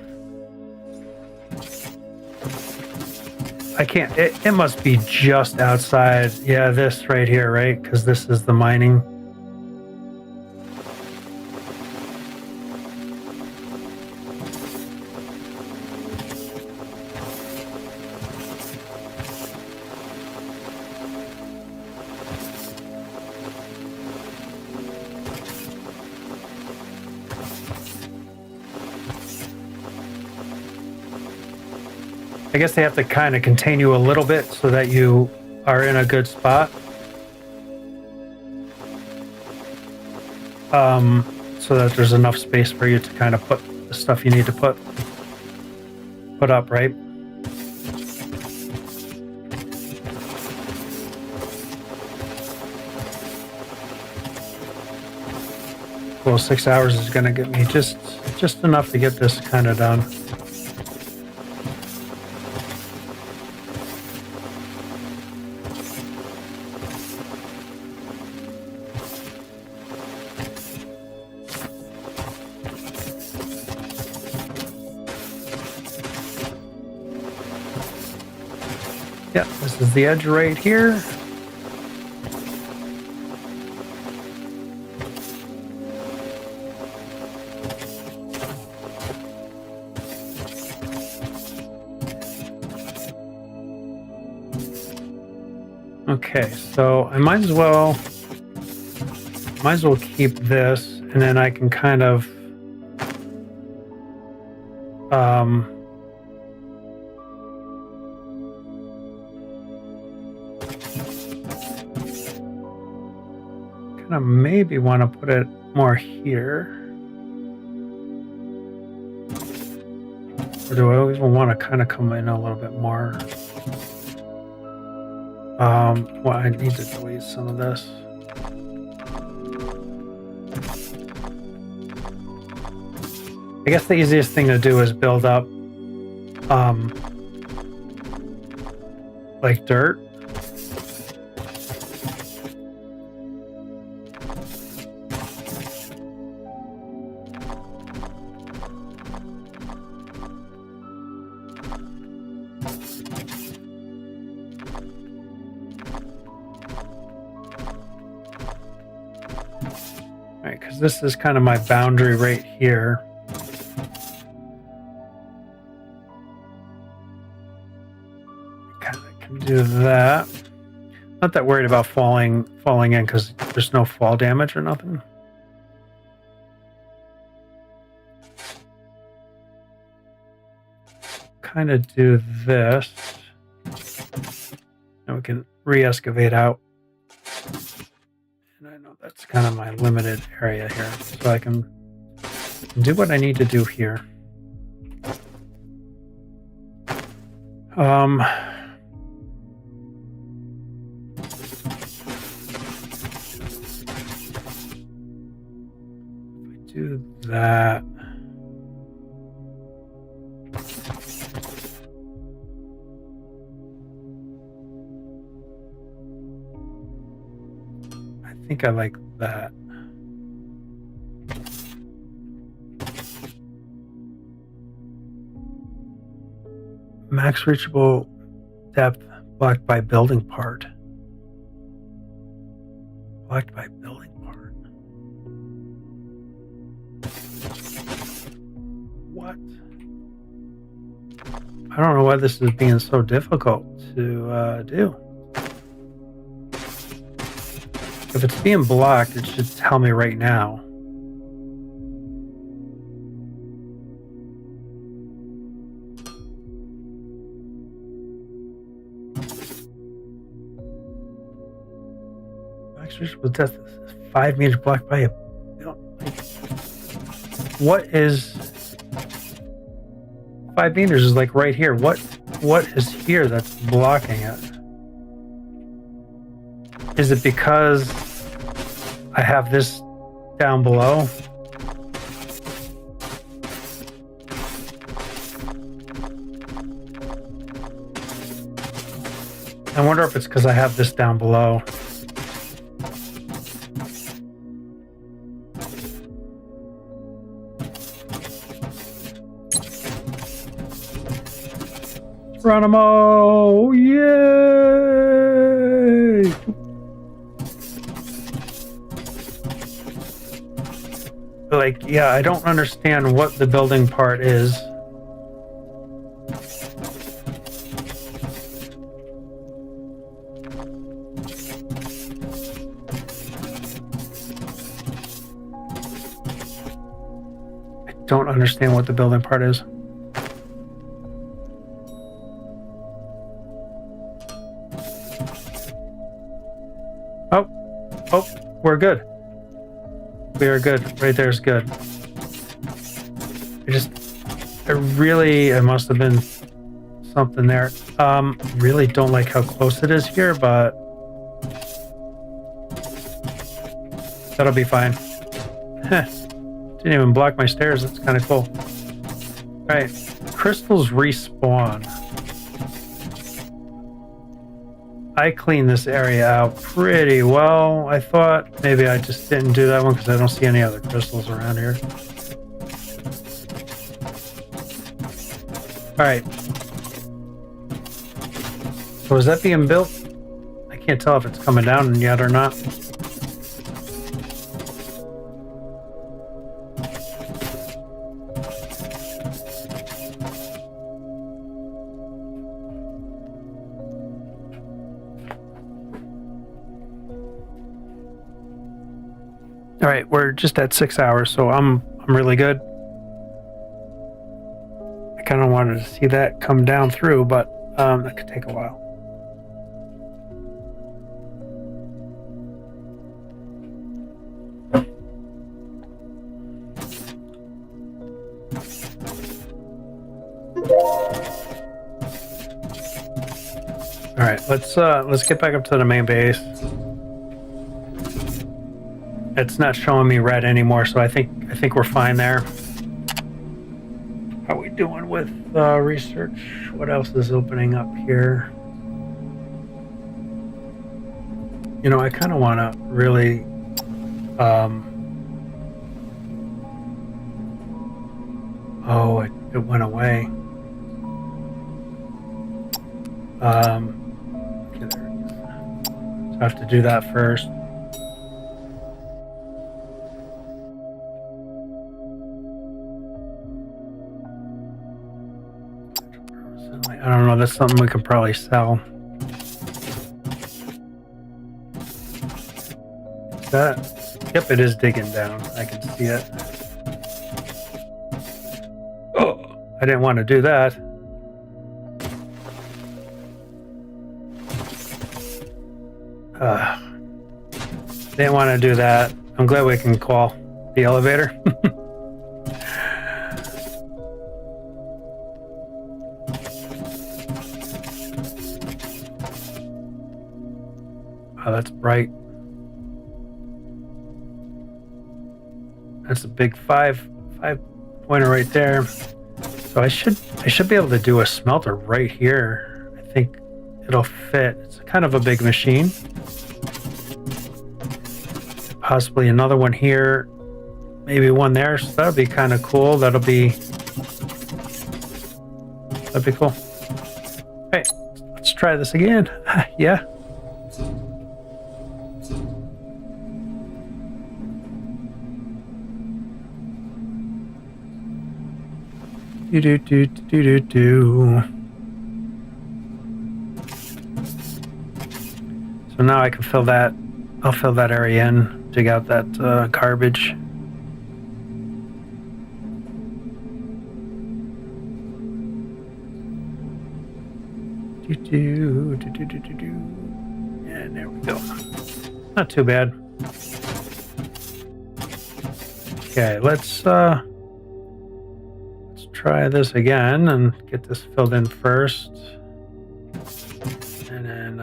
I can't, it must be just outside. Yeah, this right here, right? Because this is the mining. I guess they have to kind of contain you a little bit so that you are in a good spot. So that there's enough space for you to kind of put the stuff you need to put up, right? Well, 6 hours is going to get me just enough to get this kind of done. Yeah, this is the edge right here. Okay, so I might as well keep this, and then I can kind of kind of maybe want to put it more here. Or do I even want to kind of come in a little bit more? Well, I need to delete some of this. I guess the easiest thing to do is build up like dirt. Right, because this is kind of my boundary right here. Kind of can do that. Not that worried about falling in because there's no fall damage or nothing. Kind of do this. Now we can re-excavate out. And I know that's kind of my limited area here, so I can do what I need to do here. Do that. I think I like that. Max reachable depth blocked by building part. Blocked by building part. What? I don't know why this is being so difficult to do. If it's being blocked, it should tell me right now. Was that 5 meters blocked by a... What is 5 meters is like right here. What is here that's blocking it? Is it because I have this down below? I wonder if it's because I have this down below. Geronimo! Yay! Like, yeah, I don't understand what the building part is. I don't understand what the building part is. Oh, we're good. We are good. Right there is good. It must have been something there. Really don't like how close it is here, but that'll be fine. Didn't even block my stairs. That's kind of cool. All right, crystals respawn. I cleaned this area out pretty well. I thought maybe I just didn't do that one because I don't see any other crystals around here. All right. So is that being built? I can't tell if it's coming down yet or not. All right, we're just at 6 hours, so I'm really good. I kind of wanted to see that come down through, but that could take a while. Let's get back up to the main base. It's not showing me red anymore, so I think we're fine there. How are we doing with research? What else is opening up here? You know, I kind of want to really oh, it went away. Okay, there it is. So I have to do that first. I don't know, that's something we could probably sell. Is that? Yep, it is digging down. I can see it. Oh, I didn't want to do that. Didn't want to do that. I'm glad we can call the elevator. Oh, that's bright. That's a big five pointer right there. So I should be able to do a smelter right here. I think it'll fit. It's kind of a big machine. Possibly another one here. Maybe one there. So that'll be kind of cool. That'd be cool. Hey, let's try this again. Yeah. Do. So now I can fill that. I'll fill that area in, dig out that garbage. And there we go. Not too bad. Okay, let's try this again and get this filled in first. And then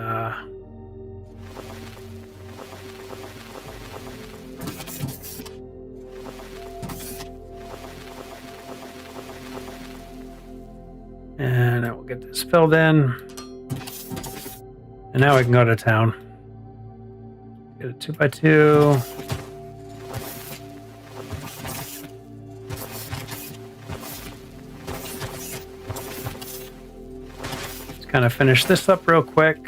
and then we'll get this filled in. And now we can go to town. Get a 2x2. Kind of finish this up real quick.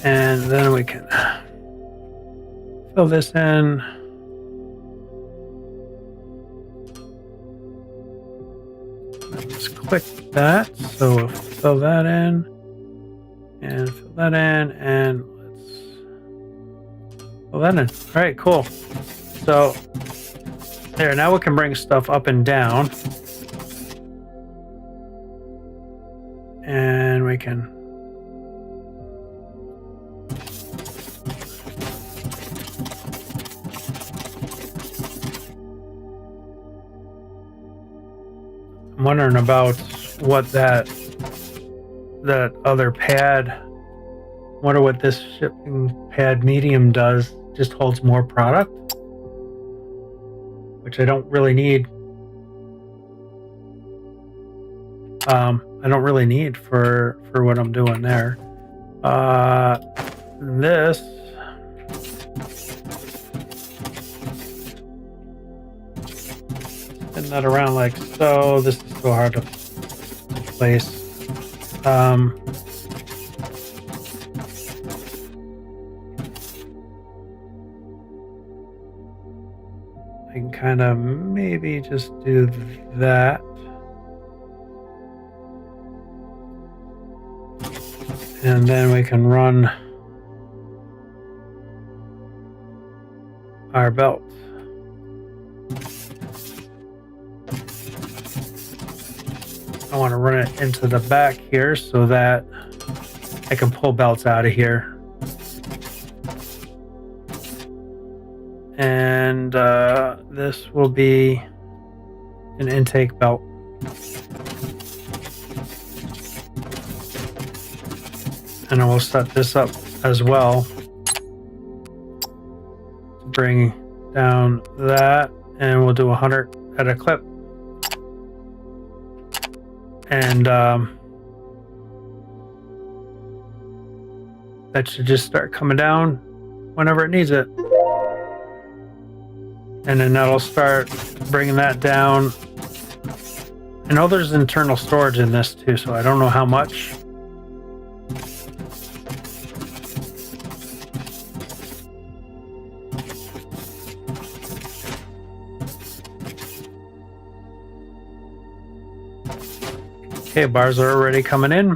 And then we can fill this in. Click that, so we'll fill that in and fill that in, and let's fill that in. All right, cool. So there, now we can bring stuff up and down, and we can I'm wondering about what that other pad, wonder what this shipping pad medium does. Just holds more product, which I don't really need. I don't really need for what I'm doing there. This spin that around like so. This is so hard to place. I can kind of maybe just do that. And then we can run our belt. I want to run it into the back here so that I can pull belts out of here. And this will be an intake belt. And I will set this up as well to bring down that, and we'll do 100 at a clip. And that should just start coming down whenever it needs it. And then that'll start bringing that down. I know there's internal storage in this too, so I don't know how much. Okay, bars are already coming in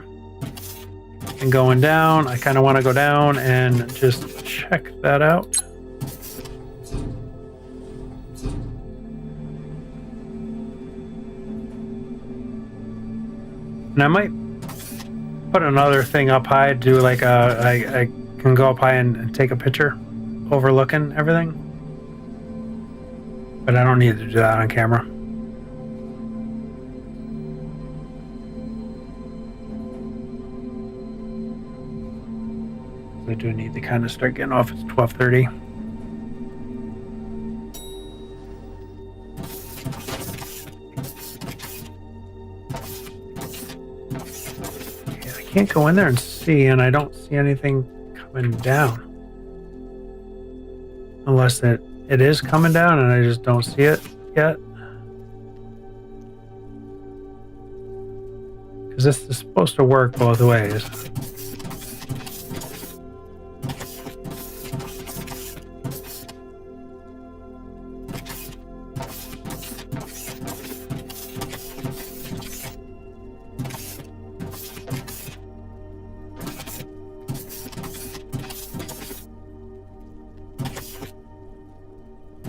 and going down. I kind of want to go down and just check that out. And I might put another thing up high, do like I can go up high and take a picture overlooking everything. But I don't need to do that on camera. I do need to kind of start getting off. It's 12:30. Can't go in there and see, and I don't see anything coming down. Unless it is coming down and I just don't see it yet. Because this is supposed to work both ways.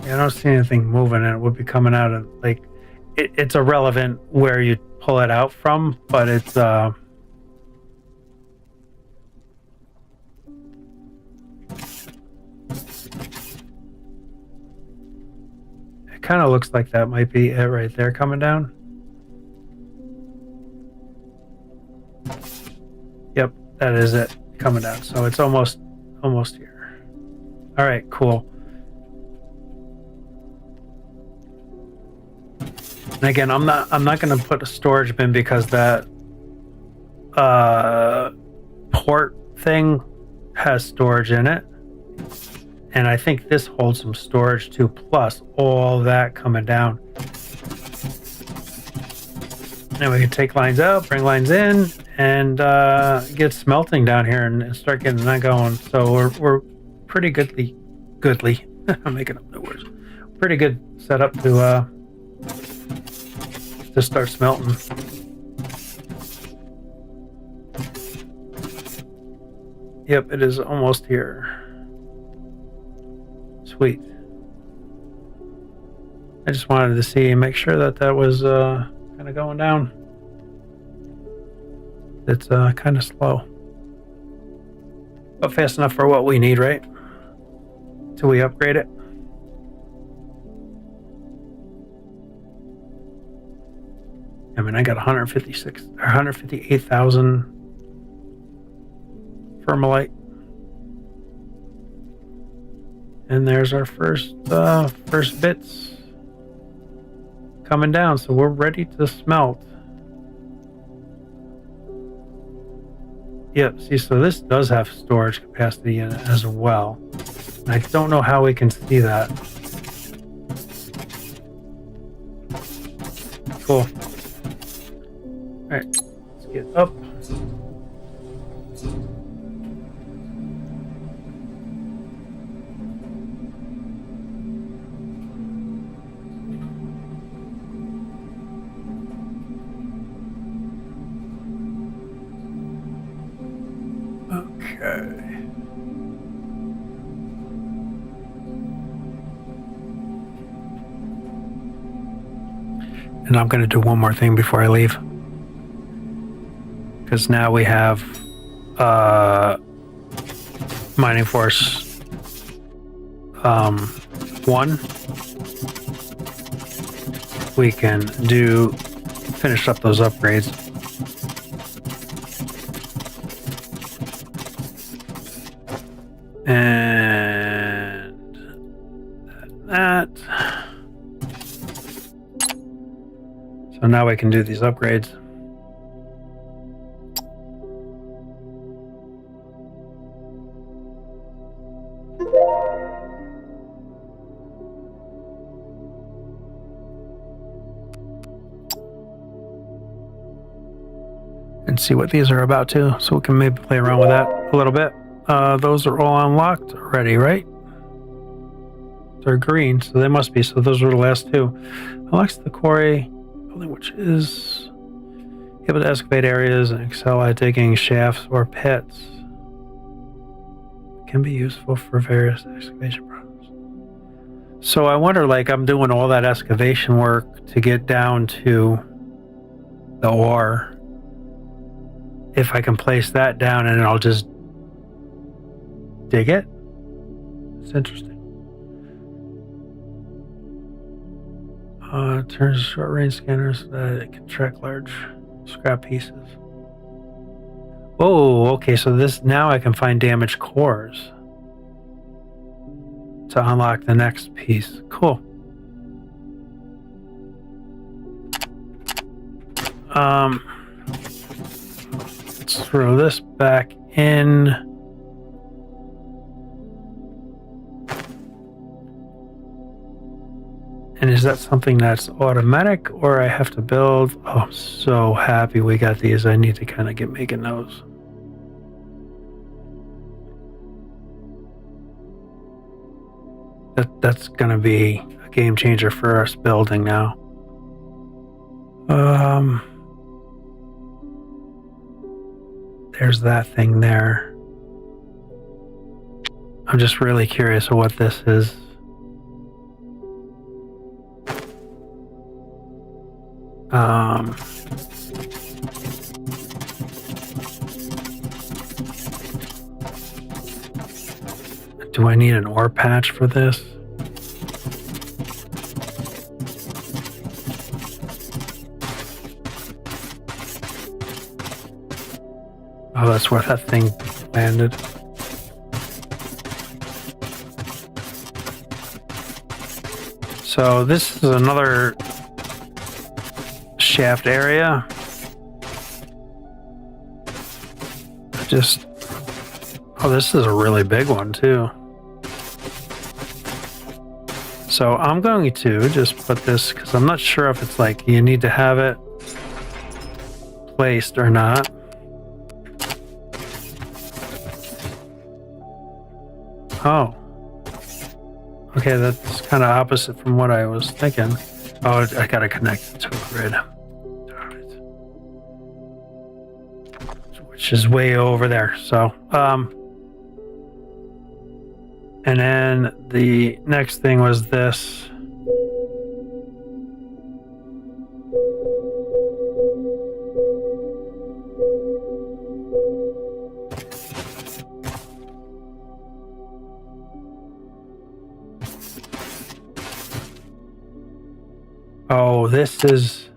I don't see anything moving, and it would be coming out of like it's irrelevant where you pull it out from, but it's it kind of looks like that might be it right there coming down. Yep, that is it coming down. So it's almost here. All right, cool. And again, I'm not going to put a storage bin because that port thing has storage in it, and I think this holds some storage too. Plus all that coming down, and we can take lines out, bring lines in, and get smelting down here and start getting that going. So we're pretty goodly. I'm making up new words. Pretty good setup to start smelting. Yep, it is almost here. Sweet. I just wanted to see and make sure that was kind of going down. It's kind of slow, but fast enough for what we need, right? Till we upgrade it. I mean, I got 158,000 Fermalite. And there's our first bits coming down, so we're ready to smelt. Yep, see, so this does have storage capacity in it as well. And I don't know how we can see that. Cool. Alright, let's get up. Okay. And I'm going to do one more thing before I leave. because now we have mining force 1. We can finish up those upgrades. And that. So now we can do these upgrades. And see what these are about too, so we can maybe play around with that a little bit. Those are all unlocked already, right? They're green, so they must be. So those were the last 2. Unlocks the quarry building, which is able to excavate areas and excel at digging shafts or pits. Can be useful for various excavation problems. So I wonder, like, I'm doing all that excavation work to get down to the ore. If I can place that down and I'll just dig it. It's interesting. Turns short range scanners so that it can track large scrap pieces. Oh, okay, so this now I can find damaged cores to unlock the next piece. Cool. Let's throw this back in. And is that something that's automatic or I have to build? Oh, I'm so happy we got these. I need to kind of get making those. That's going to be a game changer for us building now. There's that thing there. I'm just really curious of what this is. Do I need an ore patch for this? Oh, that's where that thing landed. So this is another shaft area. Oh, this is a really big one too. So I'm going to just put this, because I'm not sure if it's like you need to have it placed or not. Oh. Okay, that's kind of opposite from what I was thinking. Oh, I gotta connect it to a grid. Alright. Which is way over there. So, and then the next thing was this. Oh, this is...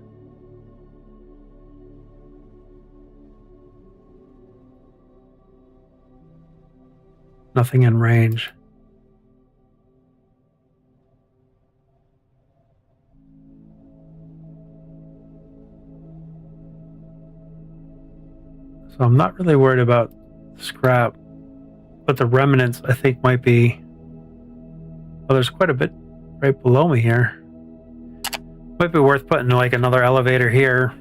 nothing in range. So I'm not really worried about scrap, but the remnants I think might be... well, there's quite a bit right below me here. Might be worth putting like another elevator here.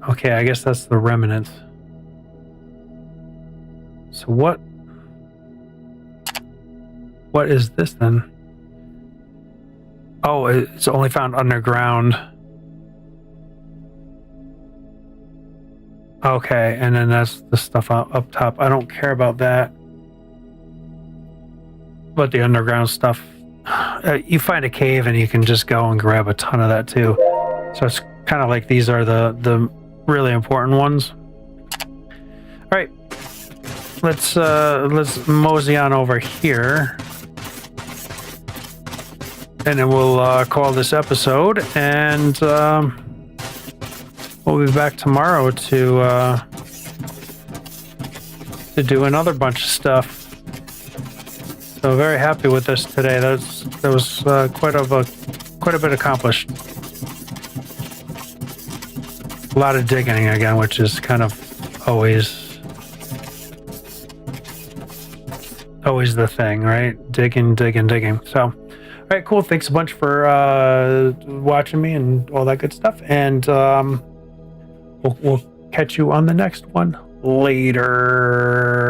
Okay, I guess that's the remnants. So what is this then? Oh, it's only found underground. Okay, and then that's the stuff up top. I don't care about that. But the underground stuff you find a cave and you can just go and grab a ton of that too. So it's kind of like these are the really important ones. All right, let's mosey on over here, and then we'll call this episode, and we'll be back tomorrow to do another bunch of stuff. So very happy with this today. That was quite a bit accomplished. A lot of digging again, which is kind of always the thing, right? Digging. So, all right, cool. Thanks a bunch for watching me and all that good stuff. And we'll catch you on the next one later.